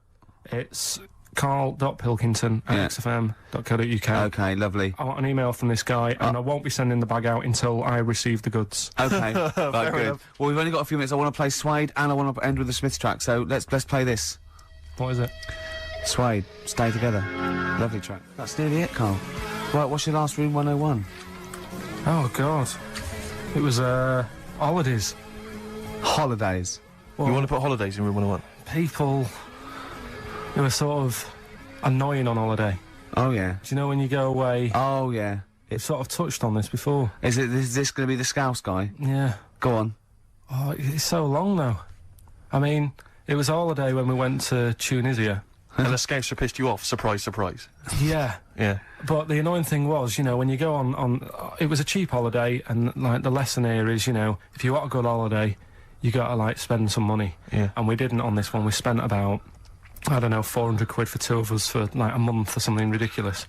It's Karl.Pilkington at xfm.co.uk. Okay, lovely. I want an email from this guy, and I won't be sending the bag out until I receive the goods. Okay, right, good. enough. Well, we've only got a few minutes. I want to play Suede, and I want to end with the Smiths track. So let's play this. What is it? Suede, Stay Together. Lovely track. That's nearly it, Carl. Right, what's your last room 101? Oh God, it was holidays. Holidays. You want to put holidays in room 101? People who are sort of annoying on holiday. Oh yeah. Do you know when you go away? Oh yeah. It's sort of touched on this before. Is this going to be the Scouse guy? Yeah. Go on. Oh, it's so long though. I mean, it was a holiday when we went to Tunisia. And the Scouser pissed you off. Surprise, surprise. Yeah. Yeah. But the annoying thing was, you know, when you go on it was a cheap holiday, and like the lesson here is, you know, if you want a good holiday, you got to like spend some money. Yeah. And we didn't on this one. We spent about, I don't know, 400 quid for 2 of us for like a month or something ridiculous.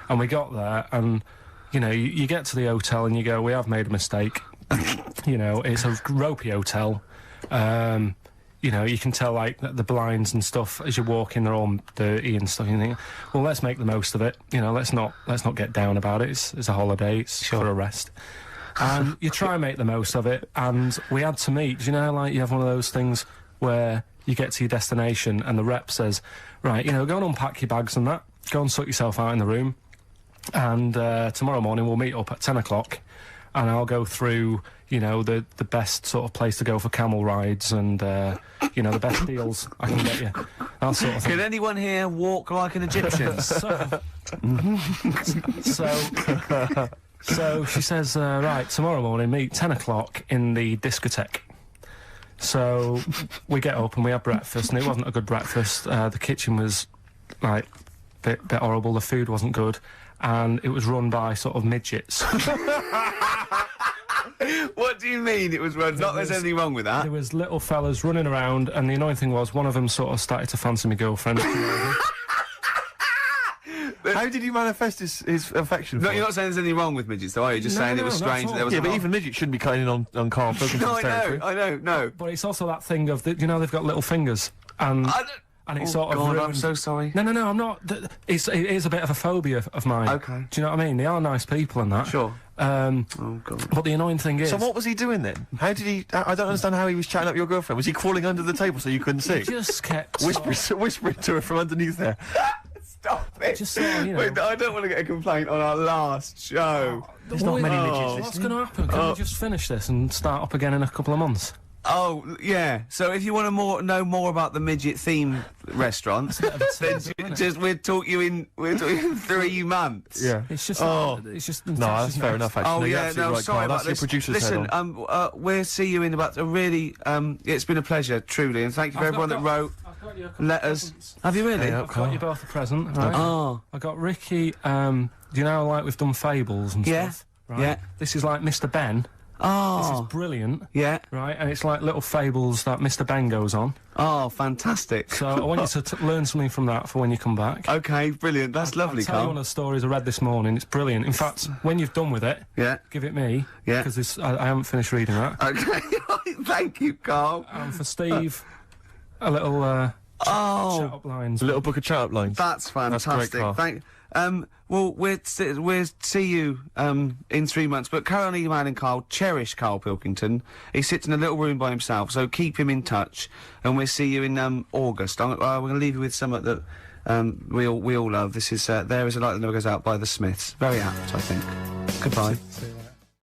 And we got there, and you know, you get to the hotel and you go, we have made a mistake. You know, it's a ropey hotel. You know, you can tell like the blinds and stuff as you walk in, they're all dirty and stuff. You think, well, let's make the most of it. You know, let's not get down about it. It's a holiday. It's for a rest. And you try and make the most of it. And we had to meet. Do you know, like you have one of those things where you get to your destination and the rep says, right, you know, go and unpack your bags and that. Go and sort yourself out in the room. And tomorrow morning we'll meet up at 10 o'clock. And I'll go through, you know, the best sort of place to go for camel rides and, you know, the best deals I can get you. That sort of thing. Can anyone here walk like an Egyptian? So she says, right, tomorrow morning, meet 10 o'clock in the discotheque. So we get up and we have breakfast, and it wasn't a good breakfast. The kitchen was, like, bit horrible. The food wasn't good. And it was run by sort of midgets. What do you mean it was run? Not there's anything wrong with that. There was little fellas running around, and the annoying thing was one of them sort of started to fancy my girlfriend. How did he manifest his affection for No, you're not saying there's anything wrong with midgets, though, are you? Just saying it was strange that there was Yeah, a but lot- even midgets shouldn't be cutting in on Karl Pilkington's No, territory. I know, no. But it's also that thing of, you know, they've got little fingers, and it's sort of God, I'm ruined. so sorry. No, I'm not. It is a bit of a phobia of mine. Okay. Do you know what I mean? They are nice people and that. Sure. Oh, God. But the annoying thing is... So what was he doing then? How did he... I don't understand how he was chatting up your girlfriend. Was he crawling under the table so you couldn't see? He just kept... Whispering to her from underneath there. Stop it. Just sort of, you know... Wait, I don't want to get a complaint on our last show. There's not many midgets What's going to happen? Can we just finish this and start up again in a couple of months? Oh, yeah. So if you want to know more about the midget-themed restaurants, then we'll talk you in 3 months. Yeah. It's just... It's just... No, that's fair enough, actually. Oh, You're yeah, absolutely no, right, sorry Karl. about That's your this. producer's head Listen, on. we'll see you in about a really... it's been a pleasure, truly, and thank you for everyone that wrote letters. Have you really? I've got you both a present, right? Oh. I got Ricky, do you know, like, we've done fables and stuff? Right? Yeah. This is like Mr. Ben. Oh. This is brilliant. Yeah. Right, and it's like little fables that Mr. Ben goes on. Oh, fantastic. So I want you to learn something from that for when you come back. Okay, brilliant. That's lovely, I'll tell you Karl. one of the stories I read this morning. It's brilliant. In fact, when you've done with it, give it me. Yeah. Because I haven't finished reading that. Okay. Thank you, Karl. And for Steve, a little chat up lines. A little book of chat up lines. That's fantastic. That's great, Carl. Well, we'll see you in 3 months. But carry on emailing Carl. Cherish Karl Pilkington. He sits in a little room by himself, so keep him in touch. And we'll see you in August. We're going to leave you with something that we all love. This is There Is a Light That Never Goes Out by the Smiths. Very apt, I think. Goodbye.